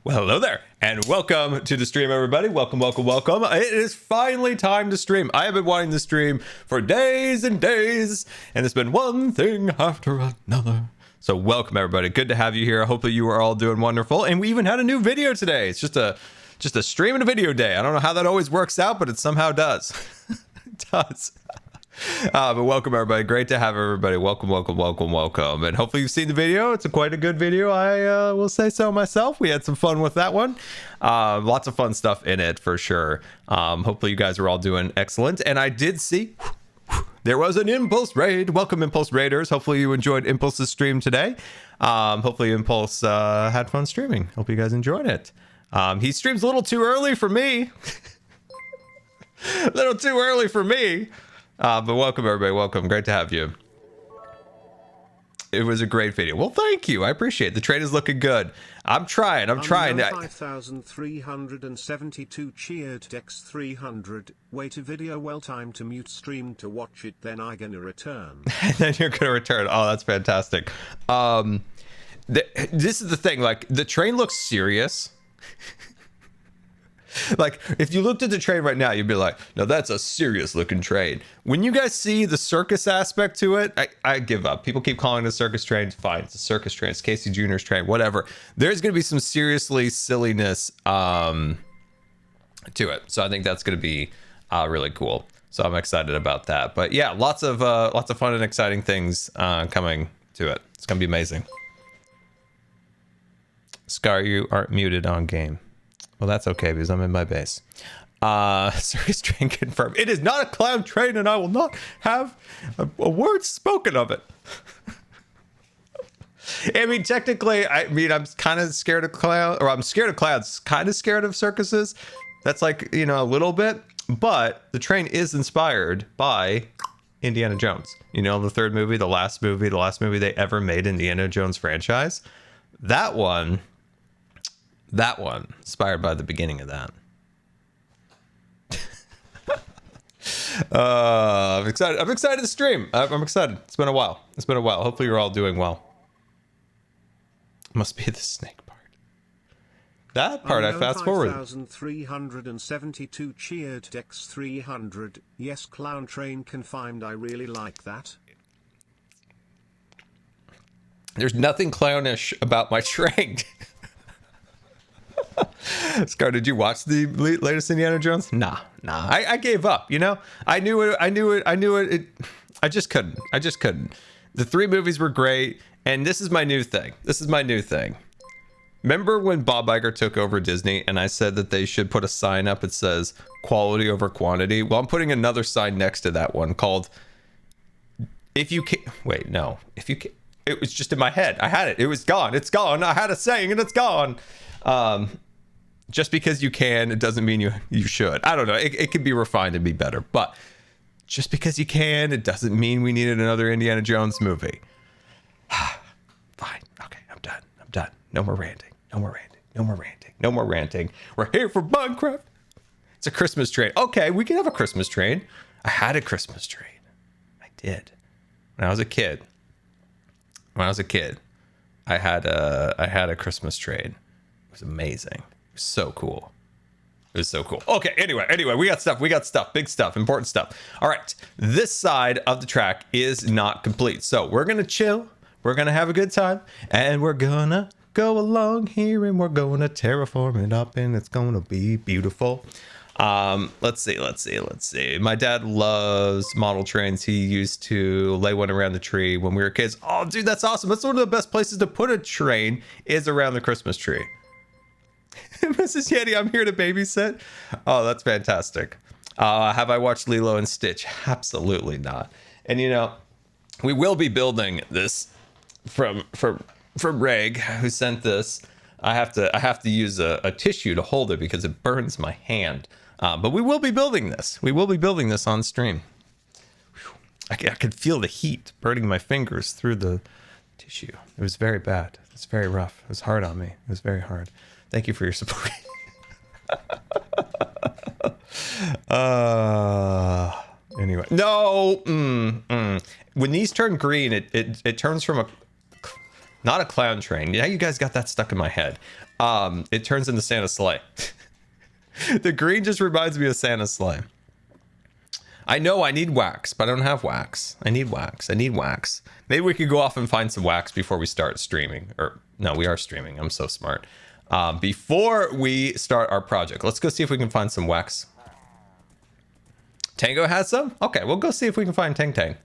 Well, hello there, and welcome to the stream, everybody. Welcome. It is finally time to stream. I have been wanting to stream for days and days, and it's been one thing after another. So welcome, everybody. Good to have you here. Hopefully you are all doing wonderful. And we even had a new video today. It's just a stream and a video day. I don't know how that always works out, but it somehow does. It does. But welcome, everybody. Great to have everybody. Welcome. And hopefully you've seen the video. It's quite a good video. I will say so myself. We had some fun with that one. Lots of fun stuff in it for sure. Hopefully you guys are all doing excellent. And I did see there was an Impulse raid. Welcome, Impulse Raiders. Hopefully you enjoyed Impulse's stream today. Hopefully Impulse had fun streaming. Hope you guys enjoyed it. He streams a little too early for me. A little too early for me. But welcome, everybody. Welcome. Great to have you. It was a great video. Well, thank you. I appreciate it. The trade is looking good. I'm trying. 5,372 cheered Dex 300. Wait a video well time to mute stream to watch it. Then I gonna return. And then you're gonna return. Oh, that's fantastic. This is the thing. Like, the train looks serious. Like, if you looked at the train right now, you'd be like, no, that's a serious looking train. When you guys see the circus aspect to it, I give up. People keep calling it a circus train. Fine, it's a circus train. It's Casey Jr.'s train, whatever. There's going to be some seriously silliness to it. So I think that's going to be really cool. So I'm excited about that. But yeah, lots of fun and exciting things coming to it. It's going to be amazing. Scar, you aren't muted on game. Well, that's okay because I'm in my base. Circus train confirmed. It is not a clown train, and I will not have a word spoken of it. I mean, technically, I'm kind of scared of clowns, or I'm scared of clowns, kind of scared of circuses. That's like, you know, a little bit. But the train is inspired by Indiana Jones. You know, the third movie, the last movie they ever made in the Indiana Jones franchise. That one, inspired by the beginning of that. I'm excited to stream. I'm excited. It's been a while. Hopefully you're all doing well. Must be the snake part. That part I fast forward. 5,372 cheered Dex 300. Yes, clown train confirmed. I really like that. There's nothing clownish about my train. Scar, did you watch the latest Indiana Jones? Nah. I gave up, you know? I knew it. I just couldn't. The three movies were great, and this is my new thing. Remember when Bob Iger took over Disney and I said that they should put a sign up that says quality over quantity? Well, I'm putting another sign next to that one called if you can. Wait, no. If you can. It was just in my head. I had it. It was gone. It's gone. I had a saying and it's gone. Just because you can, it doesn't mean you should. I don't know. It could be refined and be better, but just because you can, it doesn't mean we needed another Indiana Jones movie. Fine. Okay, I'm done. No more ranting. We're here for Minecraft. It's a Christmas train. Okay, we can have a Christmas train. I had a Christmas train. I did. When I was a kid, I had a Christmas train. It was amazing. It was so cool. Okay, anyway, we got stuff, big stuff, important stuff. All right, this side of the track is not complete. So we're going to chill. We're going to have a good time. And we're going to go along here and we're going to terraform it up and it's going to be beautiful. Let's see. My dad loves model trains. He used to lay one around the tree when we were kids. Oh, dude, that's awesome. That's one of the best places to put a train is around the Christmas tree. Mrs. Yeti, I'm here to babysit. Oh, that's fantastic. Have I watched Lilo and Stitch? Absolutely not. And you know, we will be building this from Reg, who sent this. I have to use a tissue to hold it because it burns my hand. But we will be building this. On stream. I could feel the heat burning my fingers through the tissue. It was very bad. It's very rough. It was hard on me. It was very hard. Thank you for your support. Anyway, no. When these turn green, it turns from not a clown train. Yeah, you guys got that stuck in my head. it turns into Santa's sleigh. The green just reminds me of Santa's sleigh. I know I need wax, but I don't have wax. I need wax. Maybe we could go off and find some wax before we start streaming. Or no, we are streaming. I'm so smart. Before we start our project, let's go see if we can find some wax. Tango has some? Okay, we'll go see if we can find Tang Tang.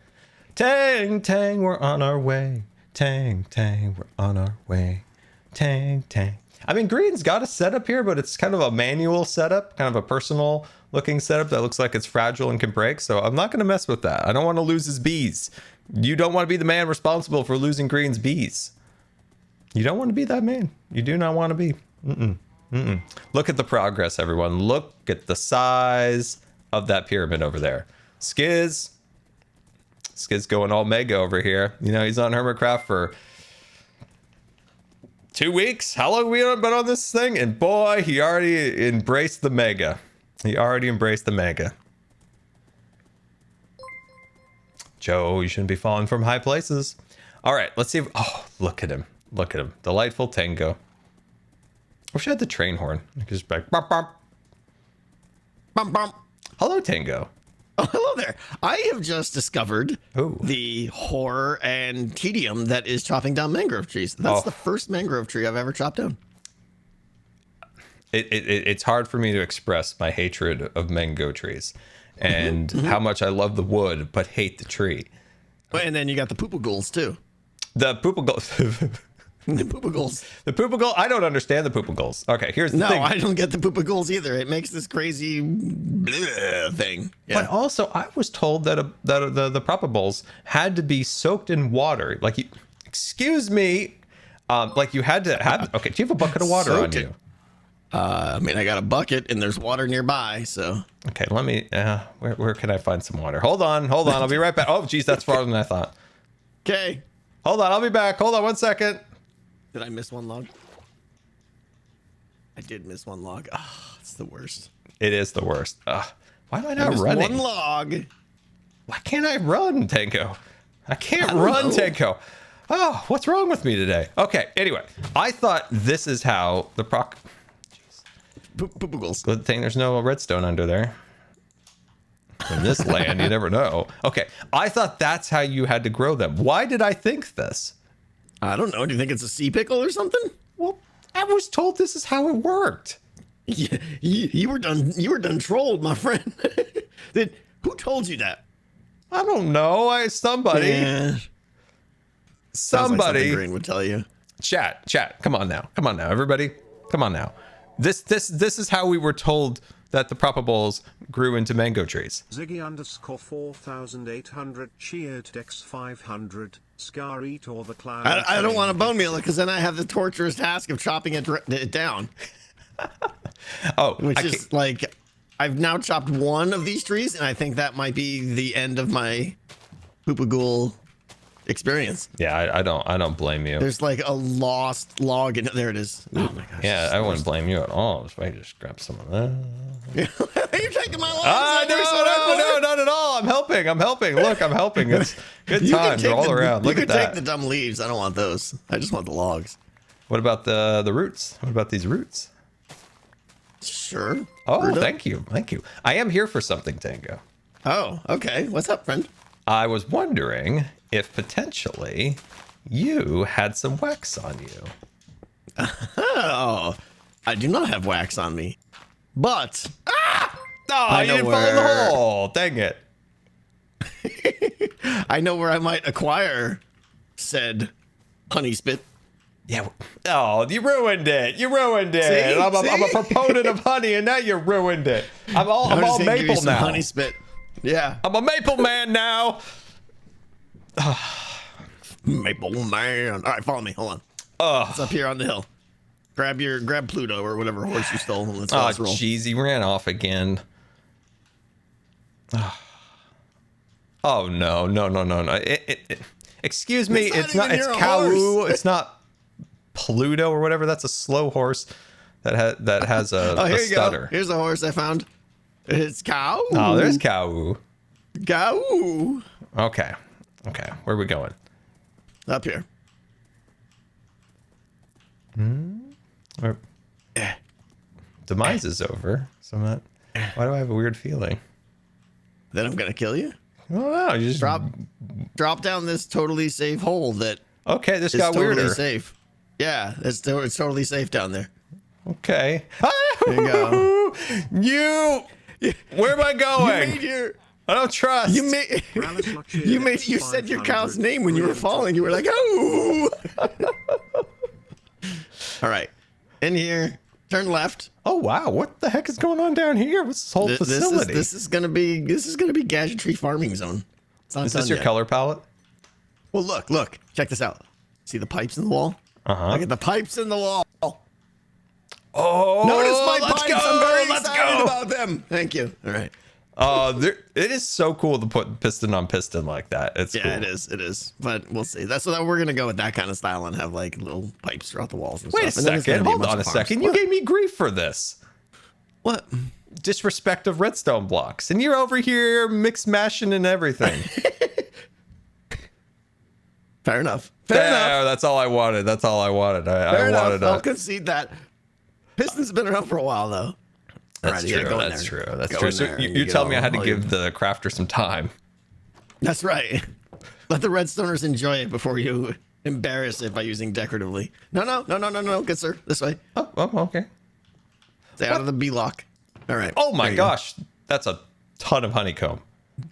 Tang Tang, we're on our way. Tang Tang, we're on our way. Tang Tang. I mean, Grian's got a setup here, but it's kind of a manual setup, kind of a personal looking setup that looks like it's fragile and can break. So I'm not going to mess with that. I don't want to lose his bees. You don't want to be the man responsible for losing Grian's bees. You don't want to be that man. You do not want to be. Look at the progress, everyone. Look at the size of that pyramid over there. Skizz going all mega over here. You know, he's on Hermitcraft for 2 weeks. How long have we been on this thing? And boy, he already embraced the mega. Joe, you shouldn't be falling from high places. All right, let's see if, oh, look at him. Delightful Tango. Wish I had the train horn. I could just be like, bump, bump. Bump, bump. Hello, Tango. Oh, hello there. I have just discovered Ooh. the horror and tedium that is chopping down mangrove trees. That's the first mangrove tree I've ever chopped down. It's hard for me to express my hatred of mango trees and how much I love the wood but hate the tree. And then you got the poopagulls too. The poopagulls. The poopagulls. The poopagulls. I don't understand the poopagulls. Okay, here's the thing. No, I don't get the poopagulls either. It makes this crazy bleh thing. Yeah. But also, I was told that the propables had to be soaked in water. Like, excuse me, like you had to have. Okay, do you have a bucket of water on you? I mean, I got a bucket and there's water nearby, so. Okay, let me. Where can I find some water? Hold on. I'll be right back. Oh, geez, that's farther than I thought. Okay. Hold on, I'll be back. Hold on 1 second. Did I miss one log? I did miss one log. Oh, it's the worst. It is the worst. Why am I not running? One log. Why can't I run, Tango? I can't run, Tango. Oh, what's wrong with me today? Okay, anyway, I thought this is how the Poopagulls. Good thing there's no redstone under there. In this land, you never know. Okay, I thought that's how you had to grow them. Why did I think this? I don't know. Do you think it's a sea pickle or something? Well, I was told this is how it worked. Yeah, you were done. You were done trolled, my friend. Who told you that? I don't know. Somebody. Yeah. Somebody. Like Grian would tell you. Chat. Come on now, everybody. Come on now. This is how we were told that the propables grew into mango trees. Ziggy underscore 4800 cheered Dex 500 Scar eat or the clown. I don't want a bone meal because then I have the torturous task of chopping it down. Oh, which is like I've now chopped one of these trees, and I think that might be the end of my poopagul experience. Yeah, I don't blame you. There's like a lost log in it. There it is. Oh my gosh. Yeah, I wouldn't blame you at all. If I just grab some of that. You're taking my logs. No, not at all. I'm helping. Look, I'm helping. It's good times all around. Look at that. You can take the dumb leaves. I don't want those. I just want the logs. What about the roots? What about these roots? Sure. Oh, thank you. I am here for something, Tango. Oh, okay. What's up, friend? I was wondering if potentially you had some wax on you. Oh, I do not have wax on me, but I you didn't fall in the hole. Dang it. I know where I might acquire said honey spit. Yeah. Oh, you ruined it. See? I'm a proponent of honey, and now you ruined it. I'm all maple now. Honey spit. Yeah. I'm a maple man now. Maple man. All right, follow me. Hold on. It's up here on the hill. Grab Pluto or whatever horse you stole. And let's roll. Jeez, he ran off again. Oh no. Excuse me. It's not. It's Cow. It's not Pluto or whatever. That's a slow horse that has a here you stutter. Go. Here's a horse I found. It's Cow. Oh, there's Cow. Cow. Okay. Where are we going? Up here. Or- Demise is over. So I'm not. Why do I have a weird feeling? Then I'm gonna kill you. I don't know. You just Drop down this totally safe hole that Okay, this is got totally weirder. safe. Yeah, it's totally safe down there. Okay. There you go. Where am I going? You made your. I don't trust. You made. You said your cow's name when you were falling. You were like, oh. All right, in here. Turn left. Oh wow, what the heck is going on down here? What's this whole facility? This is gonna be gadgetry farming zone. It's not Is done this your yet. color palette? Well, look. Check this out. See the pipes in the wall? Uh-huh. Look at the pipes in the wall. Oh, Notice my let's pipes. go. I'm very Let's excited go. about them. Thank you. All right. It is so cool to put piston on piston like that. It's Yeah, cool. it is. It is. But we'll see. That's what we're gonna go with, that kind of style, and have like little pipes throughout the walls and Wait a stuff. And then it's gonna second. be Hold bunch on a of farms. second. You gave me grief for this. What? Disrespect of redstone blocks, and you're over here mix mashing and everything. Fair enough. Fair enough. That's all I wanted. That's all I wanted. Fair I enough. wanted I'll to. concede that. Piston's been around for a while though. That's Alright, yeah, true. go in That's there. true. That's Go true. in So there and you get tell me I had to all your- give the crafter some time. That's right. Let the redstoners enjoy it before you embarrass it by using decoratively. No. Good sir. This way. Oh, okay. Stay out of the B lock. All right. Oh my There you go. gosh, that's a ton of honeycomb.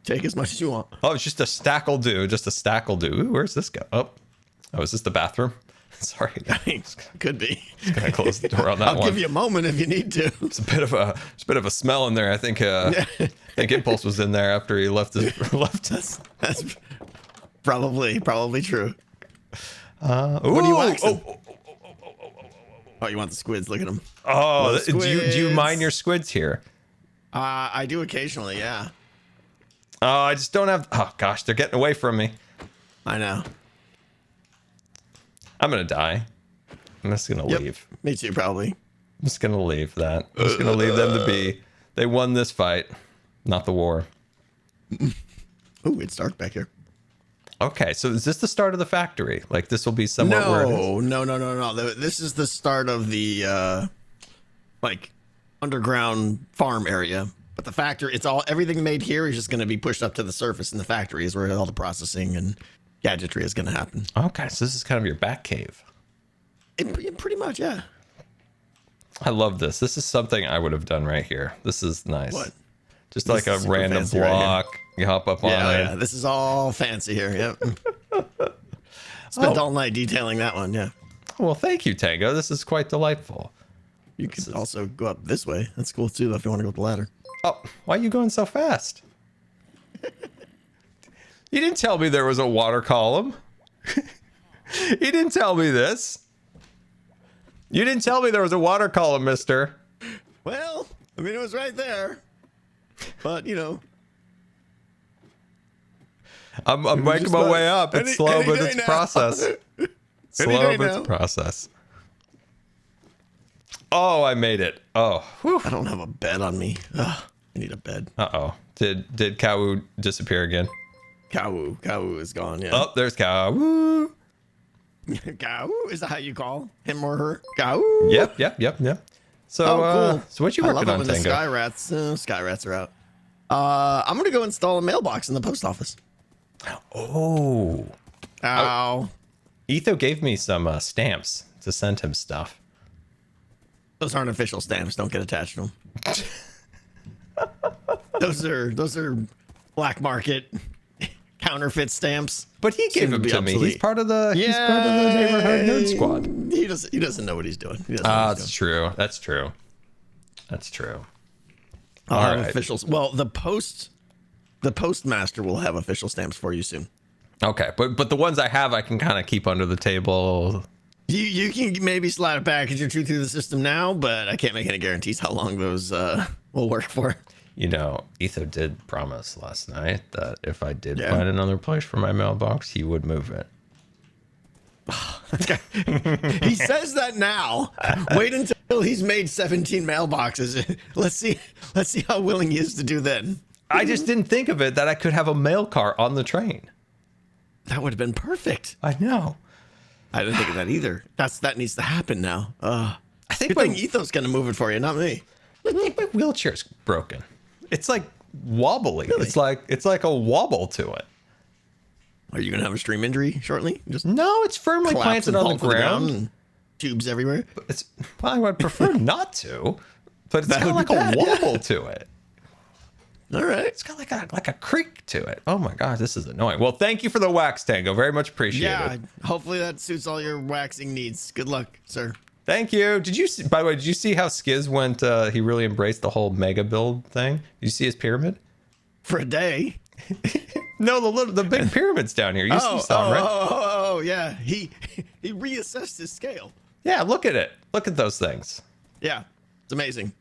Take as much as you want. Oh, it's just a stack will do. Just a stack will do. Ooh, where's this go? Oh, is this the bathroom? Sorry, Could be. gonna close the door on that I'll one. give you a moment if you need to. It's a bit of a smell in there. I think Impulse was in there after he left us. That's probably true. What do you waxing? Oh, you want the squids? Look at them. Oh, The do you squids. mine your squids here? I do occasionally, yeah. Oh, I just don't have. Oh gosh, they're getting away from me. I know. I'm gonna die. I'm just gonna Yep. leave. Me too, probably. I'm just gonna leave that. I'm just gonna leave them to be. They won this fight, not the war. Ooh, it's dark back here. Okay, so is this the start of the factory? Like this will be somewhat where it is? No. This is the start of the like underground farm area. But the factory, everything made here is just going to be pushed up to the surface in the factory, is where all the processing and gadgetry is going to happen. Okay, so this is kind of your back cave. Pretty much, yeah. I love this. This is something I would have done right here. This is nice. What? Just This like a is super random fancy right block. You hop up on Yeah, it. this is all fancy here. Yep. Spent all night detailing that one. Yeah. Well, thank you, Tango. This is quite delightful. You could also go up this way. That's cool too if you want to go up the ladder. Oh, why are you going so fast? You didn't tell me there was a water column. You didn't tell me this. You didn't tell me there was a water column, mister. Well, I mean, it was right there. But, you know. I'm making just my like, way up. It's any- slow, any but day it's now. process. Any Slow, day but it's now. process. Oh, I made it. Oh, whew. I don't have a bed on me. Ugh, I need a bed. Uh-oh. Did Kawu disappear again? Kawu is gone, yeah. Oh, there's Kawu. Kawu? Is that how you call him or her? Kawu? Yep. So, cool. So what you I working love it on, when the Tango? sky rats are out. I'm going to go install a mailbox in the post office. Oh. Ow. Etho gave me some stamps to send him stuff. Those aren't official stamps. Don't get attached to them. Those are black market counterfeit stamps. But he gave Soon them be to me. obsolete. He's part of the neighborhood nerd squad. He doesn't know what he's doing. He doesn't know what he's That's doing. true. That's true. That's true. I'll All have right. officials. Well, the postmaster will have official stamps for you soon. Okay, but the ones I have, I can kind of keep under the table. You can maybe slide a package or two through the system now, but I can't make any guarantees how long those will work for. You know, Etho did promise last night that if I did Yeah. find another place for my mailbox, he would move it. He says that now. Wait until he's made 17 mailboxes. Let's see how willing he is to do then. I just didn't think of it that I could have a mail car on the train. That would have been perfect. I know. I didn't think of that either. That needs to happen now. I think Good thing Etho's gonna move it for you, not me. I think my wheelchair's broken. It's like wobbly. Really? It's like a wobble to it. Are you gonna have a stream injury shortly? Just No, it's firmly collapse planted and on the fall to ground. and tubes everywhere. It's well, I would prefer not to, but it's That got would like be a bad, yeah. wobble to it. All right. It's got like a creak to it. Oh my god, this is annoying. Well, thank you for the wax, Tango. Very much appreciated. Yeah. Hopefully that suits all your waxing needs. Good luck, sir. Thank you. Did you see, by the way, did you see how Skiz went he really embraced the whole mega build thing? Did you see his pyramid? For a day. No, the big pyramids down here. You saw them, right? Oh, yeah. He reassessed his scale. Yeah, look at it. Look at those things. Yeah, it's amazing.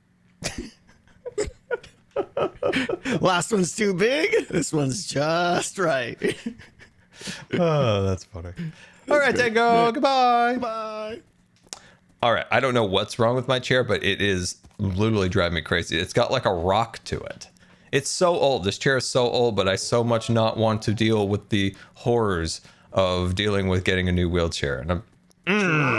Last one's too big. This one's just right. Oh, that's funny. All right, Tango. Goodbye. Bye. All right. I don't know what's wrong with my chair, but it is literally driving me crazy. It's got like a rock to it. It's so old. This chair is so old, but I so much not want to deal with the horrors of dealing with getting a new wheelchair. And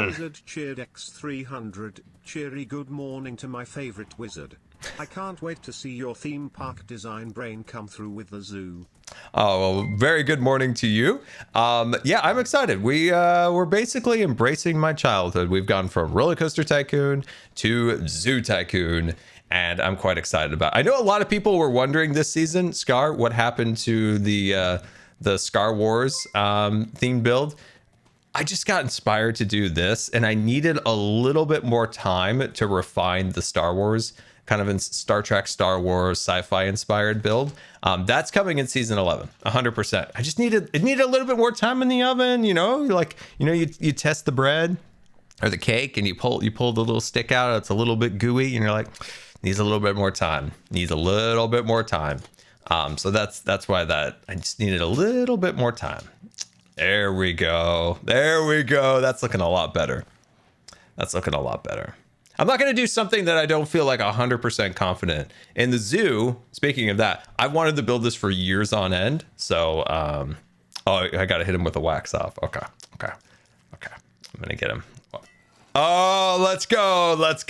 Wizard cheered X300. Cheery good morning to my favorite wizard. I can't wait to see your theme park design brain come through with the zoo. Oh, well, very good morning to you. Yeah, I'm excited. We're basically embracing my childhood. We've gone from Roller Coaster Tycoon to Zoo Tycoon, and I'm quite excited about it. I know a lot of people were wondering this season, Scar, what happened to the Scar Wars theme build. I just got inspired to do this, and I needed a little bit more time to refine the Star Wars kind of in Star Trek, Star Wars, sci-fi inspired build. That's coming in season 11, 100%. I just needed a little bit more time in the oven. You test the bread or the cake, and you pull the little stick out. It's a little bit gooey, and you're like, needs a little bit more time. Needs a little bit more time. So that's why I just needed a little bit more time. There we go. That's looking a lot better. I'm not going to do something that I don't feel like 100% confident in. The zoo, speaking of that, I've wanted to build this for years on end. So, I got to hit him with a wax off. Okay. I'm going to get him. Oh, let's go. That's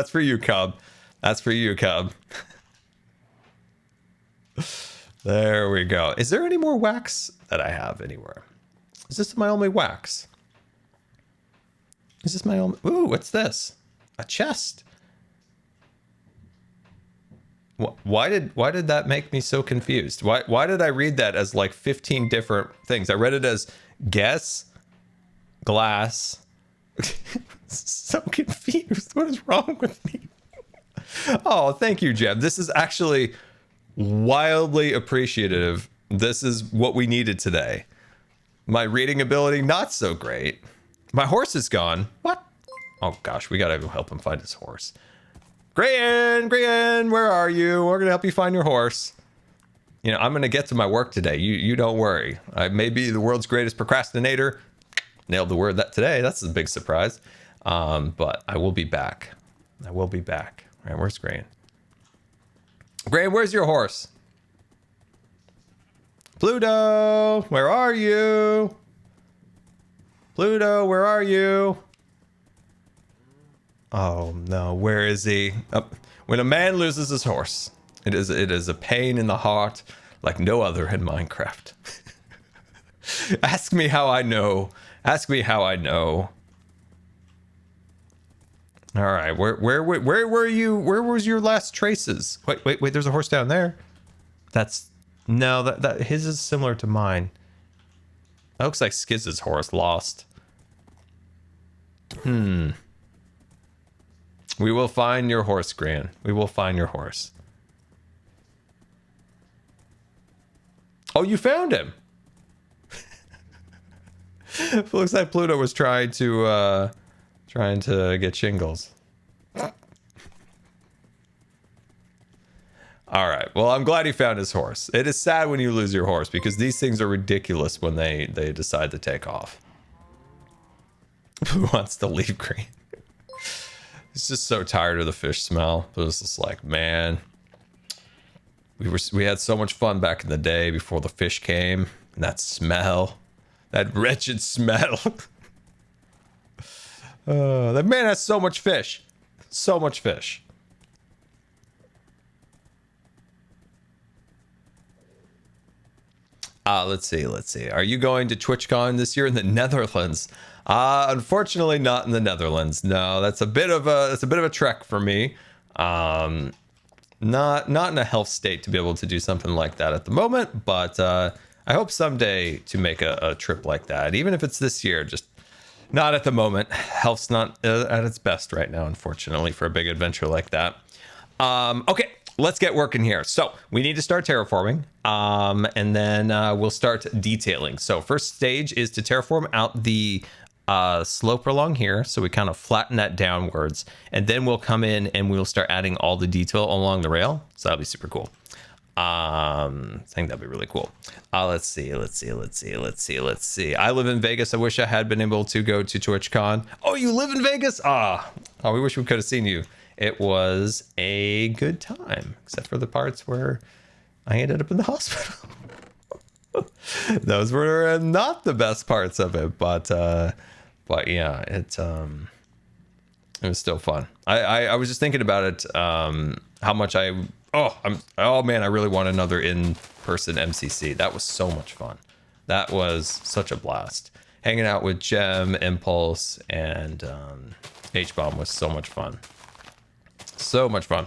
for you, Cub. There we go. Is there any more wax that I have anywhere? Is this my only wax? Ooh, what's this? A chest. Why did that make me so confused? Why did I read that as like 15 different things? I read it as guess, glass. So confused. What is wrong with me? Oh, thank you, Jeb. This is actually wildly appreciative. This is what we needed today. My reading ability, not so great. My horse is gone. What? Oh gosh, we gotta go help him find his horse. Grian, where are you? We're gonna help you find your horse. I'm gonna get to my work today. You don't worry. I may be the world's greatest procrastinator. Nailed the word that today. That's a big surprise. But I will be back. All right, where's Grian? Grian, where's your horse? Pluto, where are you? Oh no, where is he? When a man loses his horse, it is a pain in the heart like no other in Minecraft. Ask me how I know. All right, where were you? Where was your last traces? Wait, there's a horse down there. That his is similar to mine. That looks like Skiz's horse lost. We will find your horse, Grian. We will find your horse. Oh, you found him. Looks like Pluto was trying to get shingles. All right. Well, I'm glad he found his horse. It is sad when you lose your horse because these things are ridiculous when they decide to take off. Who wants to leave Grian? He's just so tired of the fish smell. It was just like, man, we had so much fun back in the day before the fish came, and that smell, that wretched smell. That man has so much fish. So much fish. Let's see. Are you going to TwitchCon this year in the Netherlands? Unfortunately, not in the Netherlands. No, that's a bit of a trek for me. Not in a health state to be able to do something like that at the moment, but I hope someday to make a trip like that, even if it's this year. Just not at the moment. Health's not at its best right now, unfortunately, for a big adventure like that. Okay. Let's get working here. So we need to start terraforming, and then we'll start detailing. So first stage is to terraform out the slope along here. So we kind of flatten that downwards, and then we'll come in and we'll start adding all the detail along the rail. So that'll be super cool. I think that'd be really cool. Let's see. I live in Vegas. I wish I had been able to go to TwitchCon. Oh, you live in Vegas? We wish we could have seen you. It was a good time, except for the parts where I ended up in the hospital. Those were not the best parts of it, but yeah, it was still fun. I was just thinking about it, how much I really want another in-person MCC. That was so much fun. That was such a blast. Hanging out with Gem, Impulse, and H-Bomb was so much fun. So much fun.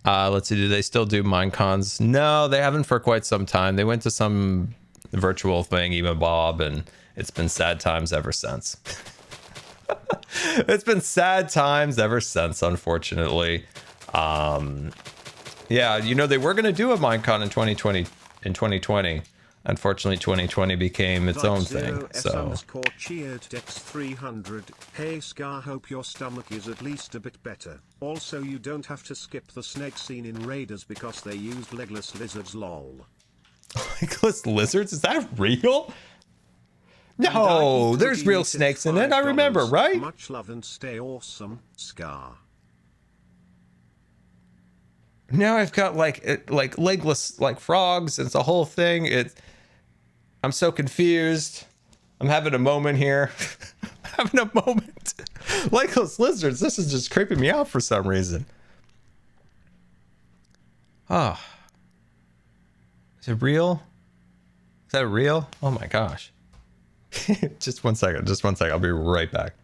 Let's see, do they still do Minecons? No, they haven't for quite some time. They went to some virtual thing, even Bob, and it's been sad times ever since. It's been sad times ever since, unfortunately. Yeah, they were going to do a Minecon in 2020. Unfortunately, 2020 became its own thing. So. Cheered Dex 300. Hey Scar, hope your stomach is at least a bit better. Also, you don't have to skip the snake scene in Raiders because they used legless lizards. Lol. Legless lizards? Is that real? No, there's real snakes in it. I remember, right? Much love and stay awesome, Scar. Now I've got like legless like frogs. It's a whole thing. I'm so confused. I'm having a moment here. Having a moment. Legless lizards. This is just creeping me out for some reason. Oh. Is it real? Is that real? Oh my gosh. Just one second. I'll be right back.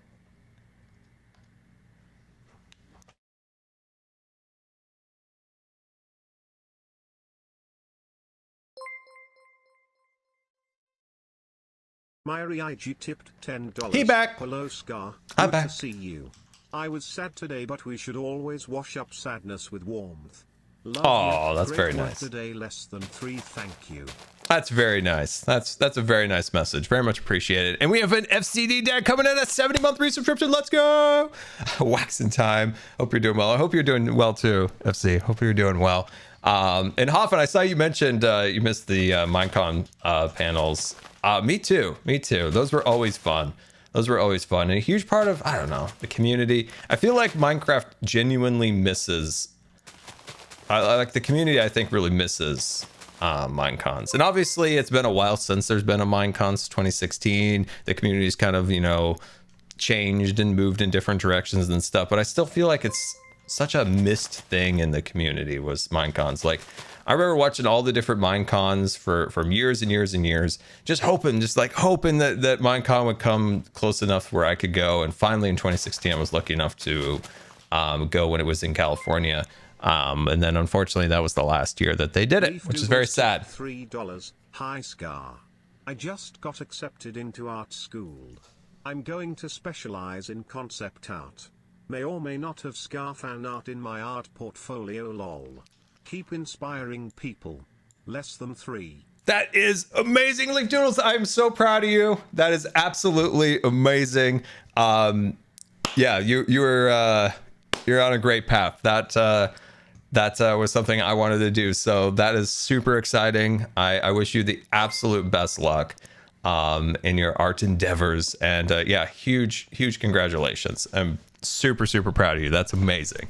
Myri IG tipped $10. He back. Hello Scar. I'm Good back. to see you. I was sad today, but we should always wash up sadness with warmth. Love you. That's Great very work nice. Today less than 3. Thank you. That's very nice. That's a very nice message. Very much appreciated. And we have an FCD dad coming in at 70-month resubscription. Let's go. Waxing time. Hope you're doing well. I hope you're doing well too, FC. Hope you're doing well. And Hoffman, I saw you mentioned you missed the Minecon panels. Me too. Those were always fun. And a huge part of, I don't know, the community. I feel like Minecraft genuinely misses, like the community, I think really misses Minecons. And obviously it's been a while since there's been a Minecon, since 2016. The community's kind of, changed and moved in different directions and stuff. But I still feel like it's such a missed thing in the community was Minecons. Like, I remember watching all the different Minecons from years and years and years, just hoping that Minecon would come close enough where I could go. And finally in 2016, I was lucky enough to go when it was in California. And then unfortunately that was the last year that they did it, which is very sad. $3. Hi Scar. I just got accepted into art school. I'm going to specialize in concept art. May or may not have Scar fan art in my art portfolio. Lol. Keep inspiring people. Less than 3. That is amazing, Link Doodles. I'm so proud of you. That is absolutely amazing. Yeah, you're on a great path. That was something I wanted to do. So that is super exciting. I wish you the absolute best luck in your art endeavors. And yeah, huge congratulations. I'm super proud of you. That's amazing.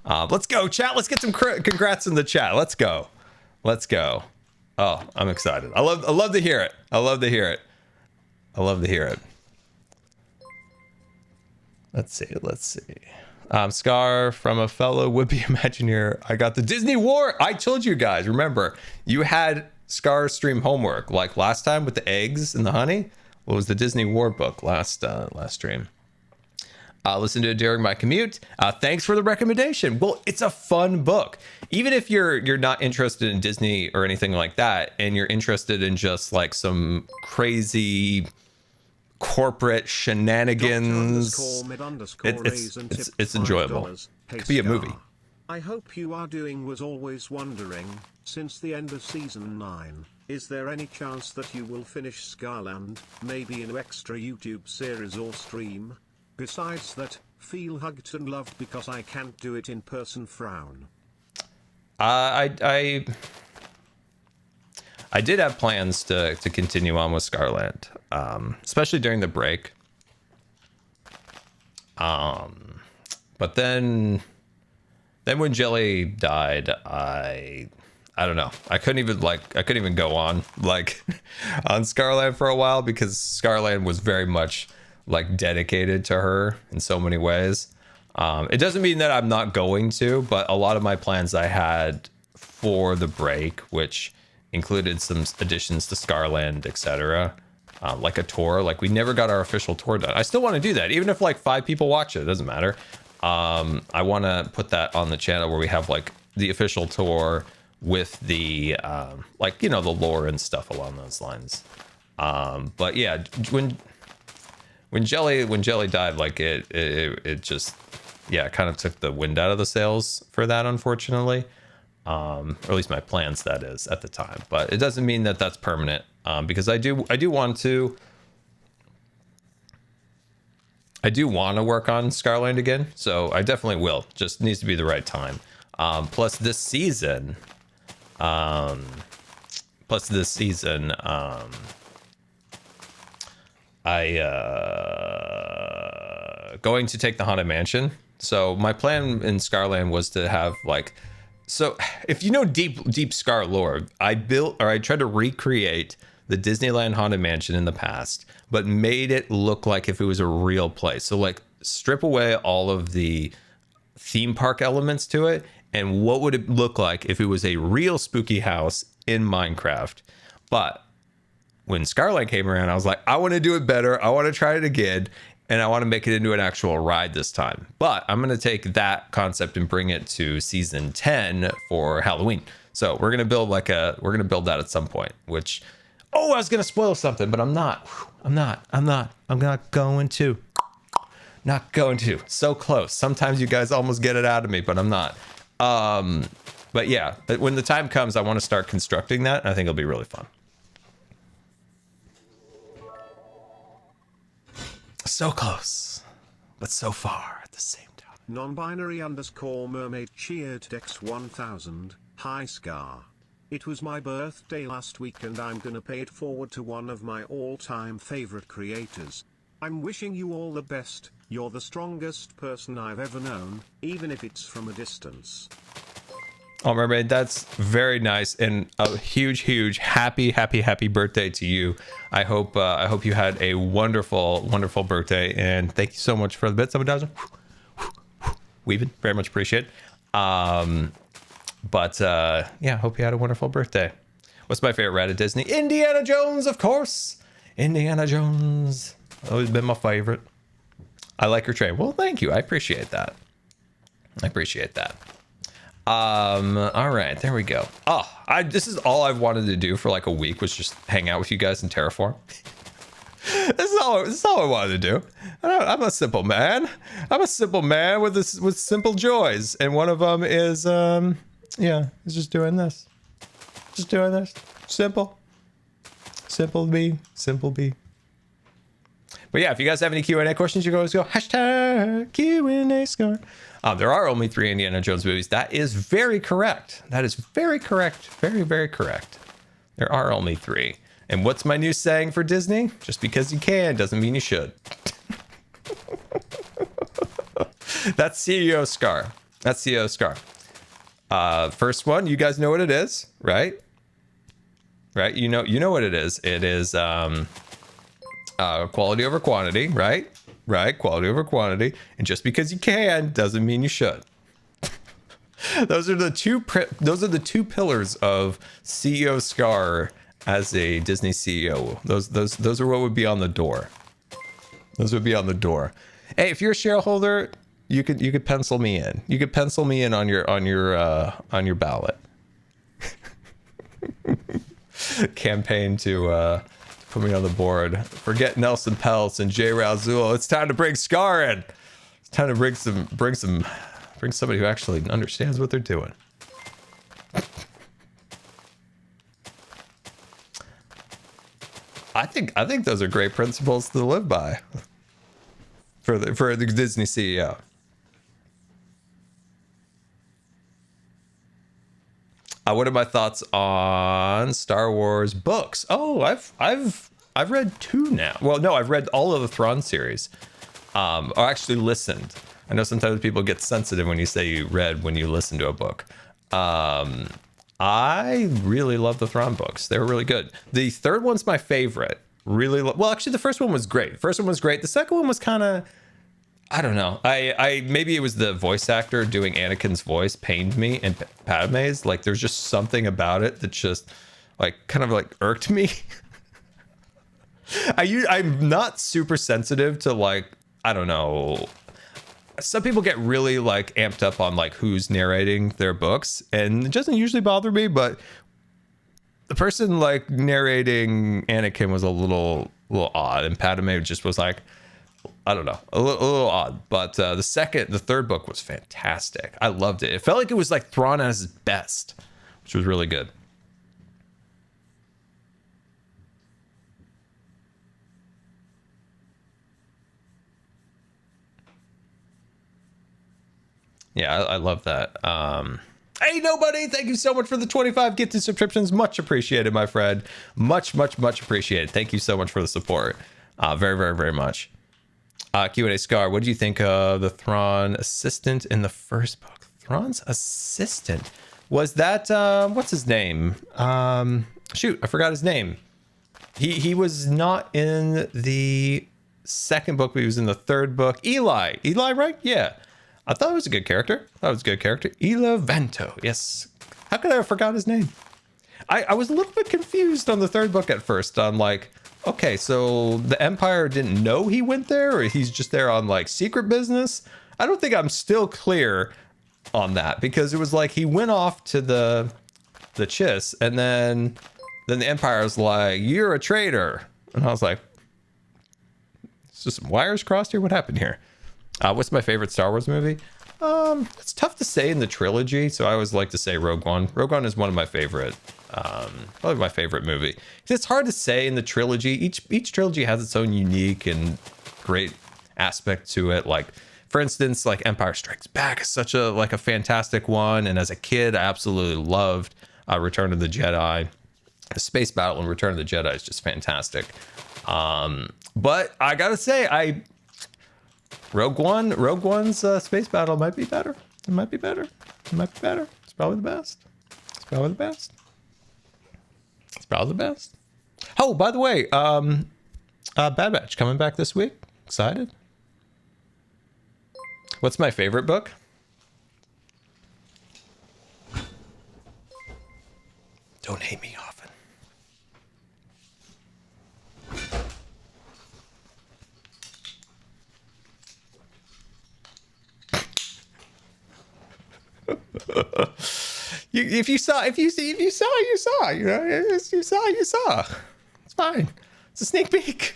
Let's go, chat. Let's get some congrats in the chat. Let's go. Oh, I'm excited. I love to hear it. Let's see. Scar from a fellow would-be Imagineer. I got the Disney War. I told you guys, remember, you had Scar stream homework like last time with the eggs and the honey. What was the Disney War book last stream? Listen to it during my commute. Thanks for the recommendation. Well, it's a fun book. Even if you're not interested in Disney or anything like that, and you're interested in just like some crazy corporate shenanigans, it's enjoyable. It could be a movie. I hope you are doing was always wondering, since the end of season 9, is there any chance that you will finish Scarland, maybe in an extra YouTube series or stream? Besides that, feel hugged and loved because I can't do it in person frown. I did have plans to continue on with Scarland, especially during the break. But then when Jelly died, I don't know. I couldn't even go on like on Scarland for a while because Scarland was very much like dedicated to her in so many ways. It doesn't mean that I'm not going to, but a lot of my plans I had for the break, which included some additions to Scarland, etc., like a tour. Like we never got our official tour done. I still want to do that, even if like 5 people watch it. It doesn't matter. I want to put that on the channel where we have like the official tour with the like, you know, the lore and stuff along those lines. But yeah, when Jelly died, like it just, yeah, kind of took the wind out of the sails for that, unfortunately. Or at least my plans, that is, at the time. But it doesn't mean that that's permanent, because I do want to work on Scarland again. So I definitely will. Just needs to be the right time. Plus this season, going to take the Haunted Mansion. So my plan in Scarland was to have like, so if you know deep Scar lore, I tried to recreate the Disneyland Haunted Mansion in the past, but made it look like if it was a real place. So like strip away all of the theme park elements to it, and what would it look like if it was a real spooky house in Minecraft. But when Scarland came around, I was like, I want to do it better. I want to try it again, and I want to make it into an actual ride this time. But I'm going to take that concept and bring it to season 10 for Halloween. So we're going to build that at some point, which, oh, I was going to spoil something, but I'm not going to. Not going to. So close. Sometimes you guys almost get it out of me, but I'm not. But yeah, when the time comes, I want to start constructing that, and I think it'll be really fun. So close, but so far at the same time. Non-binary _ mermaid cheered Dex 1000. Hi Scar. It was my birthday last week and I'm gonna pay it forward to one of my all-time favorite creators. I'm wishing you all the best. You're the strongest person I've ever known, even if it's from a distance. Oh, Mermaid, that's very nice, and a huge happy birthday to you. I hope you had a wonderful birthday, and thank you so much for the bits. Weaving, very much appreciate it. But yeah, hope you had a wonderful birthday. What's my favorite ride at Disney? Indiana Jones, of course. Indiana Jones, always been my favorite. I like your train. Well, thank you. I appreciate that. All right, there we go. Oh, this is all I've wanted to do for like a week, was just hang out with you guys in Terraform. This is all I wanted to do. I'm a simple man. I'm a simple man with simple joys, and one of them is is just doing this. Simple B. But yeah, if you guys have any Q&A questions, you can always go hashtag Q&A Scar. There are only 3 Indiana Jones movies. That is very correct. That is very correct. Very correct. There are only 3. And what's my new saying for Disney? Just because you can doesn't mean you should. That's CEO Scar. First one, you guys know what it is, right? Right? You know what it is. It is quality over quantity, right? right? Quality over quantity. And just because you can doesn't mean you should. Those are the two pillars of CEO Scar as a Disney CEO. Those are what would be on the door. Those would be on the door. Hey, if you're a shareholder, you could pencil me in. You could pencil me in on your ballot. Campaign to put me on the board. Forget Nelson Peltz and Jay Razul. It's time to bring Scar in. It's time to bring somebody who actually understands what they're doing. I think those are great principles to live by for the Disney CEO. What are my thoughts on Star Wars books? Oh, I've read 2 now. Well, no, I've read all of the Thrawn series. Or actually listened. I know sometimes people get sensitive when you say you read when you listen to a book. I really love the Thrawn books. They were really good. The third one's my favorite. Well, actually, the first one was great. The second one was kind of, I don't know. I maybe it was the voice actor doing Anakin's voice pained me, and Padme's, like, there's just something about it that just like kind of like irked me. I'm not super sensitive to, like, I don't know. Some people get really like amped up on like who's narrating their books, and it doesn't usually bother me, but the person like narrating Anakin was a little odd, and Padme just was like, I don't know, a little odd. But the third book was fantastic. I loved it. It felt like it was like Thrawn at his best, which was really good. Yeah, I love that. Hey, nobody, thank you so much for the 25 gifted subscriptions. Much appreciated, my friend. Much appreciated. Thank you so much for the support. Very much. Q&A Scar, what do you think of the Thrawn assistant in the first book? Thrawn's assistant? Was that, what's his name? Shoot, I forgot his name. He was not in the second book, but he was in the third book. Eli, right? Yeah. I thought it was a good character. Ela Vento. Yes. How could I have forgot his name? I was a little bit confused on the third book at first. On like, okay, so the Empire didn't know he went there, or he's just there on like secret business. I don't think I'm still clear on that, because it was like he went off to the Chiss, and then the Empire was like, "You're a traitor," and I was like, "It's just some wires crossed here. What happened here?" What's my favorite Star Wars movie? It's tough to say in the trilogy, so I always like to say Rogue One. Rogue One is one of my favorite, probably my favorite movie. It's hard to say in the trilogy. Each trilogy has its own unique and great aspect to it. Like, for instance, like Empire Strikes Back is such a fantastic one, and as a kid, I absolutely loved Return of the Jedi. The space battle in Return of the Jedi is just fantastic. But I gotta say, Rogue One's space battle might be better. It might be better. It's probably the best. Oh, by the way, Bad Batch coming back this week. Excited. What's my favorite book? Don't hate me often. If you saw, you saw. You know, you saw. It's fine. It's a sneak peek.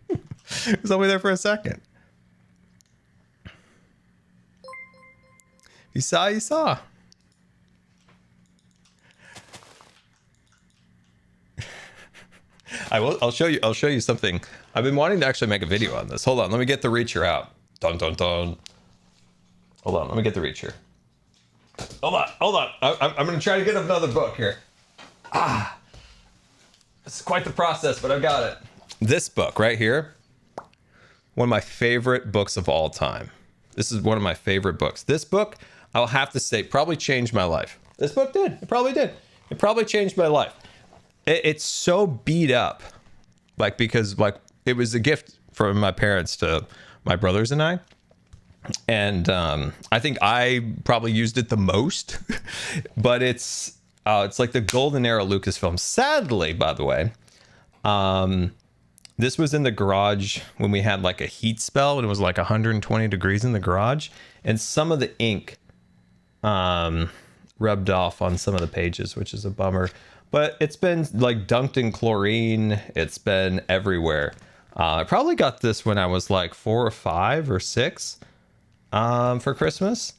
It was only there for a second. You saw. I'll show you something. I've been wanting to actually make a video on this. Hold on, let me get the reacher out. Dun dun dun. Hold on, let me get the reacher. Hold on. I'm gonna try to get another book here. It's quite the process, but I've got it. This book right here, one of my favorite books of all time. This is one of my favorite books. This book, I'll have to say, probably changed my life. This book did. It probably did. It probably changed my life. It's so beat up, because it was a gift from my parents to my brothers and I. And I think I probably used it the most, but it's like the golden era Lucasfilm. Sadly, by the way, this was in the garage when we had like a heat spell and it was like 120 degrees in the garage, and some of the ink rubbed off on some of the pages, which is a bummer. But it's been like dunked in chlorine. It's been everywhere. I probably got this when I was like 4 or 5 or 6 for Christmas.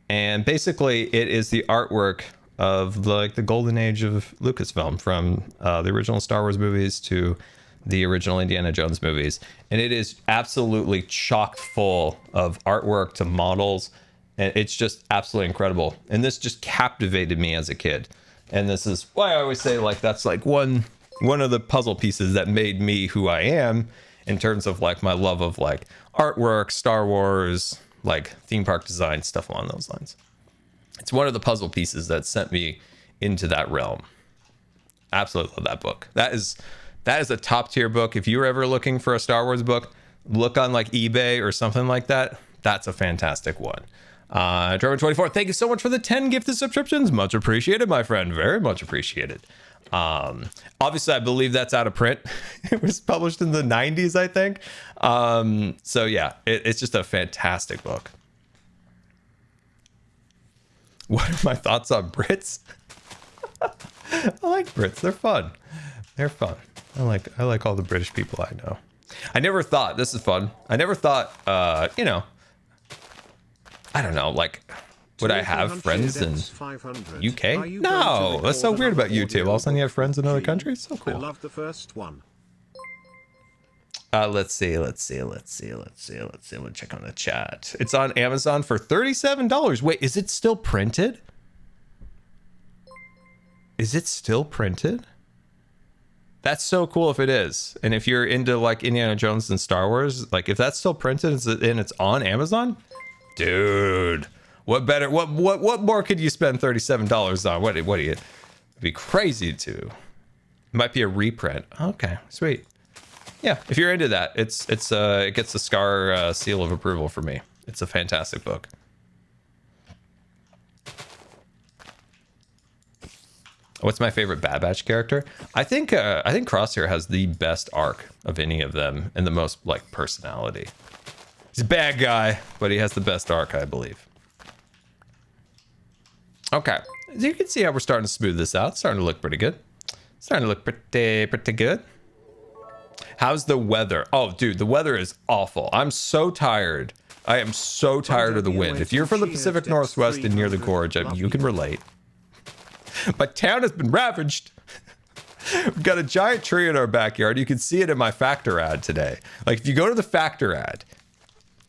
And basically it is the artwork of like the golden age of Lucasfilm, from the original Star Wars movies to the original Indiana Jones movies. And it is absolutely chock full of artwork to models. And it's just absolutely incredible. And this just captivated me as a kid. And this is why I always say, like, that's like one of the puzzle pieces that made me who I am in terms of like my love of like artwork, Star Wars, like theme park design, stuff along those lines. It's one of the puzzle pieces that sent me into that realm. Absolutely love that book. That is a top tier book. If you're ever looking for a Star Wars book, look on like eBay or something like that. That's a fantastic one. German24, thank you so much for the 10 gifted subscriptions. Much appreciated, my friend. Very much appreciated. Obviously, I believe that's out of print. It was published in the 90s, I think. So yeah, it's just a fantastic book. What are my thoughts on Brits? I like Brits. They're fun. They're fun. I like all the British people I know. I never thought, this is fun. I never thought, I don't know, like, would I have friends in UK? No, that's so weird about YouTube. All of a sudden you have friends in other countries? So cool. I love the first one. Let's see. Let's check on the chat. It's on Amazon for $37. Wait, is it still printed? Is it still printed? That's so cool if it is. And if you're into like Indiana Jones and Star Wars, like if that's still printed and it's on Amazon, dude, what better? What more could you spend $37 on? What do you? It'd be crazy to. It might be a reprint. Okay, sweet. Yeah, if you're into that, it gets the Scar seal of approval for me. It's a fantastic book. What's my favorite Bad Batch character? I think Crosshair has the best arc of any of them and the most like personality. He's a bad guy, but he has the best arc, I believe. Okay, as you can see how we're starting to smooth this out. It's starting to look pretty good. Starting to look pretty good. How's the weather? Oh, dude, the weather is awful. I'm so tired. I am so tired of the wind. If you're from the Pacific Northwest and near the gorge, you can relate. My town has been ravaged. We've got a giant tree in our backyard. You can see it in my Factor ad today. Like if you go to the Factor ad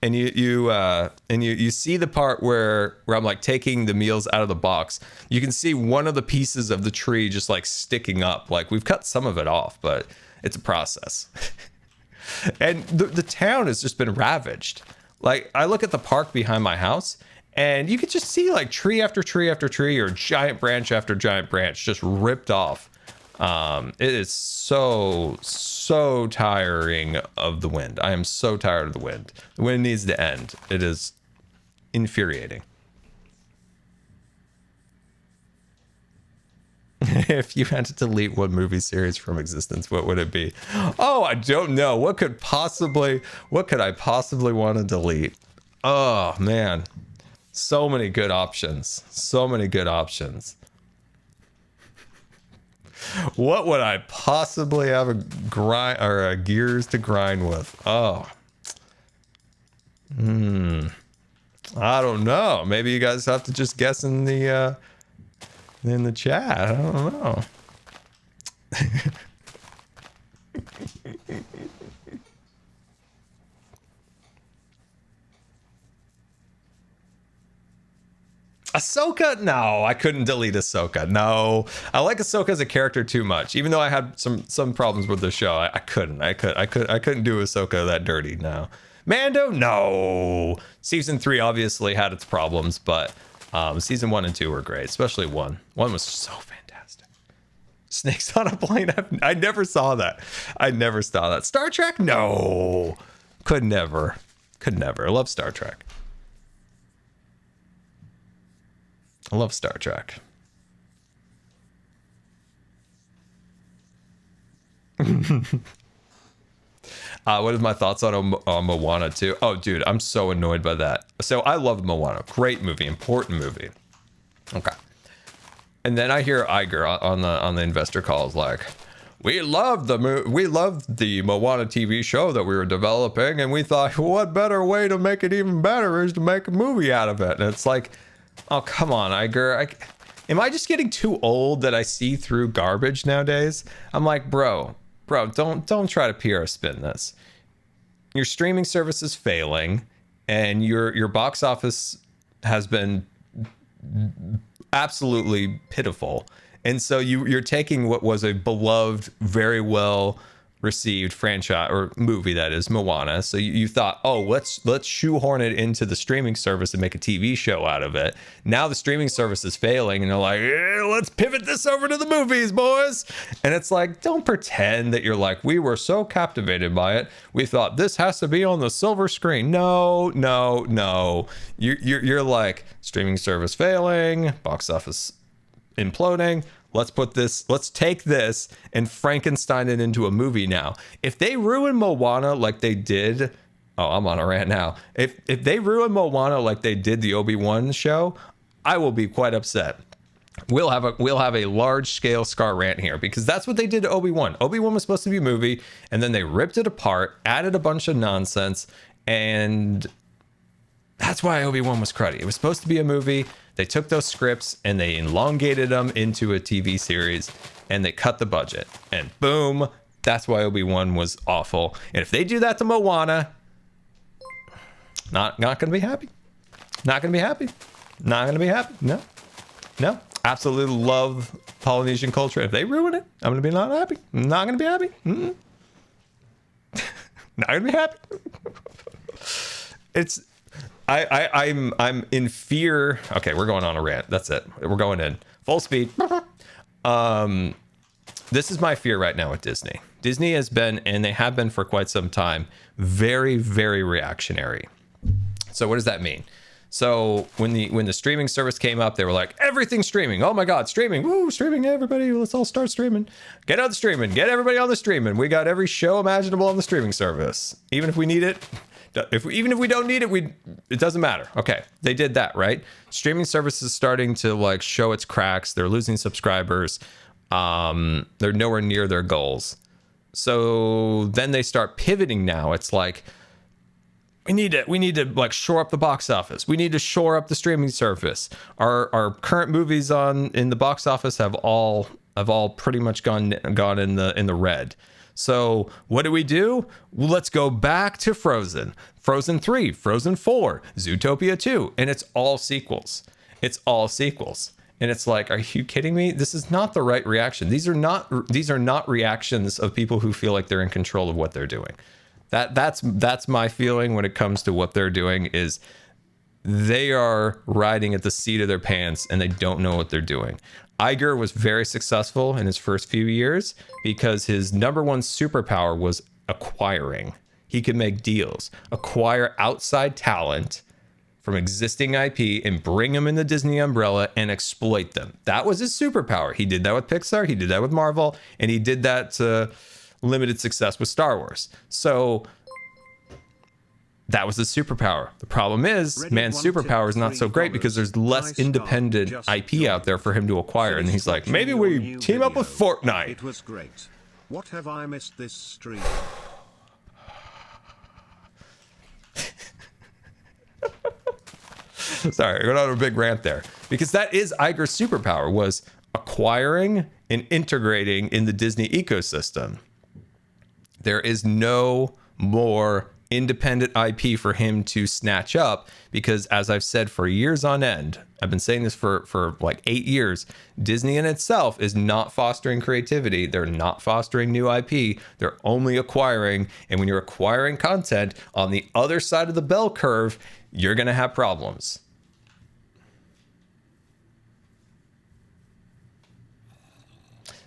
and you see the part where I'm like taking the meals out of the box, you can see one of the pieces of the tree just like sticking up. Like we've cut some of it off, but it's a process. And the town has just been ravaged. Like I look at the park behind my house and you could just see like tree after tree after tree or giant branch after giant branch just ripped off. It is so tiring of the wind. I am so tired of the wind. The wind needs to end. It is infuriating. If you had to delete one movie series from existence, what would it be? Oh, I don't know. What could I possibly want to delete? Oh man. So many good options. So many good options. What would I possibly have a grind or a gears to grind with? Oh. I don't know. Maybe you guys have to just guess in the chat. I don't know. Ahsoka? No, I couldn't delete Ahsoka. No, I like Ahsoka as a character too much. Even though I had some problems with the show, I couldn't do Ahsoka that dirty. No, Mando? No. Season 3 obviously had its problems, but season 1 and 2 were great, especially 1. 1 was so fantastic. Snakes on a plane? I never saw that. Star Trek? No. Could never. I love Star Trek. I love Star Trek. What are my thoughts on Moana 2? Oh, dude, I'm so annoyed by that. So I love Moana. Great movie, important movie. Okay. And then I hear Iger on the investor calls like, we loved the Moana TV show that we were developing, and we thought, what better way to make it even better is to make a movie out of it. And it's like, oh, come on, Iger. Am I just getting too old that I see through garbage nowadays? I'm like, bro, don't try to PR spin this. Your streaming service is failing, and your box office has been absolutely pitiful. And so you're taking what was a beloved, very well received franchise or movie, that is Moana. So you thought, oh, let's shoehorn it into the streaming service and make a TV show out of it. Now the streaming service is failing, and they're like, let's pivot this over to the movies, boys. And it's like, don't pretend that you're like, we were so captivated by it, we thought this has to be on the silver screen. No. You're like, streaming service failing, box office imploding. Let's take this and Frankenstein it into a movie now. If they ruin Moana like they did, oh, I'm on a rant now. If they ruin Moana like they did the Obi-Wan show, I will be quite upset. We'll have a large scale Scar rant here, because that's what they did to Obi-Wan. Obi-Wan was supposed to be a movie, and then they ripped it apart, added a bunch of nonsense, and that's why Obi-Wan was cruddy. It was supposed to be a movie. They took those scripts and they elongated them into a TV series, and they cut the budget, and boom, that's why Obi-Wan was awful. And if they do that to Moana, not gonna be happy. Not gonna be happy. No. Absolutely love Polynesian culture. If they ruin it, I'm gonna be not happy. Not gonna be happy. Not gonna be happy. I'm in fear. Okay, we're going on a rant. That's it. We're going in full speed. This is my fear right now with Disney. Disney has been, and they have been for quite some time, very, very reactionary. So what does that mean? So when the streaming service came up, they were like, everything's streaming. Oh my God, streaming. Woo, streaming, everybody. Let's all start streaming. Get on the streaming. Get everybody on the streaming. We got every show imaginable on the streaming service. Even if we need it. Even if we don't need it, it doesn't matter. Okay, they did that, right? Streaming service is starting to like show its cracks. They're losing subscribers. They're nowhere near their goals. So then they start pivoting now. It's like, we need to like shore up the box office. We need to shore up the streaming service. Our current movies in the box office have all pretty much gone in the red. So what do? Well, let's go back to Frozen 3, Frozen 4, Zootopia 2, and it's all sequels. And it's like, are you kidding me? This is not the right reaction. These are not reactions of people who feel like they're in control of what they're doing. That's my feeling when it comes to what they're doing, is they are riding at the seat of their pants and they don't know what they're doing. Iger was very successful in his first few years because his number one superpower was acquiring. He could make deals, acquire outside talent from existing IP and bring them in the Disney umbrella and exploit them. That was his superpower. He did that with Pixar, he did that with Marvel, and he did that to limited success with Star Wars. So that was his superpower. The problem is, man's superpower is not so great because there's less independent IP out there for him to acquire. And he's like, maybe we team up with Fortnite. It was great. What have I missed this stream? Sorry, I got on a big rant there. Because that is Iger's superpower, was acquiring and integrating in the Disney ecosystem. There is no more independent IP for him to snatch up, because as I've said for years on end, I've been saying this for like 8 years, Disney in itself is not fostering creativity. They're not fostering new IP. They're only acquiring. And when you're acquiring content on the other side of the bell curve, you're going to have problems.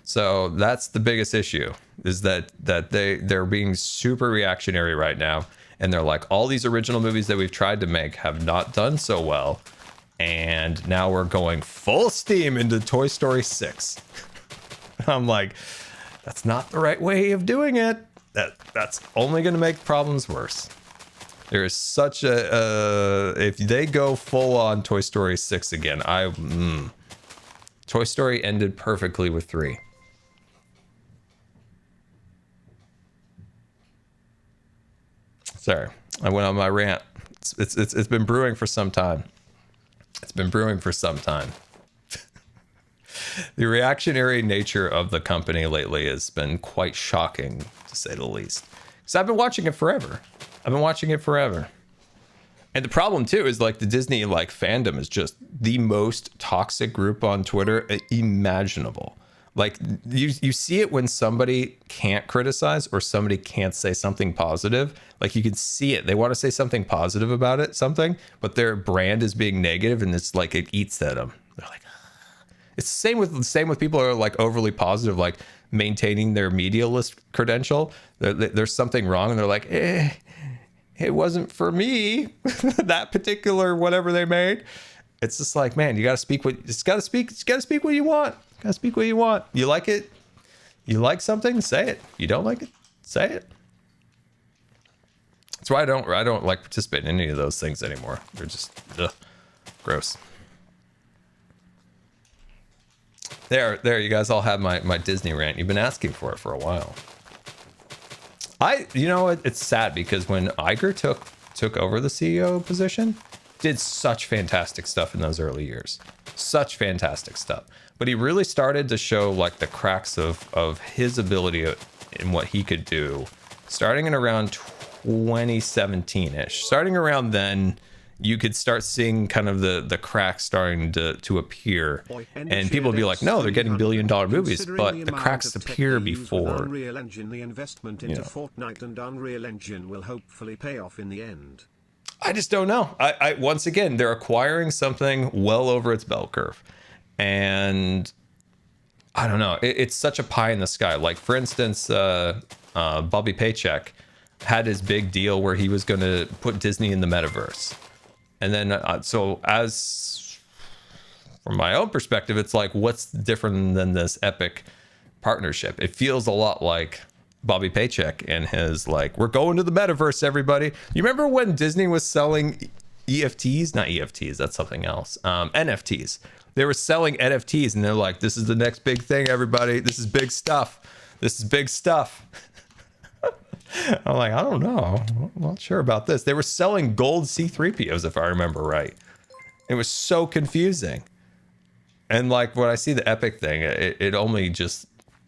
So that's the biggest issue, is that they're being super reactionary right now. And they're like, all these original movies that we've tried to make have not done so well. And now we're going full steam into Toy Story 6. I'm like, that's not the right way of doing it. That's only going to make problems worse. There is such if they go full on Toy Story 6 again, Toy Story ended perfectly with 3. Sorry, I went on my rant. It's been brewing for some time. It's been brewing for some time. The reactionary nature of the company lately has been quite shocking, to say the least. Because I've been watching it forever. And the problem too is like the Disney like fandom is just the most toxic group on Twitter imaginable. Like you see it when somebody can't criticize or somebody can't say something positive. Like you can see it. They want to say something positive about it, but their brand is being negative, and it's like it eats at them. They're like, it's the same with people who are like overly positive, like maintaining their media list credential. There's something wrong, and they're like, it wasn't for me. That particular whatever they made. It's just like, man, you got to speak what you want. Gotta speak what you want. You like it? You like something? Say it. You don't like it? Say it. That's why I don't like participate in any of those things anymore. They're just gross. There. You guys all have my Disney rant. You've been asking for it for a while. It's sad because when Iger took over the CEO position, did such fantastic stuff in those early years. Such fantastic stuff. But he really started to show like the cracks of his ability in what he could do starting in around 2017-ish. Starting around then, you could start seeing kind of the cracks starting to appear. And people would be like, no, they're getting billion-dollar movies, but the cracks appear before. Unreal Engine, the investment into Fortnite and Unreal Engine will hopefully pay off in the end. I just don't know. I once again, they're acquiring something well over its bell curve. And I don't know. It's such a pie in the sky. Like, for instance, Bobby Paycheck had his big deal where he was going to put Disney in the metaverse. And then, so as from my own perspective, it's like, what's different than this epic partnership? It feels a lot like Bobby Paycheck and his like, we're going to the metaverse, everybody. You remember when Disney was selling EFTs? Not EFTs, that's something else. NFTs. They were selling NFTs and they're like, this is the next big thing, everybody. This is big stuff. I'm like, I don't know. I'm not sure about this. They were selling gold C-3POs, if I remember right. It was so confusing. And like when I see the Epic thing, it only just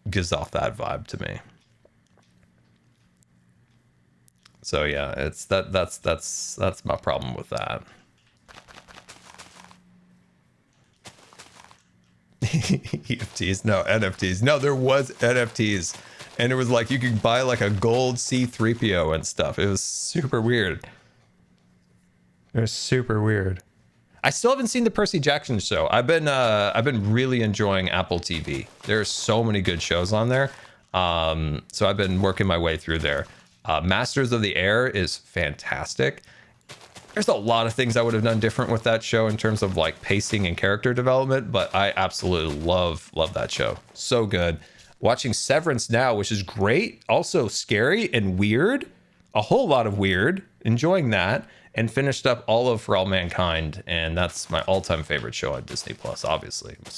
gives off that vibe to me. So yeah, it's that's my problem with that. EFTs, no, NFTs. No, there was NFTs. And it was like you could buy like a gold C-3PO and stuff. It was super weird. I still haven't seen the Percy Jackson show. I've been really enjoying Apple TV. There's so many good shows on there. So I've been working my way through there. Masters of the Air is fantastic. There's a lot of things I would have done different with that show in terms of like pacing and character development, but I absolutely love that show. So good. Watching Severance now, which is great, also scary and weird, a whole lot of weird, enjoying that, and finished up all of For All Mankind, and that's my all-time favorite show on Disney Plus, obviously, with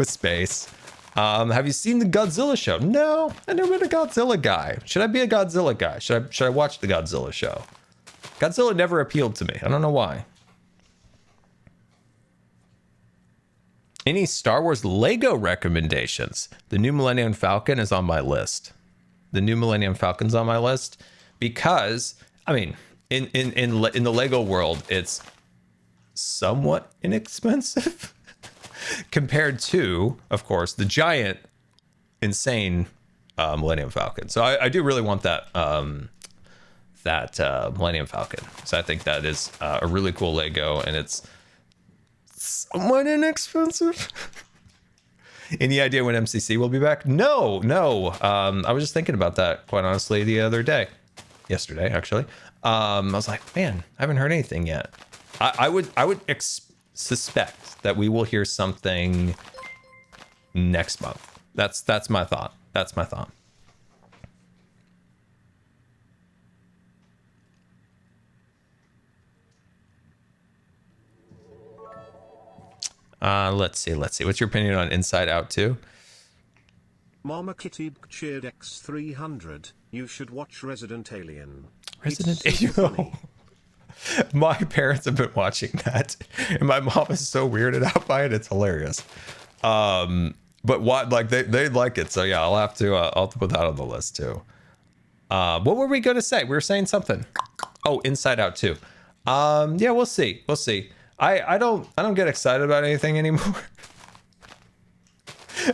space. Have you seen the Godzilla show? No, I've never been a Godzilla guy. Should I be a Godzilla guy? Should I watch the Godzilla show? Godzilla never appealed to me. I don't know why. Any Star Wars Lego recommendations? The new Millennium Falcon is on my list. Because, I mean, in the Lego world, it's somewhat inexpensive compared to, of course, the giant, insane Millennium Falcon. So I do really want that Millennium Falcon. So I think that is a really cool Lego, and it's somewhat inexpensive. Any idea when MCC will be back? No. I was just thinking about that, quite honestly, the other day. yesterday actually. I was like, man, I haven't heard anything yet. I would suspect that we will hear something next month. That's my thought. That's my thought. Let's see. What's your opinion on Inside Out 2? Mama Kitty cheered X300. You should watch Resident Alien. Resident It's super Alien. funny. My parents have been watching that, and my mom is so weirded out by it. It's hilarious. But what, like, they like it, so yeah, I'll have to put that on the list too. What were we gonna say? We were saying something. Oh, Inside Out 2. Yeah, we'll see. I don't get excited about anything anymore.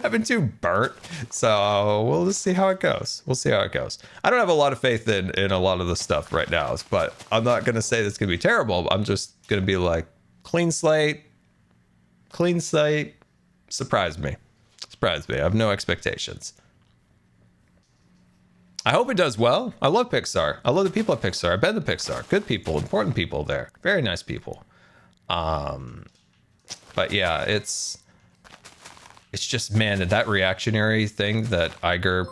I've been too burnt, so we'll just see how it goes. I don't have a lot of faith in a lot of the stuff right now, but I'm not gonna say that's gonna be terrible. I'm just gonna be like, clean slate. Surprise me. I have no expectations. I hope it does well. I love Pixar. I love the people at Pixar. I've been to Pixar. Good people, important people there. Very nice people. But yeah, it's just, man, that reactionary thing that Iger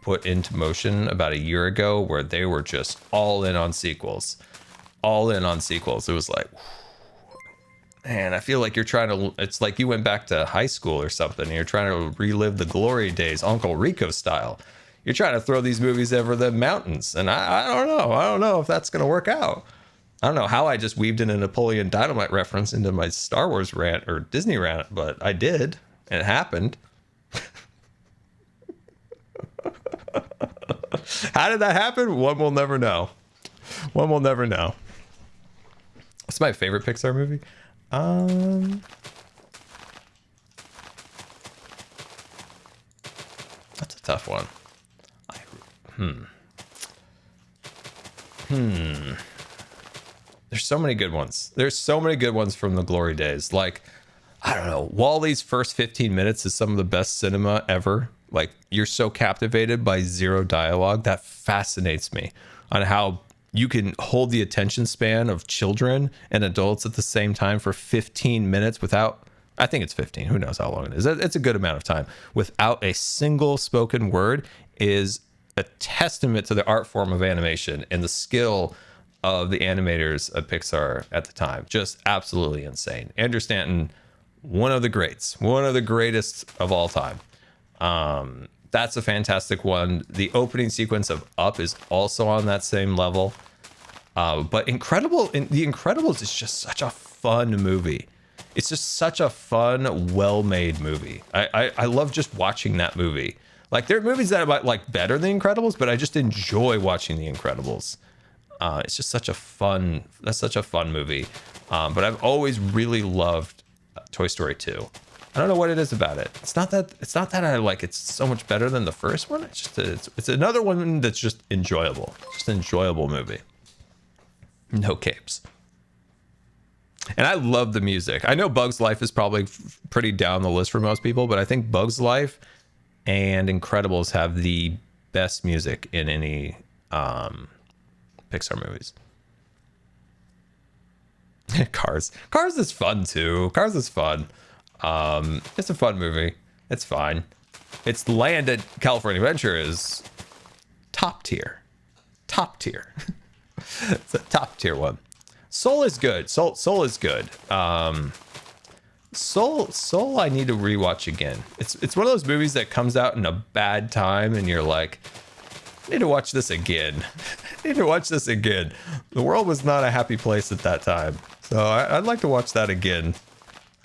put into motion about a year ago, where they were just all in on sequels. It was like, man, I feel like it's like you went back to high school or something. And you're trying to relive the glory days, Uncle Rico style. You're trying to throw these movies over the mountains. And I don't know. I don't know if that's going to work out. I don't know how I just weaved in a Napoleon Dynamite reference into my Star Wars rant or Disney rant, but I did. And it happened. How did that happen? One will never know. What's my favorite Pixar movie? That's a tough one. There's so many good ones. From the glory days. Like, I don't know. Wall-E's first 15 minutes is some of the best cinema ever. Like, you're so captivated by zero dialogue. That fascinates me, on how you can hold the attention span of children and adults at the same time for 15 minutes without, I think it's 15. Who knows how long it is. It's a good amount of time without a single spoken word is a testament to the art form of animation and the skill of the animators of Pixar at the time. Just absolutely insane. Andrew Stanton, one of the greats, one of the greatest of all time. That's a fantastic one. The opening sequence of Up is also on that same level. But The Incredibles is just such a fun movie. It's just such a fun, well-made movie. I love just watching that movie. Like, there are movies that I might like better than The Incredibles, but I just enjoy watching The Incredibles. It's just such a fun movie. But I've always really loved Toy Story 2. I don't know what it is about it. It's not that I like it's so much better than the first one. It's just it's another one that's just enjoyable. Just an enjoyable movie. No capes. And I love the music. I know Bug's Life is probably pretty down the list for most people, but I think Bug's Life and Incredibles have the best music in any Pixar movies. Cars is fun too. Cars is fun. It's a fun movie. It's fine. Its Land at California Adventure is top tier. It's a top tier one. Soul is good. Soul is good. Soul I need to rewatch again. It's one of those movies that comes out in a bad time and you're like, I need to watch this again. The world was not a happy place at that time. So I'd like to watch that again.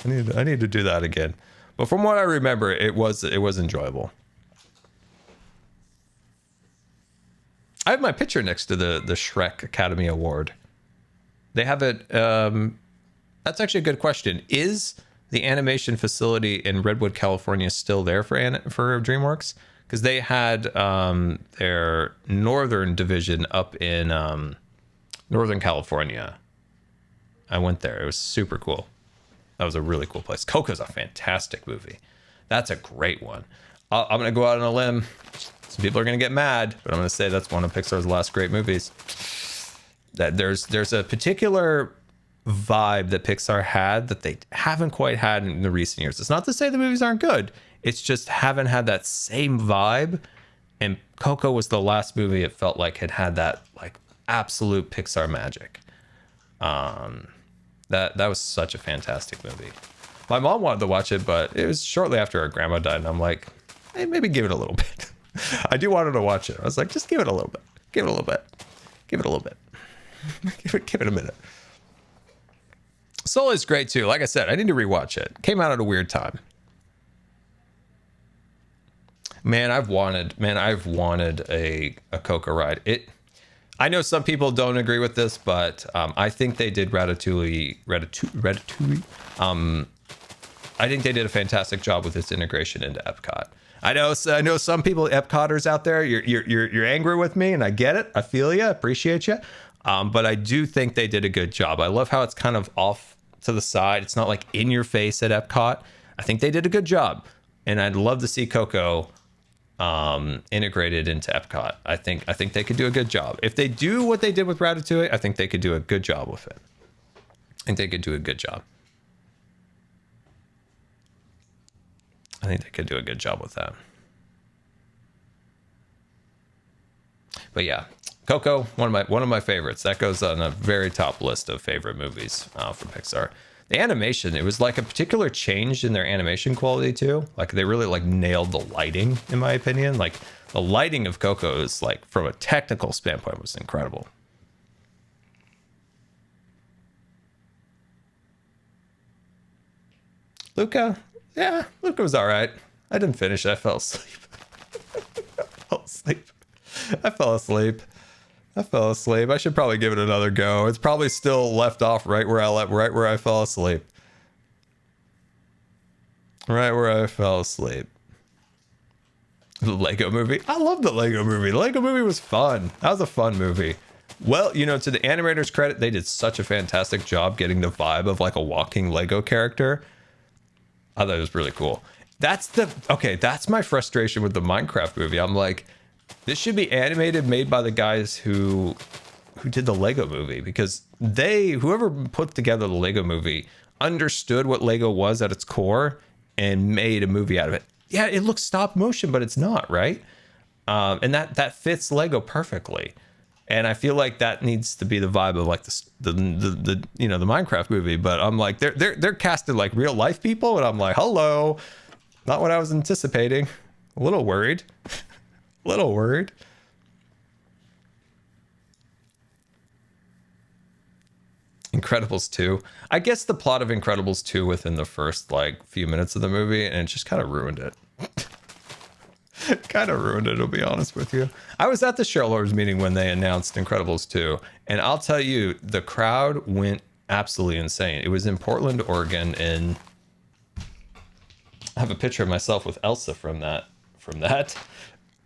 I need to do that again. But from what I remember, it was enjoyable. I have my picture next to the Shrek Academy Award. They have it. That's actually a good question. Is the animation facility in Redwood, California, still there for DreamWorks? Because they had their northern division up in Northern California. I went there. It was super cool. That was a really cool place. Coco's a fantastic movie. That's a great one. I'm going to go out on a limb. Some people are going to get mad, but I'm going to say that's one of Pixar's last great movies. That there's a particular vibe that Pixar had that they haven't quite had in the recent years. It's not to say the movies aren't good. It's just haven't had that same vibe. And Coco was the last movie it felt like had that like absolute Pixar magic. That was such a fantastic movie. My mom wanted to watch it, but it was shortly after our grandma died, and I'm like, hey, maybe give it a little bit. I do want her to watch it. I was like, just give it a little bit. Give it a little bit. Give it a little bit. give it a minute. Soul is great too. Like I said, I need to rewatch it. Came out at a weird time. Man, I've wanted a Coco ride. I know some people don't agree with this, but I think they did Ratatouille. I think they did a fantastic job with its integration into Epcot. I know some people, Epcoters out there, you're angry with me, and I get it. I feel you, appreciate you. But I do think they did a good job. I love how it's kind of off to the side. It's not like in your face at Epcot. I think they did a good job, and I'd love to see Coco integrated into Epcot. I think they could do a good job. If they do what they did with Ratatouille, I think they could do a good job with it. I think they could do a good job. I think they could do a good job with that. But yeah, Coco, one of my favorites. That goes on a very top list of favorite movies from Pixar. The animation, it was like a particular change in their animation quality too. Like they really like nailed the lighting, in my opinion. Like the lighting of Coco is like, from a technical standpoint, was incredible. Luca, yeah, Luca was all right. I didn't finish. I fell asleep. I fell asleep. I should probably give it another go. It's probably still left off right where I fell asleep. Right where I fell asleep. The Lego movie. I love the Lego movie. The Lego movie was fun. That was a fun movie. Well, to the animators' credit, they did such a fantastic job getting the vibe of like a walking Lego character. I thought it was really cool. That's my frustration with the Minecraft movie. I'm like, this should be animated, made by the guys who did the Lego movie, because whoever put together the Lego movie understood what Lego was at its core and made a movie out of it. Yeah, it looks stop motion, but it's not, right? And that fits Lego perfectly. And I feel like that needs to be the vibe of like the Minecraft movie. But I'm like, they're casted like real life people, and I'm like, hello, not what I was anticipating. A little worried. Incredibles 2. I guess the plot of Incredibles 2 within the first like few minutes of the movie, and it just kind of ruined it. I'll be honest with you. I was at the shareholders meeting when they announced Incredibles 2, and I'll tell you, the crowd went absolutely insane. It was in Portland, Oregon, and I have a picture of myself with Elsa from that.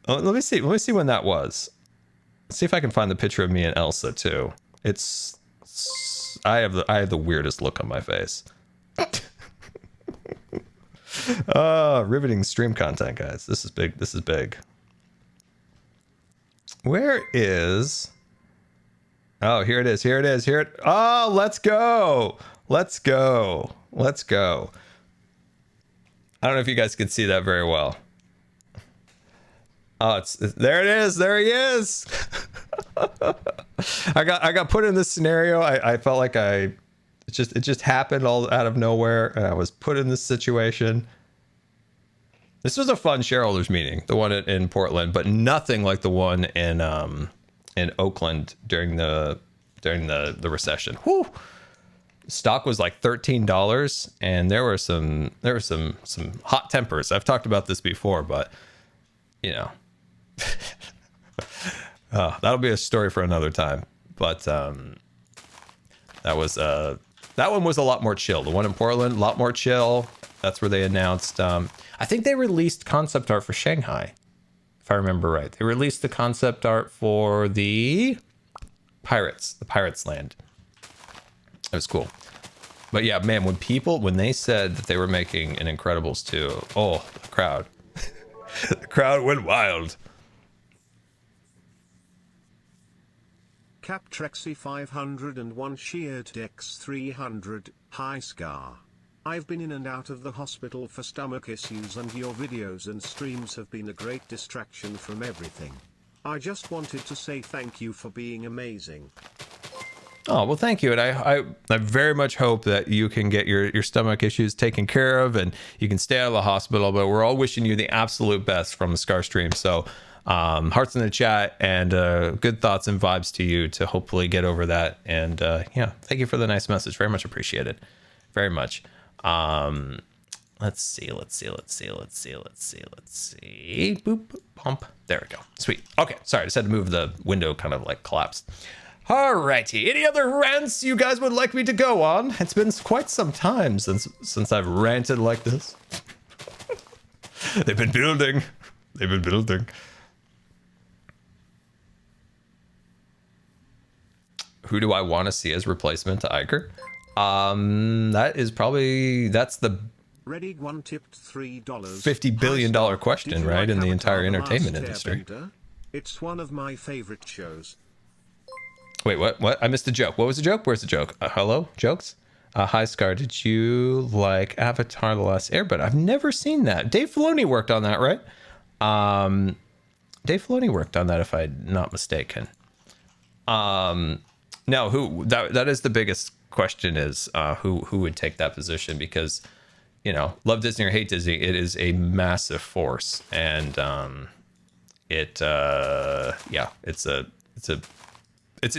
Oh, let me see when that was. Let's see if I can find the picture of me and Elsa too. I have the weirdest look on my face. Riveting stream content, guys. This is big. Where is... Oh, here it is. Oh, let's go. I don't know if you guys can see that very well. Oh, there it is. There he is. I got put in this scenario. I felt like it just happened all out of nowhere, and I was put in this situation. This was a fun shareholders meeting, the one in Portland, but nothing like the one in Oakland during the recession. Whew. Stock was like $13, and there were some hot tempers. I've talked about this before, but that'll be a story for another time. But that one was a lot more chill. The one in Portland, a lot more chill. That's where they announced. I think they released concept art for Shanghai, if I remember right. They released the concept art for the Pirates Land. It was cool. But yeah, man, when they said that they were making an Incredibles 2, oh, the crowd went wild. Captrexy 501 Sheared Dex 300, hi Scar. I've been in and out of the hospital for stomach issues and your videos and streams have been a great distraction from everything. I just wanted to say thank you for being amazing. Oh, well, thank you. And I very much hope that you can get your stomach issues taken care of and you can stay out of the hospital. But we're all wishing you the absolute best from the Scar stream. So hearts in the chat and good thoughts and vibes to you to hopefully get over that. And yeah, thank you for the nice message. Very much appreciated. Very much. Let's see. Boop, bump. There we go. Sweet. Okay. Sorry. I just had to move the window, kind of like collapsed. Alrighty. Any other rants you guys would like me to go on? It's been quite some time since I've ranted like this. They've been building. Who do I want to see as replacement to Iker? That's the Ready one tipped $3. $50 billion question, right? In the entire entertainment industry. It's one of my favorite shows. Wait, what? I missed the joke. What was the joke? Where's the joke? Hello? Jokes? Hi, Scar. Did you like Avatar The Last Airbender? I've never seen that. Dave Filoni worked on that, right? Dave Filoni worked on that, if I'm not mistaken. No, that is the biggest question is who would take that position, because, you know, love Disney or hate Disney, it is a massive force. And it's an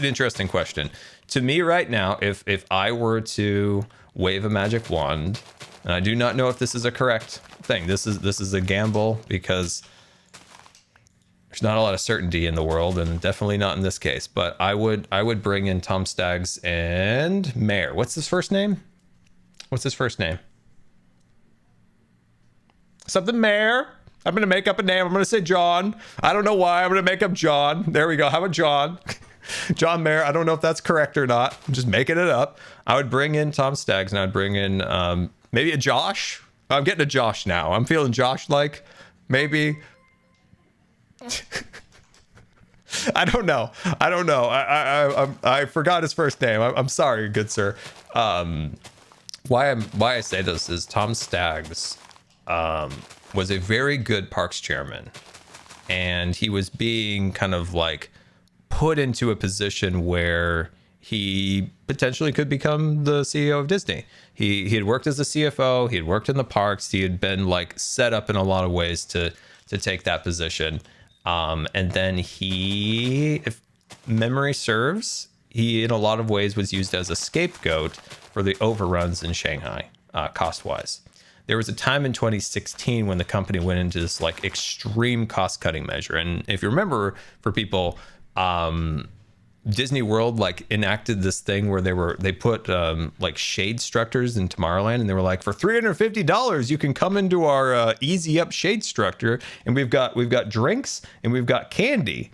interesting question to me right now. If I were to wave a magic wand, and I do not know if this is a correct thing, this is a gamble because there's not a lot of certainty in the world, and definitely not in this case, but I would bring in Tom Staggs and Mayor. What's his first name? Something Mayor. I'm gonna make up a name. I'm gonna say John. I don't know why. I'm gonna make up John. There we go. How about John? John Mayer. I don't know if that's correct or not. I'm just making it up. I would bring in Tom Staggs, and I'd bring in maybe a Josh. I'm getting a Josh now. I'm feeling Josh-like. Maybe. I don't know. I forgot his first name. I'm sorry, good sir. Why I say this is Tom Staggs was a very good parks chairman, and he was being kind of like put into a position where he potentially could become the CEO of Disney. He had worked as a CFO, he had worked in the parks, he had been like set up in a lot of ways to take that position. And then he, if memory serves, he in a lot of ways was used as a scapegoat for the overruns in Shanghai, cost-wise. There was a time in 2016 when the company went into this like extreme cost-cutting measure. And if you remember, for people, Disney World like enacted this thing where they put like shade structures in Tomorrowland, and they were like, for $350 you can come into our easy up shade structure, and we've got drinks and we've got candy.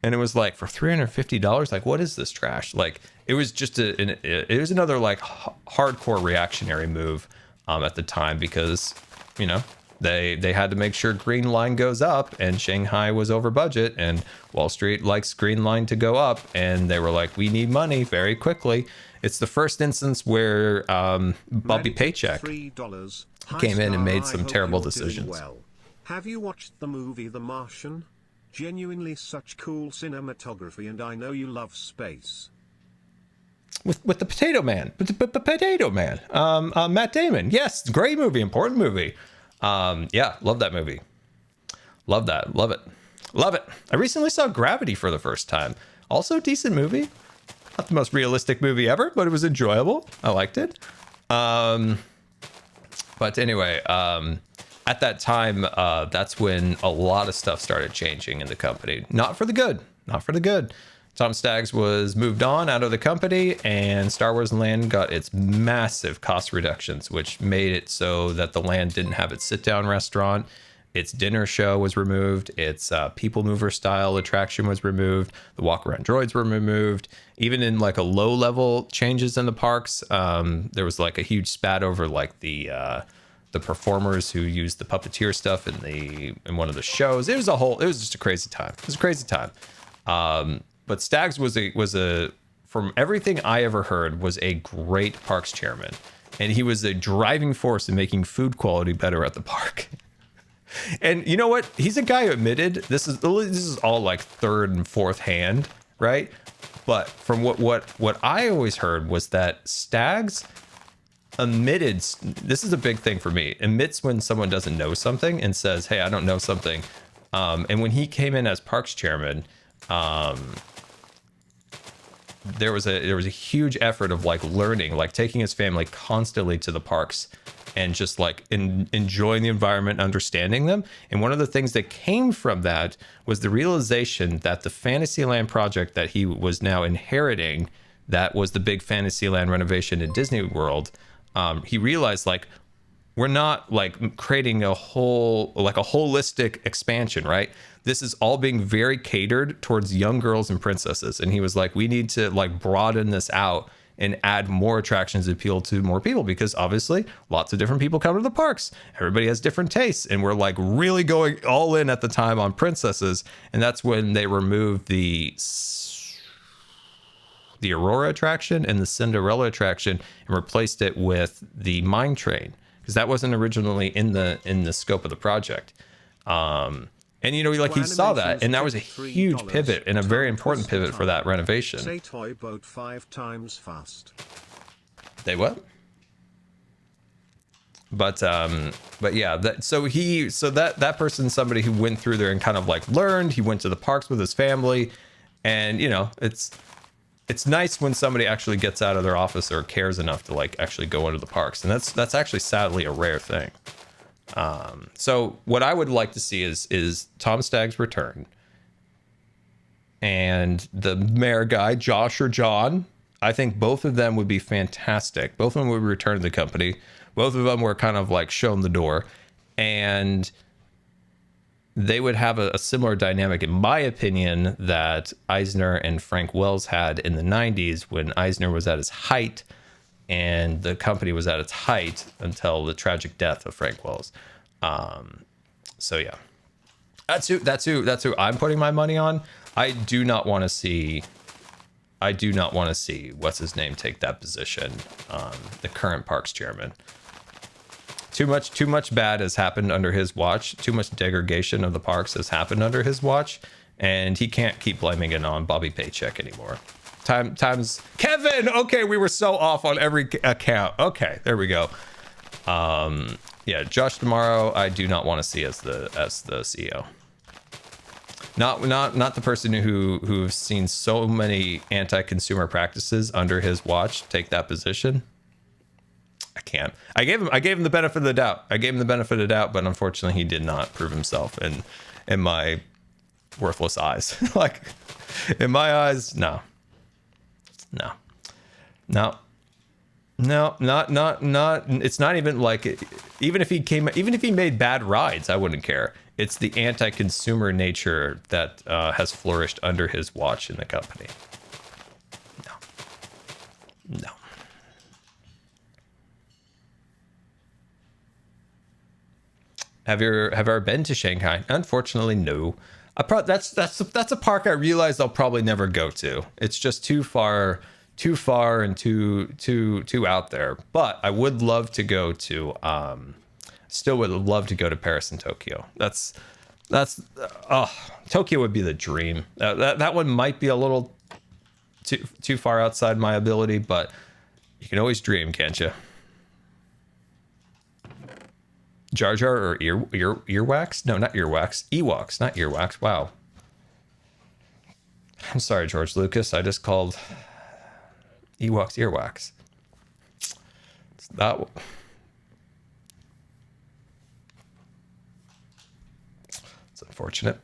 And it was like, for $350, like, what is this trash? Like, it was just it was another like hardcore reactionary move at the time, because, you know, they had to make sure Green Line goes up, and Shanghai was over budget, and Wall Street likes Green Line to go up, and they were like, we need money very quickly. It's the first instance where Bobby Paycheck came in and made some terrible decisions. Well. Have you watched the movie The Martian? Genuinely such cool cinematography, and I know you love space. With the Potato Man, Matt Damon. Yes, great movie, important movie. Yeah, love that movie. Love it. I recently saw Gravity for the first time. Also decent movie. Not the most realistic movie ever, but it was enjoyable. I liked it. But anyway, at that time, that's when a lot of stuff started changing in the company. Not for the good. Tom Staggs was moved on out of the company, and Star Wars Land got its massive cost reductions, which made it so that the land didn't have its sit-down restaurant. Its dinner show was removed. Its people mover style attraction was removed. The walk around droids were removed. Even in like a low level changes in the parks, there was like a huge spat over like the performers who used the puppeteer stuff in one of the shows. It was just a crazy time. but Staggs was a from everything I ever heard, was a great parks chairman, and he was a driving force in making food quality better at the park. And you know what? He's a guy who admitted this is all like third and fourth hand, right? But from what I always heard was that Staggs admitted, this is a big thing for me, admits when someone doesn't know something and says, hey, I don't know something. And when he came in as parks chairman, there was a huge effort of like learning, like taking his family constantly to the parks and just like enjoying the environment, understanding them. And one of the things that came from that was the realization that the Fantasyland project that he was now inheriting, that was the big Fantasyland renovation in Disney World. He realized like, we're not like creating a holistic expansion, right? This is all being very catered towards young girls and princesses. And he was like, we need to like broaden this out and add more attractions to appeal to more people, because obviously lots of different people come to the parks. Everybody has different tastes. And we're like really going all in at the time on princesses. And that's when they removed the Aurora attraction and the Cinderella attraction and replaced it with the Mine Train, because that wasn't originally in the scope of the project. And you know, like he saw that, and that was a huge pivot and a very important pivot for that renovation. Say toy boat 5 times fast. They what? But yeah, that person's somebody who went through there and kind of like learned. He went to the parks with his family, and you know, it's nice when somebody actually gets out of their office or cares enough to like actually go into the parks, and that's actually sadly a rare thing. So what I would like to see is Tom Staggs return, and the mayor guy, Josh or John. I think both of them would be fantastic. Both of them would return to the company. Both of them were kind of like shown the door, and they would have a similar dynamic, in my opinion, that Eisner and Frank Wells had in the 90s, when Eisner was at his height and the company was at its height until the tragic death of Frank Wells. So yeah, that's who I'm putting my money on. I do not want to see what's his name take that position. The current parks chairman. Too much bad has happened under his watch. Too much degradation of the parks has happened under his watch, and he can't keep blaming it on Bobby Paycheck anymore. Times Kevin. Okay, we were so off on every account. Okay, there we go. Yeah, Josh Tomorrow, I do not want to see as the CEO. Not the person who's seen so many anti-consumer practices under his watch take that position. I can't. I gave him the benefit of the doubt. But unfortunately he did not prove himself in my worthless eyes. Like, in my eyes, no. Not. It's not even like, even if he made bad rides, I wouldn't care. It's the anti-consumer nature that has flourished under his watch in the company. No. Have you ever been to Shanghai? Unfortunately, no. That's a park I realize I'll probably never go to. It's just too far and too out there. But I would love to go to. Still would love to go to Paris and Tokyo. Tokyo would be the dream. That one might be a little too far outside my ability, but you can always dream, can't you? Jar Jar or earwax? No, not earwax. Ewoks, not earwax. Wow. I'm sorry, George Lucas. I just called Ewoks earwax. It's not. It's unfortunate.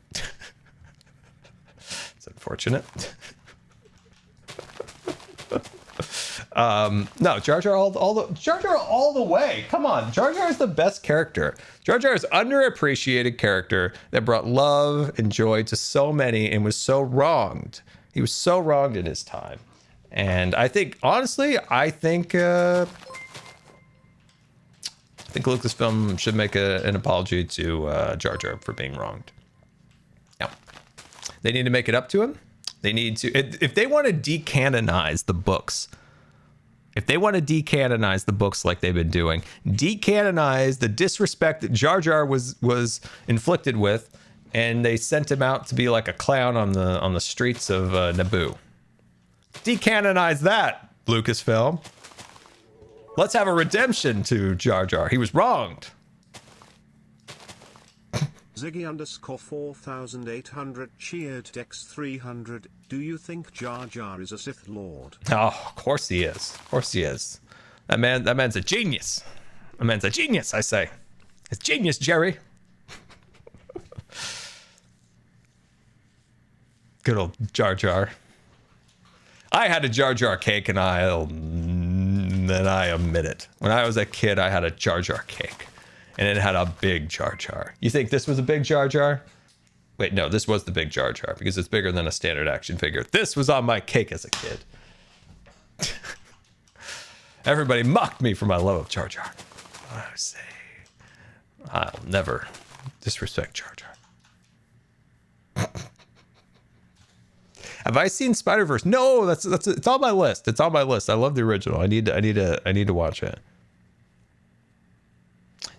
It's unfortunate. No, Jar Jar all the way. Come on, Jar Jar is the best character. Jar Jar is underappreciated character that brought love and joy to so many and was so wronged. He was so wronged in his time, and I think honestly, I think Lucasfilm should make an apology to Jar Jar for being wronged. Yeah, they need to make it up to him. They need to, if they want to decanonize the books, if they want to decanonize the books like they've been doing, decanonize the disrespect that Jar Jar was inflicted with, and they sent him out to be like a clown on the streets of Naboo. Decanonize that, Lucasfilm. Let's have a redemption to Jar Jar. He was wronged. Ziggy _ 4800 cheered X300. Do you think Jar Jar is a Sith Lord? Oh, of course he is. Of course he is. That man's a genius. That man's a genius, I say. It's genius, Jerry. Good old Jar Jar. I had a Jar Jar cake, and I admit it. When I was a kid, I had a Jar Jar cake. And it had a big Jar Jar. You think this was a big Jar Jar? Wait, no, this was the big Jar Jar because it's bigger than a standard action figure. This was on my cake as a kid. Everybody mocked me for my love of Jar Jar. I say, I'll never disrespect Jar Jar. Have I seen Spider-Verse? No, that's it's on my list. It's on my list. I love the original. I need to watch it.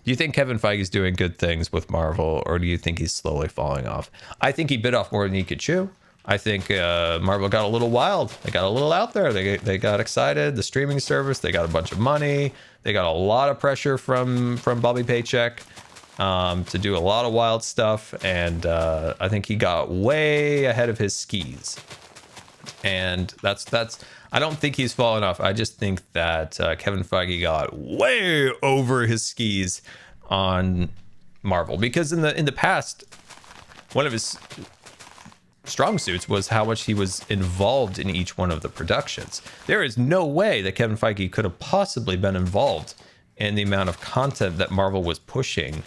Do you think Kevin Feige's doing good things with Marvel, or do you think he's slowly falling off? I think he bit off more than he could chew. I think Marvel got a little wild. They got a little out there. They got excited. The streaming service, they got a bunch of money. They got a lot of pressure from Bobby Paycheck to do a lot of wild stuff. And I think he got way ahead of his skis. And that's I don't think he's fallen off. I just think that Kevin Feige got way over his skis on Marvel, because in the past, one of his strong suits was how much he was involved in each one of the productions. There is no way that Kevin Feige could have possibly been involved in the amount of content that Marvel was pushing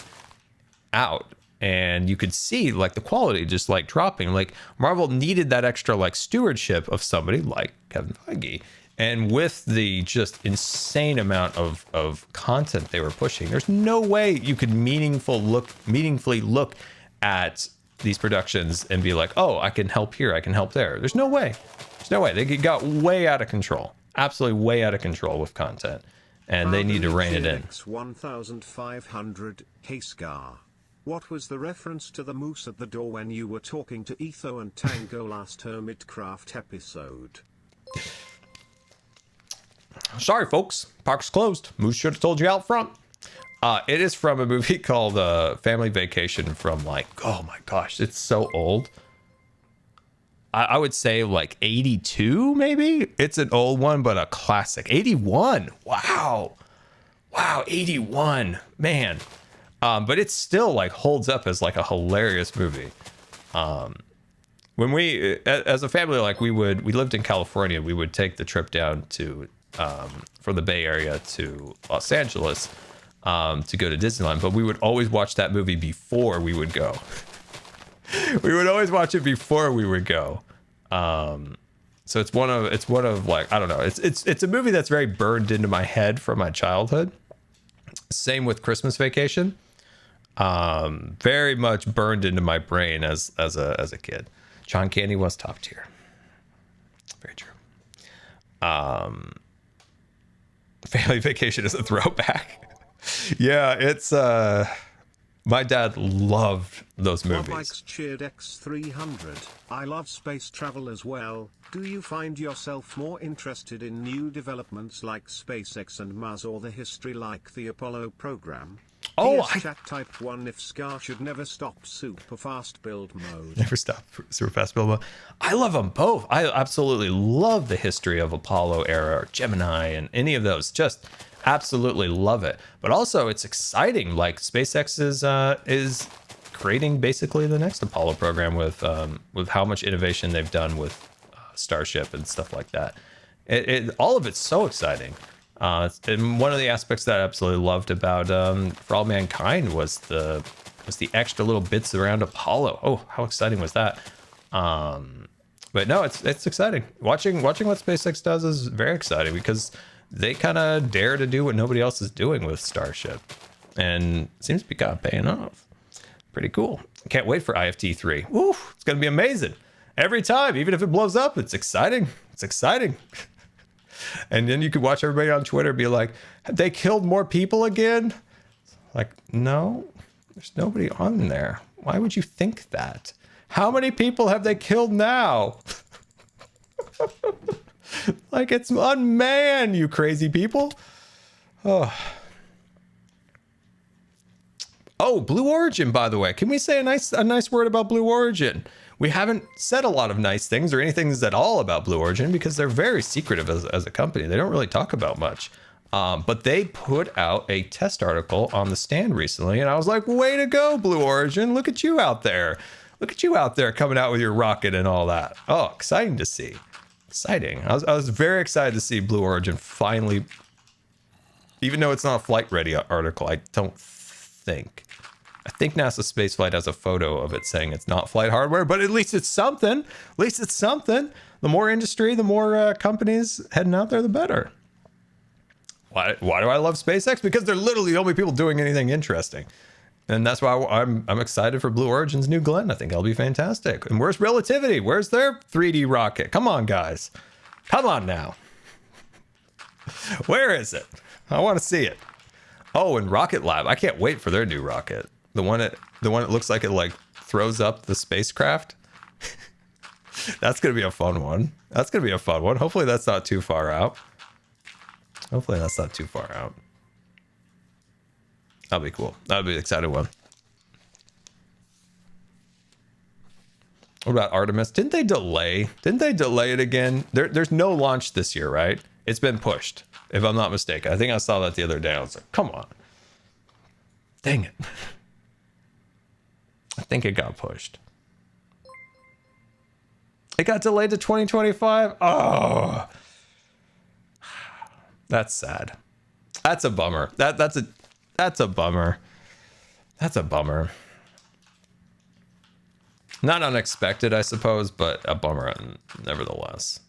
out. And you could see like the quality just like dropping. Like Marvel needed that extra like stewardship of somebody like Kevin Feige. And with the just insane amount of content they were pushing, there's no way you could meaningfully look at these productions and be like, oh, I can help here, I can help there. There's no way. There's no way. They got way out of control. Absolutely way out of control with content. And they need to rein it in. 1500 K-Scar. What was the reference to the moose at the door when you were talking to Etho and Tango last Hermitcraft episode? Sorry, folks. Park's closed. Moose should have told you out front. It is from a movie called Family Vacation from like, oh my gosh, it's so old. I would say like 82, maybe? It's an old one, but a classic. 81. Wow. Wow, 81. Man. But it still like holds up as like a hilarious movie. When we, as a family, like we lived in California, we would take the trip down to, from the Bay Area to Los Angeles, to go to Disneyland. But we would always watch that movie before we would go. We would always watch it before we would go. So it's one of like, I don't know. It's a movie that's very burned into my head from my childhood. Same with Christmas Vacation. Very much burned into my brain as a kid. John Candy was top tier. Very true. Family Vacation is a throwback. Yeah, it's my dad loved those movies. Mike's cheered X300. I love space travel as well. Do you find yourself more interested in new developments like SpaceX and Mars, or the history like the Apollo program? Oh, Chat type 1 if Scar should never stop super fast build mode. Never stop super fast build mode. I love them both. I absolutely love the history of Apollo era or Gemini and any of those. Just absolutely love it. But also it's exciting. Like SpaceX is creating basically the next Apollo program with how much innovation they've done with Starship and stuff like that. All of it's so exciting. And one of the aspects that I absolutely loved about For All Mankind was the extra little bits around Apollo. Oh, how exciting was that? But no, it's exciting. Watching what SpaceX does is very exciting because they kind of dare to do what nobody else is doing with Starship, and it seems to be kind of paying off. Pretty cool. Can't wait for IFT 3. Woo, it's gonna be amazing. Every time, even if it blows up, it's exciting. It's exciting. And then you could watch everybody on Twitter be like, have they killed more people again? Like, no, there's nobody on there. Why would you think that? How many people have they killed now? Like, it's unmanned, you crazy people. Oh, Blue Origin, by the way. Can we say a nice word about Blue Origin? We haven't said a lot of nice things or anything at all about Blue Origin because they're very secretive as a company. They don't really talk about much. But they put out a test article on the stand recently, and I was like, way to go, Blue Origin. Look at you out there. Look at you out there coming out with your rocket and all that. Oh, exciting to see. Exciting. I was very excited to see Blue Origin finally, even though it's not a flight ready article, I think NASA Spaceflight has a photo of it saying it's not flight hardware, but at least it's something. At least it's something. The more industry, the more companies heading out there, the better. Why do I love SpaceX? Because they're literally the only people doing anything interesting. And that's why I'm excited for Blue Origin's new Glenn. I think it'll be fantastic. And where's Relativity? Where's their 3D rocket? Come on, guys. Come on now. Where is it? I want to see it. Oh, and Rocket Lab. I can't wait for their new rocket. The one that looks like it like throws up the spacecraft. That's gonna be a fun one. Hopefully that's not too far out. That'll be cool. That'll be an exciting one. What about Artemis? Didn't they delay it again? There's no launch this year, right? It's been pushed, if I'm not mistaken. I think I saw that the other day. I was like, come on. Dang it. I think it got pushed. It got delayed to 2025. Oh, that's sad. That's a bummer. That's a bummer. That's a bummer. Not unexpected, I suppose, but a bummer nevertheless.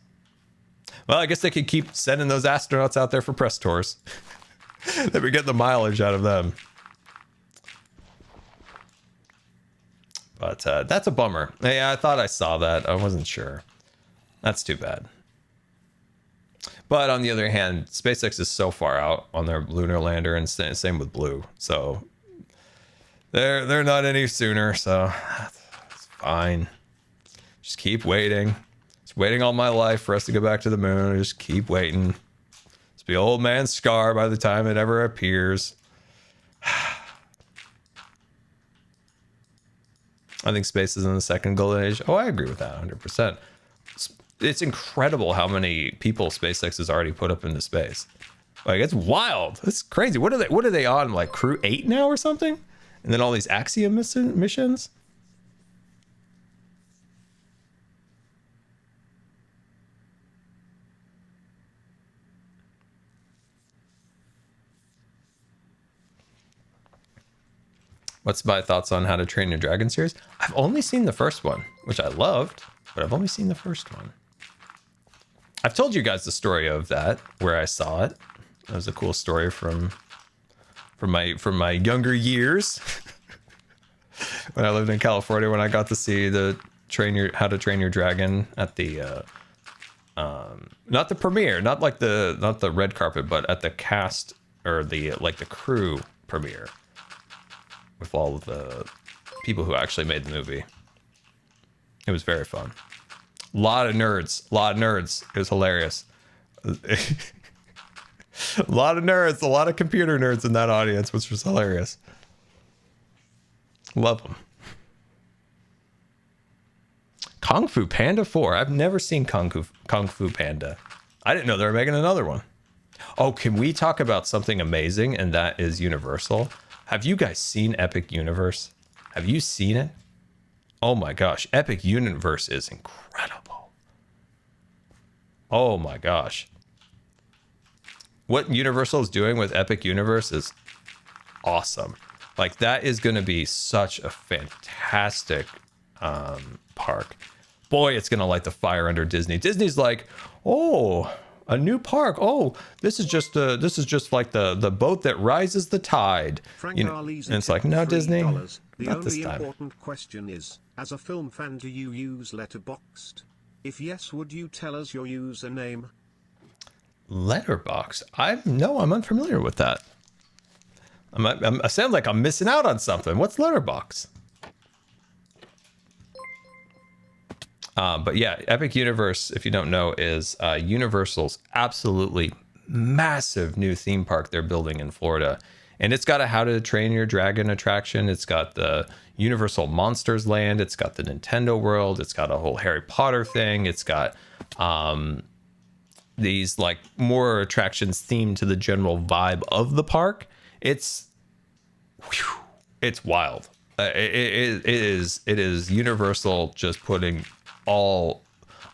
Well, I guess they could keep sending those astronauts out there for press tours. They would get the mileage out of them. But that's a bummer. Yeah, I thought I saw that. I wasn't sure. That's too bad. But on the other hand, SpaceX is so far out on their lunar lander, and same with Blue. So they're not any sooner. So it's fine. Just keep waiting. Just waiting all my life for us to go back to the moon. Just keep waiting. It's be old man Scar by the time it ever appears. I think space is in the second golden age. Oh, I agree with that 100%. It's incredible how many people SpaceX has already put up into space. Like, it's wild. It's crazy. What are they on? Like Crew 8 now or something? And then all these Axiom missions? What's my thoughts on How to Train Your Dragon series? I've only seen the first one, which I loved, but I've only seen the first one. I've told you guys the story of that, where I saw it. That was a cool story from my younger years. When I lived in California, when I got to see How to Train Your Dragon at the not the premiere, not the red carpet, but at the cast or the crew premiere. With all of the people who actually made the movie. It was very fun. A lot of nerds. It was hilarious. A lot of nerds, a lot of computer nerds in that audience, which was hilarious. Love them. Kung Fu Panda 4. I've never seen Kung Fu Panda. I didn't know they were making another one. Oh, can we talk about something amazing? And that is Universal. Have you guys seen Epic Universe? Have you seen it? Oh my gosh, Epic Universe is incredible. Oh my gosh. What Universal is doing with Epic Universe is awesome. Like, that is going to be such a fantastic park. Boy, it's going to light the fire under Disney. Disney's like, oh, a new park. Oh, this is just like the boat that rises the tide. Frank You know, Arlese and it's like, no, $3. Disney, The not this only time. important question is, as a film fan, do you use Letterboxd? If yes, would you tell us your username? Letterbox. I'm unfamiliar with that. I sound like I'm missing out on something. What's Letterbox? But yeah, Epic Universe, if you don't know, is Universal's absolutely massive new theme park they're building in Florida. And it's got a How to Train Your Dragon attraction. It's got the Universal Monsters Land. It's got the Nintendo World. It's got a whole Harry Potter thing. It's got these like more attractions themed to the general vibe of the park. It's wild. It is Universal just putting all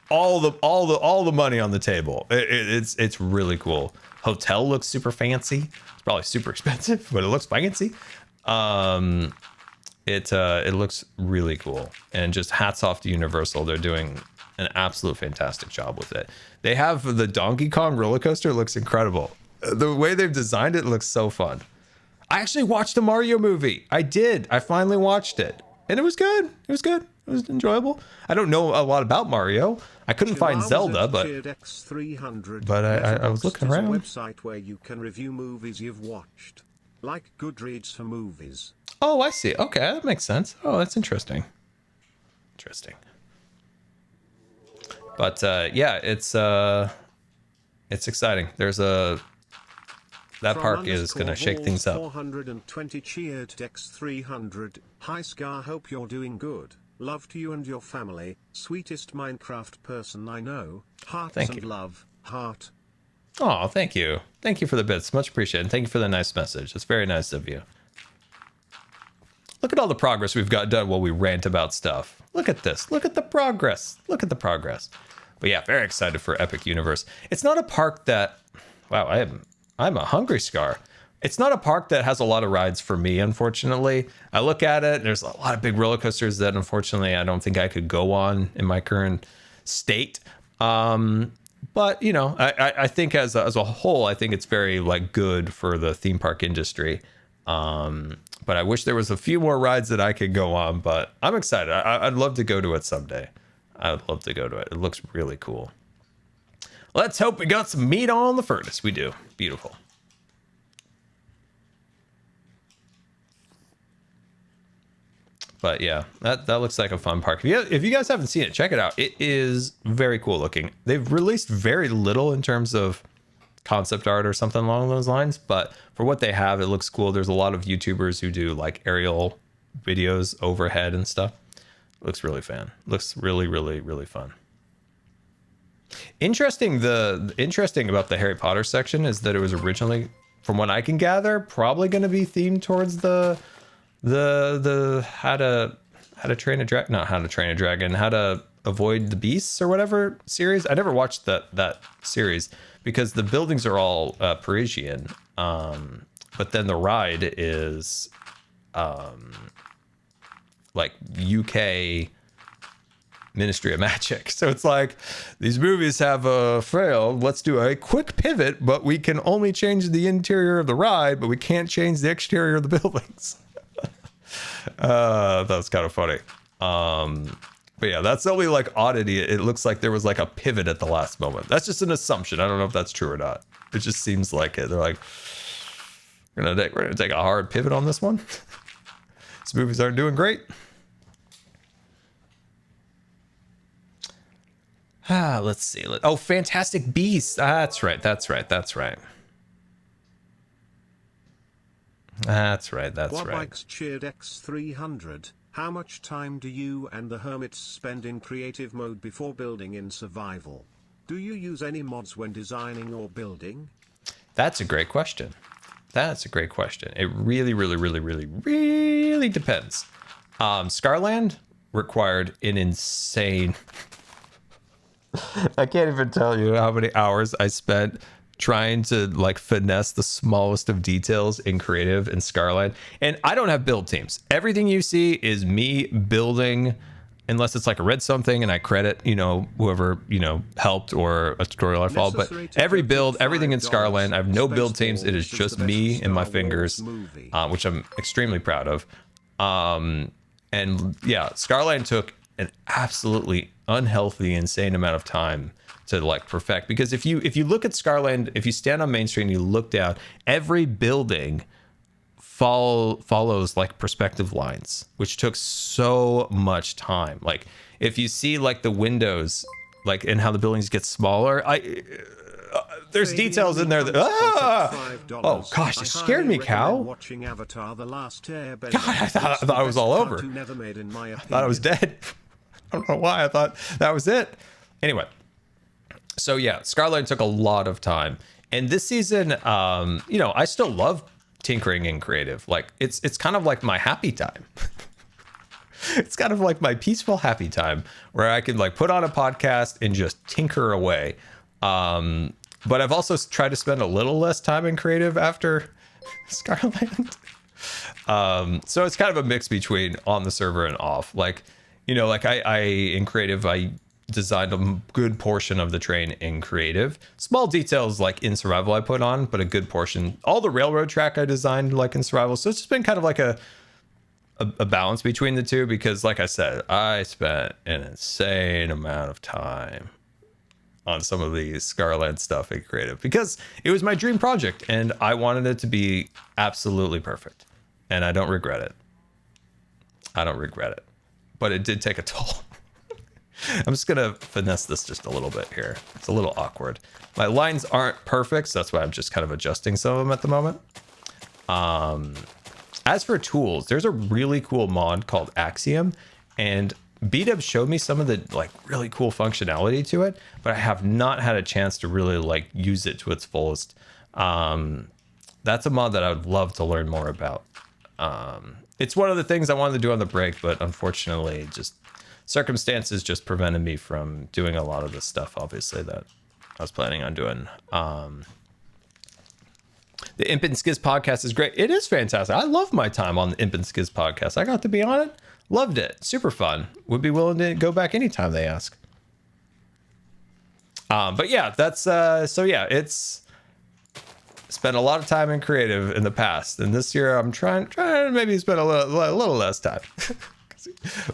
the money on the table. It's really cool. Hotel looks super fancy. It's probably super expensive, but it looks fancy. It looks really cool, and just hats off to Universal. They're doing an absolute fantastic job with it. They have the Donkey Kong roller coaster. It looks incredible. The way they've designed it looks so fun. I actually watched the Mario movie. I did. I finally watched it, and it was good. It was good. It was enjoyable. I don't know a lot about Mario. I couldn't find Zelda, but I was looking around. It's a website where you can review movies you've watched, like Goodreads for movies. Oh, I see. Okay, that makes sense. Oh, that's interesting. Interesting. But yeah, it's exciting. That park is going to shake things up. 420 cheered X300. Hi Scar, hope you're doing good. Love to you and your family. Sweetest Minecraft person I know. Hearts Thank and you. love. Heart. Oh, thank you. Thank you for the bits. Much appreciated. Thank you for the nice message. It's very nice of you. Look at all the progress we've got done while we rant about stuff. Look at this. Look at the progress. Look at the progress. But yeah, very excited for Epic Universe. It's not a park that, wow, I'm a hungry Scar. It's not a park that has a lot of rides for me, unfortunately. I look at it, and there's a lot of big roller coasters that unfortunately I don't think I could go on in my current state. But you know, I think as a whole, I think it's very like good for the theme park industry. But I wish there was a few more rides that I could go on, but I'm excited. I'd love to go to it someday. I would love to go to it. It looks really cool. Let's hope we got some meat on the furnace. We do. Beautiful. But yeah, that looks like a fun park. If you guys haven't seen it, check it out. It is very cool looking. They've released very little in terms of concept art or something along those lines, but for what they have, it looks cool. There's a lot of YouTubers who do like aerial videos overhead and stuff. It looks really fun. Looks really, really, really fun. Interesting about the Harry Potter section is that it was originally, from what I can gather, probably going to be themed towards the how to train a dragon, not how to train a dragon, how to avoid the beasts or whatever series. I never watched that series because the buildings are all Parisian, but then the ride is like UK Ministry of Magic. So it's like, these movies have failed. Let's do a quick pivot, but we can only change the interior of the ride, but we can't change the exterior of the buildings. That was kind of funny. But yeah, that's the only like oddity. It looks like there was like a pivot at the last moment. That's just an assumption. I don't know if that's true or not. It just seems like it. They're like, we're gonna take a hard pivot on this one. These movies aren't doing great. Let's see. Oh, Fantastic Beasts. That's right. That's right. Bikes cheered X300. How much time do you and the hermits spend in creative mode before building in survival? Do you use any mods when designing or building? That's a great question. It really, really, really, really, really depends. Scarland required an insane... I can't even tell you how many hours I spent trying to like finesse the smallest of details in creative in Scarland. And I don't have build teams. Everything you see is me building unless it's like a redstone thing and I credit, whoever, helped or a tutorial I followed. But every build, everything in Scarland, I have no build teams. It is just me and my fingers, which I'm extremely proud of. And yeah, Scarland took an absolutely unhealthy, insane amount of time to like perfect, because if you look at Scarland, if you stand on Main Street and you look down, every building follows like perspective lines, which took so much time. Like if you see like the windows, like and how the buildings get smaller, there's details in there that oh gosh, it scared me, cow. Watching Avatar: The Last Airbender. God, I thought I was all over. I thought I was dead. I don't know why I thought that was it. Anyway, so yeah, Scarland took a lot of time, and this season, I still love tinkering in creative. Like it's kind of like my happy time. It's kind of like my peaceful happy time where I can like put on a podcast and just tinker away. But I've also tried to spend a little less time in creative after Scarland. So it's kind of a mix between on the server and off. Like, like I in creative, I designed a good portion of the train in creative. Small details like in survival I put on, but a good portion. All the railroad track I designed like in survival. So it's just been kind of like a balance between the two, because like I said, I spent an insane amount of time on some of the Scarland stuff in creative because it was my dream project and I wanted it to be absolutely perfect, and I don't regret it. But it did take a toll. I'm just gonna finesse this just a little bit here. It's a little awkward. My lines aren't perfect, so that's why I'm just kind of adjusting some of them at the moment. As for tools, there's a really cool mod called Axiom, and B-Dub showed me some of the like really cool functionality to it, but I have not had a chance to really like use it to its fullest. That's a mod that I would love to learn more about. It's one of the things I wanted to do on the break, but unfortunately just circumstances just prevented me from doing a lot of the stuff, obviously, that I was planning on doing. The Imp and Skiz podcast is great. It is fantastic. I love my time on the Imp and Skiz podcast. I got to be on it. Loved it. Super fun. Would be willing to go back anytime they ask. But yeah, that's so yeah, it's spent a lot of time in creative in the past, and this year I'm trying to maybe spend a little less time.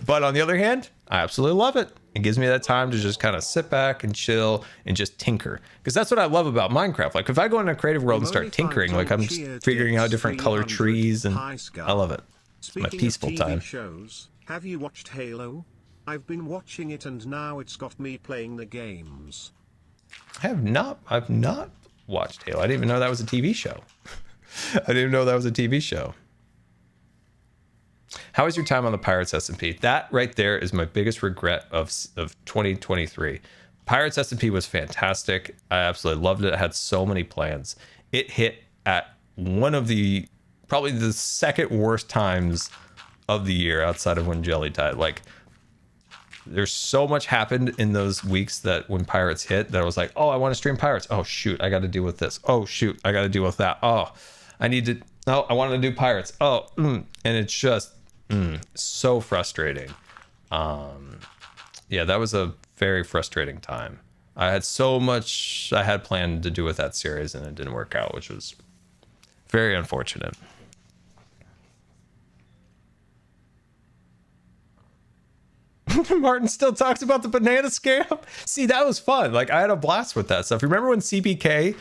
But on the other hand, I absolutely love it. It gives me that time to just kind of sit back and chill and just tinker, because that's what I love about Minecraft. Like if I go into a creative world and start tinkering, like I'm just figuring out different color trees, and I love it. It's my peaceful time. Shows, have you watched Halo? I've been watching it and now it's got me playing the games. I've not watched Halo. I didn't even know that was a TV show. How was your time on the Pirates S&P? That right there is my biggest regret of 2023. Pirates S&P was fantastic. I absolutely loved it. I had so many plans. It hit at one of probably the second worst times of the year outside of when Jelly died. Like there's so much happened in those weeks that when Pirates hit that I was like, oh, I want to stream Pirates. Oh shoot, I got to deal with this. Oh shoot, I got to deal with that. Oh, I wanted to do Pirates. And it's just so frustrating. Yeah, that was a very frustrating time. I had so much I had planned to do with that series and it didn't work out, which was very unfortunate. Martin still talks about the banana scam. See, that was fun. Like I had a blast with that stuff. Remember when CBK,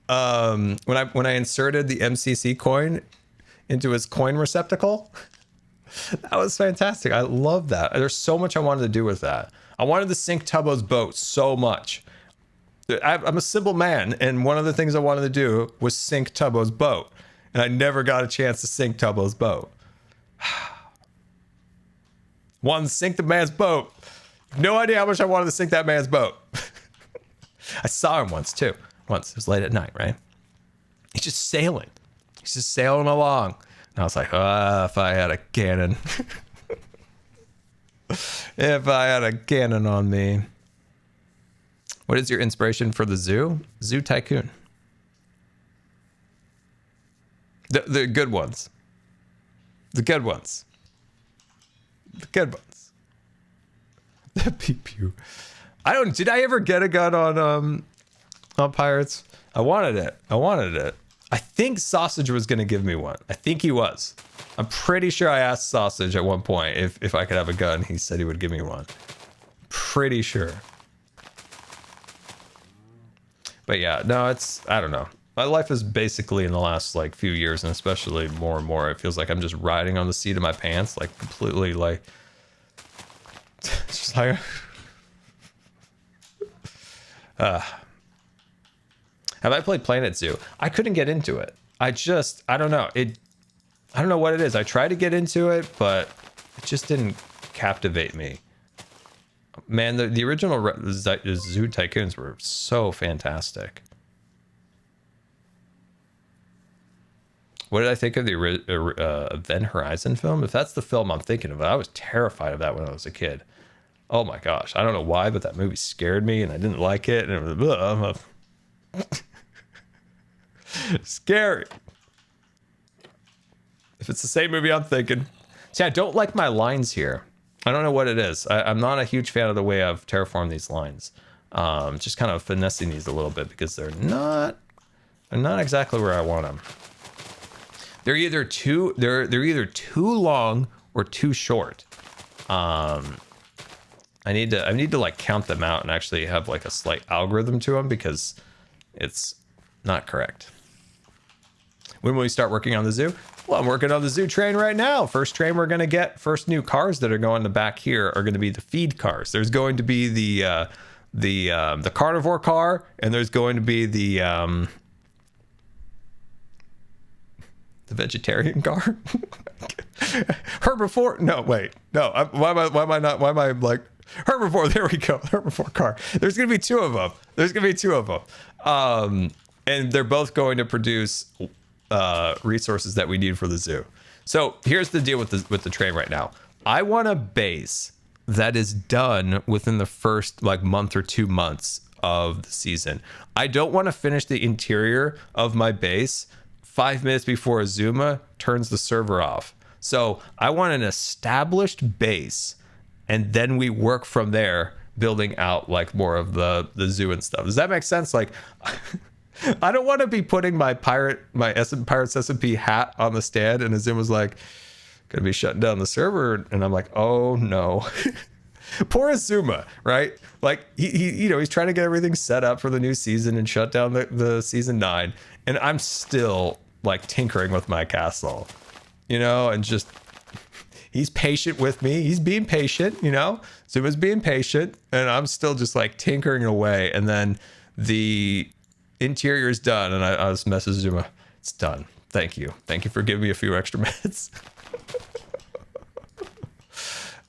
when I inserted the MCC coin into his coin receptacle? That was fantastic. I love that. There's so much I wanted to do with that. I wanted to sink Tubbo's boat so much. I'm a simple man, and one of the things I wanted to do was sink Tubbo's boat, and I never got a chance to sink Tubbo's boat. Wanted to sink the man's boat. No idea how much I wanted to sink that man's boat. I saw him once too. It was late at night, right? He's just sailing along. And I was like, if I had a cannon. If I had a cannon on me. What is your inspiration for the zoo? Zoo Tycoon. The good ones. The good ones. The good ones. Pew pew. Did I ever get a gun on Pirates? I wanted it. I think Sausage was gonna give me one. I think he was. I'm pretty sure I asked Sausage at one point if I could have a gun. He said he would give me one. Pretty sure. But yeah, no, I don't know. My life is basically in the last like few years, and especially more and more, it feels like I'm just riding on the seat of my pants, like completely like it's just like have I played Planet Zoo? I couldn't get into it. I don't know. I don't know what it is. I tried to get into it, but it just didn't captivate me. Man, the original Zoo Tycoons were so fantastic. What did I think of the Event Horizon film? If that's the film I'm thinking of, I was terrified of that when I was a kid. Oh my gosh. I don't know why, but that movie scared me and I didn't like it. And it was scary. If it's the same movie I'm thinking. See, I don't like my lines here. I don't know what it is. I'm not a huge fan of the way I've terraformed these lines. Just kind of finessing these a little bit because they're not exactly where I want them. They're either too long or too short. I need to like count them out and actually have like a slight algorithm to them because it's not correct. When will we start working on the zoo? Well, I'm working on the zoo train right now. First train we're going to get, first new cars that are going to back here are going to be the feed cars. There's going to be the carnivore car, and there's going to be the vegetarian car. Herbivore? No, wait. No, why am I like herbivore? There we go. Herbivore car. There's going to be two of them. And they're both going to produce resources that we need for the zoo. So here's the deal with the train right now. I want a base that is done within the first like month or 2 months of the season. I don't want to finish the interior of my base 5 minutes before Azuma turns the server off. So I want an established base, and then we work from there, building out like more of the zoo and stuff. Does that make sense? Like I don't want to be putting my Pirates SMP hat on the stand, and Azuma's like, gonna be shutting down the server, and I'm like, oh no. Poor Azuma, right? Like he's trying to get everything set up for the new season and shut down the season 9, and I'm still like tinkering with my castle, and just he's patient with me. He's being patient, Zuma's being patient, and I'm still just like tinkering away, and then the interior is done, and I just message Zuma. It's done. Thank you for giving me a few extra minutes.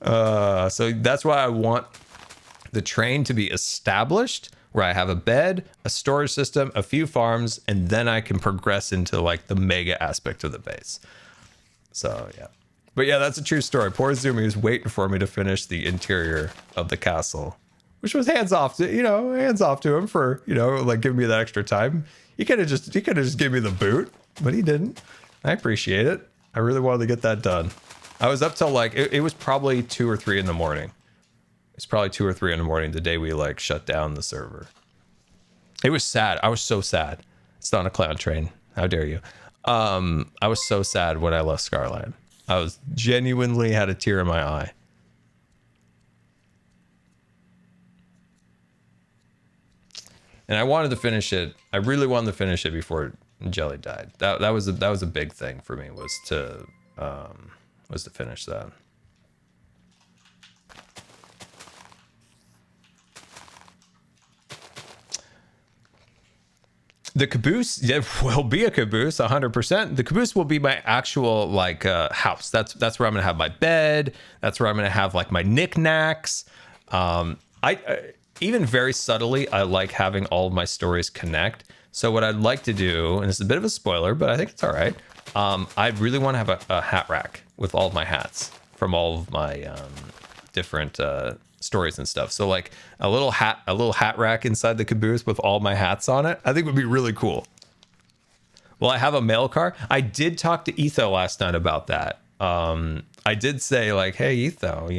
So that's why I want the train to be established, where I have a bed, a storage system, a few farms, and then I can progress into like the mega aspect of the base. So yeah, but yeah, that's a true story. Poor Zuma was waiting for me to finish the interior of the castle, which was hands off to him for, like giving me that extra time. He could have just given me the boot, but he didn't. I appreciate it. I really wanted to get that done. I was up till like, it was probably 2 or 3 in the morning. It's probably 2 or 3 in the morning, the day we like shut down the server. It was sad. I was so sad. It's not a clown train. How dare you? I was so sad when I left Scarland. I was genuinely had a tear in my eye. And I wanted to finish it. I really wanted to finish it before Jelly died. That was a big thing for me, was to finish that. The caboose, will be a caboose, 100%. The caboose will be my actual like house. That's where I'm gonna have my bed. That's where I'm gonna have like my knickknacks. I even very subtly, I like having all of my stories connect. So what I'd like to do, and it's a bit of a spoiler, but I think it's all right. I really want to have a hat rack with all of my hats from all of my different stories and stuff. So like a little hat rack inside the caboose with all my hats on it, I think would be really cool. Well, I have a mail car. I did talk to Etho last night about that. I did say like, hey, Etho,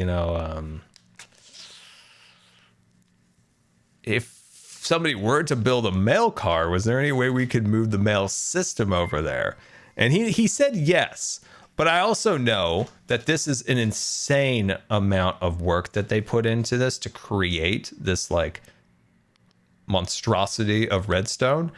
if somebody were to build a mail car, was there any way we could move the mail system over there? And he said yes. But I also know that this is an insane amount of work that they put into this to create this like monstrosity of redstone,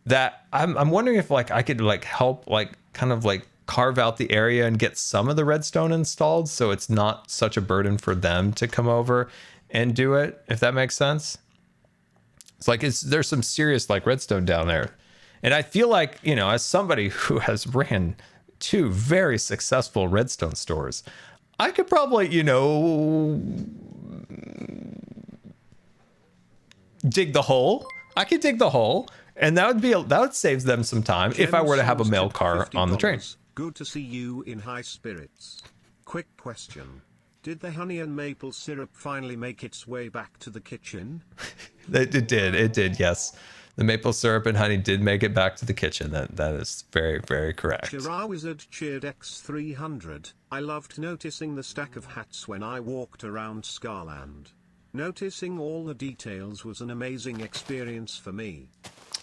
that I'm wondering if like I could like help like kind of like carve out the area and get some of the redstone installed so it's not such a burden for them to come over and do it, if that makes sense. It's like there's some serious like redstone down there. And I feel like, you know, as somebody who has ran 2 very successful redstone stores, I could probably, you know, dig the hole. I could dig the hole, and that would save them some time if I were to have a mail car on the train. Good to see you in high spirits. Quick question. Did the honey and maple syrup finally make its way back to the kitchen? It did, yes. The maple syrup and honey did make it back to the kitchen. That is very, very correct. Shira Wizard cheered X300. I loved noticing the stack of hats when I walked around Scarland. Noticing all the details was an amazing experience for me.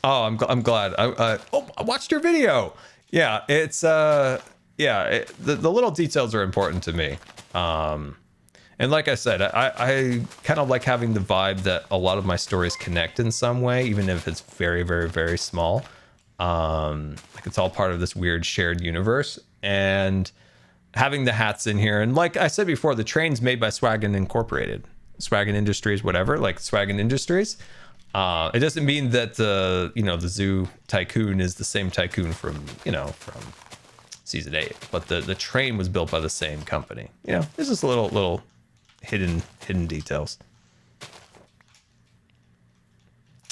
Oh, I'm glad. I watched your video. Yeah, it's the little details are important to me. And like I said, I kind of like having the vibe that a lot of my stories connect in some way, even if it's very, very, very small. Like it's all part of this weird shared universe. And having the hats in here, and like I said before, the train's made by Swaggin Incorporated, Swaggin Industries, whatever, like Swaggin Industries. It doesn't mean that the zoo tycoon is the same tycoon from season 8, but the train was built by the same company. You know, there's just little hidden details.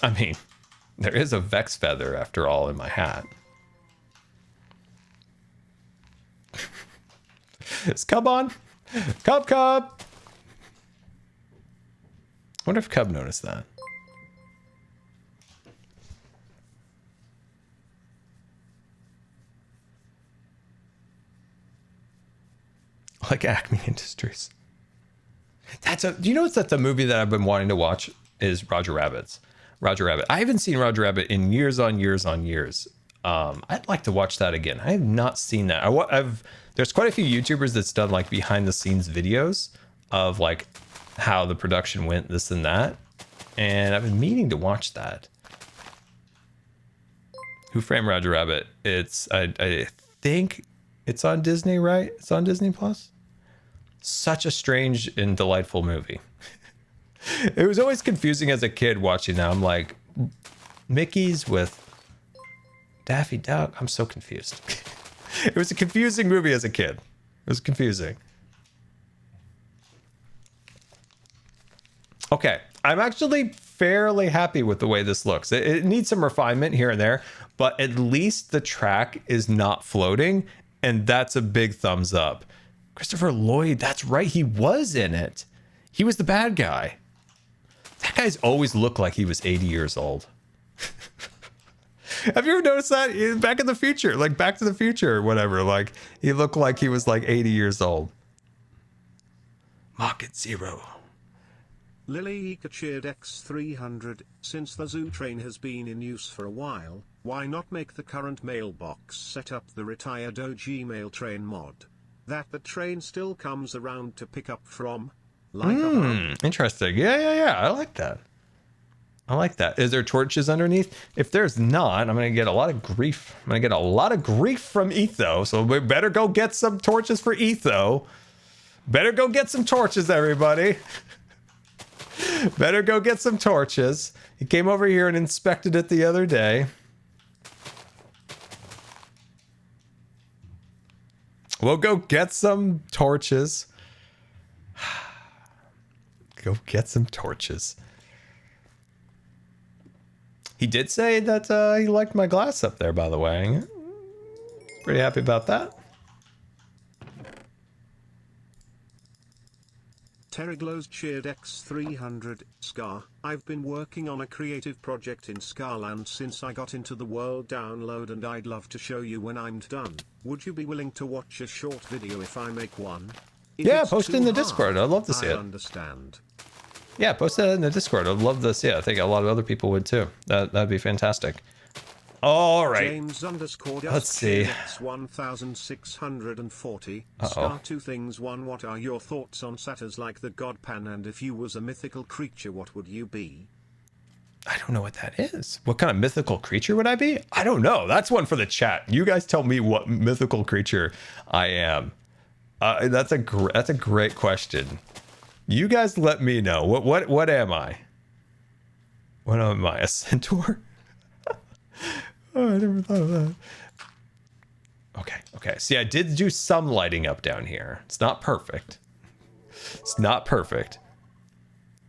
I mean, there is a Vex feather after all in my hat. It's Cub on. Cub. I wonder if Cub noticed that. Like Acme Industries. Do you know that the movie that I've been wanting to watch is Roger Rabbit. I haven't seen Roger Rabbit in years on years. I'd like to watch that again. I have not seen that. There's quite a few YouTubers that's done like behind the scenes videos of like how the production went, this and that. And I've been meaning to watch that. Who Framed Roger Rabbit? I think it's on Disney, right? It's on Disney Plus. Such a strange and delightful movie. It was always confusing as a kid watching that. I'm like, Mickey's with Daffy Duck. I'm so confused. It was a confusing movie as a kid. It was confusing. Okay, I'm actually fairly happy with the way this looks. It needs some refinement here and there, but at least the track is not floating, and that's a big thumbs up. Christopher Lloyd, that's right, he was in it. He was the bad guy. That guy's always looked like he was 80 years old. Have you ever noticed that? Back in the future, like Back to the Future or whatever, like he looked like he was like 80 years old. Market Zero. Lily Eka cheered X300. Since the zoo train has been in use for a while, why not make the current mailbox set up the retired OG mail train mod? That the train still comes around to pick up from? Like interesting. Yeah. I like that. Is there torches underneath? If there's not, I'm going to get a lot of grief. I'm going to get a lot of grief from Etho. So we better go get some torches for Etho. Better go get some torches, everybody. Better go get some torches. He came over here and inspected it the other day. We'll go get some torches. Go get some torches. He did say that he liked my glass up there, by the way. Pretty happy about that. Terraglows cheered X300. Scar, I've been working on a creative project in Scarland since I got into the world download, and I'd love to show you when I'm done. Would you be willing to watch a short video if I make one? Yeah, post it in the Discord. I'd love to see it. I understand. Yeah, post that in the Discord. I'd love this. Yeah, I think a lot of other people would too. That'd be fantastic. All right. James _ Let's see. 1640. Uh-oh. Star 2 things. 1. What are your thoughts on satyrs like the god Pan, and if you was a mythical creature, what would you be? I don't know what that is. What kind of mythical creature would I be? I don't know. That's one for the chat. You guys tell me what mythical creature I am. That's a great question. You guys let me know. What am I? What am I? A centaur? Oh, I never thought of that. Okay. See, I did do some lighting up down here. It's not perfect.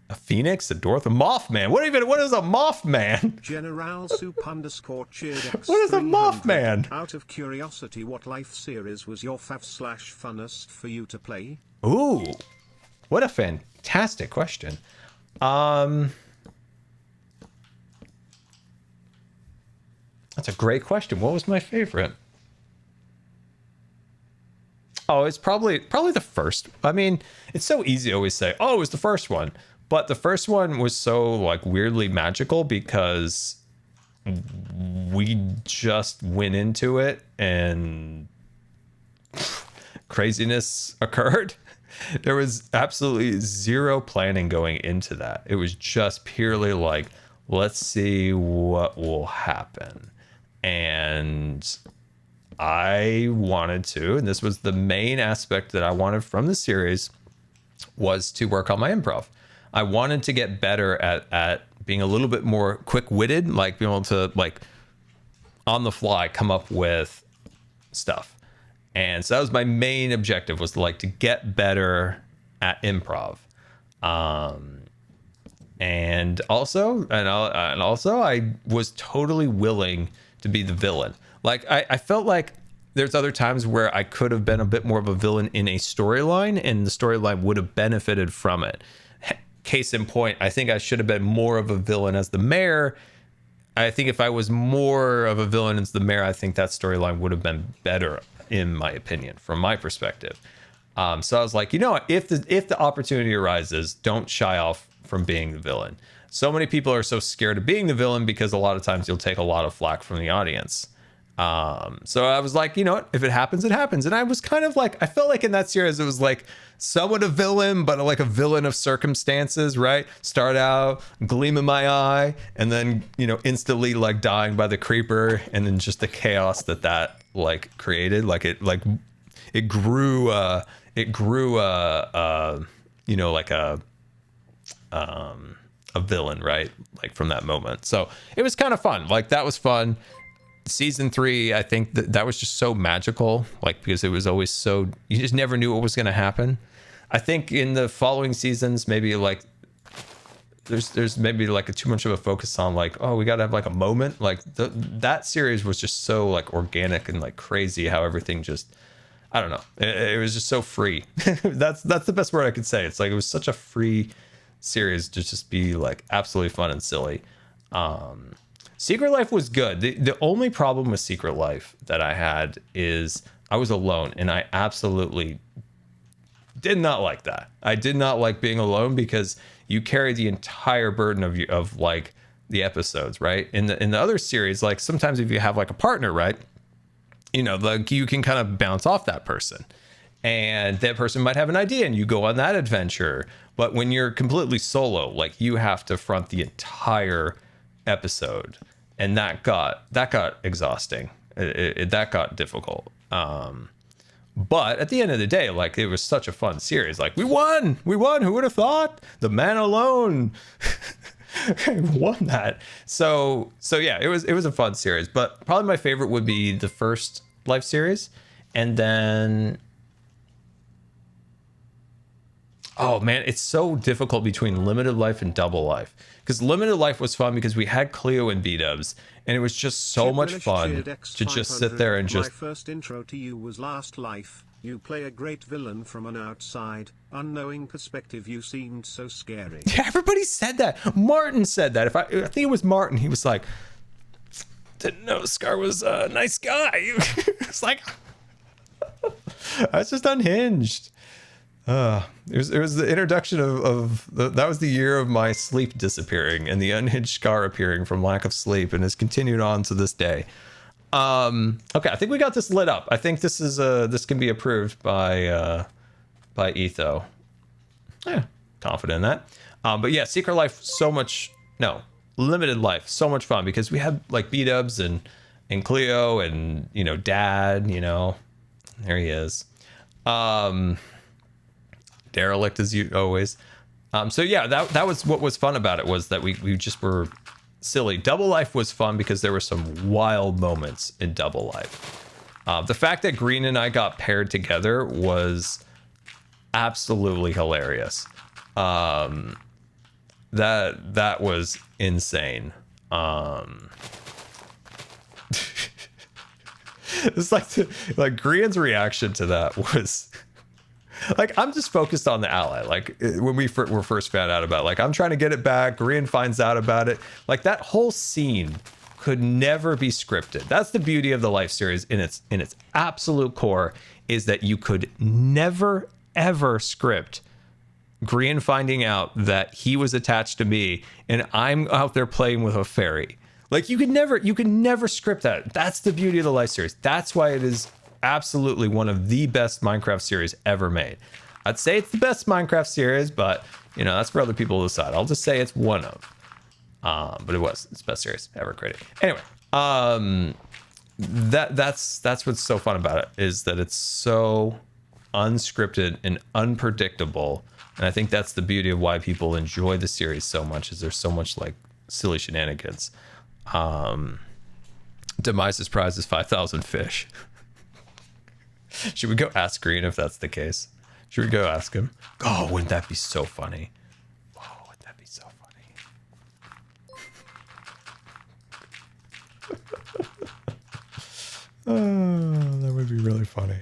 A phoenix, a dwarf, a mothman. What is a mothman? General Soup _ cheered X. What is a mothman? Out of curiosity, what life series was your fav/funnest for you to play? Ooh, what a fantastic question. That's a great question. What was my favorite? Oh, it's probably the first. I mean, it's so easy to always say, oh, it was the first one. But the first one was so like weirdly magical because we just went into it and craziness occurred. There was absolutely zero planning going into that. It was just purely like, let's see what will happen. And I wanted to, and this was the main aspect that I wanted from the series, was to work on my improv. I wanted to get better at being a little bit more quick-witted, like being able to like on the fly come up with stuff. And so that was my main objective, was to get better at improv. And also I was totally willing to be the villain. Like I felt like there's other times where I could have been a bit more of a villain in a storyline, and the storyline would have benefited from it. Case in point, I think I should have been more of a villain as the mayor. I think if I was more of a villain as the mayor, I think that storyline would have been better, in my opinion, from my perspective. So I was like, if the opportunity arises, don't shy off from being the villain. So many people are so scared of being the villain because a lot of times you'll take a lot of flack from the audience. So I was like, if it happens, it happens. And I was kind of like, I felt like in that series, it was like somewhat a villain, but like a villain of circumstances, right? Start out, gleam in my eye, and then, instantly like dying by the creeper. And then just the chaos that like created, like it grew, like a villain, right? Like from that moment. So it was kind of fun. Like that was fun. Season 3, I think that was just so magical, like because it was always so, you just never knew what was going to happen. I think in the following seasons, maybe like there's maybe like too much of a focus on like, oh, we got to have like a moment. Like that series was just so like organic and like crazy how everything just, I don't know. It was just so free. That's the best word I could say. It's like, it was such a free series to just be like absolutely fun and silly. Secret Life was good. The only problem with Secret Life that I had is I was alone, and I absolutely did not like that. I did not like being alone because you carry the entire burden of like the episodes, right? In the other series, like sometimes if you have like a partner, right, like you can kind of bounce off that person, and that person might have an idea, and you go on that adventure. But when you're completely solo, like you have to front the entire episode, and that got exhausting. That got difficult. But at the end of the day, like it was such a fun series. Like we won. Who would have thought? The man alone won that. So yeah, it was a fun series. But probably my favorite would be the first Life series, and then. Oh man, it's so difficult between Limited Life and Double Life. Because Limited Life was fun because we had Cleo and B-dubs, and it was just so much fun to just sit there and just... My first intro to you was Last Life. You play a great villain from an outside, unknowing perspective. You seemed so scary. Yeah, everybody said that. Martin said that. I think it was Martin. He was like, didn't know Scar was a nice guy. It's like, I was just unhinged. It was the introduction that was the year of my sleep disappearing and the unhinged scar appearing from lack of sleep, and has continued on to this day. Okay, I think we got this lit up. I think this is this can be approved by Etho. Yeah, confident in that. But yeah, Secret Life, limited life, so much fun, because we had like B-dubs and Cleo and, you know, Dad, you know, there he is. Derelict as you always. So yeah, that was what was fun about it, was that we just were silly. Double Life was fun because there were some wild moments in Double Life. The fact that Grian and I got paired together was absolutely hilarious. That was insane. It's like Grian's reaction to that was like, I'm just focused on the ally. Like when we were first found out about it, like, I'm trying to get it back. Grian finds out about it. Like, that whole scene could never be scripted. That's the beauty of the Life series in its absolute core, is that you could never ever script Grian finding out that he was attached to me and I'm out there playing with a fairy. Like, you could never script that. That's the beauty of the Life series. That's why it is absolutely one of the best Minecraft series ever made. I'd say it's the best Minecraft series, but you know, that's for other people to decide. I'll just say it's one of. But it's the best series ever created. Anyway, that's what's so fun about it, is that it's so unscripted and unpredictable. And I think that's the beauty of why people enjoy the series so much, is there's so much like silly shenanigans. Demise's prize is 5,000 fish. Should we go ask Grian if that's the case? Should we go ask him? Oh, wouldn't that be so funny? Oh, wouldn't that be so funny? Oh, that would be really funny.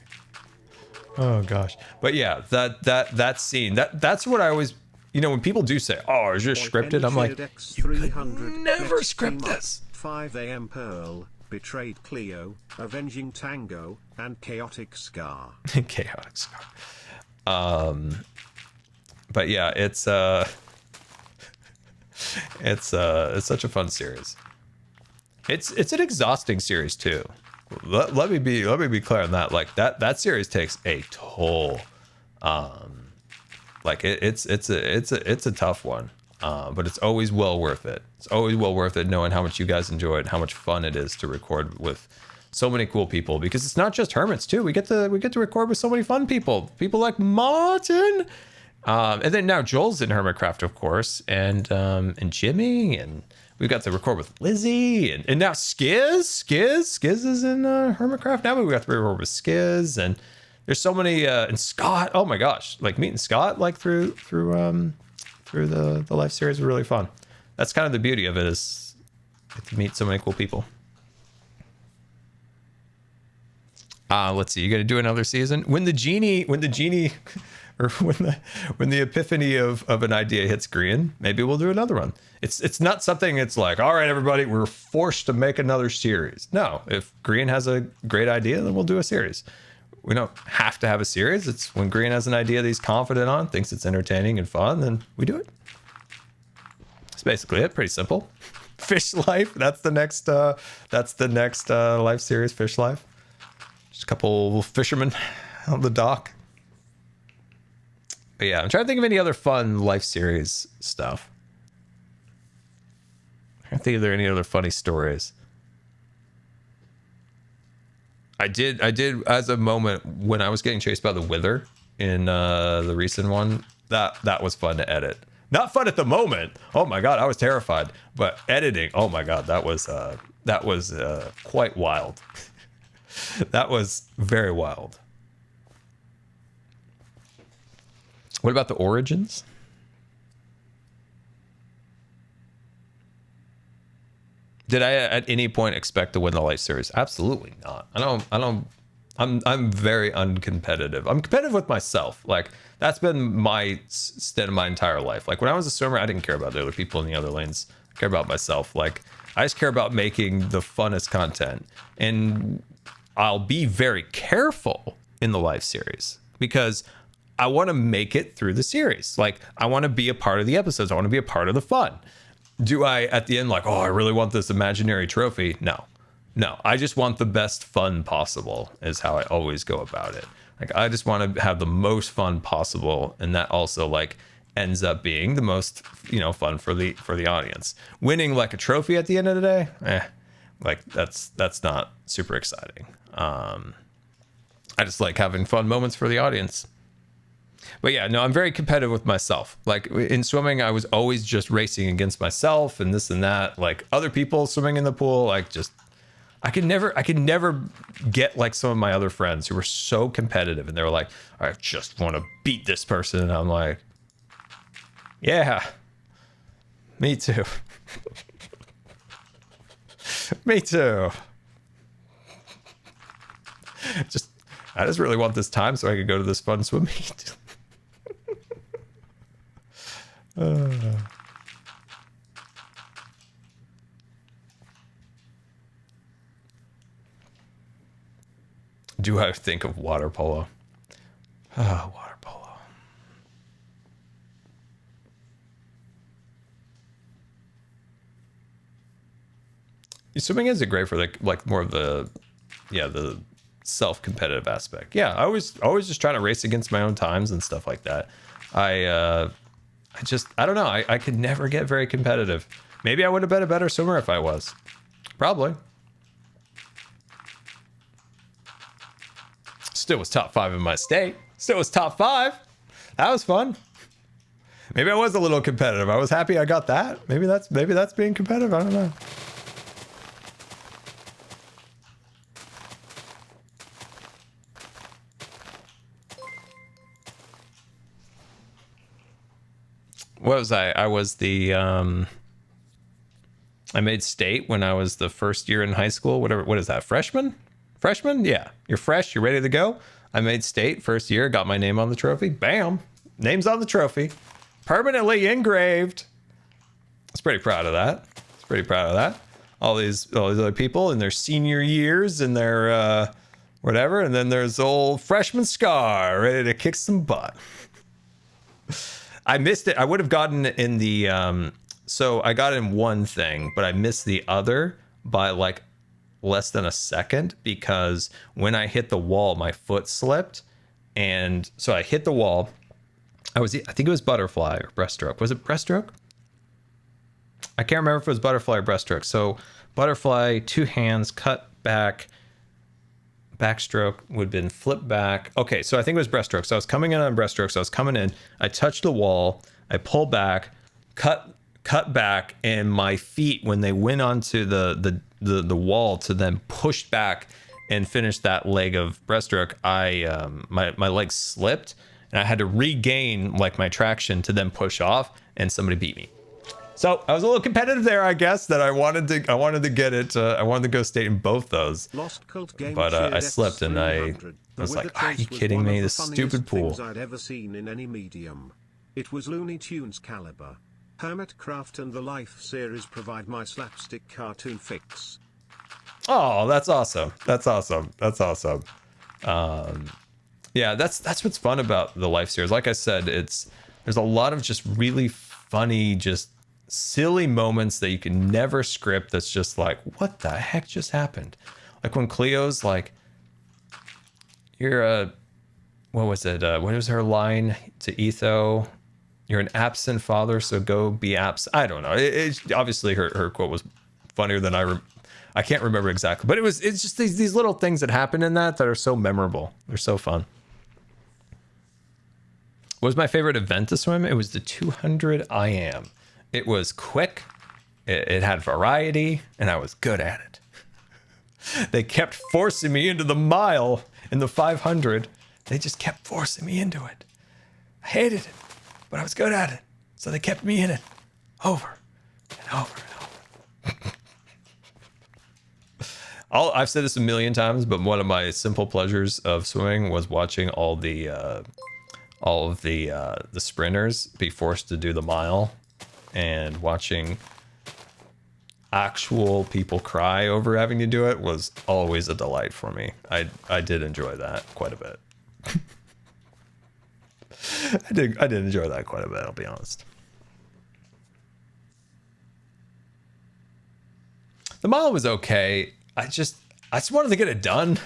Oh gosh. But yeah, that scene, that's what I always, you know, when people do say, "Oh, is this scripted?" I'm like, you could never script this. 5 a.m. Pearl, betrayed Cleo, avenging Tango, and chaotic Scar. Chaotic Scar. But yeah, it's such a fun series. It's an exhausting series too. Let me be clear on that. Like, that series takes a toll. Like it's a tough one. But it's always well worth it. It's always well worth it, knowing how much you guys enjoy it, how much fun it is to record with so many cool people, because it's not just hermits too. We get to record with so many fun people like Martin, and then now Joel's in Hermitcraft, of course, and Jimmy, and we got to record with Lizzie, and now Skiz is in Hermitcraft. Now we got to record with Skiz, and there's so many, and Scott. Oh my gosh, like meeting Scott like through the Life series was really fun. That's kind of the beauty of it, is get to meet so many cool people. Let's see. You got to do another season when the genie, or when the epiphany of an idea hits Grian. Maybe we'll do another one. It's not something. It's like, all right, everybody, we're forced to make another series. No, if Grian has a great idea, then we'll do a series. We don't have to have a series. It's when Grian has an idea that he's confident on, thinks it's entertaining and fun, then we do it. That's basically it. Pretty simple. Fish Life. That's the next Life series. Fish Life. Just a couple fishermen on the dock. But yeah, I'm trying to think of any other fun Life series stuff. I don't think if there are any other funny stories. I did as a moment when I was getting chased by the Wither in the recent one. That was fun to edit. Not fun at the moment. Oh my god, I was terrified. But editing, oh my god, that was quite wild. That was very wild. What about the origins? Did I at any point expect to win the Life series? Absolutely not. I'm very uncompetitive. I'm competitive with myself. Like, that's been my stint my entire life. Like, when I was a swimmer, I didn't care about the other people in the other lanes. I care about myself. Like, I just care about making the funnest content. And I'll be very careful in the Life series, because I want to make it through the series. Like, I want to be a part of the episodes. I want to be a part of the fun. Do I, at the end, like, oh, I really want this imaginary trophy? No. I just want the best fun possible is how I always go about it. Like, I just want to have the most fun possible. And that also, like, ends up being the most, fun for the audience. Winning, like, a trophy at the end of the day, like, that's not super exciting. I just like having fun moments for the audience. But yeah, no, I'm very competitive with myself. Like in swimming, I was always just racing against myself and this and that. Like other people swimming in the pool, like just I could never get like some of my other friends who were so competitive and they were like, I just want to beat this person. And I'm like, yeah, me too. Me too. I just really want this time so I could go to this fun swim meet. Do I think of water polo? Oh, water polo. Swimming isn't great for like more of the self-competitive aspect. Yeah, I was always just trying to race against my own times and stuff like that. I don't know. I could never get very competitive. Maybe I would have been a better swimmer if I was. Probably. Still was top 5 in my state. Still was top 5. That was fun. Maybe I was a little competitive. I was happy I got that. Maybe that's being competitive. I don't know. What was I? I was the I made state when I was the first year in high school. What is that? Freshman? Yeah. You're fresh. You're ready to go. I made state first year. Got my name on the trophy. Bam. Name's on the trophy. Permanently engraved. I was pretty proud of that. All these other people in their senior years and their whatever. And then there's old freshman Scar ready to kick some butt. I missed it. I would have gotten in the so I got in one thing, but I missed the other by like less than a second because when I hit the wall, my foot slipped. And so I hit the wall. I think it was butterfly or breaststroke. Was it breaststroke? I can't remember if it was butterfly or breaststroke. So butterfly, 2 hands, cut back. Backstroke would have been flip back. Okay, so I think it was breaststroke. So I was coming in on breaststroke. So I was coming in. I touched the wall. I pulled back, cut back, and my feet, when they went onto the wall to then push back and finish that leg of breaststroke, my leg slipped and I had to regain like my traction to then push off, and somebody beat me. So I was a little competitive there, I guess, that I wanted to get it. I wanted to go state in both those, but I slipped and I was like, "Are you kidding me? This stupid pool." I'd ever seen in any medium. It was Looney Tunes caliber. Hermitcraft and the Life series provide my slapstick cartoon fix. Oh, that's awesome! Yeah, that's what's fun about the Life series. Like I said, there's a lot of just really funny, just silly moments that you can never script. That's just like, what the heck just happened? Like when Cleo's like, you're a, what was it? What was her line to Etho? You're an absent father, so go be absent. I don't know. It's obviously her quote was funnier than I can't remember exactly, but it's just these little things that happen in that are so memorable. They're so fun. What was my favorite event to swim? It was the 200 IM. It was quick, it had variety, and I was good at it. They kept forcing me into the mile in the 500. They just kept forcing me into it. I hated it, but I was good at it. So they kept me in it over and over and over. I've said this a million times, but one of my simple pleasures of swimming was watching all of the sprinters be forced to do the mile, and watching actual people cry over having to do it was always a delight for me. I did enjoy that quite a bit. I did enjoy that quite a bit, I'll be honest. The mile was okay. I just wanted to get it done.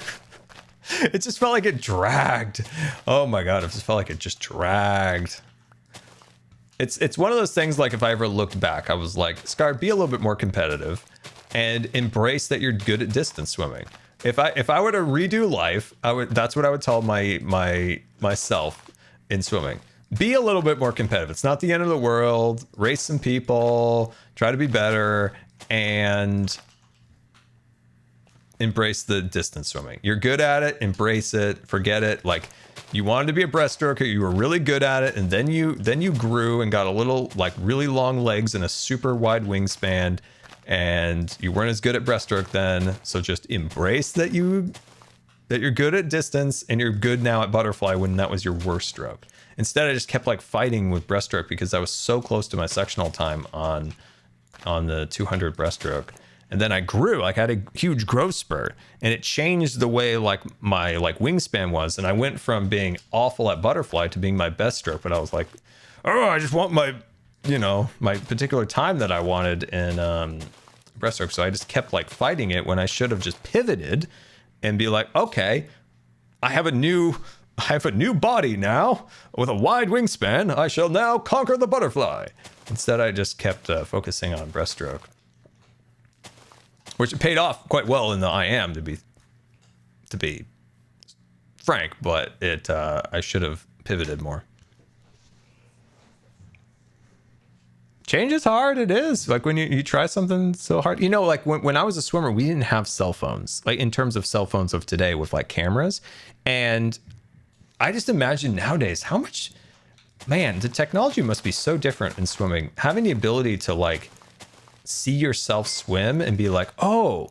It just felt like it dragged. Oh my god, it just felt like it just dragged. It's one of those things, like, if I ever looked back, I was like, Scar, be a little bit more competitive and embrace that you're good at distance swimming. If I were to redo life, that's what I would tell myself in swimming. Be a little bit more competitive. It's not the end of the world. Race some people, try to be better, and embrace the distance swimming. You're good at it, embrace it, forget it. Like, you wanted to be a breaststroker, you were really good at it, and then you grew and got a little, like, really long legs and a super wide wingspan, and you weren't as good at breaststroke then. So just embrace that you're good at distance and you're good now at butterfly when that was your worst stroke. Instead, I just kept like fighting with breaststroke because I was so close to my sectional time on the 200 breaststroke. And then I grew, like, I had a huge growth spurt, and it changed the way like my like wingspan was. And I went from being awful at butterfly to being my best stroke. But I was like, oh, I just want my particular time that I wanted in breaststroke. So I just kept like fighting it when I should have just pivoted and be like, okay, I have a new body now with a wide wingspan. I shall now conquer the butterfly. Instead, I just kept focusing on breaststroke, which paid off quite well in the IM, to be frank. But I should have pivoted more. Change is hard. It is, like, when you try something so hard, like when I was a swimmer, we didn't have cell phones, like, in terms of cell phones of today with like cameras. And I just imagine nowadays how much, man, the technology must be so different in swimming. Having the ability to like see yourself swim and be like, oh,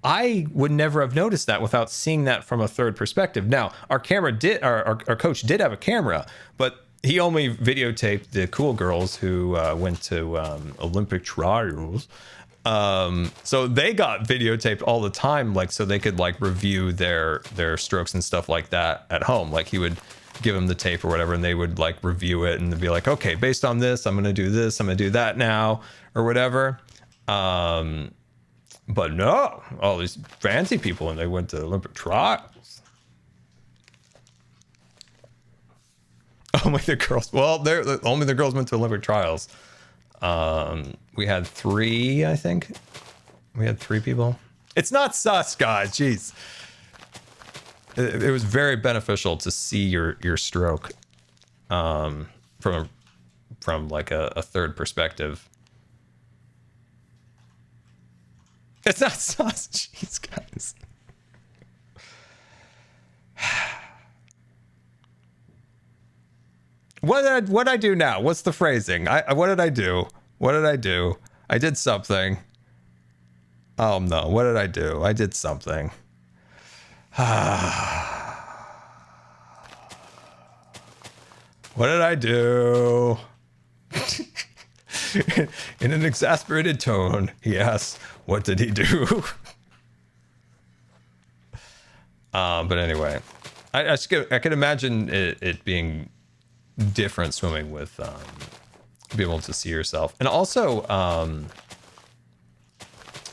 I would never have noticed that without seeing that from a third perspective. Now, our coach did have a camera, but he only videotaped the cool girls who went to Olympic trials. So they got videotaped all the time, like, so they could like review their strokes and stuff like that at home. Like, he would give them the tape or whatever, and they would like review it and be like, okay, based on this, I'm going to do this, I'm going to do that now, or whatever. But no, all these fancy people, and they went to Olympic trials. Only the girls. Well, only the girls went to Olympic trials. We had 3, I think. We had 3 people. It's not sus, guys. Jeez. It was very beneficial to see your stroke from like a third perspective. It's not sus. Jeez, guys. What did I do now? What's the phrasing? What did I do? What did I do? I did something. Oh no, what did I do? I did something. What did I do? In an exasperated tone, he asked, what did he do? But anyway, I can imagine it being different swimming with being able to see yourself. And also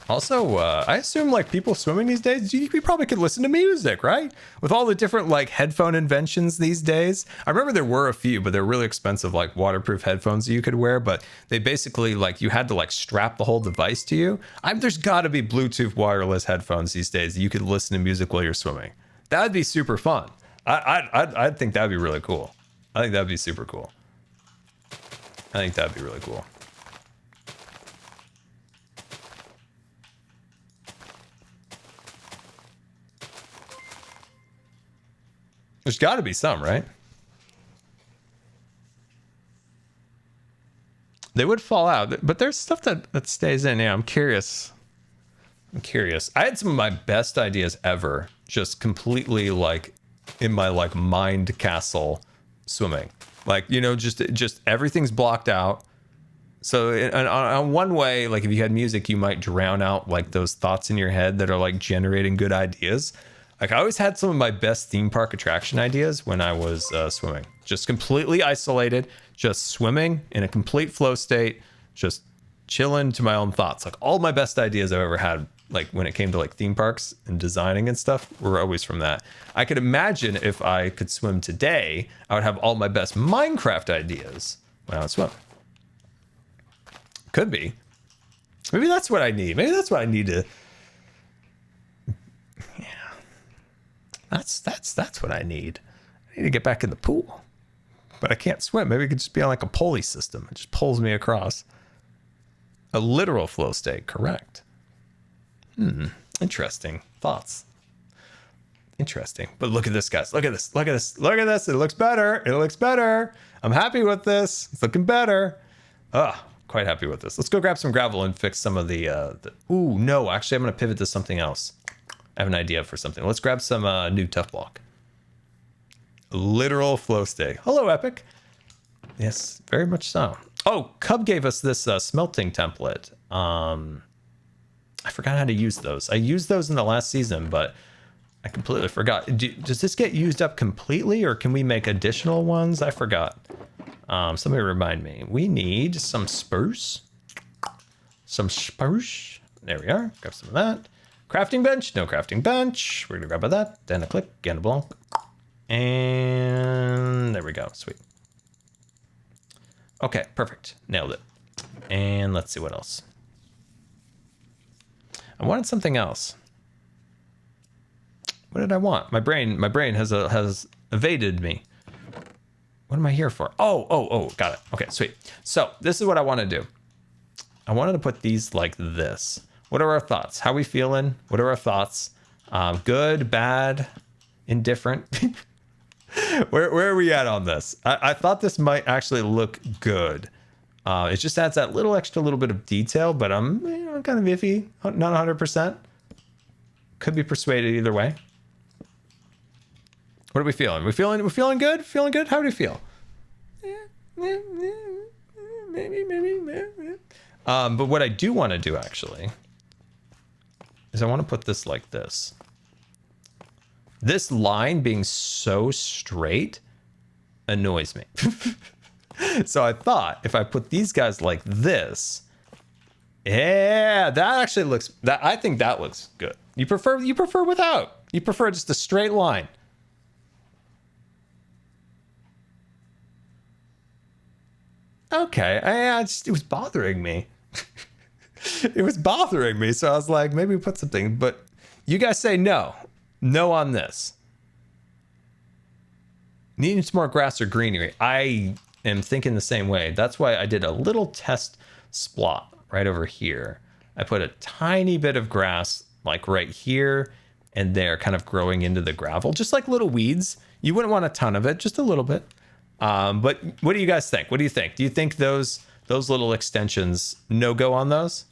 I assume like people swimming these days, you probably could listen to music, right? With all the different like headphone inventions these days. I remember there were a few, but they're really expensive, like waterproof headphones that you could wear, but they basically like you had to like strap the whole device to you. There's got to be Bluetooth wireless headphones these days that you could listen to music while you're swimming. That would be super fun. I think that'd be really cool. I think that'd be super cool. I think that'd be really cool. There's got to be some, right? They would fall out, but there's stuff that stays in. Yeah, I'm curious. I had some of my best ideas ever, just completely like in my like mind castle swimming. Like, just everything's blocked out. So on one way, like if you had music, you might drown out like those thoughts in your head that are like generating good ideas. Like I always had some of my best theme park attraction ideas when I was swimming. Just completely isolated, just swimming in a complete flow state, just chilling to my own thoughts. Like all my best ideas I've ever had, like when it came to like theme parks and designing and stuff, were always from that. I could imagine if I could swim today, I would have all my best Minecraft ideas when I would swim. Could be. Maybe that's what I need. Maybe that's what I need to. Yeah. That's what I need. I need to get back in the pool. But I can't swim. Maybe it could just be on like a pulley system. It just pulls me across. A literal flow state, correct. Interesting thoughts. Interesting. But look at this, guys. Look at this. Look at this. Look at this. It looks better. It looks better. I'm happy with this. It's looking better. Quite happy with this. Let's go grab some gravel and fix some of the ooh, no, actually I'm going to pivot to something else. I have an idea for something. Let's grab some new tough block. Literal flow state. Hello, Epic. Yes, very much so. Oh, Cub gave us this smelting template. I forgot how to use those. I used those in the last season, but I completely forgot. Does this get used up completely, or can we make additional ones? I forgot. Somebody remind me. We need some spruce. Some spruce. There we are. Grab some of that. Crafting bench. No crafting bench. We're going to grab that. Then a click. And a blanc. And there we go. Sweet. Okay, perfect. Nailed it. And let's see what else. I wanted something else. What did I want? My brain has evaded me. What am I here for? Oh, got it. Okay, sweet. So this is what I want to do. I wanted to put these like this. What are our thoughts? How are we feeling? What are our thoughts? Good, bad, indifferent. Where are we at on this? I thought this might actually look good. It just adds that little bit of detail, but I'm kind of iffy, not 100%. Could be persuaded either way. What are we feeling? We're feeling good? Feeling good? How do you feel? Maybe. But what I do want to do actually is I want to put this like this. This line being so straight annoys me. So I thought if I put these guys like this, yeah, that actually looks, I think that looks good. You prefer without. You prefer just a straight line. Okay, it was bothering me. It was bothering me, so I was like, maybe put something. But you guys say no. No on this. Needing some more grass or greenery. I am thinking the same way. That's why I did a little test splot right over here. I put a tiny bit of grass like right here and there, kind of growing into the gravel, just like little weeds. You wouldn't want a ton of it, just a little bit. But what do you guys think? What do you think? Do you think those little extensions, no go on those?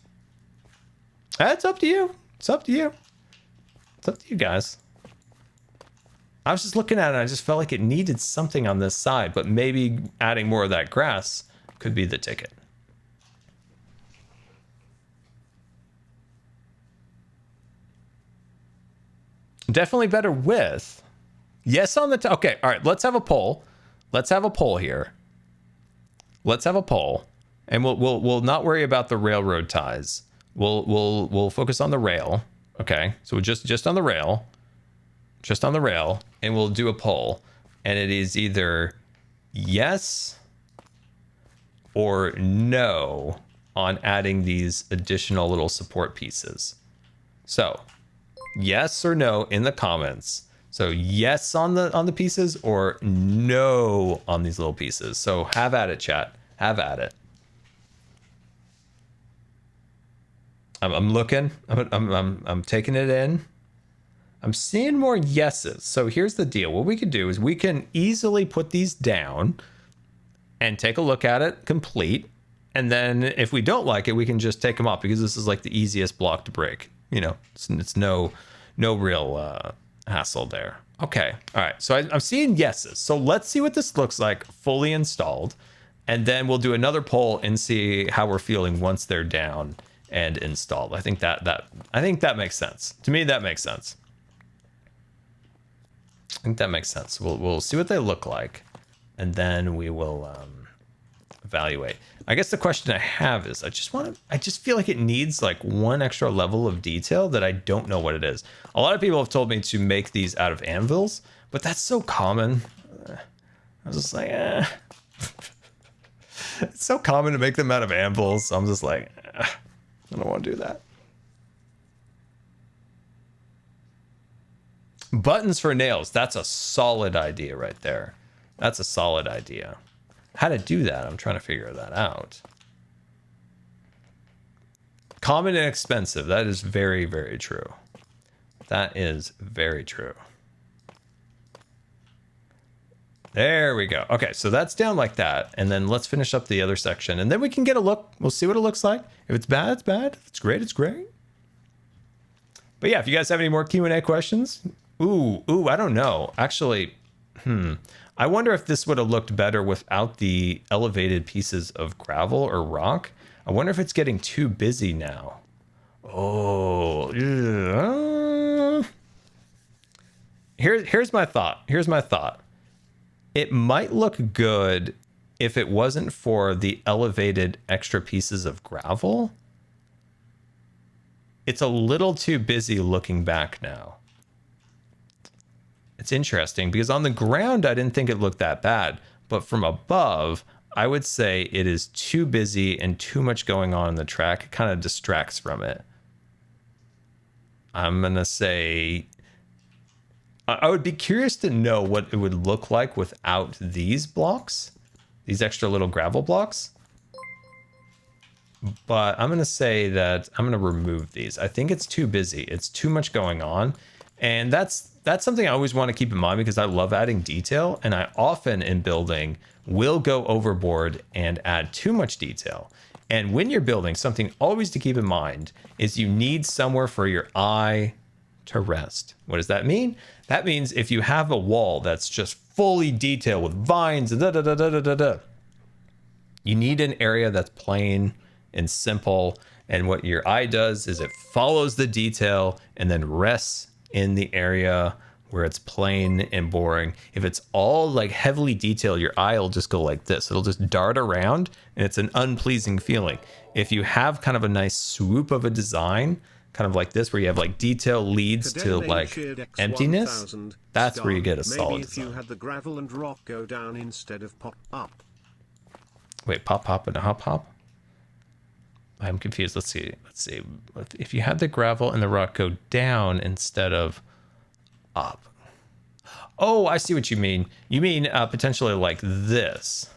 It's up to you. It's up to you. It's up to you guys. I was just looking at it and I just felt like it needed something on this side, but maybe adding more of that grass could be the ticket. Definitely better with. Yes on the okay, all right, let's have a poll. Let's have a poll here. Let's have a poll. And we'll not worry about the railroad ties. We'll focus on the rail. Okay. So just on the rail. Just on the rail, and we'll do a poll. And it is either yes or no on adding these additional little support pieces. So yes or no in the comments. So yes on the pieces or no on these little pieces. So have at it, chat. Have at it. I'm looking. I'm taking it in. I'm seeing more yeses. So here's the deal. What we can do is we can easily put these down and take a look at it complete. And then if we don't like it, we can just take them off because this is like the easiest block to break. You know, it's no real hassle there. Okay. All right. So I'm seeing yeses. So let's see what this looks like fully installed. And then we'll do another poll and see how we're feeling once they're down and installed. I think that makes sense. To me, that makes sense. think that makes sense. We'll see what they look like, and then we will evaluate. I guess the question I have is, I just feel like it needs like one extra level of detail that I don't know what it is. A lot of people have told me to make these out of anvils, but that's so common. I was just like, it's so common to make them out of anvils. So I'm just like, I don't want to do that. Buttons for nails. That's a solid idea right there. That's a solid idea. How to do that, I'm trying to figure that out. Common and expensive. That is very, very true. That is very true. There we go. Okay, so that's down like that. And then let's finish up the other section. And then we can get a look. We'll see what it looks like. If it's bad, it's bad. If it's great, it's great. But yeah, if you guys have any more Q&A questions. Ooh, I don't know. Actually, I wonder if this would have looked better without the elevated pieces of gravel or rock. I wonder if it's getting too busy now. Oh, here's my thought. Here's my thought. It might look good if it wasn't for the elevated extra pieces of gravel. It's a little too busy looking back now. It's interesting because on the ground, I didn't think it looked that bad, but from above, I would say it is too busy and too much going on in the track. It kind of distracts from it. I'm going to say, I would be curious to know what it would look like without these blocks, these extra little gravel blocks. But I'm going to say that I'm going to remove these. I think it's too busy. It's too much going on. And that's something I always want to keep in mind because I love adding detail. And I often in building will go overboard and add too much detail. And when you're building, something always to keep in mind is you need somewhere for your eye to rest. What does that mean? That means if you have a wall that's just fully detailed with vines and you need an area that's plain and simple. And what your eye does is it follows the detail and then rests in the area where it's plain and boring. If it's all like heavily detailed, your eye will just go like this. It'll just dart around and it's an unpleasing feeling. If you have kind of a nice swoop of a design, kind of like this, where you have like detail leads to like emptiness, that's where you get a solid design. Maybe if you had the gravel and rock go down instead of pop up. Wait, pop and a hop? I'm confused. Let's see. If you had the gravel and the rock go down instead of up. Oh, I see what you mean. You mean potentially like this.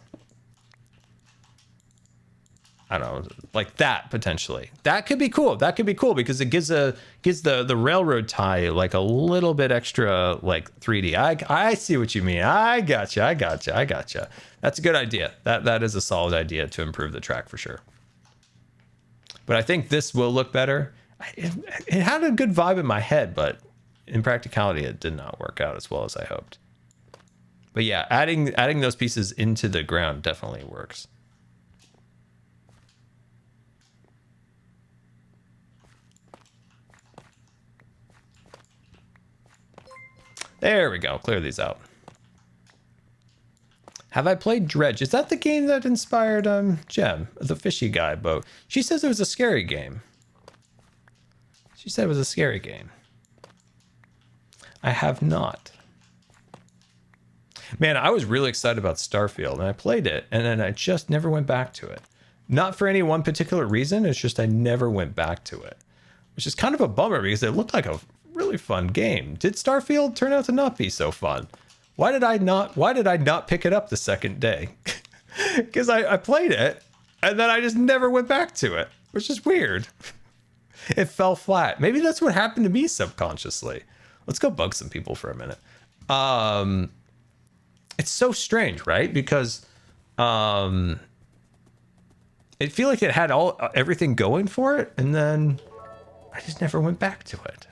I don't know, like that potentially. That could be cool. That could be cool because it gives the railroad tie like a little bit extra like 3D. I see what you mean. I gotcha. That's a good idea. That is a solid idea to improve the track for sure. But I think this will look better. It had a good vibe in my head, but in practicality, it did not work out as well as I hoped. But yeah, adding those pieces into the ground definitely works. There we go. Clear these out. Have I played Dredge? Is that the game that inspired Gem, the fishy guy boat? She says it was a scary game. She said it was a scary game. I have not. Man, I was really excited about Starfield, and I played it, and then I just never went back to it. Not for any one particular reason, it's just I never went back to it. Which is kind of a bummer because it looked like a really fun game. Did Starfield turn out to not be so fun? Why did I not pick it up the second day? Because I played it and then I just never went back to it, which is weird. It fell flat. Maybe that's what happened to me subconsciously. Let's go bug some people for a minute. It's so strange, right? Because it feel like it had everything going for it, and then I just never went back to it.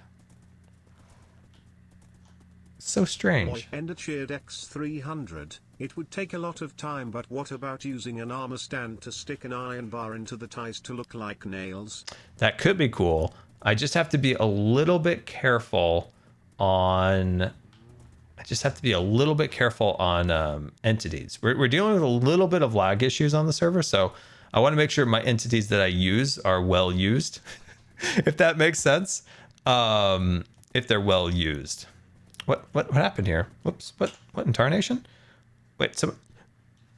So strange. Ender cheered X300. It would take a lot of time, but what about using an armor stand to stick an iron bar into the ties to look like nails? That could be cool. I just have to be a little bit careful on... I I just have to be a little bit careful on entities. We're dealing with a little bit of lag issues on the server, so I want to make sure my entities that I use are well used, if that makes sense. If they're well used. What happened here? Whoops. What in tarnation? Wait, so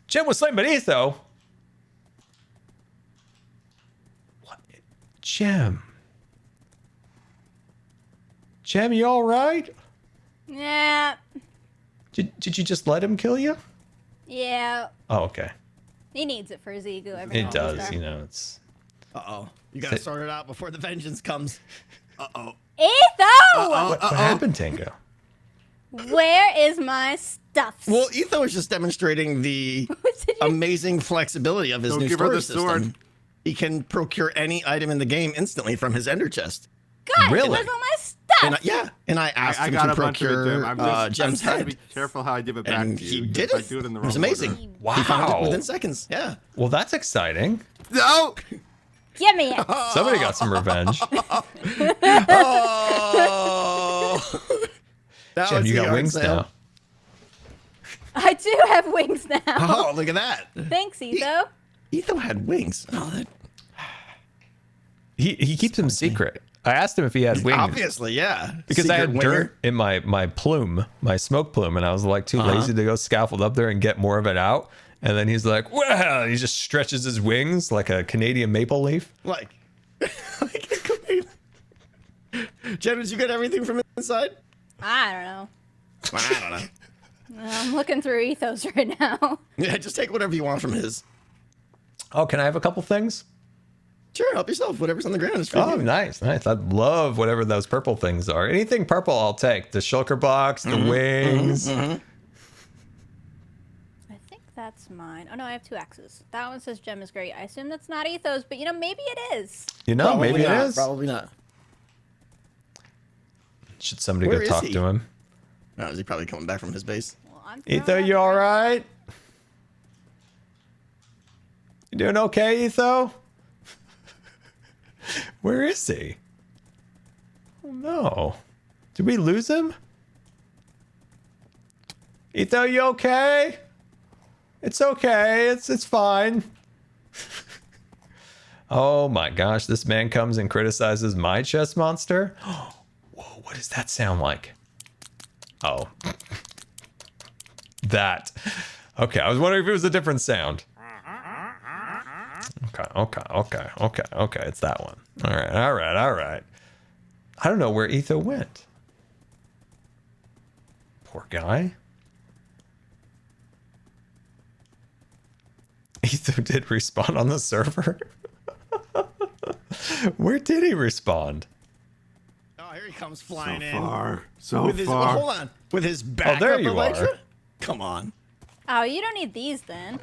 Gem was slain by Etho. What? Gem, you all right? Yeah. Did you just let him kill you? Yeah. Oh, okay. He needs it for his ego. It does, you know, it's... Uh-oh. You gotta sort it out before the vengeance comes. Uh-oh. Etho! What happened, Tango? Where is my stuff? Well, Etho is just demonstrating the amazing flexibility of his Don't new give her the storage sword. system. He can procure any item in the game instantly from his ender chest. God, Really? where's all my stuff? And I asked I him got to a bunch of it, procure Jim. I'm Gem's trying to head. be careful how I give it back And to you. he because did if I do it in the it. wrong It was amazing. order. Wow. He found it within seconds. Yeah. Well, that's exciting. No! Give me it. Somebody got some revenge. Oh. That Gem, was you the got yard wings sale. now. I do have wings now. Oh, look at that. Thanks, Etho. Etho had wings. Oh, that, He keeps them secret. I asked him if he had wings. obviously, yeah. Because I Secret had winger. dirt in my plume, my smoke plume, and I was like too lazy to go scaffold up there and get more of it out. And then he's like, well, and he just stretches his wings like a Canadian maple leaf. Like Jen, did you get everything from inside? I don't know. I don't know. I'm looking through Ethos right now. Yeah, just take whatever you want from his. Oh, can I have a couple things? Sure, help yourself. Whatever's on the ground is for Oh, you. nice. I love whatever those purple things are. Anything purple, I'll take. The shulker box, the wings. I think that's mine. Oh no, I have 2 axes. That one says gem is great. I assume that's not Ethos, but you know, maybe it is. You know, Probably maybe it not, is. Probably not. Should somebody Where go is talk he? to him? No, is he probably coming back from his base? Well, I'm Etho, throwing you up all right right? You doing okay, Etho? Where is he? Oh no. Did we lose him? Etho, you okay? It's okay. It's fine. Oh my gosh, this man comes and criticizes my chess monster. Whoa, what does that sound like? Oh. That. Okay, I was wondering if it was a different sound. Okay. It's that one. All right. I don't know where Etho went. Poor guy. Etho did respawn on the server. Where did he respawn? Oh, here he comes flying in. So With his, well, far. hold on. With his backup there you Elytra? are. Come on. Oh, you don't need these then.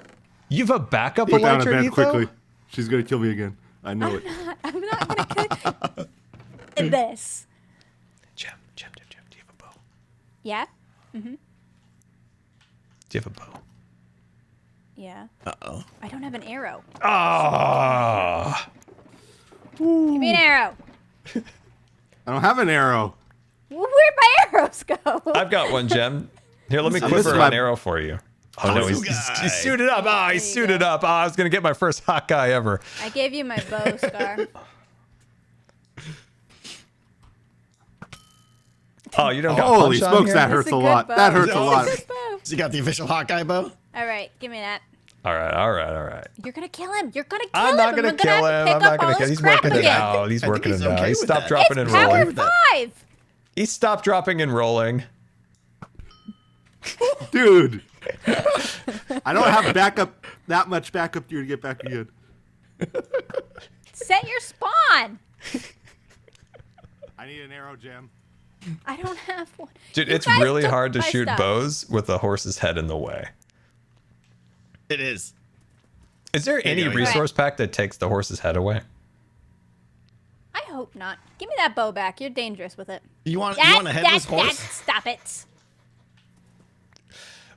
You've a backup Put down a Elytra, bed Etho? quickly. She's gonna kill me again. I know it. I'm not gonna cook this. Gem, do you have a bow? Yeah? Do you have a bow? Yeah. Uh-oh. I don't have an arrow. Ah! Give me an arrow. I don't have an arrow. Where'd my arrows go? I've got one, Gem. Here, let me This quiver is my- an arrow for you. Oh, no, he's guy. suited up. Ah, he's suited up. Ah, I was going to get my first Hawkeye ever. I gave you my bow, Scar. Oh, you don't got Holy punch on smokes, here? that It's hurts a a good lot. bow. That hurts a No. lot. Good bow. So you got the official Hawkeye bow? All right, give me that. All right. You're gonna kill him. You're gonna kill I'm him. not going to kill him. I'm not going to kill him. He's working it again. out. He's I think working he's it out. okay He with stopped that. dropping It's and power rolling. with that. 5. He stopped dropping and rolling. Dude. I don't have backup, that much backup to get back again. Set your spawn. I need an arrow, Jam. I don't have one. Dude, You it's guys really took hard to my shoot stuff. bows with a horse's head in the way. It is. Is there any you go. resource pack that takes the horse's head away? I hope not. Give me that bow back. You're dangerous with it. You want a headless horse? Stop it.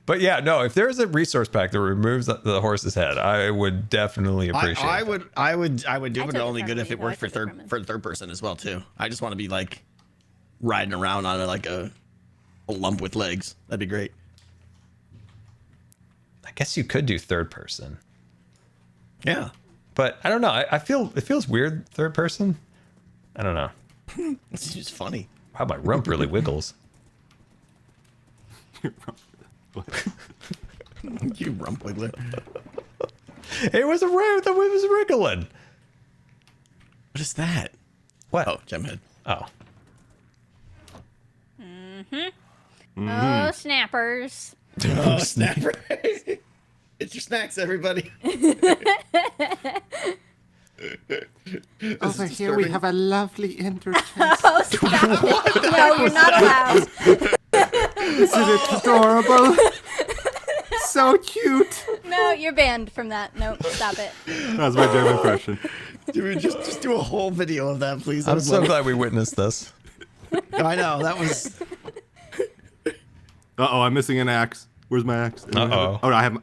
But yeah, no, if there's a resource pack that removes the horse's head, I would definitely appreciate I it. would do I it, took but it only from good if you, it though. worked I took it from him. for third person as well too. I just want to be like riding around on it like a A lump with legs. That'd be great. I guess you could do third person. Yeah. But I don't know. I feel it feels weird third person. I don't know. It's just funny. Wow, my rump really wiggles. You rump wiggler. It was wriggling. What is that? What? Oh, Gemhead. Oh. Oh, snappers. Oh, snapper. It's your snacks, everybody. Over here we have a lovely ender chest. Oh, stop it. No, you're not allowed. Isn't it adorable? So cute. No, you're banned from that. Nope, stop it. That was my German impression. Dude, just do a whole video of that, please. I'm so glad we witnessed this. I know, that was... Uh-oh, I'm missing an axe. Where's my axe? Uh-oh. Oh, no, I have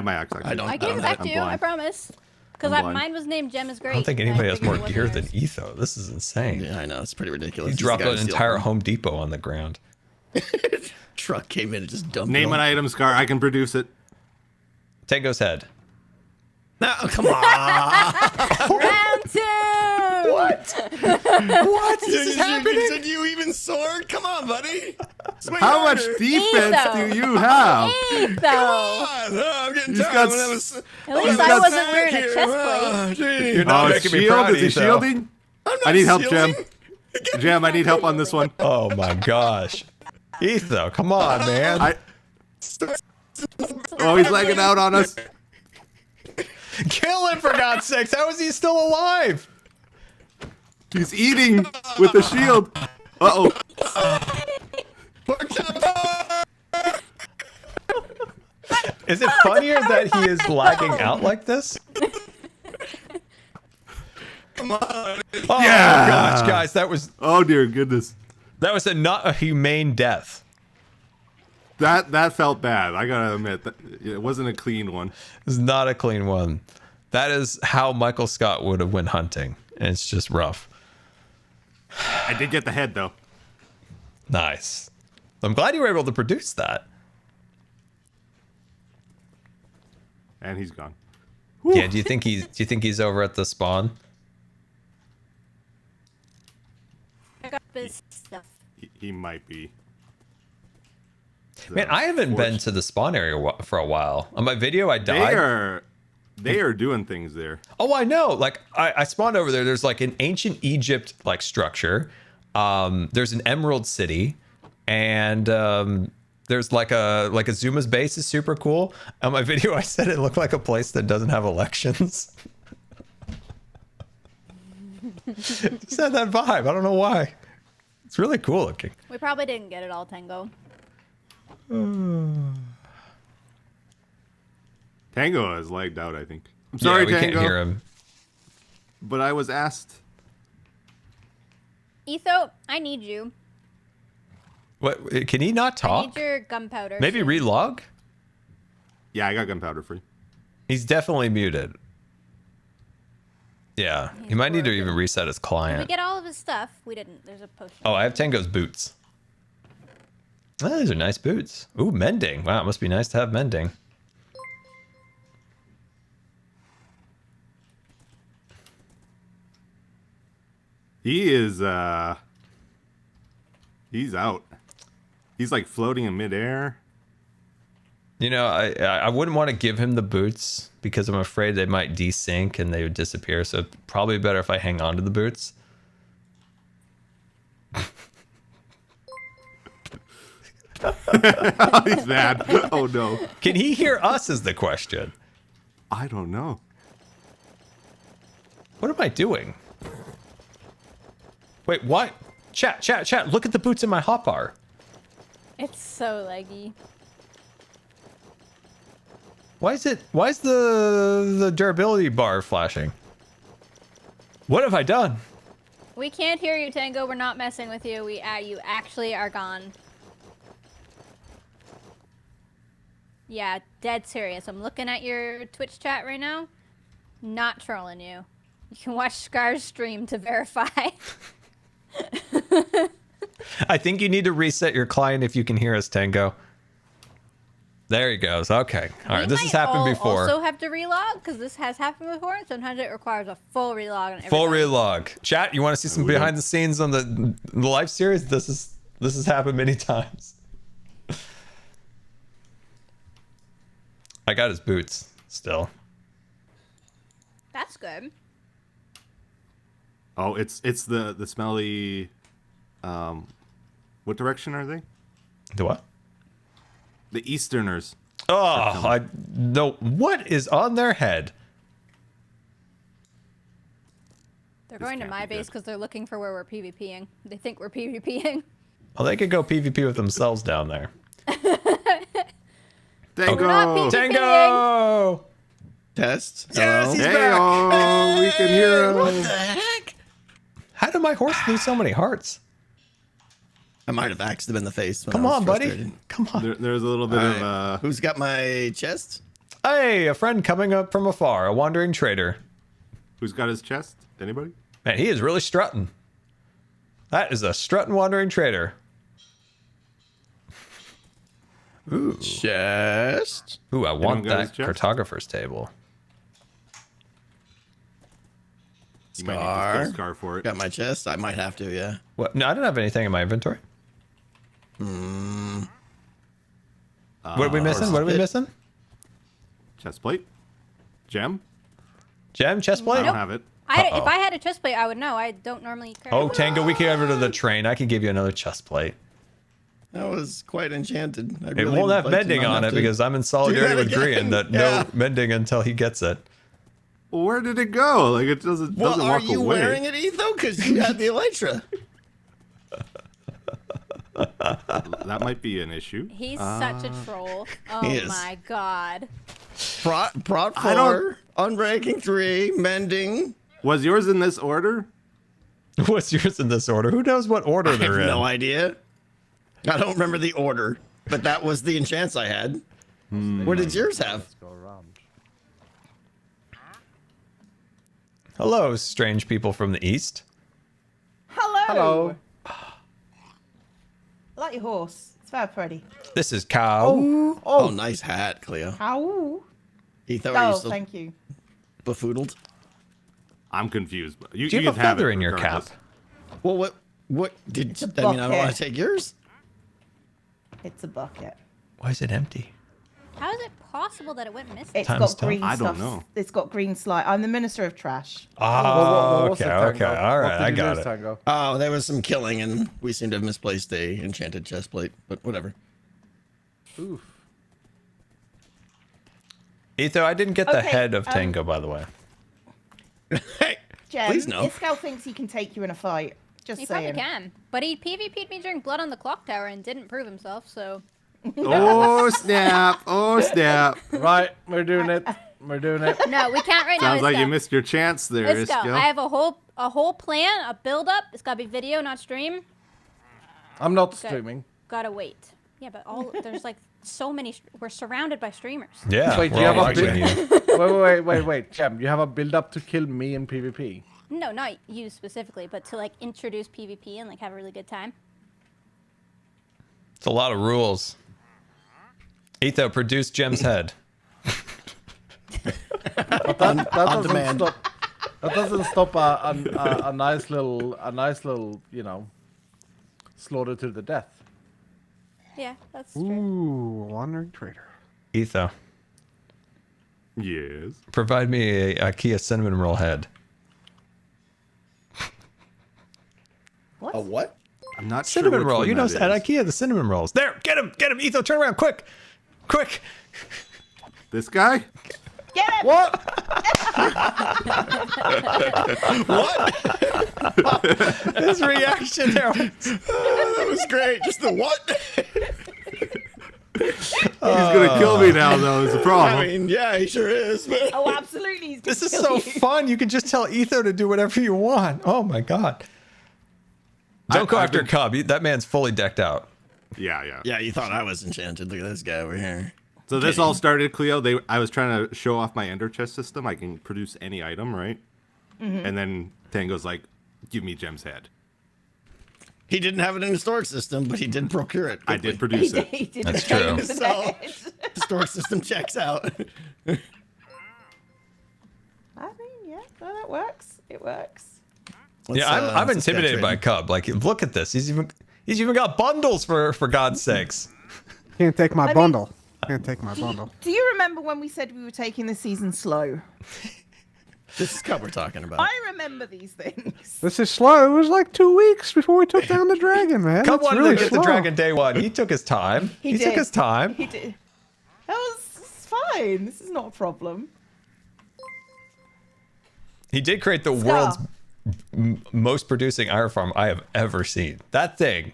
my axe. Actually. I gave it back to you, I promise. Because I'm blind. mine was named Gem is Great. I don't think and anybody has figured more it gear wasn't than yours. Etho. This is insane. Yeah, I know, it's pretty ridiculous. He He's the dropped guy an who steals entire them. Home Depot on the ground. Truck came in and just dumped Name it an all. item, Scar. I can produce it. Tango's head. No, come on. Round 2! What? This is happening? You even sword? Come on, buddy. Swing How much harder. defense Etho. do you have? Etho! Oh, I'm getting He's tired. got When I s- was- At least got I wasn't back wearing a here. chest plate. Oh, gee. You're not Oh, making me shield? proud, Is he Etho. shielding? I'm not I need help, shielding. Gem. Gem, I need help on this one. Oh my gosh. Etho, come on, man. Oh, he's lagging out on us. Kill him for God's sakes. How is he still alive? He's eating with the shield. Uh-oh. Is it funnier that he is lagging out like this? Come on. Oh Yeah. gosh, guys, that was Oh, dear goodness. not a humane death. That felt bad. I gotta admit. It wasn't a clean one. It was not a clean one. That is how Michael Scott would have went hunting. And it's just rough. I did get the head, though. Nice. I'm glad you were able to produce that. And he's gone. Yeah, do you think he's over at the spawn? Pick up his stuff. He might be. Man, I haven't been to the spawn area for a while. On my video, I died. They are doing things there. Oh, I know. Like I spawned over there. There's like an ancient Egypt like structure. There's an Emerald City, and there's like a Zuma's base is super cool. On my video, I said it looked like a place that doesn't have elections. Just had that vibe. I don't know why. It's really cool looking. We probably didn't get it all, Tango. Tango has lagged out, I think. I'm sorry, yeah, we Tango. can't hear him. But I was asked. Etho, I need you. What? Can he not I talk? need your gunpowder. Maybe soon. relog? Yeah, I got gunpowder free. He's definitely muted. Yeah, he might need to even reset his Did we client. get all of his stuff? We didn't. There's a potion. Oh, I have Tango's boots. Oh, those are nice boots. Ooh, mending. Wow, it must be nice to have mending. He is, he's out. He's like floating in midair. You know, I wouldn't want to give him the boots because I'm afraid they might desync and they would disappear. So probably better if I hang on to the boots. He's mad. Oh no. Can he hear us is the question. I don't know. What am I doing? Wait, what? Chat. Look at the boots in my hotbar. It's so leggy. Why is the durability bar flashing? What have I done? We can't hear you, Tango. We're not messing with you. You actually are gone. Yeah, dead serious. I'm looking at your Twitch chat right now. Not trolling you. You can watch Scar's stream to verify. I think you need to reset your client if you can hear us, Tango. There he goes. Okay. All right. This has happened before. Also have to relog because this has happened before. And sometimes it requires a full relog. On Full everybody. relog. Chat, you want to see some behind the scenes on the live series? This has happened many times. I got his boots still. That's good. Oh, it's the smelly. What direction are they? The what? The Easterners. Oh, I no. What is on their head? They're going to can't my be base good. because they're looking for where we're PvPing. They think we're PvPing. Well, they could go PvP with themselves down there. Tango. not Tango! Test. Yes, Hello? he's Hey, back. oh, we can hear him. What the heck? How did my horse lose so many hearts? I might have axed him in the face. When Come I was on, buddy. frustrated. Come on. There's a little bit All of right. Who's got my chest? Hey, a friend coming up from afar, a wandering trader. who's got his chest? Anybody? Man, he is really strutting. That is a strutting wandering trader. Ooh. Chest. Ooh, I want got his that chest? cartographer's table. You might need to Scar. get a scar for it. Got my chest. I might have to. Yeah. What? No, I don't have anything in my inventory. What are we missing? What are we missing? Chest plate. Gem. Gem, chest I plate? don't have it. If I had a chest plate, I would know. I don't normally carry Oh, one. Tango, we can get rid of the train. I can give you another chest plate. That was quite enchanted. I It really won't would have like to mending not on have it to because I'm in do solidarity that with again. Grian that Yeah. no mending until he gets it. Where did it go? Like it doesn't Well, are walk you away. wearing it, Etho? Because you had the elytra. That might be an issue. He's such a troll. Oh He is. my god. Brought I don't- 4, unbreaking 3, mending. Was yours in this order? What's yours in this order? Who knows what order I have they're in? no idea. I don't remember the order, but that was the enchants I had. What did yours have? Hello, strange people from the east. Hello. Hello. I like your horse. It's very pretty. This is Cow. Oh, nice hat, Cleo. How? Etho, are you Oh, still thank you. befoodled? I'm confused. You Do you have a can have feather it in your cap? regardless. Well, what did It's a I mean? I don't want bucket. to take yours. It's a bucket. Why is it empty? How is it possible that it went missing? It's Time's got tough. green I don't stuff. know. It's got green slide. I'm the minister of trash. Oh, What was okay, it, okay. Tango? All What right, did I you got lose, it. Tango? Oh, there was some killing, and we seem to have misplaced a enchanted chest plate. But whatever. Oof. Etho, I didn't get the Okay, head of Tango, by the way. Hey, Jem, please no. Iskall thinks he can take you in a fight. Just He saying. probably can. But he PvP'd me during Blood on the Clock Tower and didn't prove himself, so... Oh snap! Oh snap! Right, we're doing it. We're doing it. No, we can't right now. Sounds like you Iskall. missed your chance there, Iskall, Iskall. I have a whole plan, a build-up. It's gotta be video, not stream. I'm not Okay. streaming. Gotta wait. Yeah, but there's like so many... We're surrounded by streamers. Yeah, Wait, do we're you all have a watching big- you. Wait, Chem, you have a build up to kill me in PvP. No, not you specifically, but to like introduce PvP and like have a really good time. It's a lot of rules. Etho, produce Gem's head. That doesn't demand. stop. That doesn't stop a nice little, you know, slaughter to the death. Yeah, that's true. Ooh, wandering trader. Etho, Yes. provide me a IKEA cinnamon roll head. What? A what? I'm not Cinnamon sure which roll. one You know, that at is. IKEA, the cinnamon rolls. There, get him, Etho, turn around, quick. This guy? Get him! What? His reaction there. That was great. Just the what? He's gonna kill me now, though. Is the problem? I mean, yeah, he sure is. But Oh, absolutely. He's This is gonna so kill you. fun. You can just tell Etho to do whatever you want. Oh my god. Don't go I've after been- Cub. That man's fully decked out. Yeah. yeah, you thought I was enchanted. Look at this guy over here. So this all started, Cleo. I was trying to show off my ender chest system. I can produce any item, right? And then Tango's like, "Give me Gem's head." He didn't have it in his storage system, but he did procure it. I did produce it. He did That's change true. the So net. the storage system checks out. I mean, yeah, no, that works. It works. Yeah, I'm Let's get intimidated by trading. Cub. Like, look at this. He's even got bundles for God's sakes. Can't take my mean- bundle. Can't take my bundle. Do you remember when we said we were taking the season slow? This is what we're talking about. I remember these things. This is slow. It was like 2 weeks before we took down the dragon, man. Cub It's wanted really to get slow. the dragon day one. He took his time. He took did. his time. He did. That was it's fine. This is not a problem. He did create the Scar. world's most producing iron farm I have ever seen. That thing.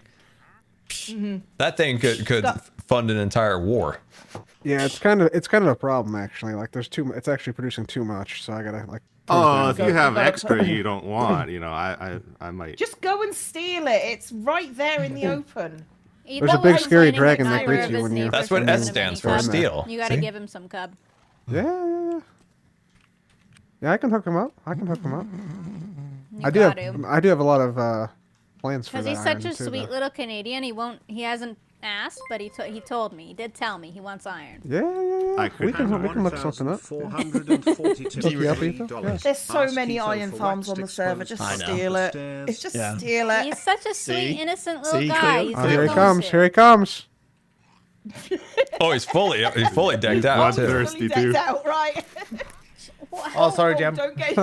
That thing could Scar. fund an entire war. Yeah, it's kind of a problem actually. Like there's too. It's actually producing too much, so I gotta like. Oh, if you have Go- extra you don't want, I might. Just go and steal it. It's right there in the open. There's a big scary dragon that greets you when you- That's what S stands for, steal. You gotta See? give him some Cub. Yeah. Yeah, I can hook him up. You I do have a lot of plans for Because that. he's such iron, a too, sweet though. little Canadian. He hasn't asked, but he told me. He did tell me he wants iron. Yeah. I could We can have look something up. $1,442. There's so Ask many Ito iron for farms on waxed the server. exposed Just I know. steal it. stairs. It's just Yeah. steal it. He's such a sweet, See? innocent little See, guy. Cleo? He's Oh, so here he innocent. comes. Here he comes. Oh, he's fully decked out Blood too. thirst. Fully Thirsty, decked out, right? Oh, sorry, Jam. Don't get.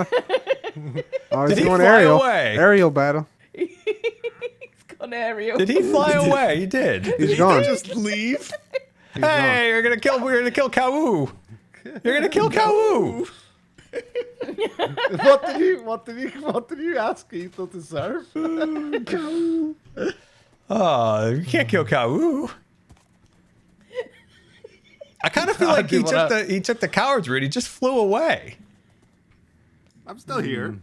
Oh, Did he's he going fly aerial. away? Aerial battle. He's gone aerial. Did he fly away? He did. He's gone. Just leave. Hey, we're gonna kill Kawoo. You're gonna kill Kawoo. What did you ask Ethan to serve? Oh, you can't kill Kawoo. I kind of feel like he took the coward's route. He just flew away. I'm still here.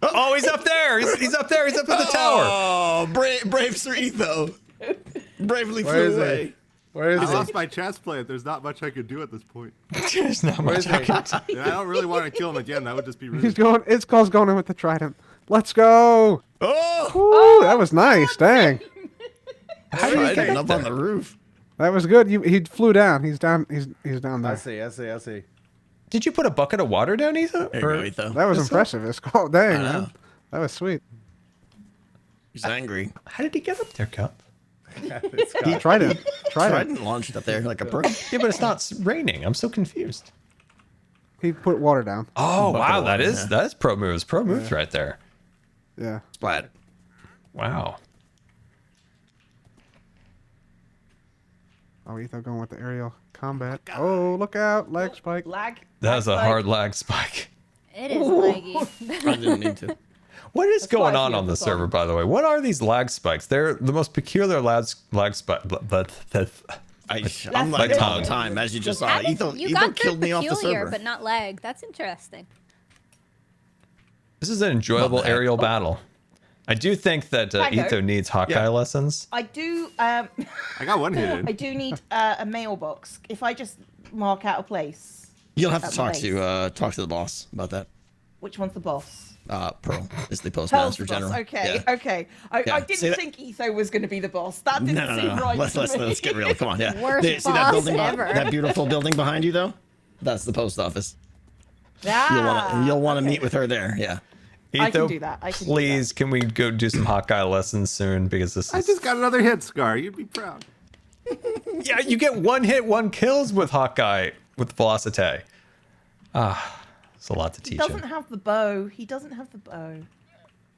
Oh, he's up there. He's up there. He's up in the tower. Oh, brave Sir Etho. Bravely Where flew is he? away. Where is I he? lost my chest plate. There's not much I could do at this point. There's not Where much is I he? can do. And I don't really want to kill him again. That would just be rude. He's going. It's Skull's going in with the trident. Let's go. Oh, Ooh, that was nice. Dang. How did he I get up up on there? the roof. That was good. He flew down. He's down. He's down I there. see. Did you put a bucket of water down, Ethan? There you go, Etho. That was impressive. It's Skull. Dang, I know. man. That was sweet. He's angry. How did he get up there, Cup? He tried it. Trident launched up there like a pro. Yeah, but it's not raining. I'm so confused. He put water down. Oh Bucket wow, of that water, is yeah. that is pro moves. Pro moves right there. Yeah. Splat. Wow. Oh, Etho going with the aerial combat. Oh, look out. Leg spike. Lag. That was a Lag hard lag spike. It is leggy. I didn't need to. What is going why I on feel on the the server, song. by the way? What are these lag spikes? They're the most peculiar lag spike. I'm like all tongue. the time, as you just saw. That is- Etho you Etho got killed me off the peculiar, server. but not lag. That's interesting. This is an enjoyable Love that. aerial battle. I do think that Tango. Etho needs Hawkeye Yeah. lessons. I do. I got one hit I in. do need a mailbox. If I just mark out a place, You'll have to At talk base. to the boss about that. which one's the boss? Pearl is the Pearl's postmaster the boss. general. Okay, Yeah. okay. I Yeah. didn't See that- think Etho was going to be the boss. That didn't No, seem right. Let's to me. get real. Come on, yeah. Worst See that boss building, ever. that beautiful building behind you, though? That's the post office. Ah, You'll want to okay. meet with her there. Yeah. I can Etho, do that. I can do please, can we go do some Hawkeye lessons soon? Because this I is just got another hit, Scar. You'd be proud. yeah, you get one hit, one kills with Hawkeye with Velocity. It's a lot to He teach doesn't him. have the bow. He doesn't have the bow.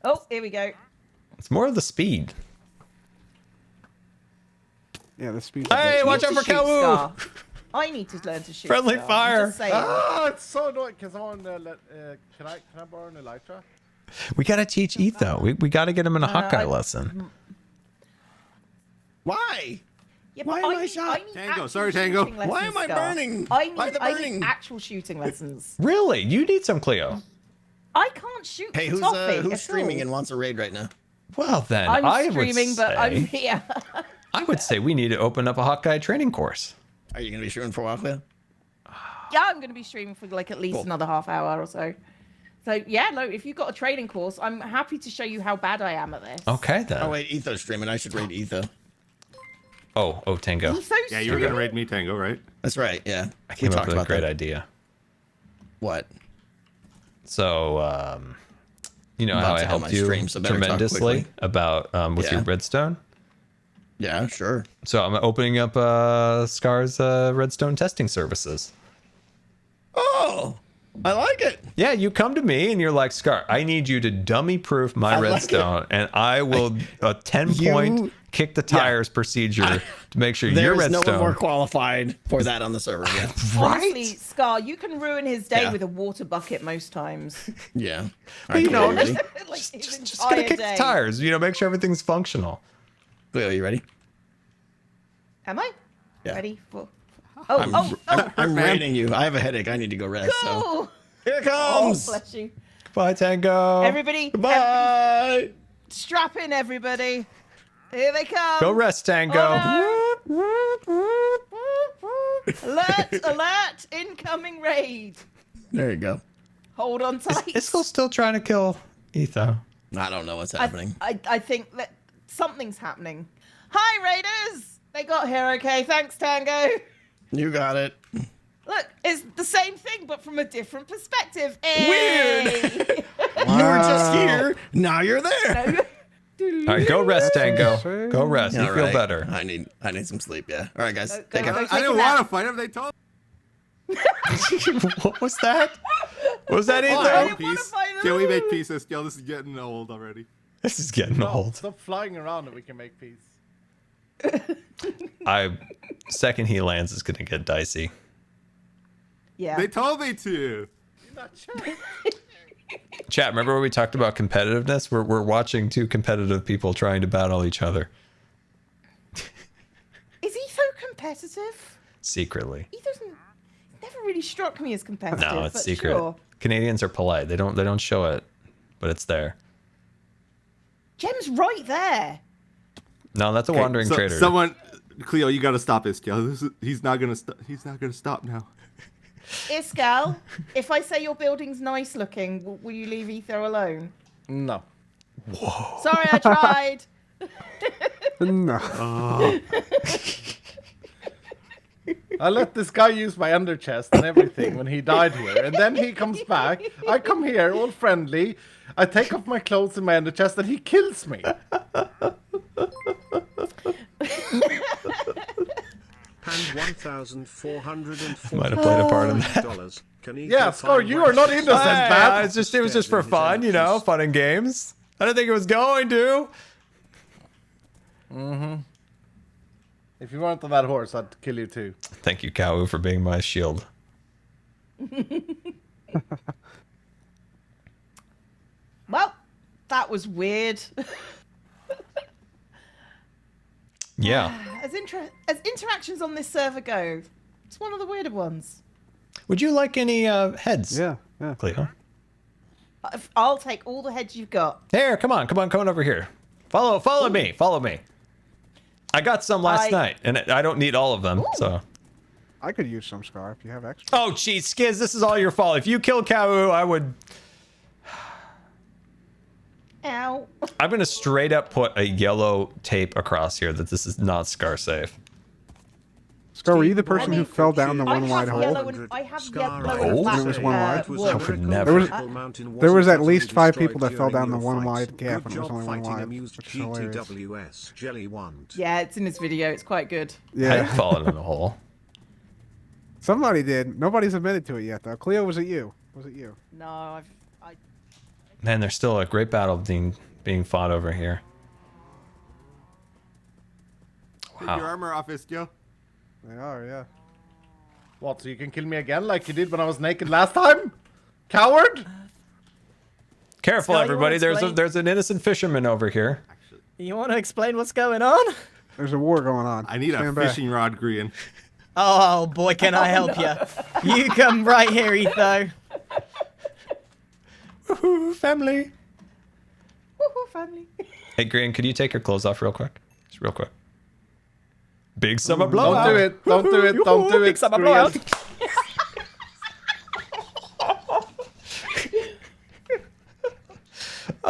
Oh, here we go. It's more of the speed. Yeah, the speed. Hey, watch Need out to for shoot Kawoo! Scar. I need to learn to shoot. Friendly Scar. I'm fire. just saying. Oh, it's so annoying. Can someone can I borrow an elytra? We gotta teach Etho. We gotta get him in a Hawkeye lesson. Why? Yeah, Why but am I shot? need Tango, actual sorry, Tango. shooting lessons, Why am I Scar. burning? I Why need, the I burning? need actual shooting lessons. Really? You need some Cleo. I can't shoot. Hey, for toffee who's at streaming all. and wants a raid right now? Well then, I'm I streaming, would but say, I'm here. I would say we need to open up a Hawkeye training course. Are you gonna be shooting for a while, Cleo? Yeah, I'm going to be streaming for like at least Cool. another half hour or so. So yeah, no, if you've got a training course, I'm happy to show you how bad I am at this. Okay then. Oh wait, Etho's streaming. I should raid Etho. Oh, Tango. He's so Yeah, you were gonna raid me, Tango, right? That's right. Yeah, I came up with a great idea. What? So, you know I'm how about I to end helped my you stream, so better talk tremendously quickly. about with your Yeah. redstone. Yeah, sure. So I'm opening up Scar's redstone testing services. Oh, I like it. Yeah, you come to me and you're like, Scar, I need you to dummy proof my I like redstone, and I will a 10-point You- kick the tires procedure to make sure your There is redstone. no one more qualified for that on the server. Yeah. Honestly, Scar, you can ruin his day Yeah. with a water bucket most times. Yeah. But, you know, ready? Like, his just gonna entire kick day. the tires. You know, make sure everything's functional. Cleo, you ready? Am I? Yeah. Ready for... Oh, I'm raiding you. I have a headache. I need to go rest. So cool. here it Oh, comes. bless you. Bye, Tango. Everybody, Bye. strap in, everybody. Here they come. Go rest, Tango. Oh, no. Alert, alert, incoming raid. There you go. Hold on tight. Is still trying to kill Etho? I don't know what's happening. I think that something's happening. Hi, raiders. They got here okay. Thanks, Tango. You got it. Look, it's the same thing, but from a different perspective. Weird. You were just here. Now you're there. All right, go rest, Tango. Go rest. You All feel right. better. I need some sleep. Yeah. All right, guys. Go, Take go, care. go. I didn't want to fight him. They told What was that? What was that, me. Etho? didn't wanna Peace. fight him. Can we make peace, Skill? This is getting old already. This is getting No, old. stop flying around and we can make peace. Second he lands is gonna get dicey. Yeah. They told me to. Chat, remember when we talked about competitiveness? We're watching two competitive people trying to battle each other Is he so competitive? secretly. He doesn't. Never really struck me as competitive. No, it's but secret. Sure. Canadians are polite. They don't show it, but it's there. Gem's right there. No, that's a Okay, wandering trader. Someone, Cleo, you gotta stop this, Skill. He's not gonna stop. He's not gonna stop now. Iskal, if I say your building's nice looking, will you leave Ether alone? No. Sorry, I tried. No. I let this guy use my under chest and everything when he died here. And then he comes back. I come here, all friendly. I take off my clothes and my under chest and he kills me. And $1,440 Might have played a part in that. dollars. Can Yeah, Scar, you are not innocent, man. It was just for fun, you know, fun and games. I didn't think it was going to. If you weren't on that horse, I'd kill you too. Thank you, Kau, for being my shield. Well, that was weird. Yeah. As interactions on this server go, it's one of the weirder ones. Would you like any heads? Yeah. Yeah. Cleo. I'll take all the heads you've got. Here, come on over here. Follow me. I got some last night, and I don't need all of them, so. I could use some Scar if you have extra. Oh, geez, Skiz, this is all your fault. If you kill Kau, I would. Ow. I'm gonna straight up put a yellow tape across here that this is not Scar safe. Scar, were you the person who mean, fell down the I one have wide hole? yellow and I have Scar yellow hole? and black. It was one wide? wood. I would never. There was at least 5 people that fell down the one wide gap, and Good it was job only one fighting wide, amused which is hilarious. GTWS Jelly Want. Yeah, it's in this video. It's quite good. I didn't Yeah, fall in a hole. somebody did. Nobody's admitted to it yet, though. Cleo, was it you? Was it you? No, I Man, there's still a great battle being fought over here. Take your Wow. armor off, Skill. They are, yeah. What, so you can kill me again like you did when I was naked last time? Coward? Careful, Scott, you everybody. wanna explain? There's an innocent fisherman over here. You want to explain what's going on? There's a war going on. I need a Stand back. fishing rod, Grian. Oh boy, can I help you? You come right here, Etho. Woohoo, family. Woohoo, family. Hey, Grian, could you take your clothes off real quick? Just real quick. Big summer Don't blowout. do it. Don't do it. Don't do it. Pixar Grian. blowout.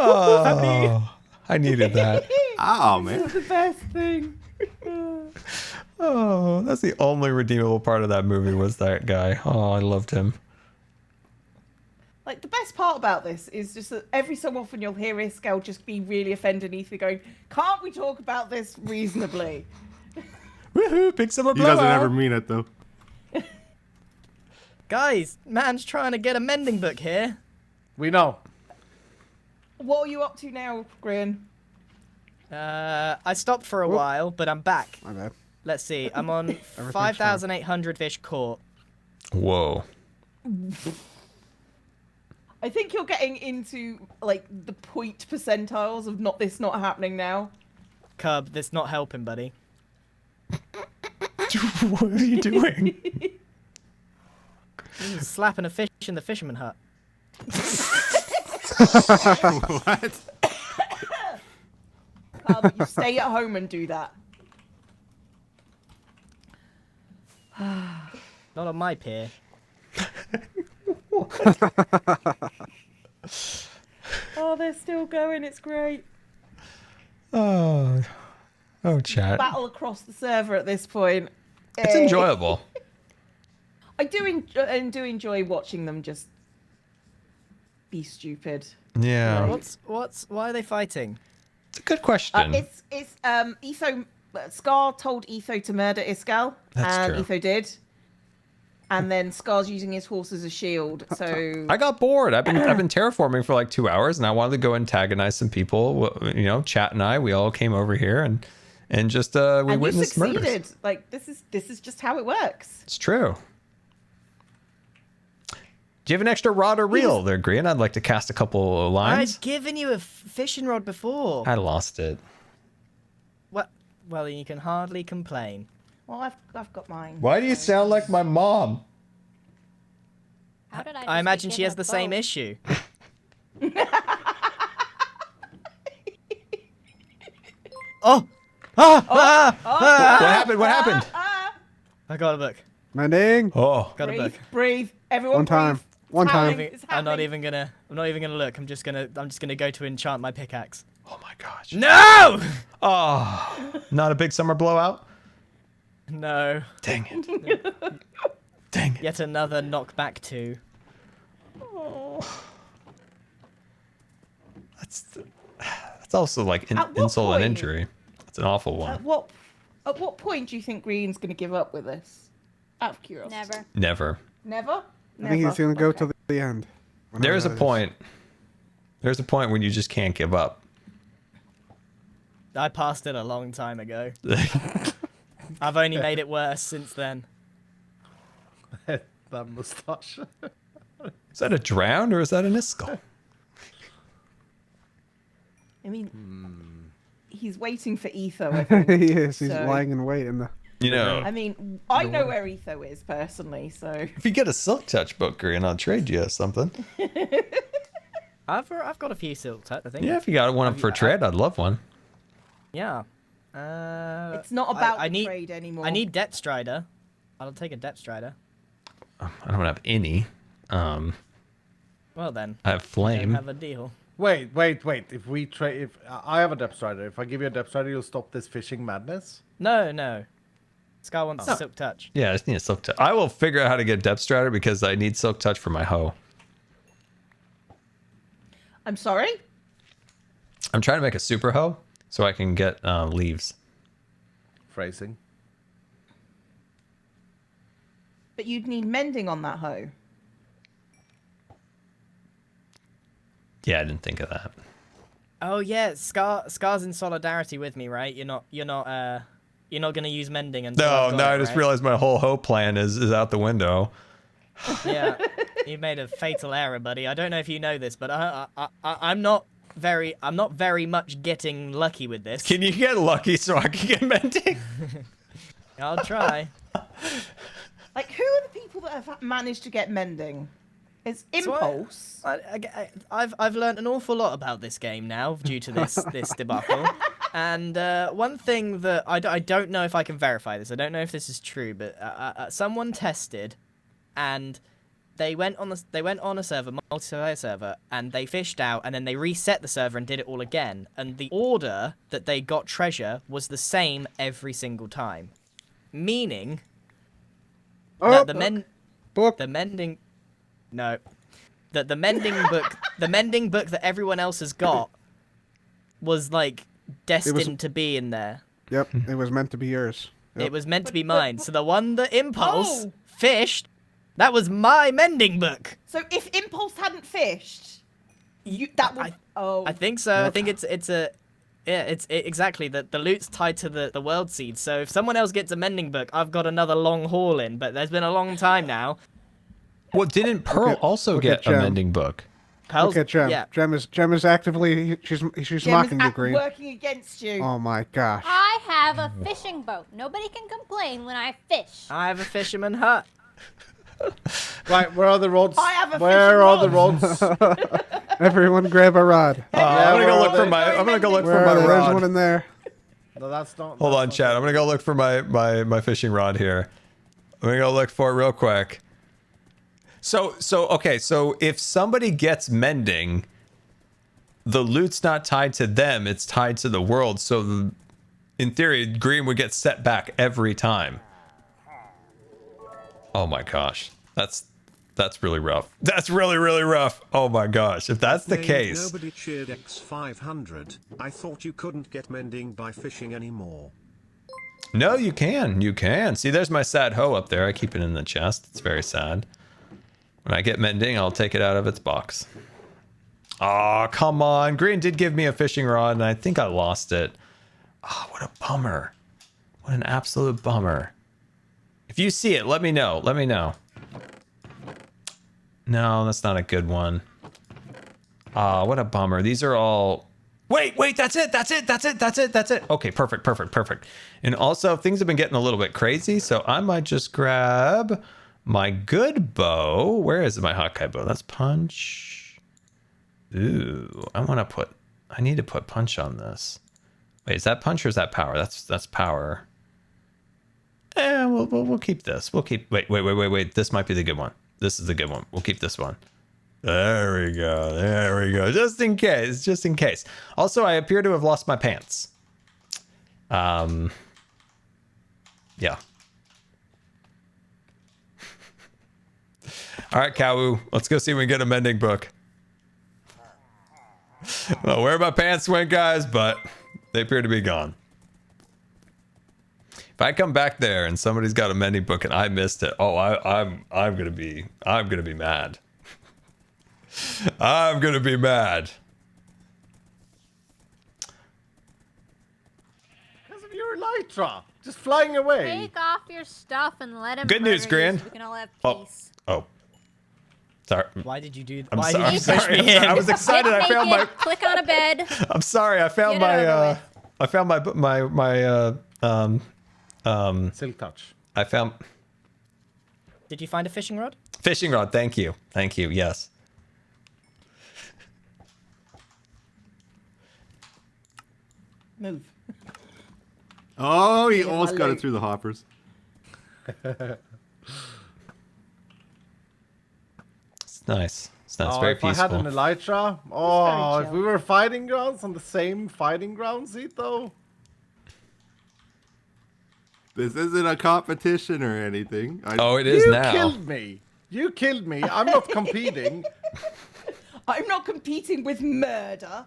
Oh, I needed that. Oh man. This is the best thing. Oh, that's the only redeemable part of that movie was that guy. Oh, I loved him. Like, the best part about this is just that every so often you'll hear Iskall just be really offended and Ether going, can't we talk about this reasonably? Woohoo! Big summer He blowout. doesn't ever mean it though. Guys, man's trying to get a mending book here. We know. What are you up to now, Grian? I stopped for a while, but I'm back. My bad. Let's see. I'm on 5,800-ish court. Whoa. I think you're getting into, like, the point percentiles of not happening now. Cub, that's not helping, buddy. What are you doing? You're slapping a fish in the fisherman hut. What? You stay at home and do that. Not on my pier. Oh, they're still going. It's great. Oh, chat. Battle across the server at this point. It's enjoyable. I do enjoy watching them just be stupid. Yeah. Why are they fighting? It's a good question. It's Etho. Scar told Etho to murder Iskall, That's and true. Etho did. And then Scar's using his horse as a shield. So I got bored. I've been terraforming for like 2 hours, and I wanted to go antagonize some people. You know, Chat and I, we all came over here and just we and you witnessed succeeded. murders. Like this is just how it works. It's true. Do you have an extra rod or reel there, Grian? I'd like to cast a couple of lines. I've given you a fishing rod before. I lost it. What? Well, you can hardly complain. Well, I've got mine. Why do you sound like my mom? How did I imagine she has the bow? same issue. Oh! What happened? What happened? I got a book. Mending. Oh. Got a book. Breathe. Everyone One time. breathe. One It's time. happening. It's I'm not happening. even gonna look. I'm just gonna go to enchant my pickaxe. Oh my gosh. No! Oh. Not a big summer blowout? No. Dang it. Dang it. Yet another knockback 2. That's also like At what insult and point? injury. That's an awful one. At what point do you think Grian's going to give up with this? Out of curiosity. Never. Never. Never? I think he's gonna go to the end. whenever There's a that is. point. There's a point when you just can't give up. I passed it a long time ago. I've only made it worse since then. That mustache. Is that a drown or is that an Iskall? I mean, he's waiting for Etho, I think. he is. He's So- lying in wait in the. You know, I mean, I know where Etho is personally, so. if you get a Silk Touch book, Grian, I'll trade you something. I've got a few silk touch, I think. Yeah, if you got one up for trade, I'd love one. Yeah. It's not about I the need, trade anymore. I need Depth Strider. I'll take a Depth Strider. I don't have any. Well then. I have I Flame. have a deal. Wait. If we trade, if I have a depth strider, if I give you a depth strider, you'll stop this fishing madness. No. Scar wants a silk touch. Yeah, I just need a Silk Touch. I will figure out how to get Depth Strider because I need Silk Touch for my hoe. I'm sorry? I'm trying to make a super hoe so I can get leaves. Phrasing. But you'd need mending on that hoe. Yeah, I didn't think of that. Oh yeah, Scar's in solidarity with me, right? You're not gonna use mending until I've got No, it, I just right? realized my whole hoe plan is out the window. Yeah, you made a fatal error, buddy. I don't know if you know this, but I'm not very much getting lucky with this. Can you get lucky so I can get mending? I'll try. Like, who are the people that have managed to get mending? It's Impulse. I've learned an awful lot about this game now due to this debacle. And one thing that I don't know if I can verify this. I don't know if this is true, but someone tested, and they went on a server, multiplayer server, and they fished out, and then they reset the server and did it all again. And the order that they got treasure was the same every single time, meaning that the mending book that everyone else has got was like destined to be in there. Yep, it was meant to be yours. Yep. It was meant to be mine. So the one that Impulse fished, that was my mending book. So if Impulse hadn't fished, that would. I think so. Yep. I think it's exactly that. The loot's tied to the world seed. So if someone else gets a mending book, I've got another long haul in. But there's been a long time now. Well, didn't Pearl also get a mending book? Pearl's, Look at Gem. Yeah. Gem is actively she's Gem mocking is you, Grian. working against you. Oh my gosh. I have a fishing boat. Nobody can complain when I fish. I have a fisherman hut. Right, where are the rods? I have a Where are the fishing rods? Everyone grab a rod. I'm gonna go where look are for they? my. I'm gonna go look Where for are my they? There's one rod. in there. No, that's not. Hold that's on, not Chad. I'm gonna go look for my fishing rod here. I'm gonna go look for it real quick. So okay. So if somebody gets mending, the loot's not tied to them. It's tied to the world. So in theory, Grian would get set back every time. Oh my gosh, that's really rough. That's really rough. Oh my gosh, if that's the Named case. Nobody cheered X500. I thought you couldn't get mending by fishing anymore. No, you can. You can. See, there's my sad hoe up there. I keep it in the chest. It's very sad. When I get mending, I'll take it out of its box. Oh, come on. Grian did give me a fishing rod, and I think I lost it. Oh, what a bummer. What an absolute bummer. If you see it, let me know. Let me know. No, that's not a good one. Ah, what a bummer. These are all... Wait, that's it. Okay, perfect. And also, things have been getting a little bit crazy, so I might just grab my good bow. Where is my Hawkeye bow? That's punch. Ooh, I need to put punch on this. Wait, is that punch or is that power? That's power. We'll keep this. Wait. This might be the good one. This is the good one. We'll keep this one. There we go. Just in case. Also, I appear to have lost my pants. Yeah. All right, Kawu. Let's go see if we can get a mending book. Well, where my pants went, guys, but they appear to be gone. If I come back there and somebody's got a mending book and I missed it, I'm gonna be mad. I'm gonna be mad. Because of your elytra, just flying away. Take off your stuff and let him. Good news, murder you Grian. so we can all have Oh. peace. Why did you do that? I'm Why sorry. did you push me in? I was excited. I Get found my. naked, click on a bed. I'm sorry. I found Get it over my. I found my Silk touch. I found Did you find a fishing rod? fishing rod. Thank you. Yes. Move. Oh, he Yeah, almost my got it leg. through the hoppers. It's nice. It's nice. Oh, Very if I had peaceful. an elytra. Oh, if chill. we were fighting grounds on the same fighting ground seat, though. This isn't a competition or anything. Oh, it is You now. killed me. I'm not competing. I'm not competing with murder.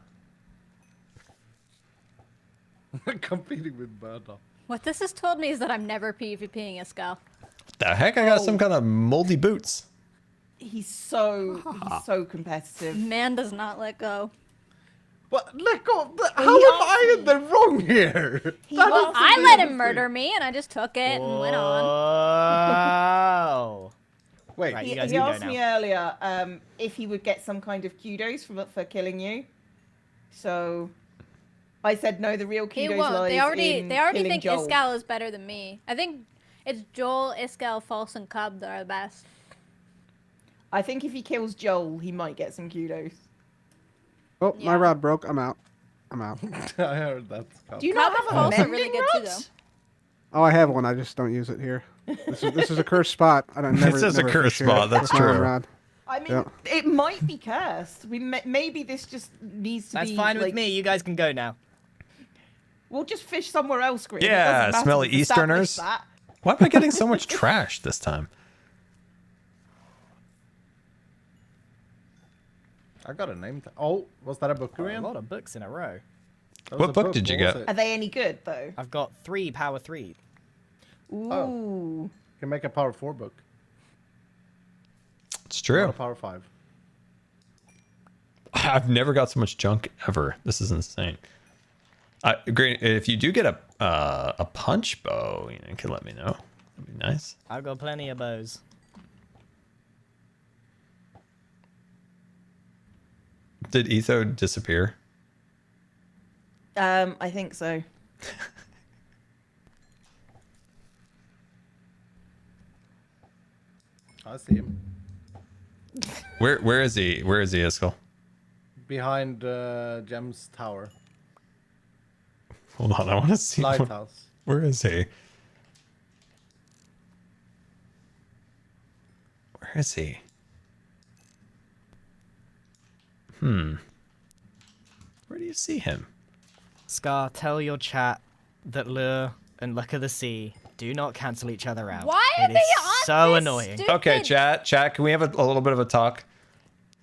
Competing with murder. What this has told me is that I'm never PvPing a skull. The heck! I got some kind of moldy boots. He's so competitive. Man does not let go. What? Let go. How am I in the wrong here? Well, I let him murder me, and I just took it and went on. Wow. Wait. Right, He, you guys he can go asked now. me earlier if he would get some kind of kudos for killing you. So I said no. The real He kudos won't. lies They already in think killing Joel. Iskall is better than me. I think it's Joel, Iskall, False, and Cub that are the best. I think if he kills Joel, he might get some kudos. Oh, my Yeah. rod broke. I'm out. I heard that. Do you Cub not and have a False are mending really good rod? too, though. Oh, I have one. I just don't use it here. This is a cursed spot. I don't never. This is a never cursed fish here spot, that's with my own true. rod. I mean, Yeah. it might be cursed. Maybe this just needs to That's be. fine with like, me. You guys can go now. We'll just fish somewhere else, Grian. Yeah, It doesn't matter, smelly we've established Easterners. that. Why am I getting so much trash this time? I got a name. Oh, was that a book, A Grian? lot of books in a row. That was What a book did you What was get? it? Are they any good though? I've got 3 power 3. Ooh. You can make a power 4 book. It's Not a true. power 5. I've never got so much junk ever. This is insane. Great. If you do get a punch bow, you can let me know. That'd be nice. I've got plenty of bows. Did Etho disappear? I think so. I see him. Where is he? Where is he, Iskall? Behind Gem's tower. Hold on, I want to see. Lighthouse. Where is he? Where is he? Where do you see him? Scar, tell your chat that Lure and Luck of the Sea do not cancel each other out. Why are It they is on so this annoying. stupid- Okay, chat, can we have a little bit of a talk?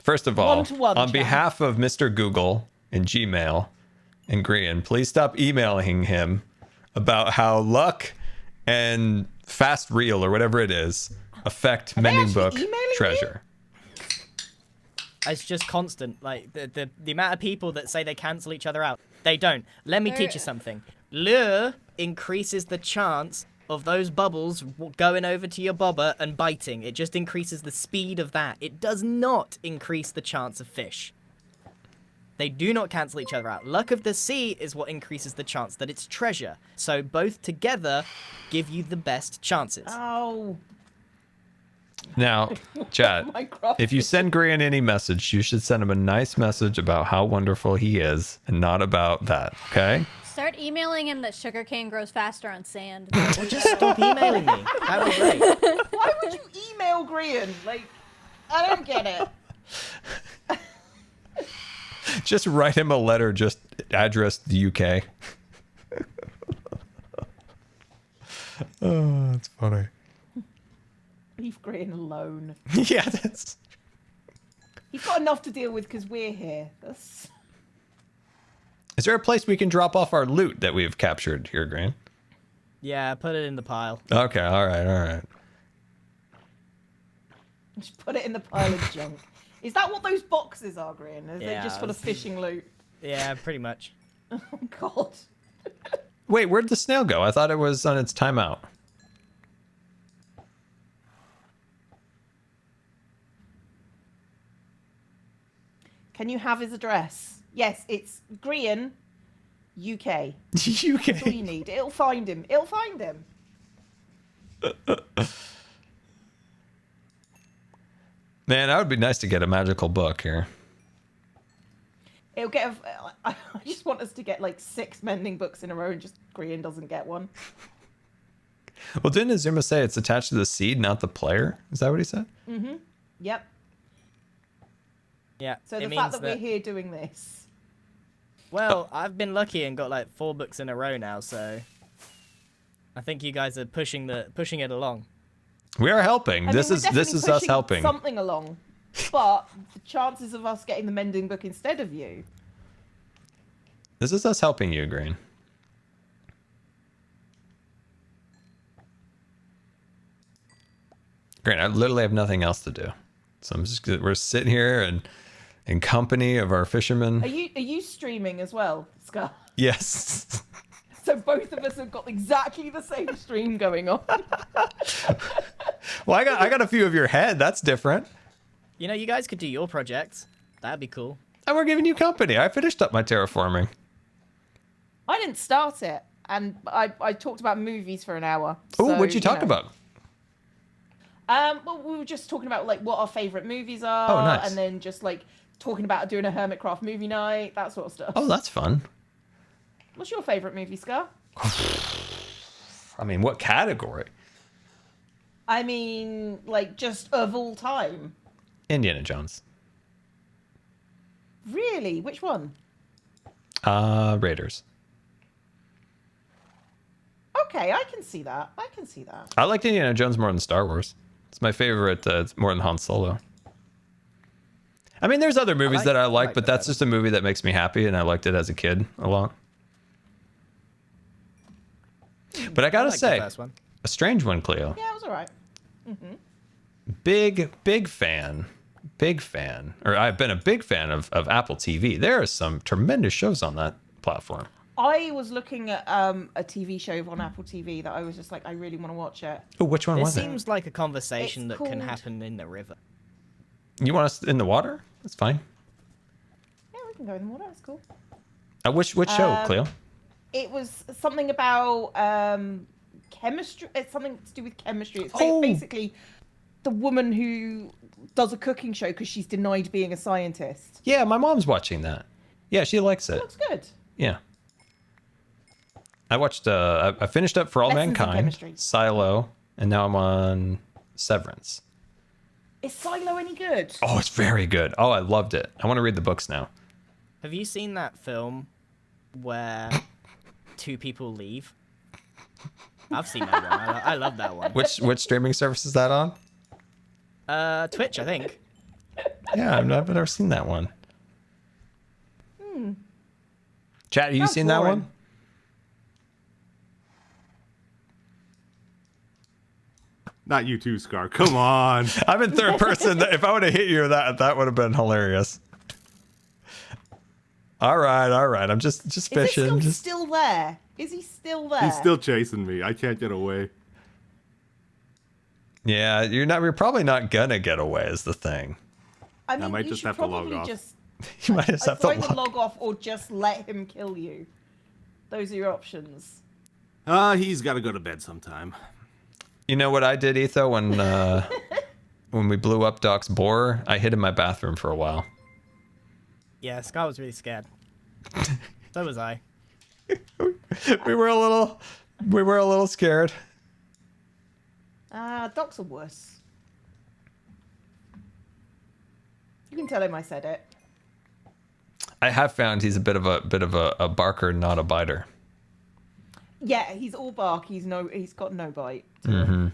First of all, One-to-one on chat. behalf of Mr. Google and Gmail and Grian, please stop emailing him about how luck and fast reel or whatever it is affect mending actually book emailing me? treasure. It's just constant. Like the amount of people that say they cancel each other out. They don't. Let me teach you something. Lure increases the chance of those bubbles going over to your bobber and biting. It just increases the speed of that. It does not increase the chance of fish. They do not cancel each other out. Luck of the Sea is what increases the chance that it's treasure. So both together give you the best chances. Oh. Now, chat, Minecraft. if you send Grian any message, you should send him a nice message about how wonderful he is and not about that, okay? Start emailing him that sugarcane grows faster on sand. Or just stop emailing me. That would be great. Why would you email Grian? Like, I don't get it. Just write him a letter just addressed the UK. Oh, that's funny. Leave Grian alone. Yeah, that's... He's got enough to deal with because we're here. That's... Is there a place we can drop off our loot that we've captured here, Grian? Yeah, put it in the pile. Okay, all right. Just put it in the pile of junk. Is that what those boxes are, Grian? Are they Yeah, just full of it's- fishing loot? Yeah, pretty much. Oh, God. Wait, where'd the snail go? I thought it was on its timeout. Can you have his address? Yes, it's Grian, UK. That's all UK. you need. It'll find him. It'll find him. Man, that would be nice to get a magical book here. It'll get. I just want us to get like 6 mending books in a row, and just Grian doesn't get one. Well, didn't Azuma say it's attached to the seed, not the player? Is that what he said? Yep. Yeah. So it the means fact that we're here doing this. Well, I've been lucky and got like 4 books in a row now, so I think you guys are pushing it along. We are helping. I This mean, is we're this is definitely us pushing helping. something along, but the chances of us getting the mending book instead of you. This is us helping you, Green. Green, I literally have nothing else to do. So we're sitting here and in company of our fishermen. Are you streaming as well, Scar? Yes. So both of us have got exactly the same stream going on. Well, I got a few of your head. That's different. You know, you guys could do your projects. That'd be cool. And we're giving you company. I finished up my terraforming. I didn't start it, and I talked about movies for an hour. Oh, so, what'd you talk know. about? Well, we were just talking about like what our favorite movies are, Oh, nice. and then just like talking about doing a Hermitcraft movie night, that sort of stuff. Oh, that's fun. What's your favorite movie, Scar? I mean, what category? I mean, like, just of all time. Indiana Jones. Really? Which one? Raiders. Okay, I can see that. I can see that. I liked Indiana Jones more than Star Wars. It's my favorite. It's more than Han Solo. I mean, there's other movies that I like, but that's just a movie that makes me happy, and I liked it as a kid a lot. But I gotta say, a strange one, Cleo. Yeah, it was alright. Big fan. Or I've been a big fan of Apple TV. There are some tremendous shows on that platform. I was looking at a TV show on Apple TV that I was just like, I really want to watch it. Oh, which one was it? It seems like a conversation It's that can called- happen in the river. You want us in the water? That's fine. Yeah, we can go in the water. That's cool. Which show, Cleo? It was something about chemistry. It's something to do with chemistry. It's Oh. basically the woman who does a cooking show because she's denied being a scientist. Yeah, my mom's watching that. Yeah, she likes It it. looks good. Yeah. I watched, I finished up For All Lessons in Mankind, Chemistry. Silo, and now I'm on Severance. Is Silo any good? Oh, it's very good. Oh, I loved it. I want to read the books now. Have you seen that film where two people leave? I've seen that one. I love that one. Which streaming service is that on? Twitch, I think. Yeah, I've never seen that one. Chat, have you Sounds seen that boring. one? Not you too, Scar. Come on. I'm in third person. If I would have hit you with that would have been hilarious. All right. I'm just Is fishing. this Just still there? Is he still there? He's still chasing me. I can't get away. yeah, you're probably not gonna get away is the thing. I mean, might you just should have to log probably off. just You might just have to either log. log off or just let him kill you. Those are your options. He's got to go to bed sometime. You know what I did, Etho, when we blew up Doc's borer? I hid in my bathroom for a while. Yeah, Scar was really scared. So was I. We were a little scared. Docs are worse. You can tell him I said it. I have found he's a bit of a barker, not a biter. Yeah, he's all bark. He's got no bite. Mm-hmm.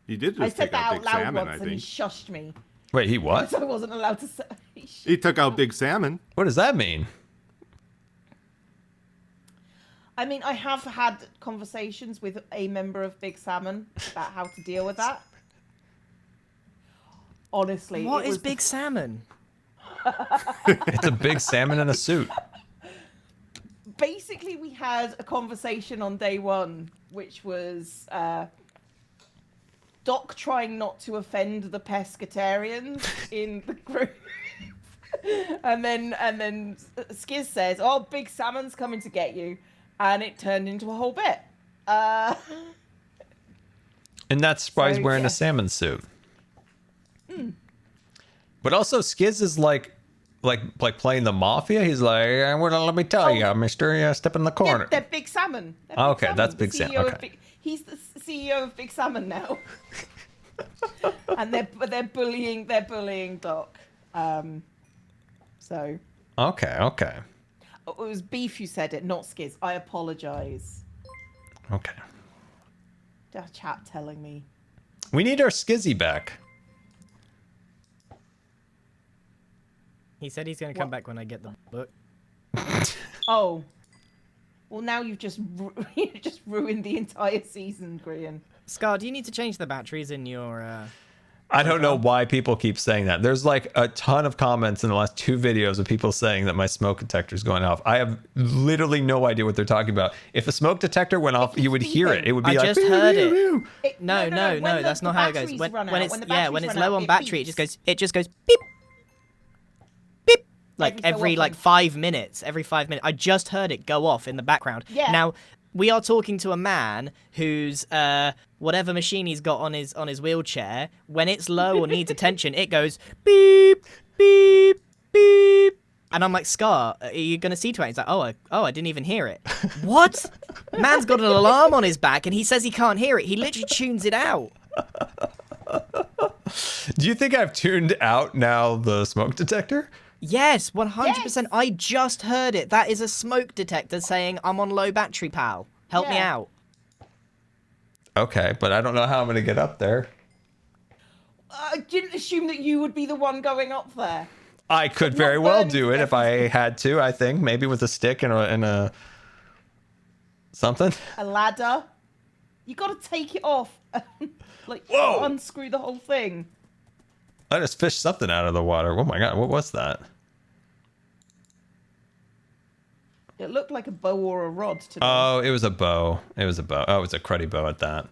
He did I just said take that out out Big loud Salmon, once I and he think. shushed me. Wait, he what? So I wasn't allowed to say. He took out Big Salmon. What does that mean? I mean, I have had conversations with a member of Big Salmon about how to deal with that. Honestly, What it is was Big Salmon? It's a big salmon in a suit. basically we had a conversation on day one, which was Doc trying not to offend the pescatarians in the group. and then Skiz says, "Oh, Big Salmon's coming to get you," and it turned into a whole bit. And that's why he's So, wearing yeah. a salmon suit. But also, Skiz is like playing the mafia. He's like, well, let me tell you, mister, step in the corner. They're Big Salmon. They're Oh, Big okay, that's Big The Salmon, CEO of okay. he's the CEO of Big Salmon now. And they're bullying Doc. So Okay. it was Beef who said it, not Skiz. I apologize. Okay. Chat telling me. We need our Skizzy back. He said he's going to come back when I get the book. Oh. Well, now you've just ruined the entire season, Grian. Scar, do you need to change the batteries in your... I don't know why people keep saying that. There's like a ton of comments in the last 2 videos of people saying that my smoke detector is going off. I have literally no idea what they're talking about. If a smoke detector went off, you would hear it. It would be I like... just heard it. "Pew, pew." No, When that's not how it goes. batteries When run out, it's the when batteries it's run low out, on it battery, beeps. it just goes beep, beep, like Every so every often. 5 minutes. Every 5 minutes, I just heard it go off in the background. Yeah. Now we are talking to a man whose whatever machine he's got on his wheelchair. When it's low or needs attention, it goes beep, beep, beep. And I'm like, Scar, are you gonna see to it? He's like, oh, I didn't even hear it. What? Man's got an alarm on his back and he says he can't hear it. He literally tunes it out. Do you think I've tuned out now the smoke detector? Yes, 100%. I just heard it. That is a smoke detector saying, I'm on low battery, pal. Help me Yeah. out. Okay, but I don't know how I'm gonna get up there. I didn't assume that you would be the one going up there. I could not very well burning do to it death. if I had to. I think maybe with a stick and a something. A ladder. You got to take it off. Like, Whoa. unscrew the whole thing. I just fished something out of the water. Oh my god, what was that? It looked like a bow or a rod to me. Oh, it was a bow. It was a bow. Oh, it was a cruddy bow at that.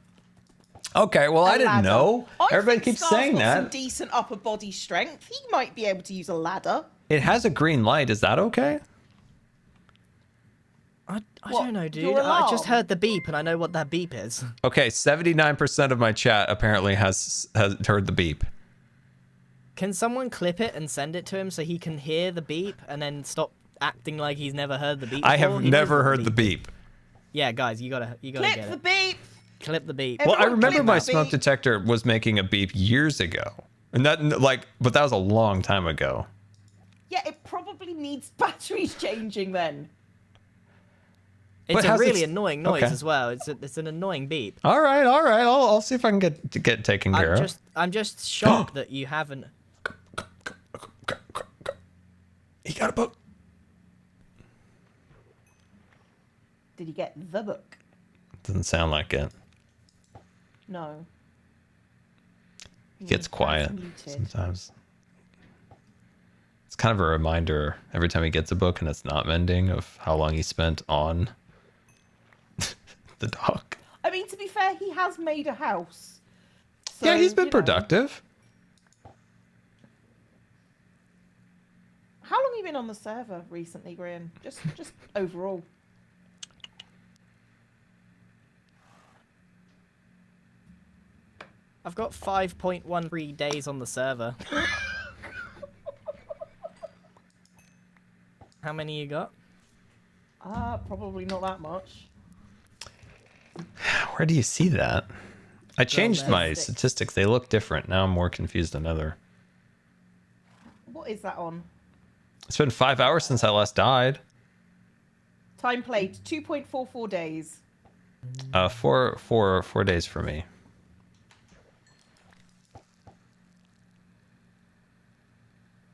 Okay, well, I A didn't ladder. know. I Everybody think keeps Scar's saying got some that. decent upper body strength. He might be able to use a ladder. It has a green light. Is that okay? I What, don't know, dude. your I just alarm? heard the beep and I know what that beep is. Okay, 79% of my chat apparently has heard the beep. Can someone clip it and send it to him so he can hear the beep and then stop acting like he's never heard the beep I before? have He knows never what heard the beep. Yeah, guys, you gotta Clip get the it. beep. Clip the beep. Everyone Well, I remember clip my that smoke beep. detector was making a beep years ago. And that, like, but that was a long time ago. Yeah, it probably needs batteries changing then. It's a how's really it- annoying noise okay. as well. It's an annoying beep. All right. I'll see if I can get taken care of. I'm just shocked that you haven't. He got a book. Did he get the book? Doesn't sound like it. No. He gets quiet muted. sometimes. It's kind of a reminder every time he gets a book and it's not mending of how long he spent on the dock. I mean, to be fair, he has made a house. So, Yeah, he's been you know. productive. How long have you been on the server recently, Grian? Just overall. I've got 5.13 days on the server. How many you got? Probably not that much. Where do you see that? I changed my Statistics. statistics. They look different. Now I'm more confused than ever. What is that on? It's been 5 hours since I last died. Time played 2.44 days. 4 days for me.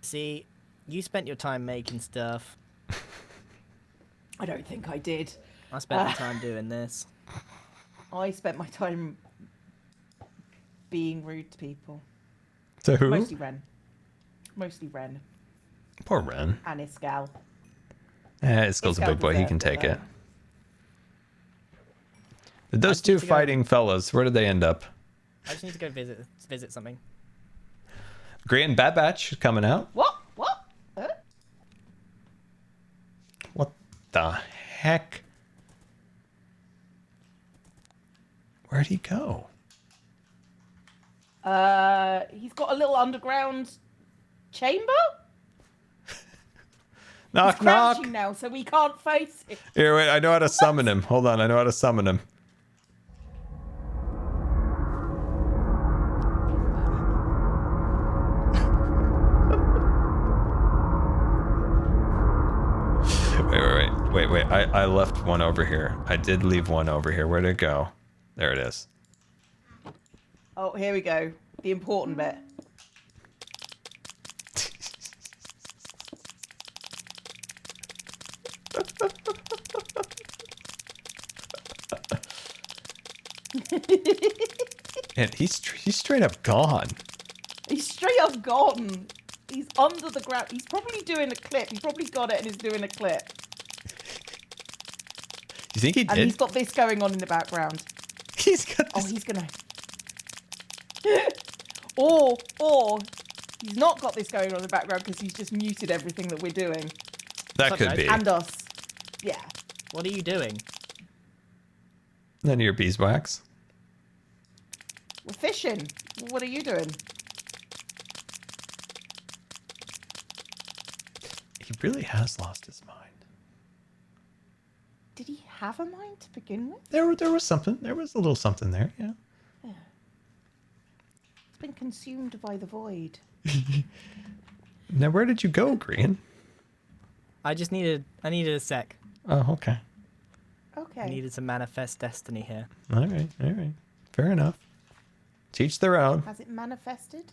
See, you spent your time making stuff. I don't think I did. I spent the time doing this. I spent my time being rude to people. To who? Mostly Ren. Mostly Ren Poor Ren. and Iscal. Iskall's a big boy. He can take it. Those I two need to go- fighting fellas, where did they end up? I just need to go visit something. Grian Bad Batch coming out. What? What the heck? Where'd he go? He's got a little underground chamber? Knock, He's knock. crouching now, so we can't face it. Here, wait, I know how to summon him. Hold on, I know how to summon him. Wait. I left one over here. I did leave one over here. Where'd it go? There it is. Oh, here we go. The important bit. And he's straight up gone. He's straight up gone. He's under the ground. He's probably doing a clip. He probably got it and is doing a clip. You think he And did? he's got this going on in the background. He's got Oh, this. he's gonna. or he's not got this going on in the background because he's just muted everything that we're doing That What's up, could guys? be. and us. Yeah. What are you doing? None of your beeswax. We're fishing. What are you doing? He really has lost his mind. Did he have a mind to begin with? There was something. There was a little something there. Yeah. It's been consumed by the void. Now, where did you go, Grian? I needed a sec. Oh, okay. Okay. I needed to manifest destiny here. All right. Fair enough. Teach their own. Has it manifested?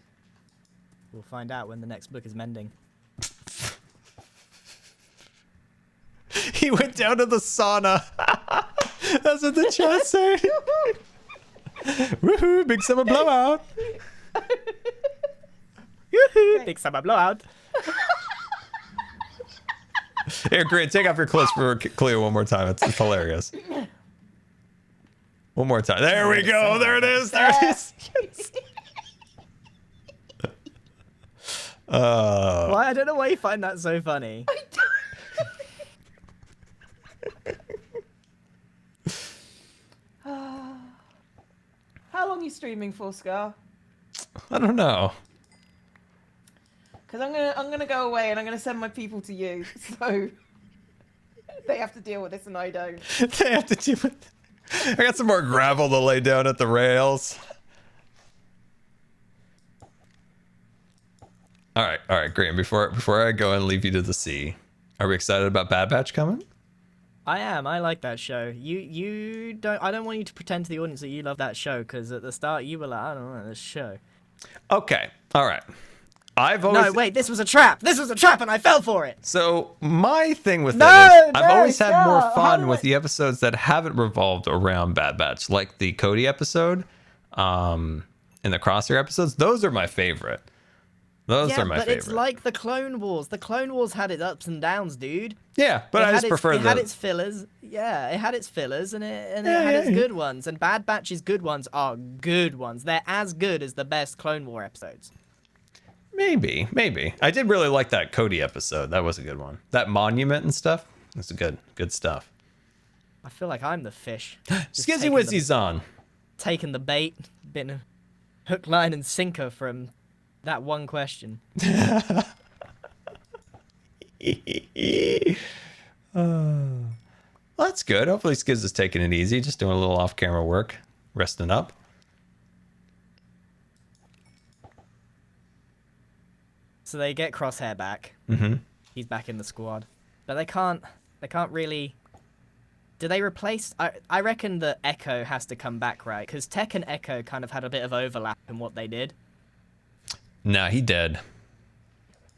We'll find out when the next book is mending. He went down to the sauna. That's what the chat said. Woohoo! Big summer blowout. Yoo-hoo! Big summer blowout. Here, Grant, take off your clothes for Cleo one more time. It's hilarious. One more time. There we go. There it is. There it is. Yes. Why? I don't know why you find that so funny. How long are you streaming for, Scar? I don't know. Because I'm gonna go away and I'm gonna send my people to you, so they have to deal with this and I don't. They have to deal with. I got some more gravel to lay down at the rails. All right, Graham. Before I go and leave you to the sea, are we excited about Bad Batch coming? I am. I like that show. You don't. I don't want you to pretend to the audience that you love that show, because at the start you were like, I don't know this show. Okay. All right. I've always. No, wait. This was a trap. This was a trap, and I fell for it. So my thing with it is, No, I've always had more Scar, how fun do with I- the episodes that haven't revolved around Bad Batch, like the Cody episode, and the Crosshair episodes. Those are my favorite. Those are my favorite. It's like the Clone Wars. The Clone Wars had its ups and downs, dude. Yeah, but I just prefer It had its fillers. Yeah, it had its fillers, and it had its good ones. And Bad Batch's good ones are good ones. They're as good as the best Clone War episodes. Maybe. I did really like that Cody episode. That was a good one. That monument and stuff. That's good stuff. I feel like I'm the fish. Just Skizzy Wizzy's on. taking the bait, been a hook, line, and sinker from that one question. Well, that's good. Hopefully Skiz is taking it easy, just doing a little off-camera work, resting up. So they get Crosshair back. Mm-hmm. He's back in the squad, but they can't really. Do they replace? I reckon that Echo has to come back, right? Because Tech and Echo kind of had a bit of overlap in what they did. Nah, he dead.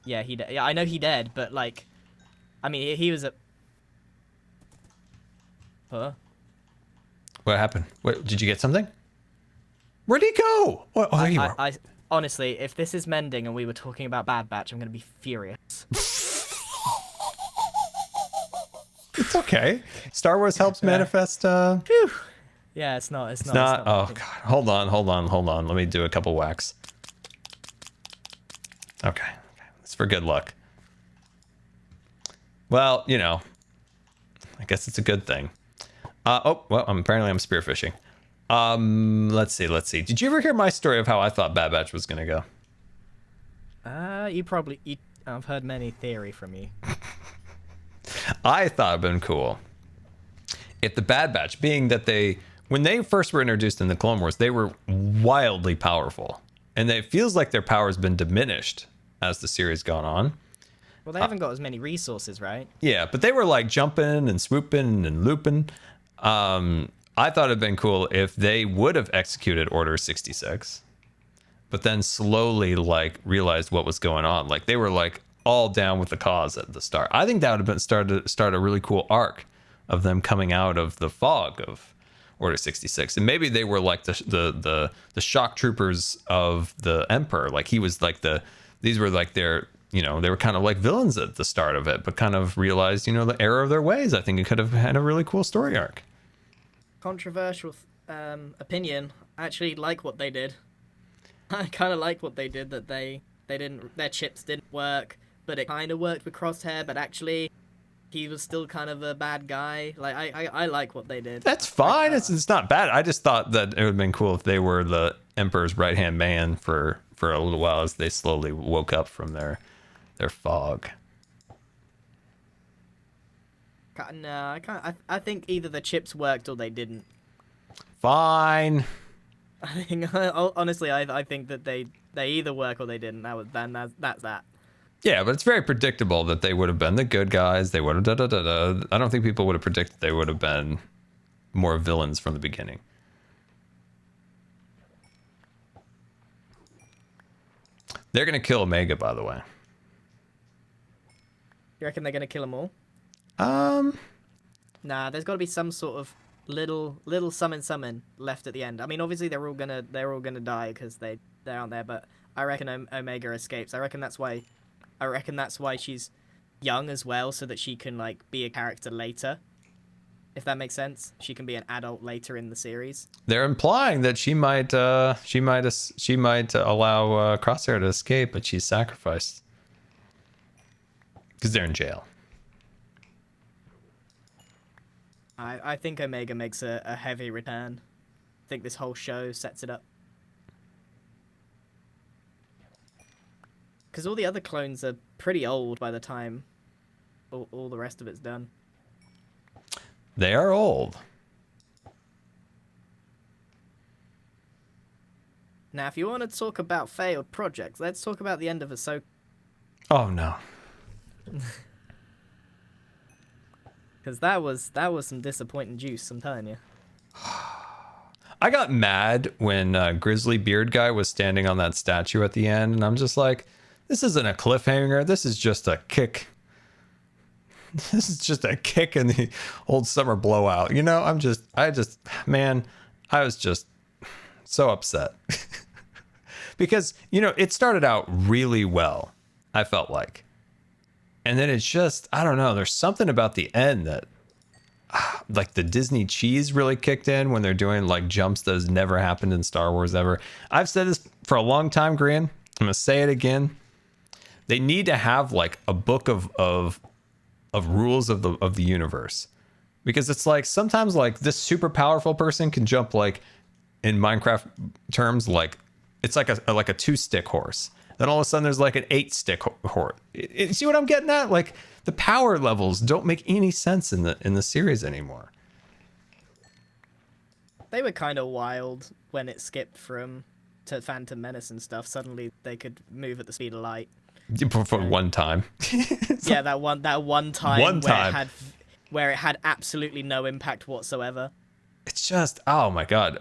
Yeah, he dead. Yeah, I know he dead, but like, I mean, he was a. Huh? What happened? What, did you get something? Where'd he go? What, oh, you are. I honestly, if this is mending and we were talking about Bad Batch, I'm gonna be furious. It's okay. Star Wars helps manifest. Phew. Yeah, it's not. It's not. Oh god. Hold on. Let me do a couple whacks. Okay. It's for good luck. Well, you know, I guess it's a good thing. Well, apparently I'm spearfishing. Let's see. Did you ever hear my story of how I thought Bad Batch was gonna go? I've heard many theory from you. I thought it'd been cool if the Bad Batch, being that when they first were introduced in the Clone Wars, they were wildly powerful, and it feels like their power has bit'd been diminished as the series gone on. Well, they haven't got as many resources, right? Yeah, but they were like jumping and swooping and looping. I thought it'd been cool if they would have executed Order 66, but then slowly like realized what was going on. Like they were like all down with the cause at the start. I think that would have been start a really cool arc of them coming out of the fog of Order 66, and maybe they were like the shock troopers of the Emperor. Like he was like these were like their, you know, they were kind of like villains at the start of it, but kind of realized, you know, the error of their ways. I think it could have had a really cool story arc. Controversial opinion. I actually like what they did. I kind of like what they did, that they didn't, their chips didn't work, but it kind of worked with Crosshair, but actually he was still kind of a bad guy. Like I like what they did. That's fine. It's not bad. I just thought that it would have been cool if they were the Emperor's right-hand man for a little while as they slowly woke up from their fog. No, I can't. I think either the chips worked or they didn't. Fine. I think honestly, I think that they either work or they didn't. That's that. Yeah, but it's very predictable that they would have been the good guys. They would have da-da-da-da. I don't think people would have predicted they would have been more villains from the beginning. They're going to kill Omega, by the way. You reckon they're gonna kill them all? Nah, there's got to be some sort of little summon left at the end. I mean, obviously they're all gonna die because they aren't there. But I reckon Omega escapes. I reckon that's why she's young as well, so that she can like be a character later. If that makes sense, she can be an adult later in the series. They're implying that she might allow Crosshair to escape, but she's sacrificed because they're in jail. I think Omega makes a heavy return. I think this whole show sets it up. Because all the other clones are pretty old by the time all the rest of it's done. They are old. Now, if you want to talk about failed projects, let's talk about the end of Ahsoka. Oh no. Because that was some disappointing juice, I'm telling you. I got mad when Grizzly Beard Guy was standing on that statue at the end, and I'm just like, this isn't a cliffhanger. This is just a kick. This is just a kick in the old summer blowout. You know, I was just so upset. Because, you know, it started out really well, I felt like. And then it's just, I don't know, there's something about the end that, like the Disney cheese really kicked in when they're doing like jumps that has never happened in Star Wars ever. I've said this for a long time, Grian. I'm going to say it again. They need to have like a book of rules of the universe, because it's like sometimes like this super powerful person can jump like in Minecraft terms, like it's like a 2-stick horse. Then all of a sudden there's like an 8-stick horse. See what I'm getting at? Like the power levels don't make any sense in the series anymore. They were kind of wild when it skipped to Phantom Menace and stuff. Suddenly they could move at the speed of light. For one time. Yeah, that one time. Where it had absolutely no impact whatsoever. It's just, oh my god.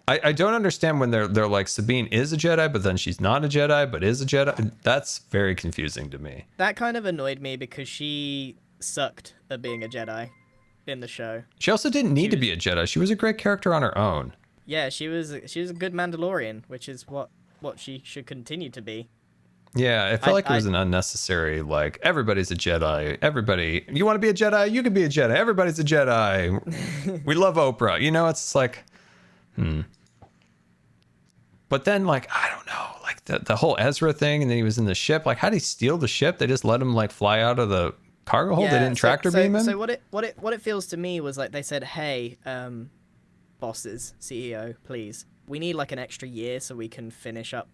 I don't understand when they're like Sabine is a Jedi, but then she's not a Jedi, but is a Jedi. That's very confusing to me. That kind of annoyed me because she sucked at being a Jedi in the show. She also didn't need to be a Jedi. She was a great character on her own. Yeah, she was a good Mandalorian, which is what she should continue to be. Yeah, I felt like it was an unnecessary, like, everybody's a Jedi. Everybody, you want to be a Jedi? You can be a Jedi. Everybody's a Jedi. We love Oprah. You know, it's like, But then, like, I don't know, like the whole Ezra thing, and then he was in the ship. Like, how did he steal the ship? They just let him, like, fly out of the cargo hold? They didn't tractor beam him? So what it feels to me was like they said, hey, bosses, CEO, please, we need like an extra year so we can finish up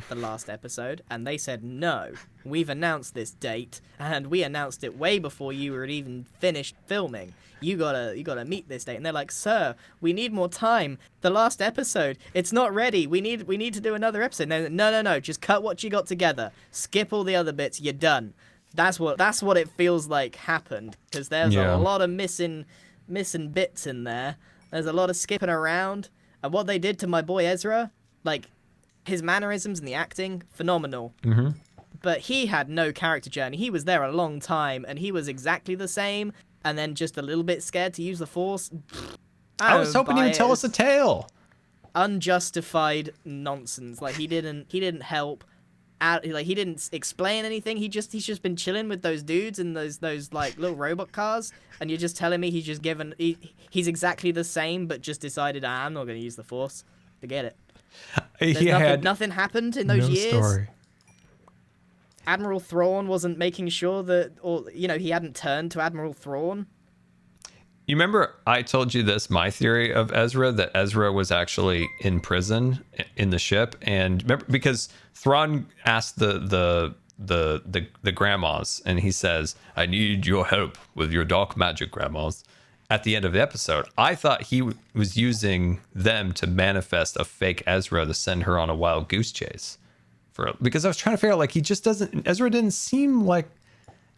the last episode. And they said, no, we've announced this date, and we announced it way before you were even finished filming. You gotta meet this date. And they're like, sir, we need more time. The last episode, it's not ready. We need to do another episode. And they're like, no, just cut what you got together. Skip all the other bits. You're done. That's what it feels like happened, because there's a lot of missing bits in there. There's a lot of skipping around. And what they did to my boy Ezra, like, his mannerisms and the acting, phenomenal. Mm-hmm. But he had no character journey. He was there a long time, and he was exactly the same, and then just a little bit scared to use the Force. I was hoping he would tell us a tale. Unjustified nonsense. Like, he didn't help. Like, he didn't explain anything. He's just been chilling with those dudes in those like little robot cars, and you're just telling me he's exactly the same, but just decided, I'm not going to use the Force. Forget it. Nothing happened in those years. Story. Admiral Thrawn wasn't making sure that, or he hadn't turned to Admiral Thrawn. You remember I told you this, my theory of Ezra, that Ezra was actually in prison in the ship, and remember, because Thrawn asked the the grandmas, and he says, "I need your help with your dark magic, grandmas." At the end of the episode, I thought he was using them to manifest a fake Ezra to send her on a wild goose chase, because I was trying to figure out, like, Ezra didn't seem like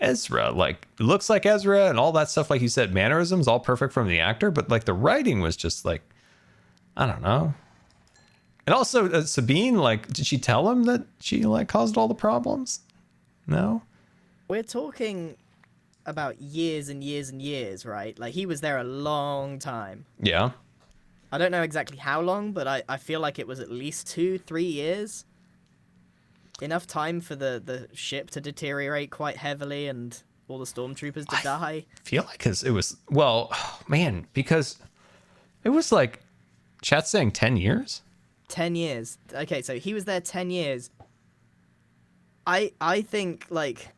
Ezra. Like, looks like Ezra and all that stuff, like you said, mannerisms all perfect from the actor, but like the writing was just like, I don't know. And also Sabine, like, did she tell him that she like caused all the problems? No. We're talking about years and years and years, right? Like, he was there a long time. Yeah. I don't know exactly how long, but I feel like it was at least 2-3 years. Enough time for the ship to deteriorate quite heavily and all the stormtroopers to die. I feel like it was, well, oh, man, because it was like, chat's saying 10 years? 10 years. Okay, so he was there 10 years. I think, like,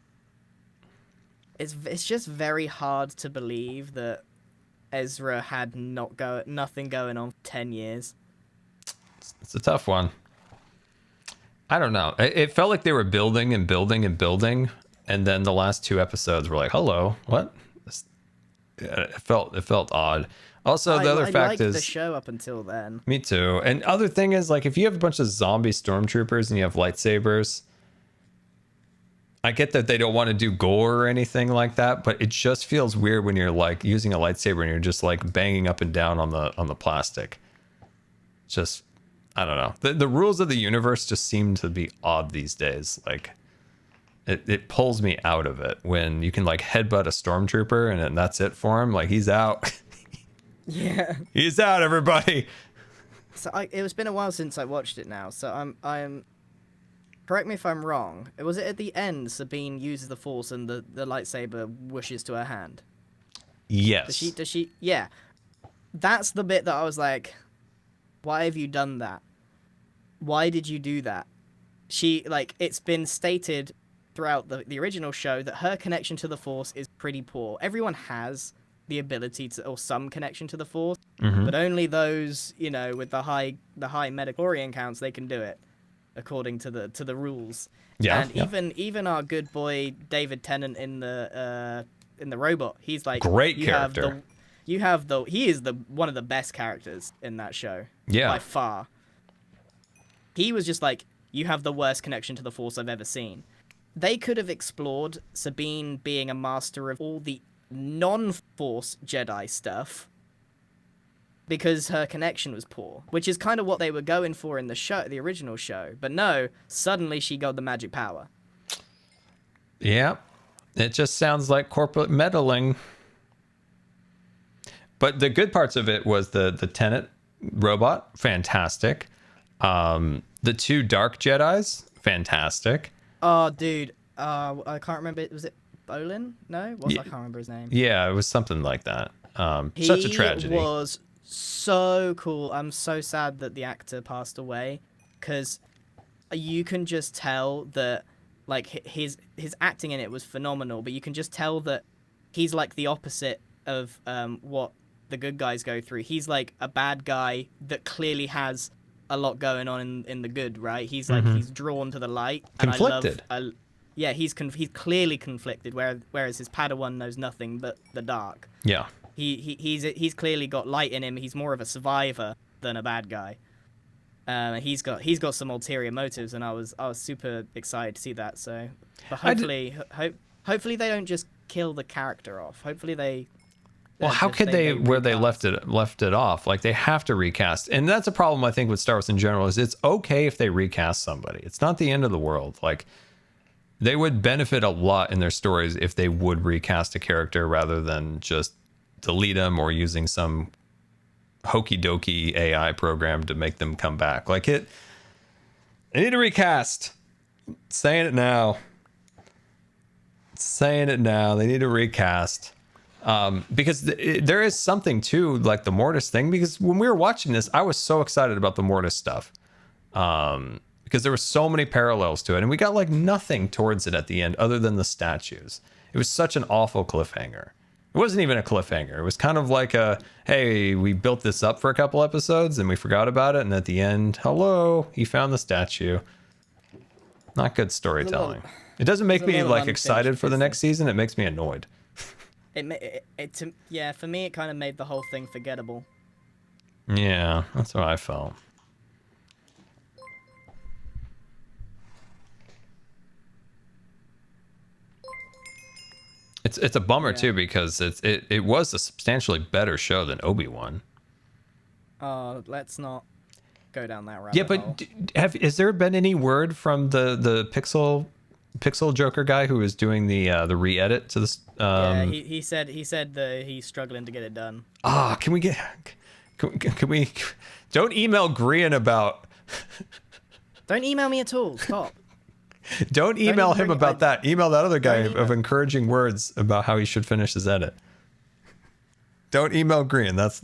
it's just very hard to believe that Ezra had nothing going on for 10 years. It's a tough one. I don't know. It felt like they were building and building and building, and then the last 2 episodes were like, "Hello, what?" It felt odd. Also, the other fact is, the show up until then. Me too. And other thing is, like, if you have a bunch of zombie stormtroopers and you have lightsabers, I get that they don't want to do gore or anything like that, but it just feels weird when you're like using a lightsaber and you're just like banging up and down on the plastic. Just, I don't know. The rules of the universe just seem to be odd these days. Like, it pulls me out of it when you can like headbutt a stormtrooper and then that's it for him. Like, he's out. Yeah. He's out, everybody. So it's been a while since I watched it now. So I'm. Correct me if I'm wrong. Was it at the end Sabine uses the Force and the lightsaber whooshes to her hand? Yes. Does she? Yeah. That's the bit that I was like, why have you done that? Why did you do that? She, like, it's been stated throughout the original show that her connection to the Force is pretty poor. Everyone has the ability to, or some connection to the Force, but only those, you know, with the high Metachlorian counts, they can do it according to the rules. Yeah. And even our good boy David Tennant in the robot, he's like, great character. He is one of the best characters in that show. Yeah. By far. He was just like, you have the worst connection to the Force I've ever seen. They could have explored Sabine being a master of all the non-Force Jedi stuff because her connection was poor, which is kind of what they were going for in the original show. But no, suddenly she got the magic power. Yeah. It just sounds like corporate meddling. But the good parts of it was the Tenet robot, fantastic. The 2 Dark Jedis, fantastic. Oh, dude. I can't remember. Was it Bolin? No? I can't remember his name. Yeah, it was something like that. Such a tragedy. He was so cool. I'm so sad that the actor passed away, because you can just tell that, like, his acting in it was phenomenal, but you can just tell that he's like the opposite of what the good guys go through. He's like a bad guy that clearly has a lot going on in the good, right? He's like, he's drawn to the light. Conflicted. Yeah, he's clearly conflicted, whereas his Padawan knows nothing but the dark. Yeah. He's clearly got light in him. He's more of a survivor than a bad guy. He's got some ulterior motives, and I was super excited to see that. So, but hopefully they don't just kill the character off. Hopefully they. Well, how could they where they left it off? Like, they have to recast, and that's a problem I think with Star Wars in general. Is it's okay if they recast somebody. It's not the end of the world. Like, they would benefit a lot in their stories if they would recast a character rather than just delete them or using some hokey dokey AI program to make them come back. Like, they need to recast. Saying it now. They need to recast. Because there is something to, like, the Mortis thing, because when we were watching this, I was so excited about the Mortis stuff. Because there were so many parallels to it, and we got like nothing towards it at the end other than the statues. It was such an awful cliffhanger. It wasn't even a cliffhanger. It was kind of like hey, we built this up for a couple episodes and we forgot about it, and at the end, hello, he found the statue. Not good storytelling. It doesn't make there's a me lot of like excited for the next business. season. It makes me annoyed. Yeah, for me, it kind of made the whole thing forgettable. Yeah, that's what I felt. It's a bummer too because it was a substantially better show than Obi-Wan. Let's not go down that route. Yeah, but has there been any word from the Pixel Joker guy who is doing the re-edit to this? Yeah, he said that he's struggling to get it done. Can we don't email Grian about Don't email me at all. Stop. don't email him about that. Email that other guy Don't of encouraging words about how he should finish his edit. Don't email Grian. That's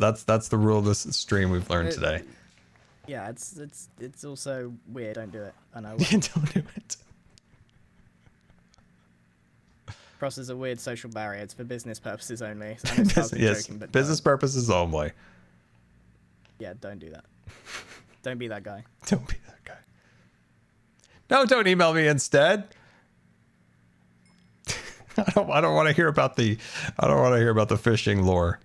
the rule of this stream we've learned today. Yeah, it's also weird. Don't do it. I know. Don't do it. Crosses a weird social barrier. It's for business purposes only. So I know Scar's been Yes, joking, but business purposes only. yeah, don't do that. Don't be that guy. Don't be that guy. No, don't email me instead. I don't want to hear about the fishing lore.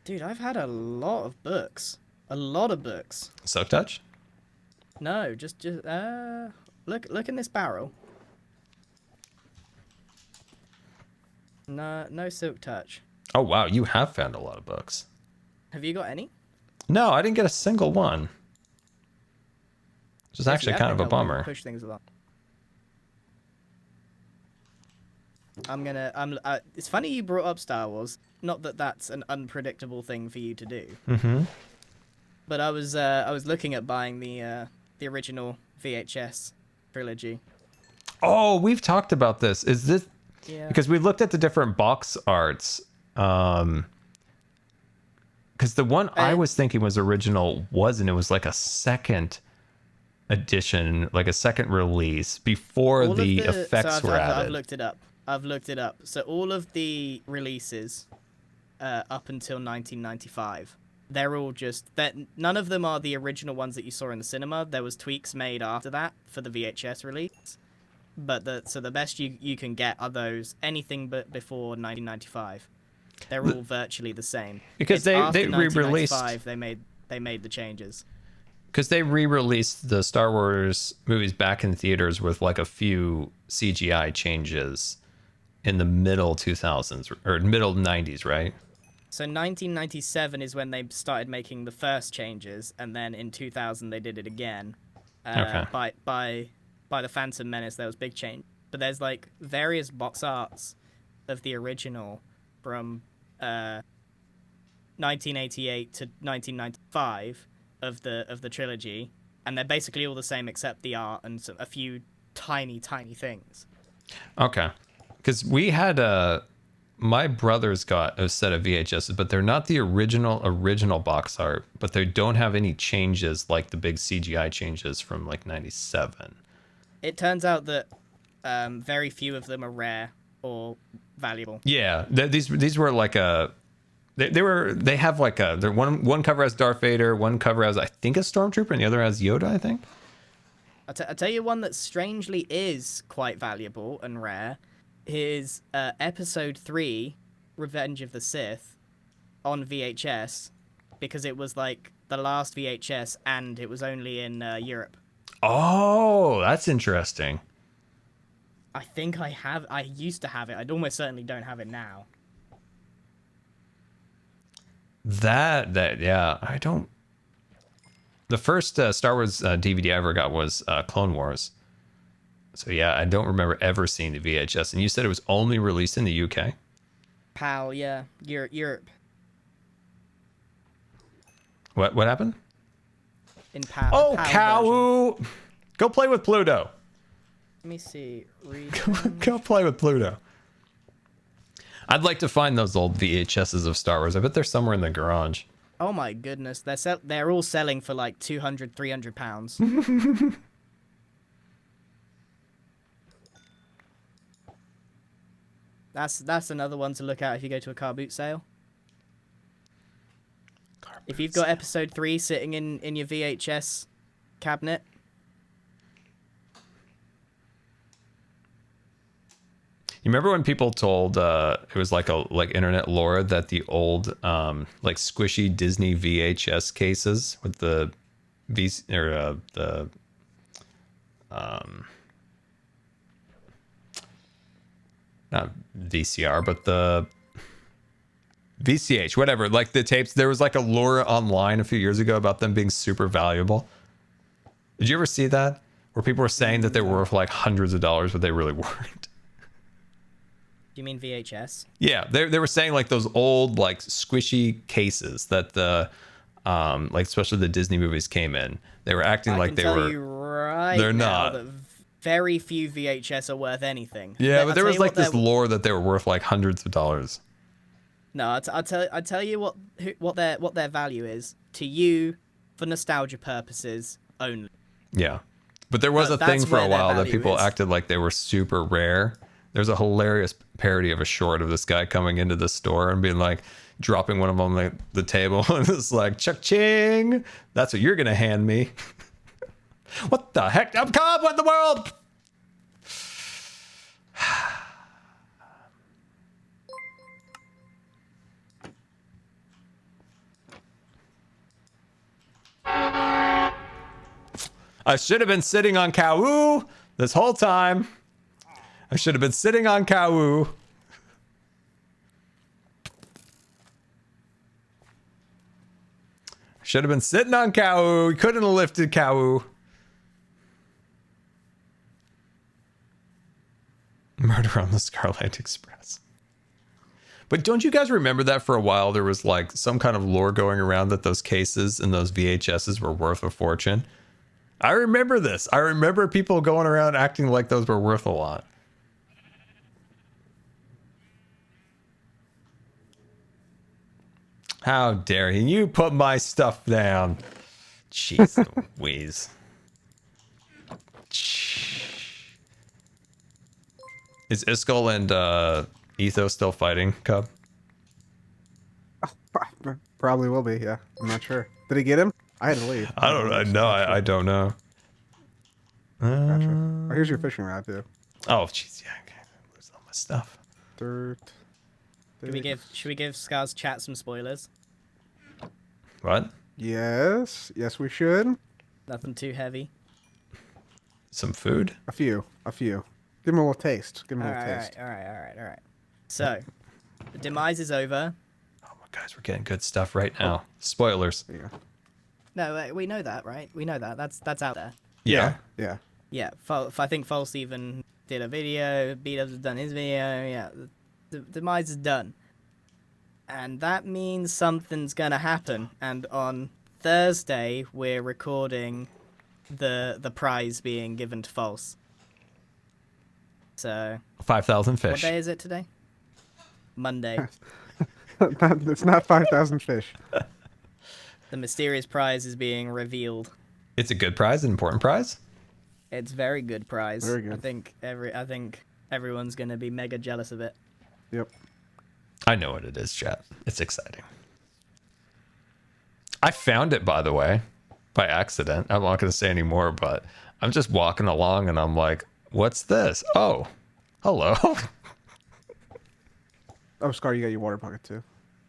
Dude, I've had a lot of books. A lot of books. Soak touch? No, just look in this barrel. No silk touch. Oh wow, you have found a lot of books. Have you got any? No, I didn't get a single one. Which is actually kind of a bummer. Push things along. It's funny you brought up Star Wars. Not that that's an unpredictable thing for you to do. Mm-hmm. But I was looking at buying the original VHS trilogy. Oh, we've talked about this. Is this Yeah. because we looked at the different box arts? Because the one I was thinking was original wasn't. It was like a second edition, like a second release before All of the effects were added. I've looked it up. So all of the releases up until 1995, they're all just that. None of them are the original ones that you saw in the cinema. There was tweaks made after that for the VHS release, but the best you can get are those anything but before 1995. They're all virtually the same Because It's after they re-released. 1995 they made the changes. Because they re-released the Star Wars movies back in theaters with like a few CGI changes in the middle 2000s or middle 90s, right? So 1997 is when they started making the first changes, and then in 2000 they did it again. Okay. By the Phantom Menace, there was big change. But there's like various box arts of the original from 1988 to 1995 of the trilogy, and they're basically all the same except the art and a few tiny things. Okay. Because we had my brothers got a set of VHSs, but they're not the original box art, but they don't have any changes like the big CGI changes from like 97. It turns out that very few of them are rare or valuable. Yeah, these were like they have like they're one cover has Darth Vader, one cover has I think a Stormtrooper, and the other has Yoda, I think. I'll tell you one that strangely is quite valuable and rare is Episode 3, Revenge of the Sith, on VHS, because it was like the last VHS and it was only in Europe. Oh, that's interesting. I think I used to have it. I almost certainly don't have it now. Yeah, I don't. The first Star Wars DVD I ever got was Clone Wars. So yeah, I don't remember ever seeing the VHS. And you said it was only released in the UK? PAL, yeah. Europe. What happened? In PAL. Oh, PAL version. cow! Go play with Pluto. Let me see. Go play with Pluto. I'd like to find those old VHSs of Star Wars. I bet they're somewhere in the garage. Oh my goodness, they're all selling for like 200, 300 pounds. That's another one to look at if you go to a car boot sale. If you've got Episode 3 sitting in your VHS cabinet, You remember when people told it was like internet lore that the old like squishy Disney VHS cases with the not VCR but the VCH, whatever, like the tapes, there was like a lore online a few years ago about them being super valuable. Did you ever see that? Where people were saying that they were worth like hundreds of dollars, but they really weren't. Do you mean VHS? Yeah, they were saying like those old like squishy cases that the like especially the Disney movies came in. They were acting like they were. I can tell you right they're now not. that very few VHS are worth anything. Yeah, but there was like this they're- lore that they were worth like hundreds of dollars. No, I'll tell you what their value is to you for nostalgia purposes only. Yeah, but there was But a thing that's for a where their while that value people is. acted like they were super rare. There's a hilarious parody of a short of this guy coming into the store and being like, dropping one of them on the table, and it's like, chuck-ching, that's what you're gonna hand me. What the heck? I'm Cobb, what in the world? I should have been sitting on Kau this whole time. I should have been sitting on Kau. Should have been sitting on Kau. We couldn't have lifted Kau. Murder on the Scarland Express. But don't you guys remember that for a while there was like some kind of lore going around that those cases and those VHSs were worth a fortune? I remember this. I remember people going around acting like those were worth a lot. How dare you put my stuff down? Jeez Louise. Is Iskall and Etho still fighting, Cub? Probably will be, yeah. I'm not sure. Did he get him? I had to leave. I don't know. I don't know. Gotcha. Oh, here's your fishing rod, too. Oh, jeez, yeah. Okay. Lose all my stuff. Dirt. Should we give Scar's chat some spoilers? What? Yes. Yes, we should. Nothing too heavy. Some food? A few. Give him a little taste. Give him a All little right, taste. all right. So, the demise is over. Oh my guys, we're getting good stuff right now. Spoilers. Yeah. No, we know that, right? We know that. That's out there. Yeah. Yeah. Yeah, I think False even did a video. B-Dubs has done his video. Yeah, the demise is done. And that means something's gonna happen. And on Thursday, we're recording the prize being given to False. So 5,000 what fish. day is it today? Monday. It's not 5,000 fish. The mysterious prize is being revealed. It's a good prize, an important prize. It's very good prize. Very good. I think everyone's gonna be mega jealous of it. Yep. I know what it is, chat. It's exciting. I found it, by the way, by accident. I'm not going to say any more, but I'm just walking along and I'm like, what's this? Oh, hello. Oh, Scar, you got your water bucket, too.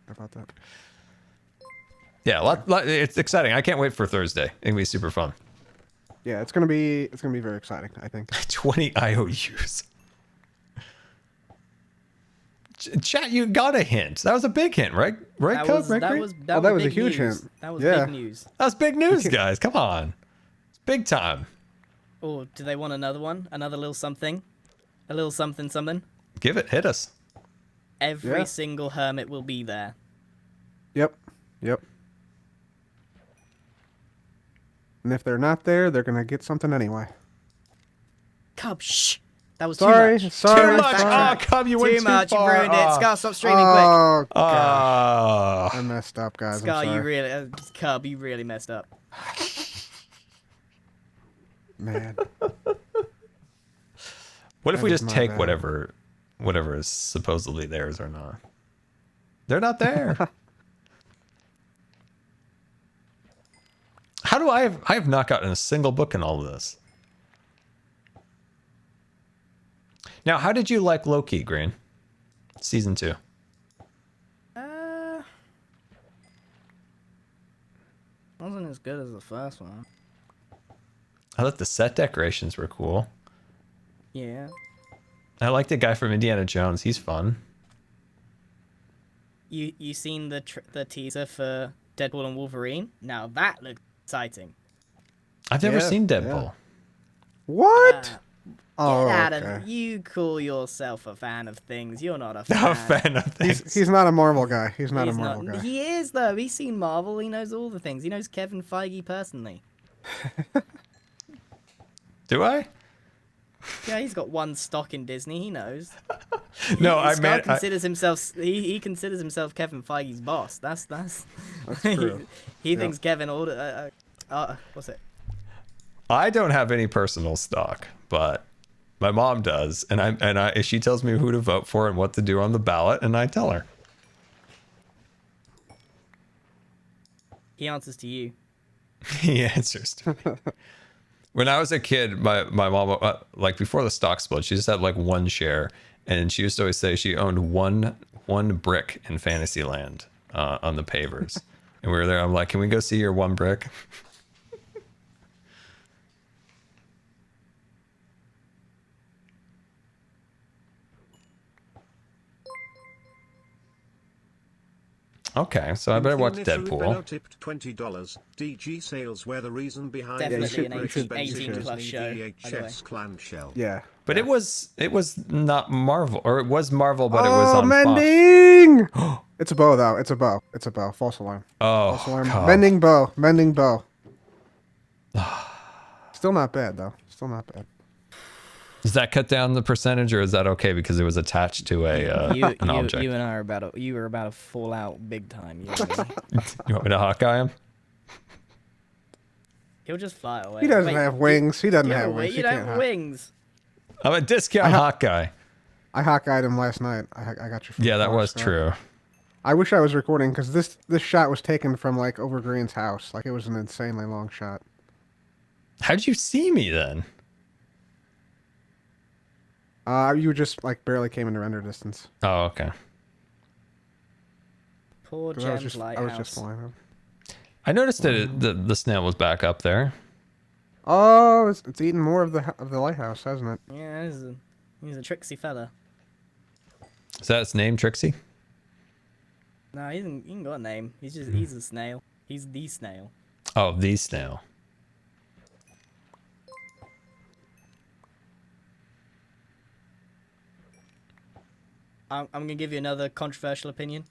How about that? Yeah, it's exciting. I can't wait for Thursday. It's going to be super fun. Yeah, it's gonna be very exciting, I think. 20 IOUs. Chat, you got a hint. That was a big hint, right? Right, That Cub? was, Right, that Green? was That was a big huge news. hint. That was Yeah. big news. That was big news, guys. Come on. It's big time. Oh, do they want another one? Another little something? A little something something? Give it. Hit us. Every Yeah. single hermit will be there. Yep. And if they're not there, they're gonna get something anyway. Cub, shh! That was Sorry. too much. Too much. Backtrack. Oh, Cub, you went Too much. You far. ruined it. Oh. Scar, stop streaming quick. Oh, gosh. Oh. I messed up, guys. Scar, I'm sorry. you really, Cub, you really messed up. Man. What if That we is just my take bad. whatever is supposedly theirs or not? They're not there. How do I have not gotten a single book in all of this? Now, how did you like Loki, Grian? Season 2. Wasn't as good as the first one. I thought the set decorations were cool. Yeah. I like the guy from Indiana Jones. He's fun. You seen the teaser for Deadpool and Wolverine? Now that looks exciting. I've never Yeah, seen yeah. Deadpool. What? Oh, Get out okay. of you call yourself a fan of things. You're not a Not fan. a fan of things. He's not a Marvel guy. He's not a He's Marvel not- guy. He is though. He's seen Marvel. He knows all the things. He knows Kevin Feige personally. Do I? Yeah, he's got one stock in Disney. He knows. No, I Scar meant. considers himself. He considers himself Kevin Feige's boss. That's. That's true. he thinks Kevin ordered. What's it? I don't have any personal stock, but my mom does, and she tells me who to vote for and what to do on the ballot, and I tell her. He answers to you. He answers to me. When I was a kid, my mom, like before the stock split, she just had like one share, and she used to always say she owned one brick in Fantasyland on the pavers. And we were there. I'm like, can we go see your one brick? Okay, so I better watch Deadpool. Tipped $20. DG sales were the reason behind Definitely the an super 18 expensive plus show, Disney by the way. VHS clamshell. Yeah. But it was not Marvel, or it was Marvel, but it was on Fox. mending! It's a bow, though. It's a bow. It's a bow. False alarm. False Oh, alarm. God. Mending bow. Mending bow. Still not bad, though. Still not bad. Does that cut down the percentage, or is that okay because it was attached to an object? You and I are you were about to fall out big time. You and me. You want me to Hawkeye him? He'll just fly away. He doesn't Wait, have wings. He doesn't You have don't, wings. you He don't can't have wings. I'm a discount Hawkeye. I Hawkeyed him last night. I got you from Yeah, that Fox, was Scott. true. I wish I was recording because this shot was taken from like over Grian's house. Like it was an insanely long shot. How'd you see me then? You just like barely came into render distance. Oh, okay. Poor 'Cause Gem's I was just flying up. I noticed that the snail was back up there. Oh, it's eating more of the lighthouse, hasn't it? Yeah, he's a tricksy fella. Is that its name, Trixie? No, he ain't got a name. He's a snail. He's the snail. Oh, the snail. I'm gonna give you another controversial opinion.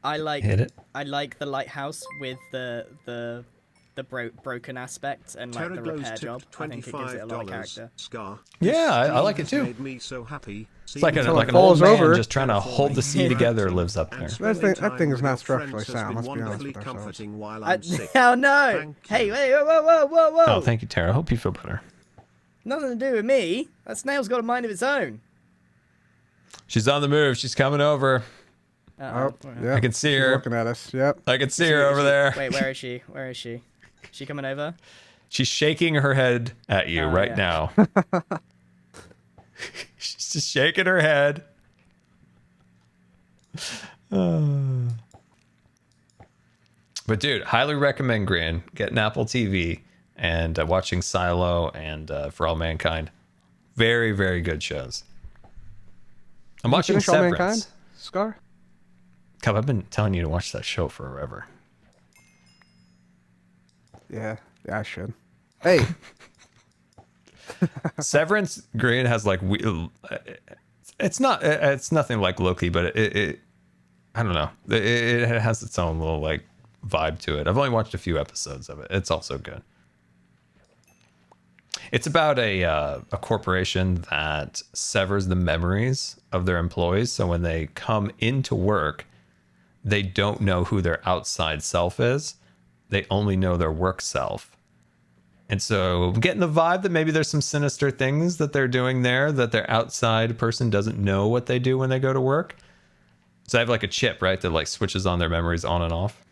I like Hit it. I like the lighthouse with the broken aspect and like the Terraglows repair job. tipped I think it gives it a lot of $25. character. Scar. Yeah, I like it too. Made me so happy. It's like Until an it old falls man over. just trying to hold the sea together lives up there. That thing is not structurally sound, let's be honest with ourselves. Comforting while I'm sick. Oh no! Thank Hey, you. wait, whoa! Oh, thank you, Tara. I hope you feel better. Nothing to do with me. That snail's got a mind of its own. She's on the move. She's coming over. Oh, yeah. I can see She's her. looking at us. Yep. I can see her over there. Wait, where is she? Where is she? She coming over? She's shaking her head at you Oh, right yeah. now. She's just shaking her head. But dude, highly recommend Grian. Get an Apple TV and watching Silo and For All Mankind. Very, very good shows. I'm watching Finish All Severance. Mankind? Scar? Cub, I've been telling you to watch that show forever. Yeah, I should. Hey, Severance, Grian has like it's nothing like Loki, but it I don't know. It has its own little like vibe to it. I've only watched a few episodes of it. It's also good. It's about a corporation that severs the memories of their employees, so when they come into work, they don't know who their outside self is. They only know their work self. And so I'm getting the vibe that maybe there's some sinister things that they're doing there that their outside person doesn't know what they do when they go to work. So I have like a chip, right, that like switches on their memories on and off.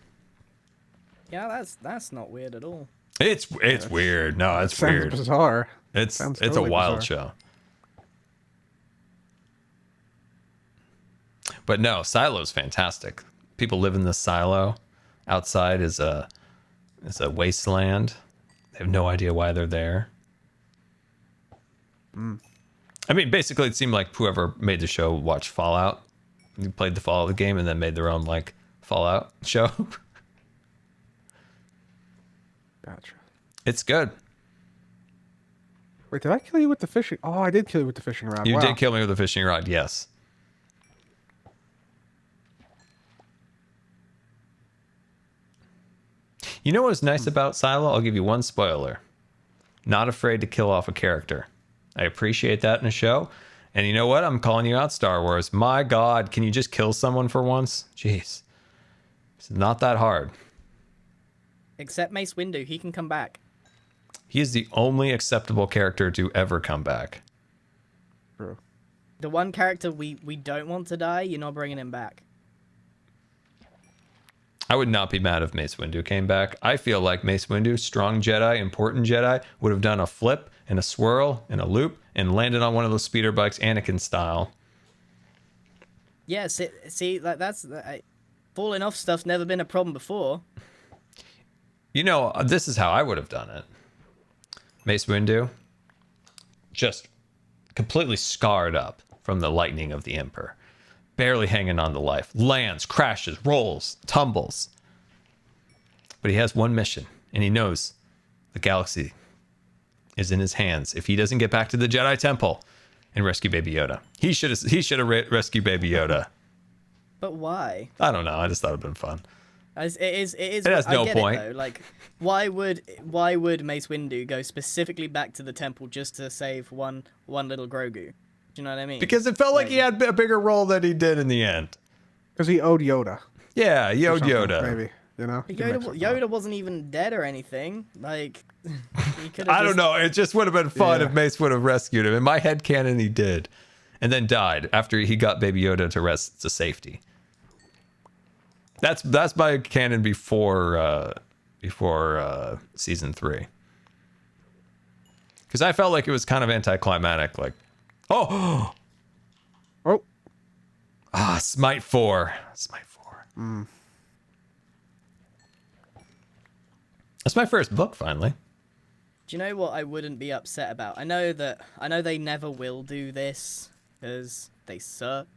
Yeah, that's not weird at all. It's weird. No, it's sounds weird. bizarre. It's Sounds a totally wild bizarre. show. But no, Silo's fantastic. People live in the silo. Outside is a wasteland. They have no idea why they're there. I mean, basically, it seemed like whoever made the show watched Fallout. They played the Fallout game and then made their own like Fallout show. Gotcha. It's good. Wait, did I kill you with the fishing? Oh, I did kill you with the fishing rod. You Wow. did kill me with a fishing rod, yes. You know what's nice about Silo? I'll give you one spoiler. Not afraid to kill off a character. I appreciate that in a show. And you know what? I'm calling you out, Star Wars. My God, can you just kill someone for once? Jeez. It's not that hard. Except Mace Windu, he can come back. He is the only acceptable character to ever come back. True. The one character we don't want to die, you're not bringing him back. I would not be mad if Mace Windu came back. I feel like Mace Windu, strong Jedi, important Jedi, would have done a flip and a swirl and a loop and landed on one of those speeder bikes, Anakin style. Yeah, see like that's falling off stuff's never been a problem before. You know, this is how I would have done it. Mace Windu, just completely scarred up from the lightning of the Emperor. Barely hanging on to life. Lands, crashes, rolls, tumbles. But he has one mission, and he knows the galaxy is in his hands. If he doesn't get back to the Jedi Temple and rescue Baby Yoda, he should have rescued Baby Yoda. But why? I don't know. I just thought it'd been fun. It is. It has no point. Though. Like, why would Mace Windu go specifically back to the temple just to save one little Grogu? Do you know what I mean? Because it felt like he had a bigger role than he did in the end. Because he owed Yoda. Yeah, he owed Something, Yoda. Maybe, you know? You can make something up. Yoda wasn't even dead or anything. Like, he could have. I don't know. It just would have been fun if Mace would have rescued him. In my head canon, he did. And then died after he got Baby Yoda to safety. That's my canon before season 3. Because I felt like it was kind of anticlimactic. Like, oh, Smite 4. That's my first book, finally. Do you know what I wouldn't be upset about? I know they never will do this because they suck.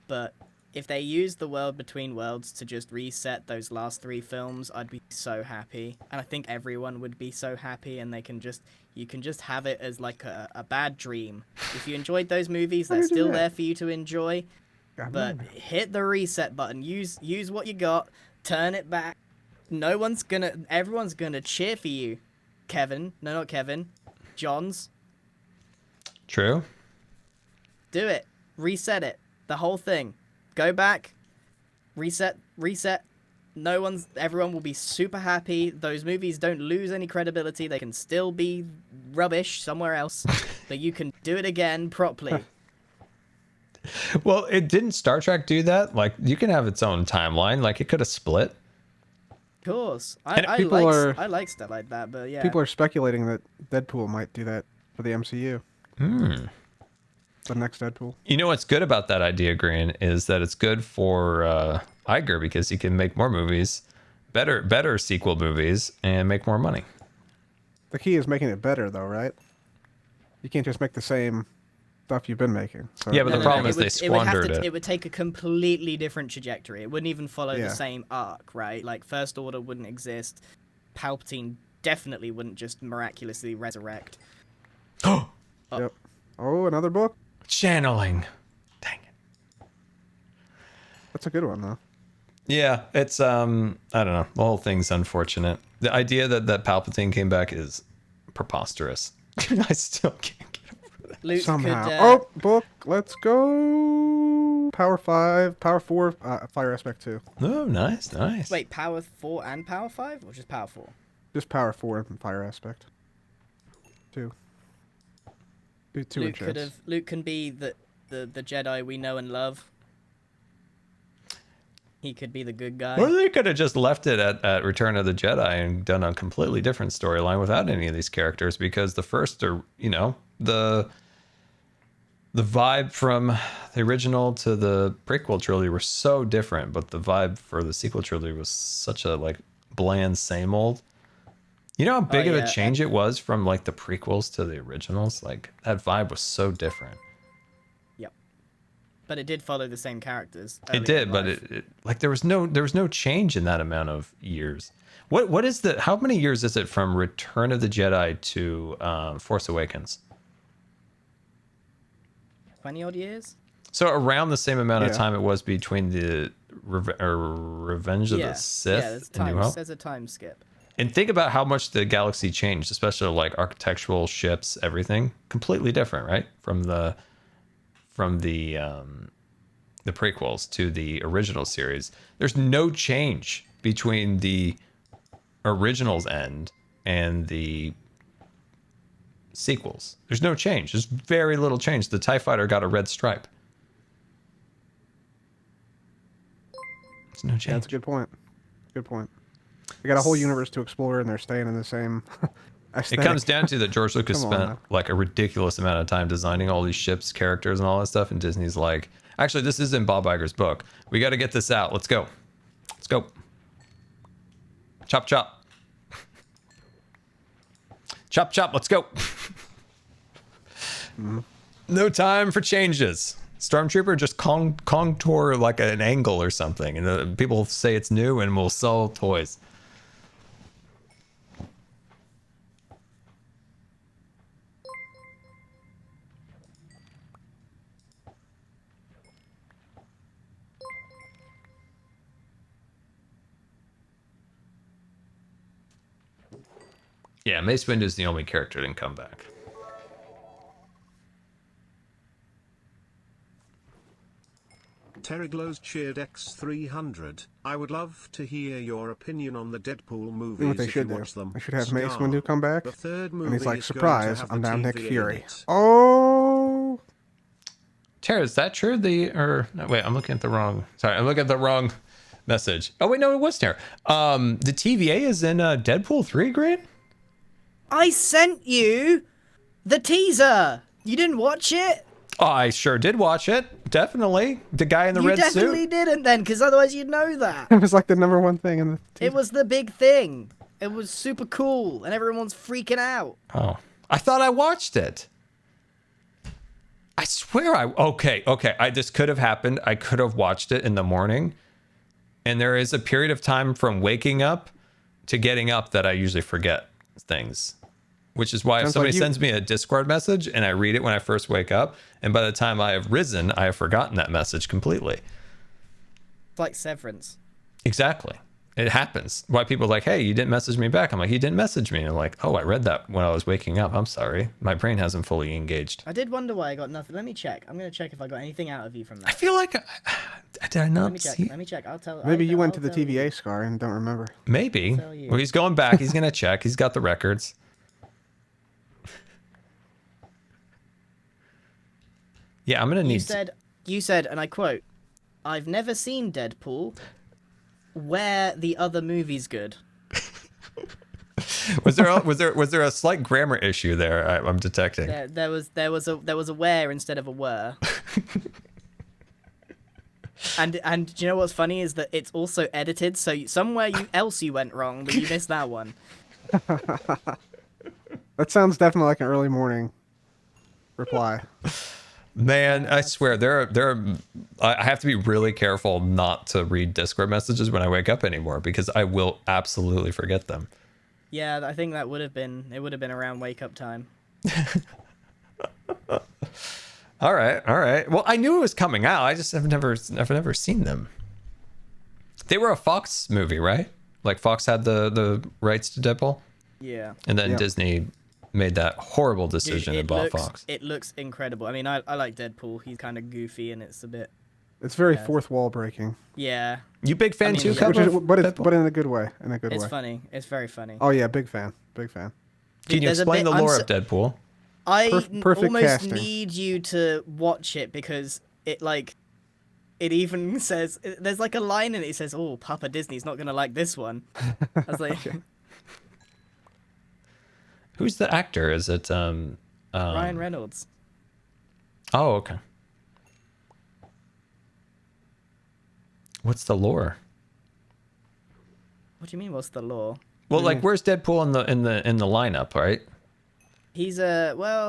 But if they use the World Between Worlds to just reset those last 3 films, I'd be so happy. And I think everyone would be so happy, and you can just have it as like a bad dream. If you enjoyed those movies, they're still there for you to enjoy. But hit the reset button. Use what you got. Turn it back. Everyone's gonna cheer for you. Kevin. No, not Kevin. Johns. True. Do it. Reset it. The whole thing. Go back. Reset. Everyone will be super happy. Those movies don't lose any credibility. They can still be rubbish somewhere else. But you can do it again properly. Well, didn't Star Trek do that? Like, you can have its own timeline. Like, it could have split. Of course. And I like stuff like that, but yeah. People are speculating that Deadpool might do that for the MCU. The next Deadpool. You know what's good about that idea, Grian, is that it's good for Iger because he can make more movies, better sequel movies, and make more money. The key is making it better, though, right? You can't just make the same stuff you've been making. So. Yeah, but the problem is they squandered it. It would take a completely different trajectory. It wouldn't even follow the same arc, right? Like, First Order wouldn't exist. Palpatine definitely wouldn't just miraculously resurrect. Yep. Oh, another book? Channeling. Dang it. That's a good one, though. Yeah, it's, I don't know. The whole thing's unfortunate. The idea that Palpatine came back is preposterous. I still can't get over that. Luke Somehow. Book. Let's go. Power 5, Power 4, Fire Aspect 2. Oh, nice. Wait, Power 4 and Power 5? Or just Power 4? Just Power 4 and Fire Aspect 2. Luke can be the Jedi we know and love. He could be the good guy. Or they could have just left it at Return of the Jedi and done a completely different storyline without any of these characters, because the first are, the the vibe from the original to the prequel trilogy were so different, but the vibe for the sequel trilogy was such a like bland same old. You know how big of a change it was from like the prequels to the originals? Like that vibe was so different. Yep. But it did follow the same characters. It did, but it like there was no change in that amount of years. What is the how many years is it from Return of the Jedi to Force Awakens? 20 odd years. So around the same amount of time it was between the Revenge of the Sith and New Hope. There's a time skip. And think about how much the galaxy changed, especially like architectural ships, everything completely different, right? From the prequels to the original series. There's no change between the original's end and the sequels. There's no change. There's very little change. The TIE fighter got a red stripe. There's no change. Yeah, that's a good point. Good point. They got a whole universe to explore, and they're staying in the same aesthetic. It comes down to that George Lucas spent like a ridiculous amount of time designing all these ships, characters, and all that stuff, and Disney's like, actually, this is in Bob Iger's book. We got to get this out. Let's go. Let's go. Chop, chop. Chop, chop. Let's go. No time for changes. Stormtrooper just contour like an angle or something, and people say it's new, and we'll sell toys. Yeah, Mace Windu is the only character that didn't come back. Terraglows cheered X300. I would love to hear your opinion on the Deadpool movies. You know what they should do? They should have Mace Windu come back, The third movie and he's like, is going to surprise, have I'm the down Nick TVA in Fury. it. Oh! Tara, is that true? No, wait, I'm looking at the wrong. Sorry, I'm looking at the wrong message. Oh wait, no, it was Tara. The TVA is in Deadpool 3, Grian? I sent you the teaser. You didn't watch it? Oh, I sure did watch it. Definitely. The guy in the red You definitely suit. didn't then, because otherwise you'd know that. It was like the #1 thing in the It was the big thing. It was super cool, and everyone's freaking out. Oh, I thought I watched it. I swear okay. This could have happened. I could have watched it in the morning. And there is a period of time from waking up to getting up that I usually forget things. Which is why if Sounds somebody like sends me a Discord message and I read it when I first wake up, and by the time I have risen, I have forgotten that message completely. It's like Severance. Exactly. It happens. Why people are like, hey, you didn't message me back. I'm like, you didn't message me. And I'm like, oh, I read that when I was waking up. I'm sorry. My brain hasn't fully engaged. I did wonder why I got nothing. Let me check. I'm going to check if I got anything out of you from I that. feel like, did I not Let me check. see? Let me check. I'll tell. Maybe you went I'll to the tell you. TVA Scar and don't remember. Maybe. tell you. Well, he's going back. He's going to check. He's got the records. Yeah, I'm going to need... You said, and I quote, I've never seen Deadpool. Where the other movie's good. Was there a slight grammar issue there? I'm detecting. There was a where instead of a were. And do you know what's funny is that it's also edited, so somewhere else you went wrong, but you missed that one. That sounds definitely like an early morning reply. Man, I swear I have to be really careful not to read Discord messages when I wake up anymore, because I will absolutely forget them. Yeah, I think it would have been around wake up time. All right. Well, I knew it was coming out. I just have never seen them. They were a Fox movie, right? Like Fox had the rights to Deadpool, Yeah. and then Yep. Disney made that horrible decision and bought looks, Fox. It looks incredible. I mean, I like Deadpool. He's kind of goofy, and it's a bit... It's very fourth wall breaking. Yeah. You big fan I mean, too, yeah. Kev? But in a good way. It's funny. It's very funny. Oh yeah, big fan. Big fan. Can you There's a explain bit- the I'm lore so- of Deadpool? I perfect almost casting. need you to watch it because it even says there's like a line in it. It says, "Oh, Papa Disney's not gonna like this one." I was like, Who's the actor? Is it Ryan Reynolds. Oh, okay. What's the lore? What do you mean? What's the law? Well, like, where's Deadpool in the lineup, right? He's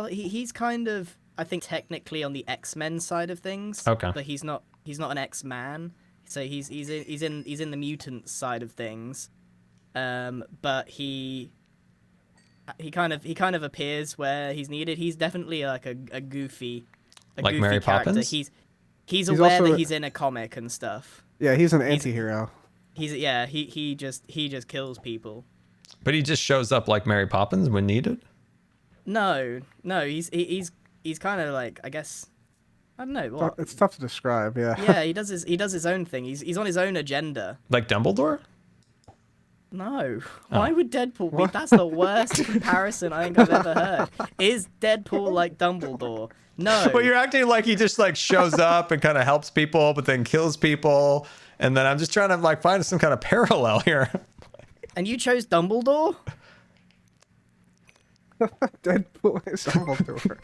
he's kind of, I think, technically on the X-Men side of things. Okay. But he's not an X-Man. So he's in the mutant side of things. But he kind of appears where he's needed. He's definitely like a goofy, Like goofy Mary character. Poppins? He's aware also that a- he's in a comic and stuff. Yeah, he's an anti-hero. He just kills people. But he just shows up like Mary Poppins when needed? No, he's kind of like, I guess, I don't know what. It's tough to describe. Yeah. Yeah, he does his own thing. He's on his own agenda. Like Dumbledore? No, why would Deadpool be? That's the worst comparison I think I've ever heard. Is Deadpool like Dumbledore? No. Well, you're acting like he just like shows up and kind of helps people, but then kills people. And then I'm just trying to like find some kind of parallel here. And you chose Dumbledore? Deadpool is Dumbledore.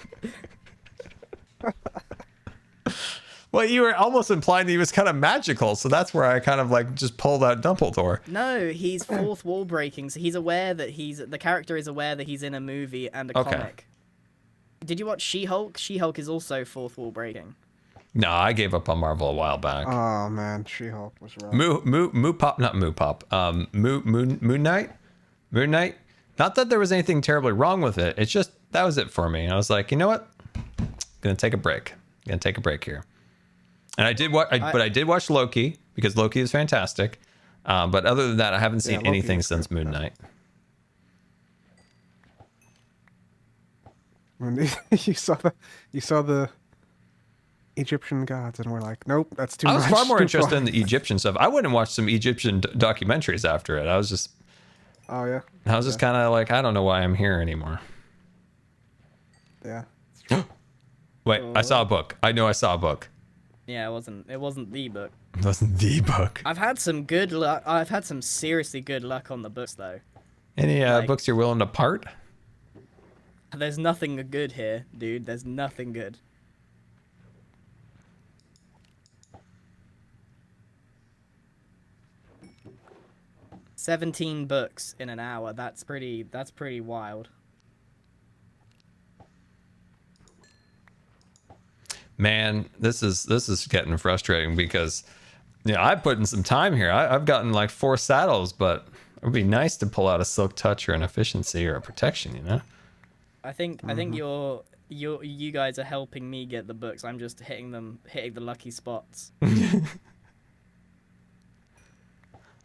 Well, you were almost implying that he was kind of magical, so that's where I kind of like just pulled out Dumbledore. No, he's fourth wall breaking, so he's aware that the character is aware that he's in a movie and a comic. Did you watch She-Hulk? She-Hulk is also fourth wall breaking. No, I gave up on Marvel a while back. Oh man, She-Hulk was rough. Moon Knight. Not that there was anything terribly wrong with it. It's just that was it for me. I was like, you know what? Gonna take a break. Gonna take a break here. And I did watch, but I did watch Loki because Loki is fantastic. But other than that, I haven't seen anything since Moon Knight. When you saw the Egyptian gods, and we're like, nope, that's too I much. was far more too interested far. in the Egyptian stuff. I went and watched some Egyptian documentaries after it. I was just Oh yeah. kind of like, I don't know why I'm here anymore. Yeah. Wait, I saw a book. I know I saw a book. Yeah, it wasn't the book. It wasn't the book. I've had some good luck. I've had some seriously good luck on the books though. Any books you're willing to part? There's nothing good here, dude. There's nothing good. "17 books in an hour. That's pretty wild. Man, this is getting frustrating because, I've put in some time here. I've gotten like 4 saddles, but it would be nice to pull out a silk touch or an efficiency or a protection, I think you guys are helping me get the books. I'm just hitting the lucky spots.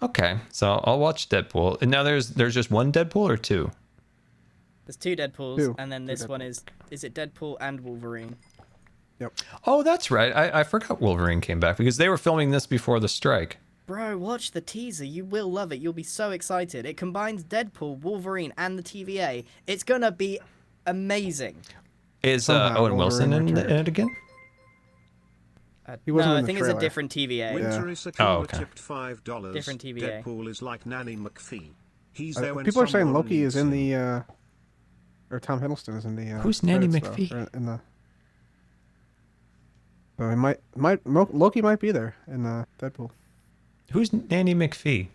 Okay, so I'll watch Deadpool. And now there's just one Deadpool or 2? There's 2 Deadpools, Two. and then this one is it Deadpool and Wolverine? Yep. Oh, that's right. I forgot Wolverine came back because they were filming this before the strike. Bro, watch the teaser. You will love it. You'll be so excited. It combines Deadpool, Wolverine, and the TVA. It's gonna be amazing. Is Somehow Owen Wilson Wolverine in returned. it again? He wasn't no, in I the think it's a trailer. different TVA. Winter Yeah. Isakura okay. tipped $5. Different TVA. Deadpool is like Nanny McPhee. He's there when People are saying someone Loki is needs in him. or Tom Hiddleston is in the. Who's Nanny credits, though, McPhee? or in the. So he Loki might be there in Deadpool. Who's Nanny McPhee?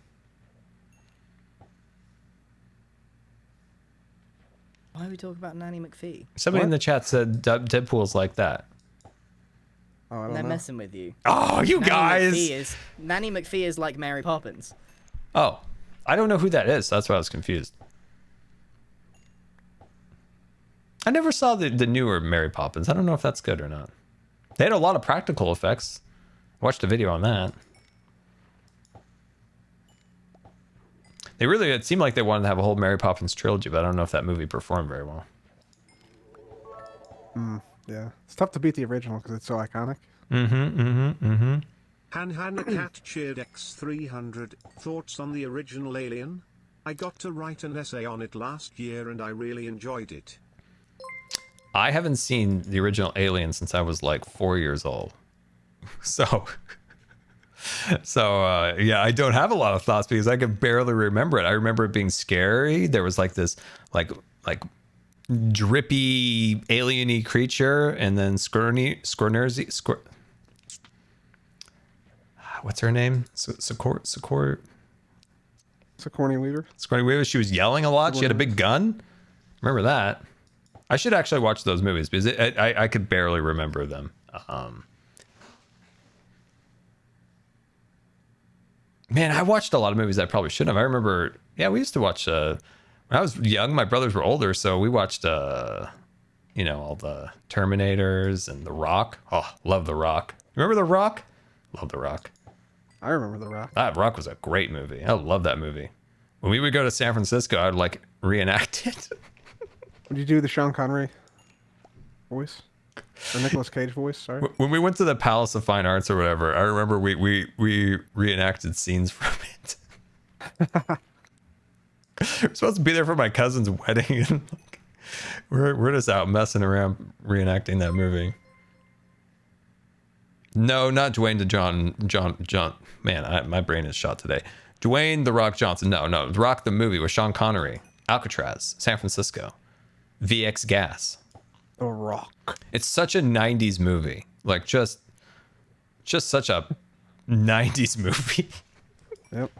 Why are we talking about Nanny McPhee? Somebody in the chat said Deadpool's like that. Oh, I don't They're know. messing with you. Oh, you Nanny McPhee is like Mary Poppins. Oh, I don't know who that is. That's why I was confused. I never saw the newer Mary Poppins. I don't know if that's good or not. They had a lot of practical effects. Watched a video on that. It seemed like they wanted to have a whole Mary Poppins trilogy, but I don't know if that movie performed very well. Yeah, it's tough to beat the original because it's so iconic. Han Cat cheered X300. Thoughts on the original Alien? I got to write an essay on it last year and I really enjoyed it. I haven't seen the original Alien since I was like 4 years old. So yeah, I don't have a lot of thoughts because I can barely remember it. I remember it being scary. There was like this like drippy, alien-y creature, and then what's her name? Sigourney Weaver. Sigourney Weaver. She was yelling a lot. She had a big gun. Remember that? I should actually watch those movies because I could barely remember them. Man, I watched a lot of movies I probably shouldn't have. I remember, we used to watch. When I was young, my brothers were older, so we watched, all the Terminators and The Rock. Oh, love The Rock. Remember The Rock? Love The Rock. I remember The Rock. That Rock was a great movie. I love that movie. When we would go to San Francisco, I would reenact it. Would you do the Sean Connery voice? Or Nicolas Cage voice, sorry. When we went to the Palace of Fine Arts or whatever, I remember we reenacted scenes from it. We're supposed to be there for my cousin's wedding, and we're just out messing around reenacting that movie. No, not Dwayne John. Man, my brain is shot today. Dwayne The Rock Johnson. No, The Rock the movie with Sean Connery. Alcatraz, San Francisco. VX Gas. The Rock. It's such a 90s movie. Just such a 90s movie. Yep.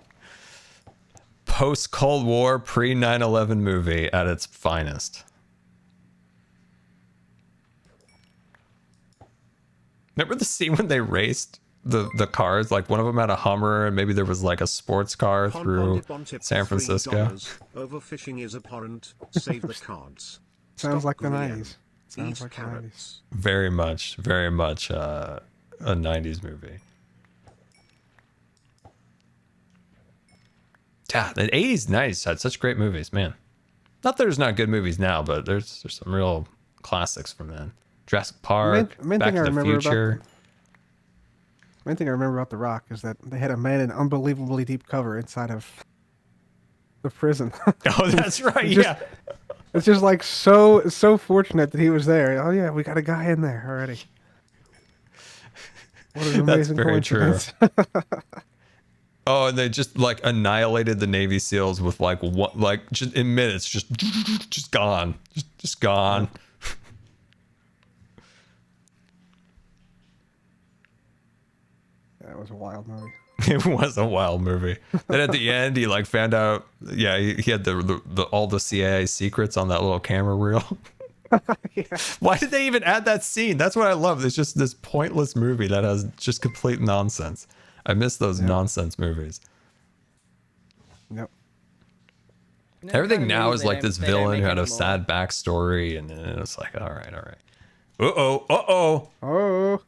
Post Cold War, pre 9/11 movie at its finest. Remember the scene when they raced the cars? One of them had a Hummer, and maybe there was a sports car through San Francisco. Overfishing is abhorrent. Save the cards. Sounds like the Grian. 90s. Sounds Eat like the 90s. carrots. Very much a 90s movie. Yeah, the 80s, 90s had such great movies, man. Not that there's not good movies now, but there's some real classics from then. Jurassic Park, Main Back thing to the Future. Main thing I remember about The Rock is that they had a man in unbelievably deep cover inside of the prison. Oh, that's right. Just- It's just so fortunate that he was there. Oh yeah, we got a guy in there already. What an amazing That's very true. coincidence. Oh, and they just annihilated the Navy SEALs with one, just in minutes, just gone, just gone. That was a wild movie. It was a wild movie. Then at the end, he found out. Yeah, he had all the CIA secrets on that little camera reel. Yeah. Why did they even add that scene? That's what I love. It's just this pointless movie that has just complete nonsense. I miss those nonsense movies. Yep. Everything now is this villain who had a sad backstory, and then it's all right. Oh.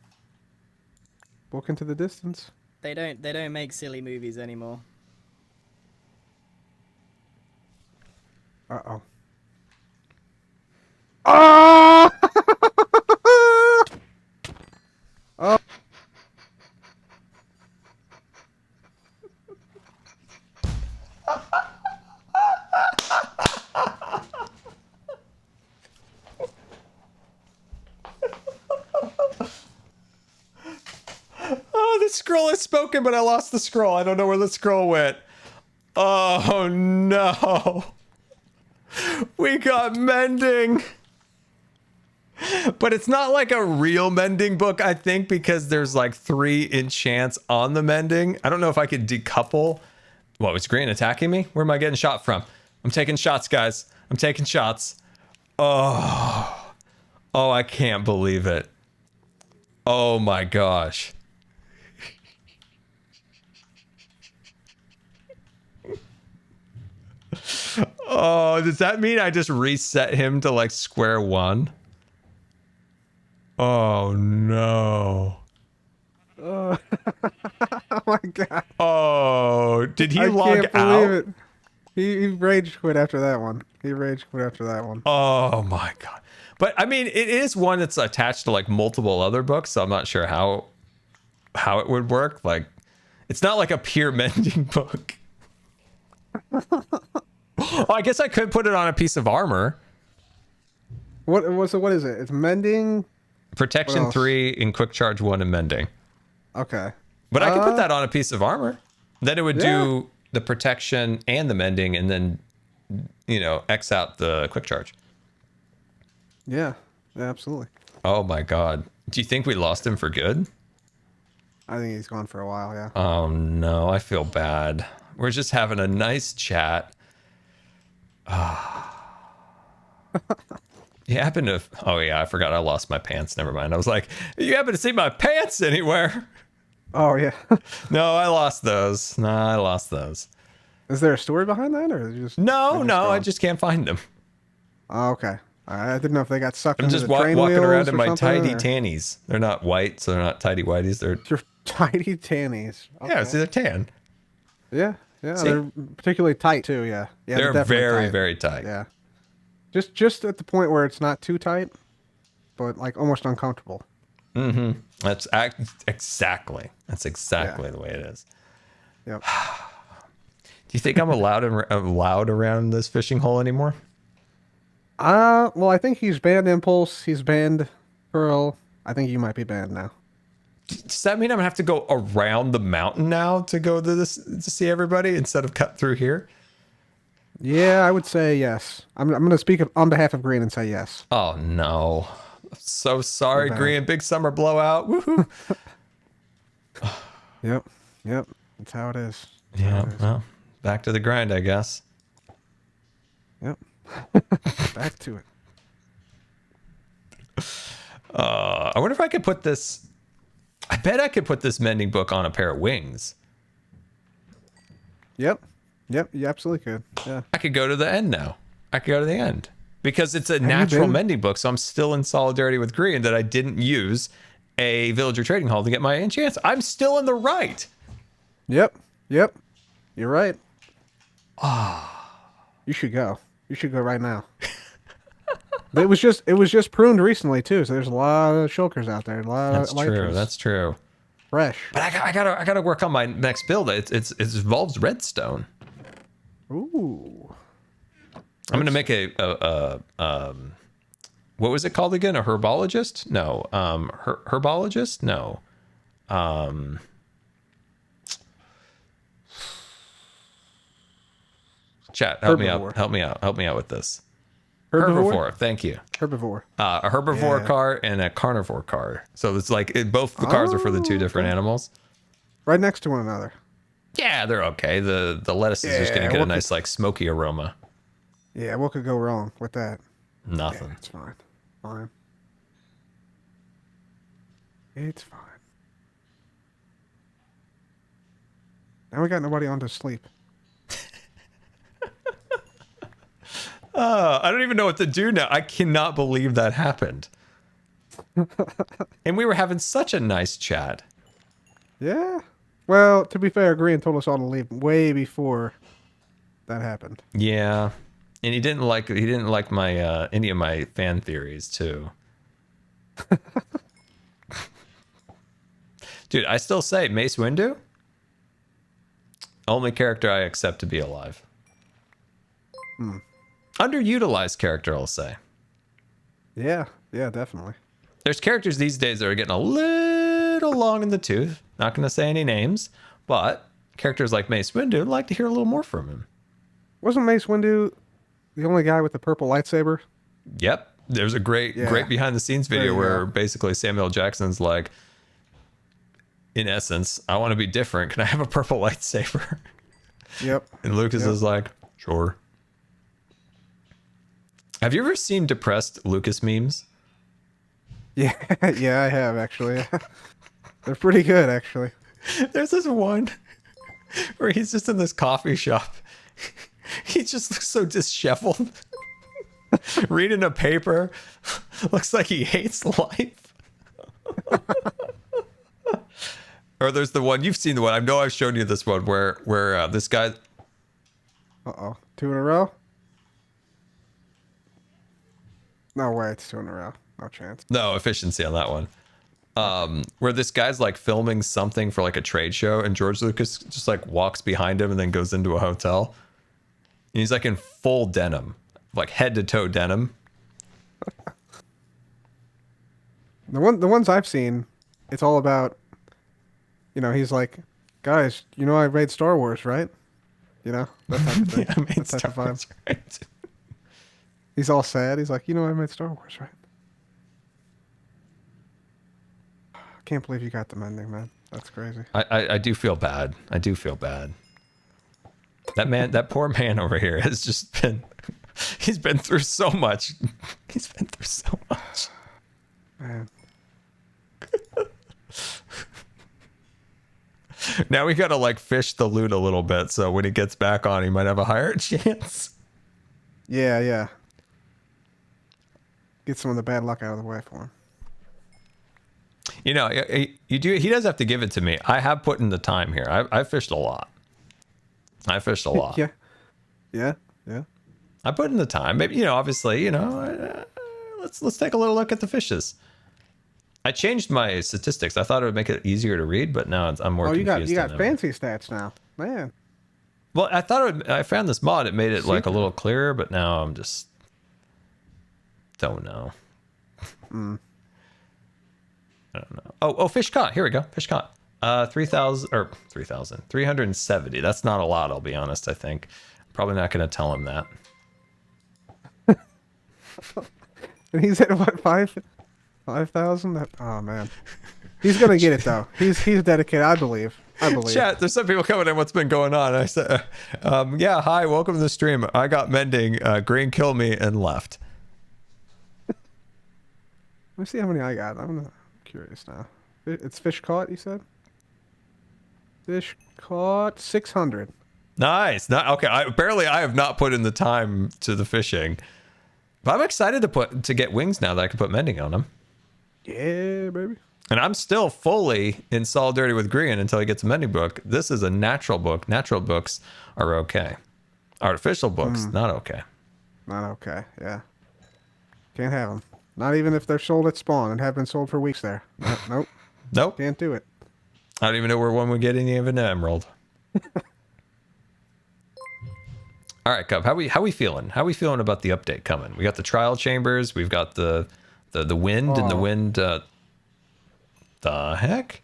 Walk into the distance. They don't make silly movies anymore. Uh-oh. Oh! Oh! Oh, the scroll has spoken, but I lost the scroll. I don't know where the scroll went. Oh, no. We got mending. But it's not a real mending book, I think, because there's 3 enchants on the mending. I don't know if I could decouple. What, was Grian attacking me? Where am I getting shot from? I'm taking shots, guys. I'm taking shots. Oh, I can't believe it. Oh my gosh. Oh, does that mean I just reset him to square one? Oh no. Oh my god. Oh, did he I log can't believe out? it. He rage quit after that one. Oh my god. But I mean, it is one that's attached to multiple other books, so I'm not sure how it would work. It's not a pure mending book. Oh, I guess I could put it on a piece of armor. What is it? It's mending. Protection 3 and quick charge 1 and mending. Okay. But I could put that on a piece of armor. Then it would do the protection and the mending, and then X out the quick charge. Yeah. Yeah, absolutely. Oh my god. Do you think we lost him for good? I think he's gone for a while. Yeah. Oh no, I feel bad. We're just having a nice chat. You happen to... Oh yeah, I forgot I lost my pants. Never mind. I was like, you happen to see my pants anywhere? Oh yeah. No, I lost those. No, I lost those. Is there a story behind that, or is it just No, they're no, I gone? just can't find them. Oh, okay. I didn't know if they got sucked I'm into just the train walking wheels around in or my something, tidy or- tannies. They're not white, so they're not tidy whities. They're... Your tidy tannies. Okay. Yeah, see, they're tan. Yeah, yeah. See? They're particularly tight too. Yeah, yeah. They're definitely very, tight. very tight. Yeah. Just at the point where it's not too tight, but like almost uncomfortable. Mm-hmm. Exactly. That's exactly the way it is. Yep. Do you think I'm allowed around this fishing hole anymore? Well, I think he's banned Impulse. He's banned Pearl. I think you might be banned now. Does that mean I'm gonna have to go around the mountain now to go to this to see everybody instead of cut through here? Yeah, I would say yes. I'm going to speak on behalf of Green and say yes. Oh no. I'm so sorry, Too bad. Grian. Big summer blowout. Woohoo. Yep. Yep. That's how it is. Yeah, well, back to the grind, I guess. Yep. Back to it. I wonder if I could put this... I bet I could put this mending book on a pair of wings. Yep. Yep. You absolutely could. Yeah. I could go to the end now. I could go to the end. Because it's a you natural been? mending book, so I'm still in solidarity with Grian that I didn't use a villager trading hall to get my enchants. I'm still in the right. Yep. Yep. You're right. You should go. You should go right now. It was just pruned recently too, so there's a lot of shulkers out there. A lot That's of true. elytras. That's true. Fresh. But I gotta work on my next build. It involves redstone. Ooh. I'm gonna make a what was it called again? A herbologist? No. Herbologist? No. Chat, help me out. Herbivore. Help me out. Help me out with this. Herbivore. Herbivore. Thank you. Herbivore. A herbivore Yeah. car and a carnivore car. So it's like both the cars are for the two different animals. Right next to one another. Yeah, they're okay. The lettuce is just gonna Yeah, get a what nice like smoky aroma. Yeah, what could go wrong with that? Nothing. Yeah, it's fine. Fine. It's fine. Now we got nobody on to sleep. I don't even know what to do now. I cannot believe that happened. And we were having such a nice chat. Yeah. Well, to be fair, Grian told us all to leave way before that happened. Yeah. And he didn't like my any of my fan theories too. Dude, I still say Mace Windu, only character I accept to be alive. Underutilized character, I'll say. Yeah, yeah, definitely. There's characters these days that are getting a little long in the tooth. Not going to say any names, but characters like Mace Windu, I'd like to hear a little more from him. Wasn't Mace Windu the only guy with the purple lightsaber? Yep. There's a great behind the scenes There video you where go. basically Samuel Jackson's like, in essence, I want to be different. Can I have a purple lightsaber? Yep. And Lucas is like, sure. Have you ever seen depressed Lucas memes? Yeah, yeah, I have actually. They're pretty good, actually. There's this one where he's just in this coffee shop. He just looks so disheveled. Reading a paper. Looks like he hates life. Or there's the one, you've seen the one, I know I've shown you this one, where this guy... Uh-oh. 2 in a row? No way, it's 2 in a row. No chance. No efficiency on that one. Where this guy's like filming something for like a trade show, and George Lucas just like walks behind him and then goes into a hotel. And he's like in full denim, like head to toe denim. The ones I've seen, it's all about, he's like, guys, I made Star Wars, right? That type of thing. I mean, That type of vibe. Wars, right? He's all sad. He's like, I made Star Wars, right? I can't believe you got the mending, man. That's crazy. I do feel bad. I do feel bad. That poor man over here has just been, he's been through so much. He's been through so much. Man. Now we gotta like fish the loot a little bit, so when he gets back on, he might have a higher chance. Yeah. Get some of the bad luck out of the way for him. You know, you do. He does have to give it to me. I have put in the time here. I fished a lot. Yeah. I put in the time. Maybe obviously, let's take a little look at the fishes. I changed my statistics. I thought it would make it easier to read, but now I'm more confused. You got fancy stats now, man. Well, I thought I found this mod. It made it like a little clearer, but now I'm just don't know. I don't know. Oh, fish caught. Here we go. Fish caught. 370. That's not a lot, I'll be honest. I think probably not going to tell him that. And he's at what, 5,000? Oh man, he's gonna get it though. He's dedicated. I believe. Chat, there's some people coming in. What's been going on? I said, yeah, hi, welcome to the stream. I got mending. Grian killed me and left. Let me see how many I got. I'm curious now. It's fish caught, you said? Fish caught 600. Nice. Okay. I have not put in the time to the fishing, but I'm excited to get wings now that I can put mending on them. Yeah, baby. And I'm still fully in solidarity with Grian until he gets a mending book. This is a natural book. Natural books are okay. Artificial books, not okay. Not okay. Yeah. Can't have them. Not even if they're sold at spawn and have been sold for weeks there. Nope. Nope. Can't do it. I don't even know where one would get any of an emerald. All right, Cub. How we feeling? How we feeling about the update coming? We got the trial chambers. We've got the wind and the wind. The heck?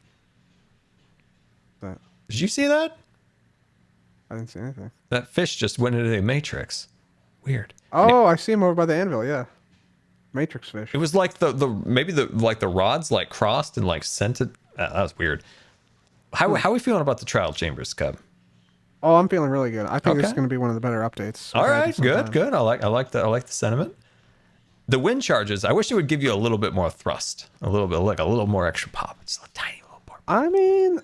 That, Did you see that? I didn't see anything. That fish just went into the matrix. Weird. Oh, I see him over by the anvil. Yeah. Matrix fish. It was like the rods like crossed and like sent it. That was weird. How we feeling about the trial chambers, Cub? Oh, I'm feeling really good. I think this is going to be one of the better updates. All right, good. I like the sentiment. The wind charges. I wish it would give you a little bit more thrust, a little bit like a little more extra pop, just a tiny little more. I mean,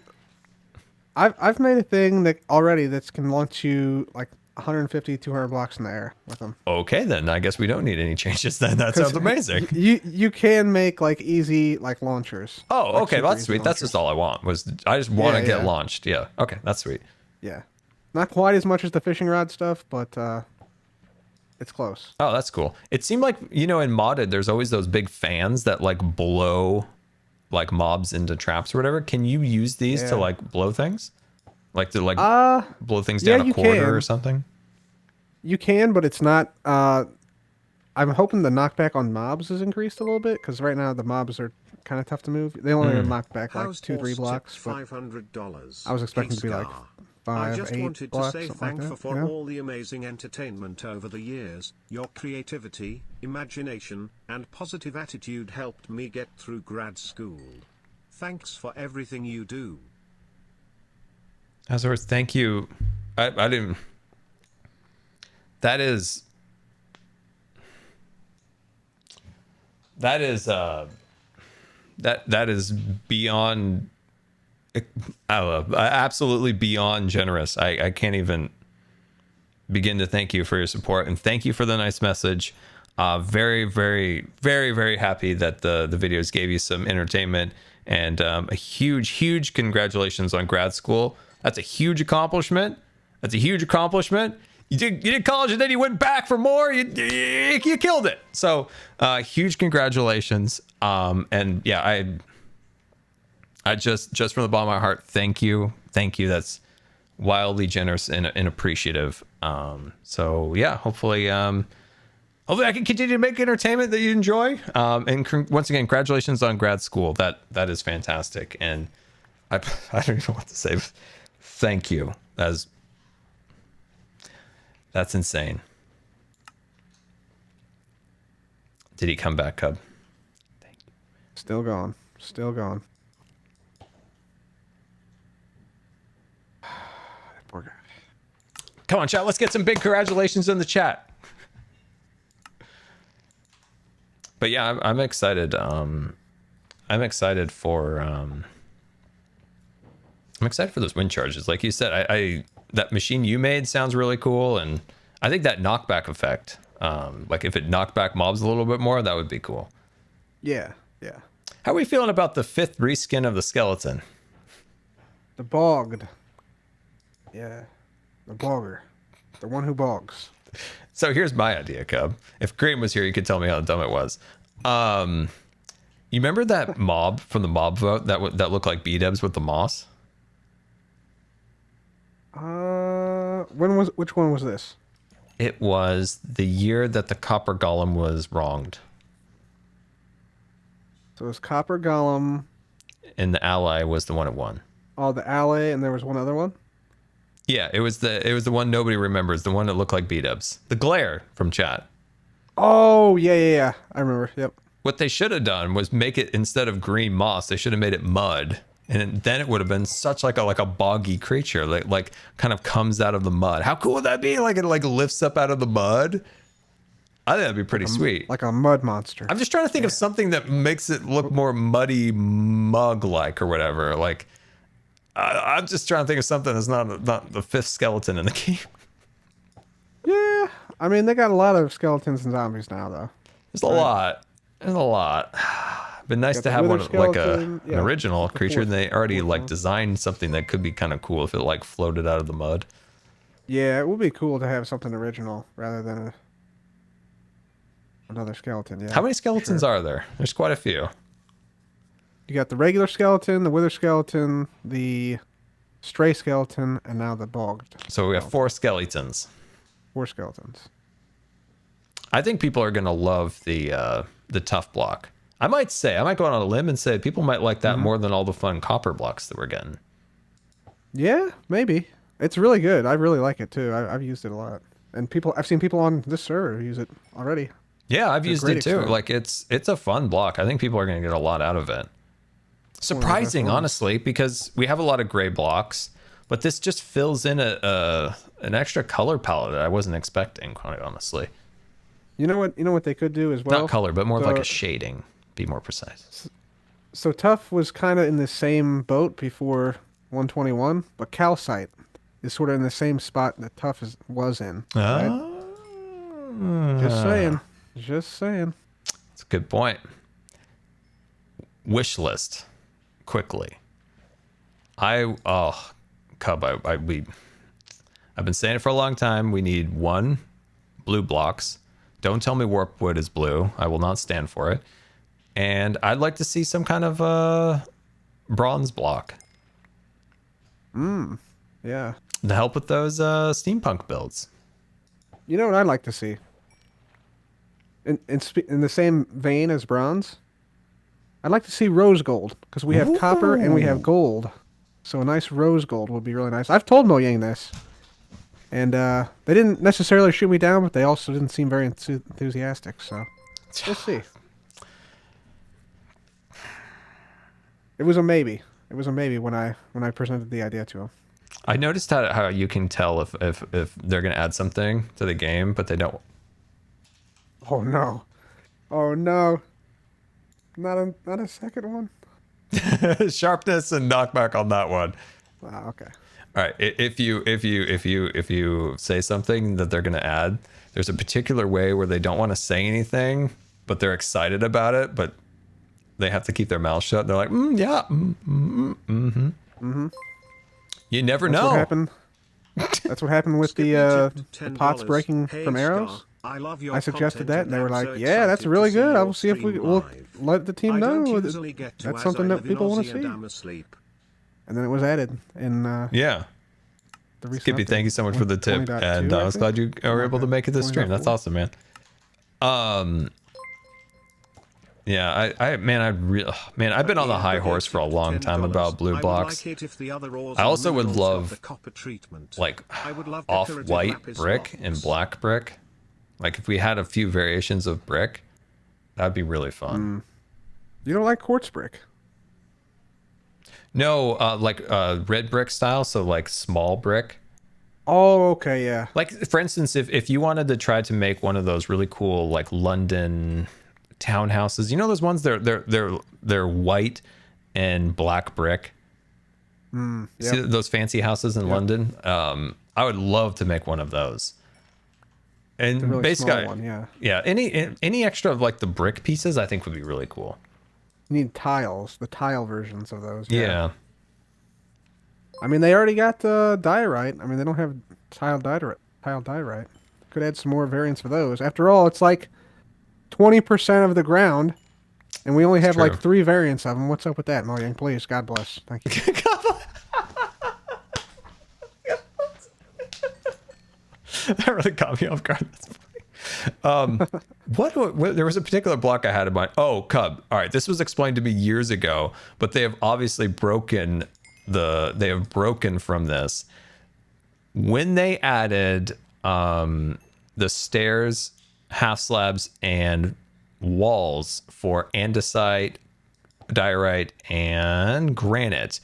I've made a thing that already that can launch you like 150, 200 blocks in the air with them. Okay, then I guess we don't need any changes. Then that sounds amazing. You can make like easy like launchers. Oh, like okay, that's sweet. Launchers. That's just all I want. I just want to get launched. Yeah. Okay, that's sweet. Yeah, not quite as much as the fishing rod stuff, but it's close. Oh, that's cool. It seemed like, in modded, there's always those big fans that like blow like mobs into traps or whatever. Can you use these to like blow things? Like to like blow things down a quarter or something? You can, but it's not. I'm hoping the knockback on mobs is increased a little bit because right now the mobs are kind of tough to move. They only knock back like 2-3 blocks. $500. I was expecting to be like 5, I just 8 wanted to blocks, say something like thank you that, for all the amazing entertainment over the years. Your creativity, imagination, and positive attitude helped me get through grad school. Thanks for everything you do. As always, thank you. I didn't. That is beyond. Absolutely beyond generous. I can't even begin to thank you for your support, and thank you for the nice message. Very, very, very, very happy that the videos gave you some entertainment, and a huge congratulations on grad school. That's a huge accomplishment. You did college and then you went back for more. You killed it. So huge congratulations. And yeah, I just from the bottom of my heart, thank you. That's wildly generous and appreciative. So yeah, hopefully I can continue to make entertainment that you enjoy. And once again, congratulations on grad school. That is fantastic. And I don't even know what to say. Thank you. That's insane. Did he come back, Cub? Still gone. Still gone. Poor guy. Come on, chat. Let's get some big congratulations in the chat. But yeah, I'm excited. I'm excited for those wind charges. Like you said, I that machine you made sounds really cool, and I think that knockback effect, like if it knocked back mobs a little bit more, that would be cool. Yeah, yeah. How are we feeling about the 5th reskin of the skeleton? The bogged. Yeah. The bogger. The one who bogs. So here's my idea, Cub. If Grian was here, you could tell me how dumb it was. You remember that mob from the mob vote that looked like B-dubs with the moss? Which one was this? It was the year that the copper golem was wronged. So it was Copper Golem. And the ally was the one that won. Oh, the ally, and there was one other one? Yeah, it was the one nobody remembers, the one that looked like B-dubs. The glare from chat. Oh, yeah. I remember. Yep. What they should have done was make it, instead of green moss, they should have made it mud. And then it would have been such like a boggy creature, like kind of comes out of the mud. How cool would that be? Like it like lifts up out of the mud. I think that'd be pretty sweet. Like a mud monster. I'm just trying to think of something that makes it look more muddy mug-like or whatever. Like I'm just trying to think of something that's not the 5th skeleton in the game. Yeah, I mean they got a lot of skeletons and zombies now, though. There's a lot. There's a lot. Been nice to have one like an original creature, and they already like designed something that could be kind of cool if it like floated out of the mud. Yeah, it would be cool to have something original rather than another skeleton. Yeah. How many skeletons are there? There's quite a few. You got the regular skeleton, the wither skeleton, the stray skeleton, and now the bogged. So we have 4 skeletons. 4 skeletons. I think people are gonna love the tough block. I might go out on a limb and say people might like that more than all the fun copper blocks that we're getting. Yeah, maybe. It's really good. I really like it too. I've used it a lot, and I've seen people on this server use it already. Yeah, I've used it too. Like it's a fun block. I think people are gonna get a lot out of it. Surprising, honestly, because we have a lot of gray blocks, but this just fills in an extra color palette that I wasn't expecting, quite honestly. You know what they could do as well? Not color, but more like a shading. Be more precise. So Tough was kind of in the same boat before 121, but Calcite is sort of in the same spot that Tough was in. Right? Just saying. That's a good point. Wish list, quickly. Cub, I've been saying it for a long time. We need 1 blue blocks. Don't tell me warp wood is blue. I will not stand for it. And I'd like to see some kind of bronze block. Yeah. To help with those steampunk builds. You know what I'd like to see? In the same vein as bronze, I'd like to see rose gold, because we have copper and we have gold. So a nice rose gold would be really nice. I've told Mojang this. And they didn't necessarily shoot me down, but they also didn't seem very enthusiastic, so we'll see. It was a maybe. It was a maybe when I presented the idea to him. I noticed how you can tell if they're going to add something to the game, but they don't. Oh no. Oh no. Not a second one? Sharpness and knockback on that one. Wow, okay. All right. If you say something that they're going to add, there's a particular way where they don't want to say anything, but they're excited about it, but they have to keep their mouth shut. They're like, yeah, You never know. What happened. That's what happened with the pots breaking from arrows. I suggested that, and they were like, "Yeah, that's really good. I will see if we'll let the team know that's something that people want to see." And then it was added in yeah. Skippy, thank you so much for the tip, and I was glad you were able to make it this stream. That's awesome, man. Yeah, I've been on the high horse for a long time about blue blocks. I also would love like off-white brick and black brick. Like if we had a few variations of brick, That'd be really fun. You don't like quartz brick? No, like red brick style, so like small brick. Oh, okay, yeah. Like for instance, if you wanted to try to make one of those really cool like London townhouses, you know those ones they're white and black brick. See those fancy houses in London? I would love to make one of those. And The really basically, small one, yeah, any extra of like the brick pieces, I think would be really cool. You need tiles, the tile versions of those. Yeah. I mean, they already got diorite. I mean, they don't have tile diorite. Could add some more variants for those. After all, it's like 20% of the ground, and we only have true. like 3 variants of them. What's up with that, Mojang? Please, God bless. Thank you. That really caught me off guard. That's funny. What there was a particular block I had in mind. Oh, Cub. All right, this was explained to me years ago, but they have obviously broken from this. When they added the stairs, half slabs, and walls for andesite, diorite, and granite,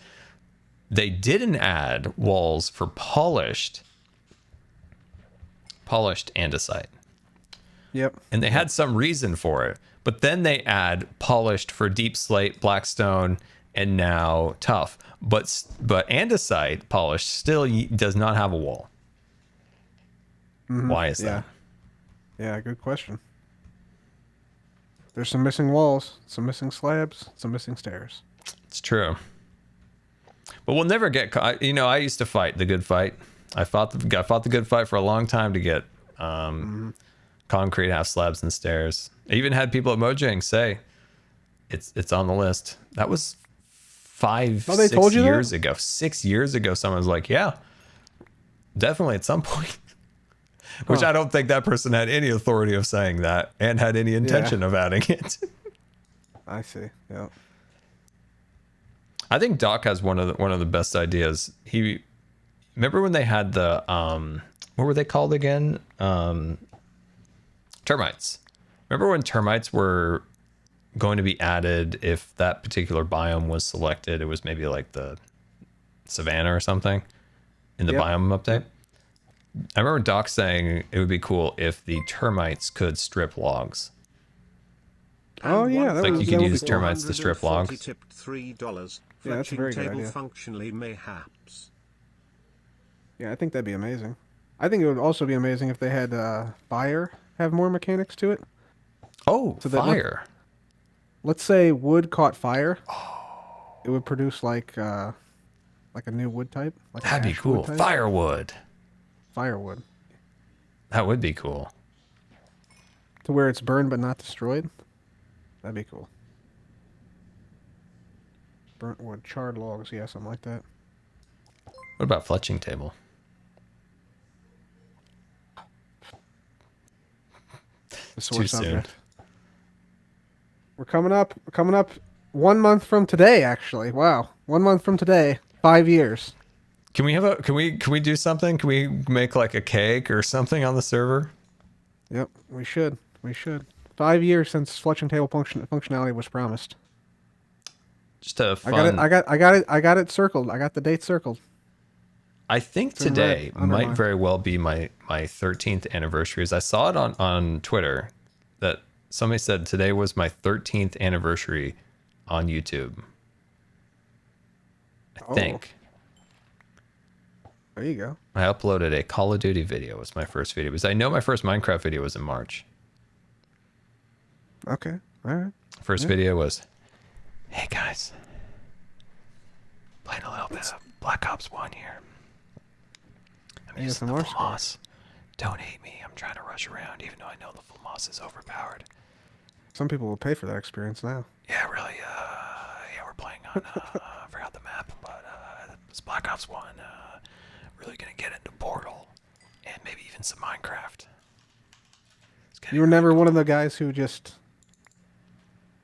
they didn't add walls for polished andesite. Yep. And they had some reason for it. But then they add polished for deep slate, blackstone, and now tough. But andesite polished still does not have a wall. Why is that? Yeah, good question. There's some missing walls, some missing slabs, some missing stairs. It's true. But we'll never get caught. You know, I used to fight the good fight. I fought the good fight for a long time to get concrete half slabs and stairs. I even had people at Mojang say it's on the list. That was 6 years ago. 6 years ago, someone was like, yeah, definitely at some point. Which I don't think that person had any authority of saying that and had any intention of adding it. I see. Yeah. I think Doc has one of the best ideas. Remember when they had the what were they called again? Termites. Remember when termites were going to be added if that particular biome was selected? It was maybe like the savanna or something in the biome update. I remember Doc saying it would be cool if the termites could strip logs. Oh yeah, like you could use termites to strip logs. Tipped $3. Yeah, that's a very good Table idea. functionally mayhaps. Yeah, I think that'd be amazing. I think it would also be amazing if they had fire have more mechanics to it. Oh, So that fire. Let's say wood caught fire. It would produce like a new wood type. Like an That'd be ash cool. wood type. Firewood. Firewood. That would be cool. To where it's burned but not destroyed. That'd be cool. Burnt wood, charred logs, yeah, something like that. What about fletching table? The Too sore soon. subject. We're coming up 1 month from today, actually. Wow. 1 month from today, 5 years. Can we do something? Can we make like a cake or something on the server? Yep, we should. 5 years since fletching table functionality was promised. Just a fun. I got it circled. I got the date circled. I think in red, today might underlined. very well be my 13th anniversary. As I saw it on Twitter that somebody said today was my 13th anniversary on YouTube. I think. There you go. I uploaded a Call of Duty video. It was my first video because I know my first Minecraft video was in March. Okay. All right. First video was, hey guys, playing a little bit of Black Ops 1 here. I'm using the ASMR full moss. Don't hate me. I'm trying to rush around even though I know the full moss is overpowered. Some people will pay for that experience now. Yeah, really. Yeah, we're playing on, I forgot the map, but it's Black Ops 1. Really gonna get into Portal and maybe even some Minecraft. You were never one of the guys who just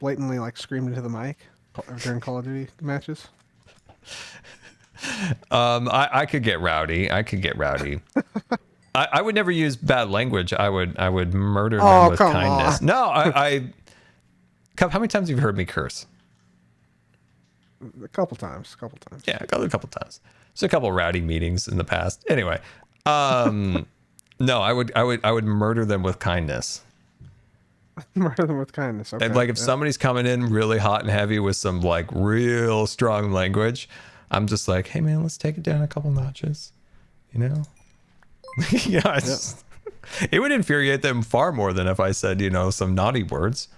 blatantly like screamed into the mic during Call of Duty matches. I could get rowdy. I would never use bad language. I would murder them with kindness. No, Cup, how many times have you heard me curse? A couple times. Yeah, a couple times. So a couple rowdy meetings in the past. Anyway, no, I would murder them with kindness. Murder them with kindness. Okay. And like if somebody's coming in really hot and heavy with some like real strong language, I'm just like, hey man, let's take it down a couple notches. You know? Yeah, it would infuriate them far more than if I said, you know, some naughty words.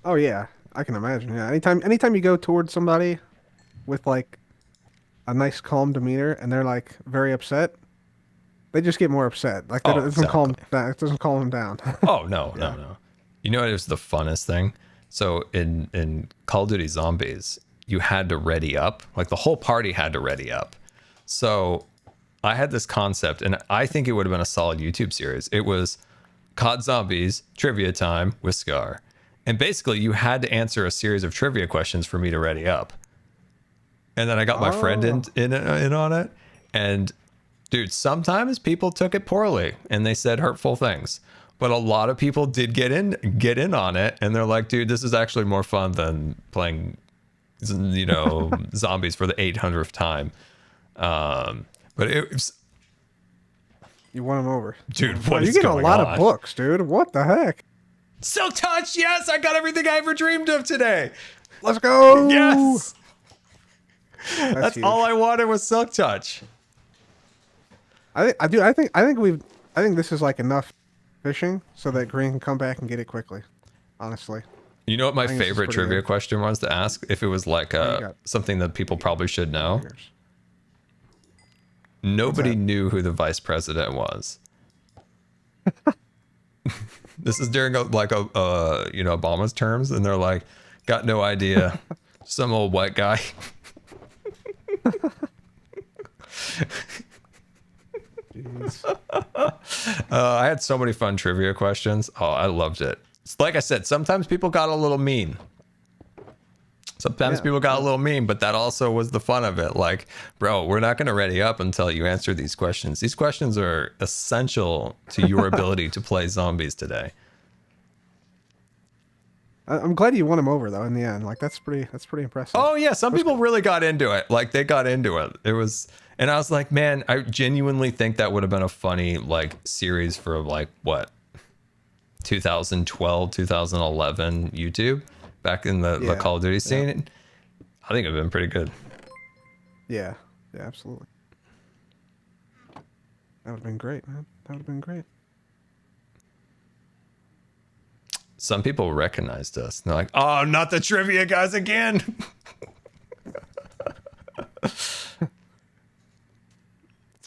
Oh yeah, I can imagine. Yeah, anytime you go towards somebody with like a nice calm demeanor and they're like very upset, they just get more upset. Like that doesn't calm down. It doesn't calm them down. Oh no. You know what was the funnest thing? So in Call of Duty Zombies, you had to ready up. Like the whole party had to ready up. So I had this concept, and I think it would have been a solid YouTube series. It was COD Zombies Trivia Time with Scar. And basically, you had to answer a series of trivia questions for me to ready up. And then I got my friend in on it. And dude, sometimes people took it poorly and they said hurtful things. But a lot of people did get in on it, and they're like, dude, this is actually more fun than playing, you know, zombies for the 800th time. But it was, You won them over. dude, Wow, what you is get a going lot on? of books, dude. What the heck? Silk Touch, yes, I got everything I ever dreamed of today. Let's go. Yes, that's huge. all I wanted was Silk Touch. I think this is like enough fishing so that Grian can come back and get it quickly. Honestly. You know what my I think this is favorite pretty trivia good. question was to ask? If it was like something that people probably should know. Nobody knew who the vice president was. This is during Obama's terms, and they're like, got no idea. Some old white guy. I had so many fun trivia questions. Oh, I loved it. Like I said, sometimes people got a little mean. People got a little mean, but that also was the fun of it. Like, bro, we're not going to ready up until you answer these questions. These questions are essential to your ability to play zombies today. I'm glad you won him over though in the end. Like that's pretty impressive. Oh yeah, some people really got into it. Like they got into it. It was, and I was like, man, I genuinely think that would have been a funny like series for like what 2012, 2011 YouTube back in the Call of Duty scene. Yeah. I think it'd been pretty good. Yeah, absolutely. That would have been great, man. That would have been great. Some people recognized us. And they're like, oh, not the trivia guys again.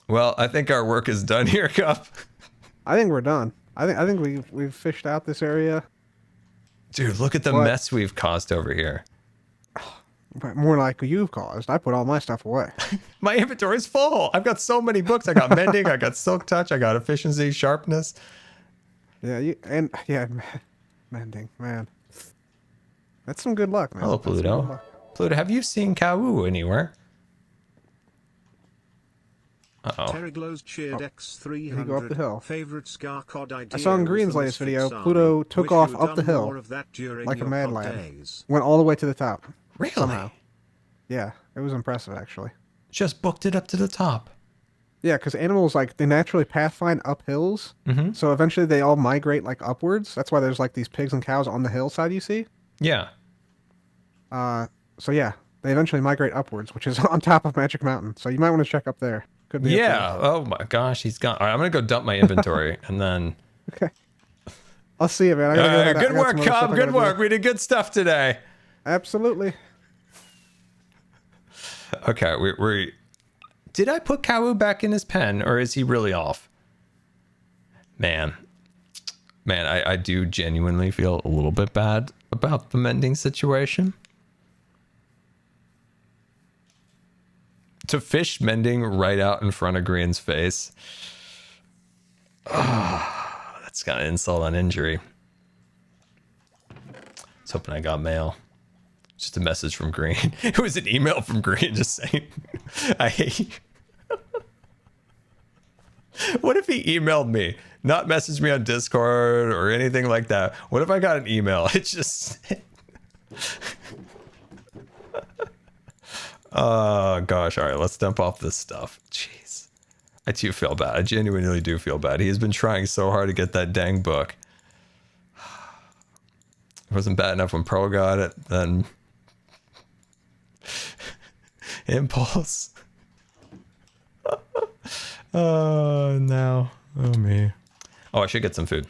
Well, I think our work is done here, Cup. I think we're done. I think we've fished out this area. Dude, look at the mess we've caused over here. But more like you've caused. I put all my stuff away. My inventory's full. I've got so many books. I got mending, I got silk touch, I got efficiency, sharpness. Mending, man. That's some good luck, man. Hello, Pluto. Pluto, have you seen Kawu anywhere? Uh-oh. Terraglows cheered X300. Did he go up the hill? Favorite Scar Cod idea. I saw in Grian's latest video, Pluto took off up the hill like a mad lad. Went all the way to the top. Really? Somehow. Yeah, it was impressive actually. Just booked it up to the top. Yeah, because animals like they naturally pathfind up hills, so eventually they all migrate like upwards. That's why there's like these pigs and cows on the hillside you see. Yeah. So yeah, they eventually migrate upwards, which is on top of Magic Mountain. So you might want to check up there. Could be. Yeah. Oh my gosh, he's gone. All right, I'm gonna go dump my inventory and then. Okay. I'll see you, man. Good work, Cobb. Good work. We did good stuff today. Absolutely. Okay, we did I put Kawu back in his pen, or is he really off? Man, I do genuinely feel a little bit bad about the mending situation. To fish mending right out in front of Grian's face. Oh, that's got an insult on injury. I was hoping I got mail. Just a message from Grian. It was an email from Grian just saying, I hate you. What if he emailed me? Not messaged me on Discord or anything like that. What if I got an email? It's just, Oh gosh. All right, let's dump off this stuff. Jeez. I do feel bad. I genuinely do feel bad. He has been trying so hard to get that dang book. It wasn't bad enough when Pro got it, then Impulse. Oh no. Oh me. Oh, I should get some food.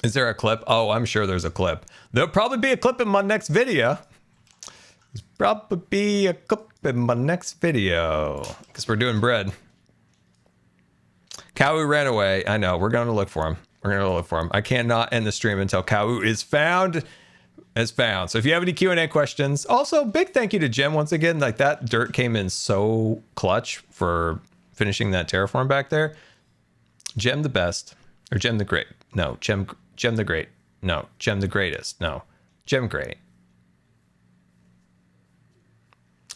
Is there a clip? Oh, I'm sure there's a clip. There'll probably be a clip in my next video. There's probably be a clip in my next video. Because we're doing bread. Kawu ran away. I know. We're going to look for him. We're going to look for him. I cannot end the stream until Kawu is found. So if you have any Q&A questions. Also, big thank you to Jem once again. Like, that dirt came in so clutch for finishing that terraform back there. Jem the best. Or Jem the great. No, Jem the great. No, Jem the greatest. No, Jem great.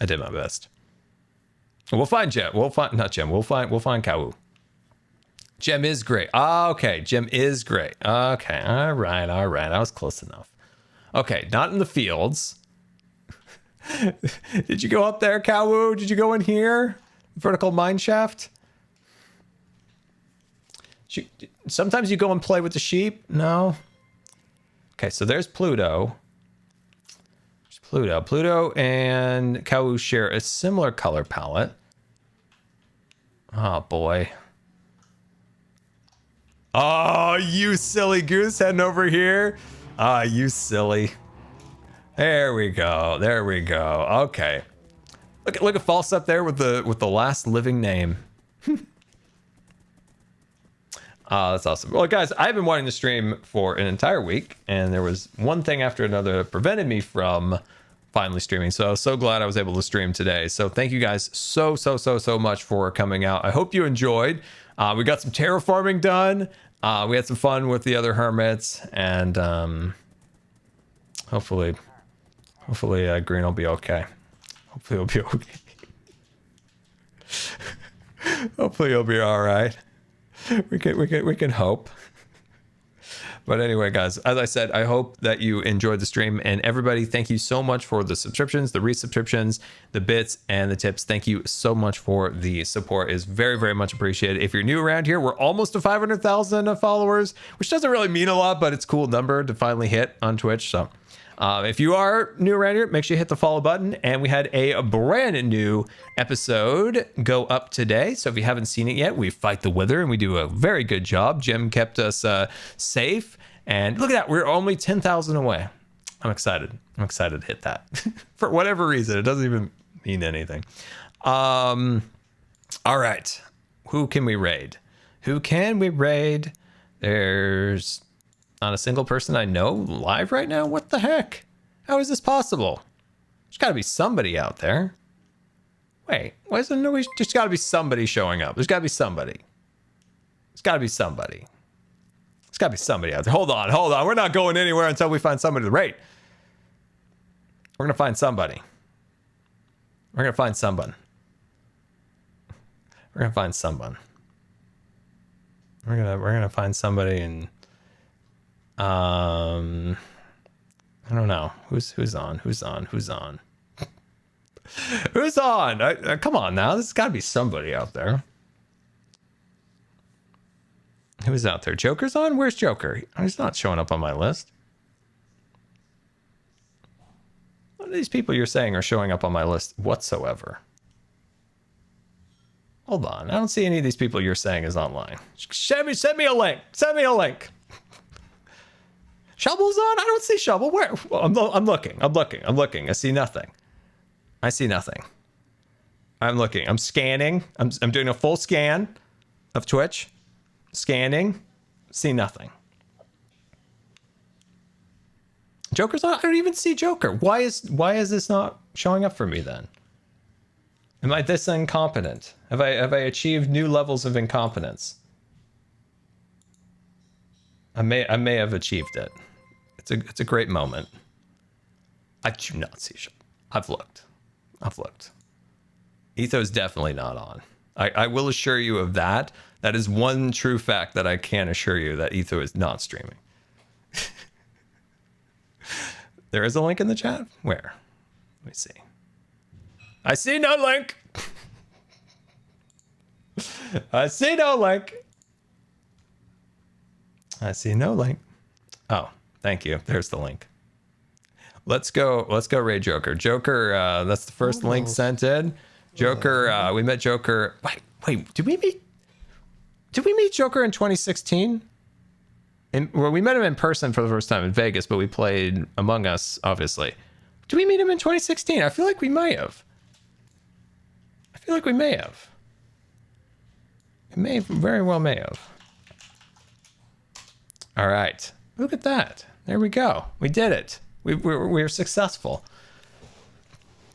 I did my best. We'll find Jem. We'll find Kawu. Jem is great. Okay, Jem is great. Okay, all right. I was close enough. Okay, not in the fields. Did you go up there, Kawu? Did you go in here? Vertical mine shaft? Sometimes you go and play with the sheep. No. Okay, so there's Pluto. Pluto and Kawu share a similar color palette. Oh boy. Oh, you silly goose heading over here. Ah, you silly. There we go. Okay. Look at False up there with the last living name. That's awesome. Well, guys, I've been wanting to stream for an entire week, and there was one thing after another that prevented me from finally streaming. So I was so glad I was able to stream today. So thank you guys so much for coming out. I hope you enjoyed. We got some terraforming done. We had some fun with the other hermits, and hopefully Grian will be okay. Hopefully he'll be okay. Hopefully he'll be all right. We can hope. But anyway, guys, as I said, I hope that you enjoyed the stream. And everybody, thank you so much for the subscriptions, the resubscriptions, the bits, and the tips. Thank you so much for the support. It is very, very much appreciated. If you're new around here, we're almost to 500,000 followers, which doesn't really mean a lot, but it's a cool number to finally hit on Twitch. So if you are new around here, make sure you hit the follow button. And we had a brand new episode go up today. So if you haven't seen it yet, we fight the wither and we do a very good job. Jim kept us safe. And look at that. We're only 10,000 away. I'm excited. to hit that for whatever reason. It doesn't even mean anything. All right. Who can we raid? There's not a single person I know live right now. What the heck? How is this possible? There's got to be somebody out there. Wait, why isn't there? There's got to be somebody showing up. There's got to be somebody. There's got to be somebody out there. Hold on. We're not going anywhere until we find somebody to raid. We're gonna find somebody. We're gonna find someone. We're gonna find somebody, and I don't know who's on. Who's on? Come on now. There's got to be somebody out there. Who's out there? Joker's on? Where's Joker? He's not showing up on my list. None of these people you're saying are showing up on my list whatsoever. Hold on. I don't see any of these people you're saying is online. Send me a link. Shovel's on? I don't see Shovel. Where? Well, I'm looking. I see nothing. I'm looking. I'm scanning. I'm doing a full scan of Twitch. Scanning. See nothing. Joker's on? I don't even see Joker. Why is this not showing up for me then? Am I this incompetent? Have I achieved new levels of incompetence? I may have achieved it. It's a great moment. I do not see Shovel. I've looked. Etho's definitely not on. I will assure you of that. That is one true fact that I can assure you, that Etho is not streaming. There is a link in the chat? Where? Let me see. I see no link. I see no link. I see no link. Oh, thank you. There's the link. Let's go raid Joker. Joker, that's the first link sent in. Joker, we met Joker. Wait, did we meet Joker in 2016? Well, we met him in person for the first time in Vegas, but we played Among Us, obviously. Did we meet him in 2016? I feel like we may have. We very well may have. All right. Look at that. There we go. We did it. We were successful.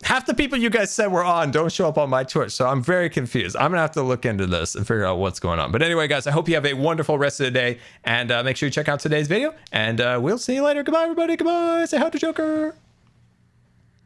Half the people you guys said were on don't show up on my Twitch, so I'm very confused. I'm gonna have to look into this and figure out what's going on. But anyway, guys, I hope you have a wonderful rest of the day, and make sure you check out today's video, and we'll see you later. Goodbye, everybody. Goodbye. Say hi to Joker.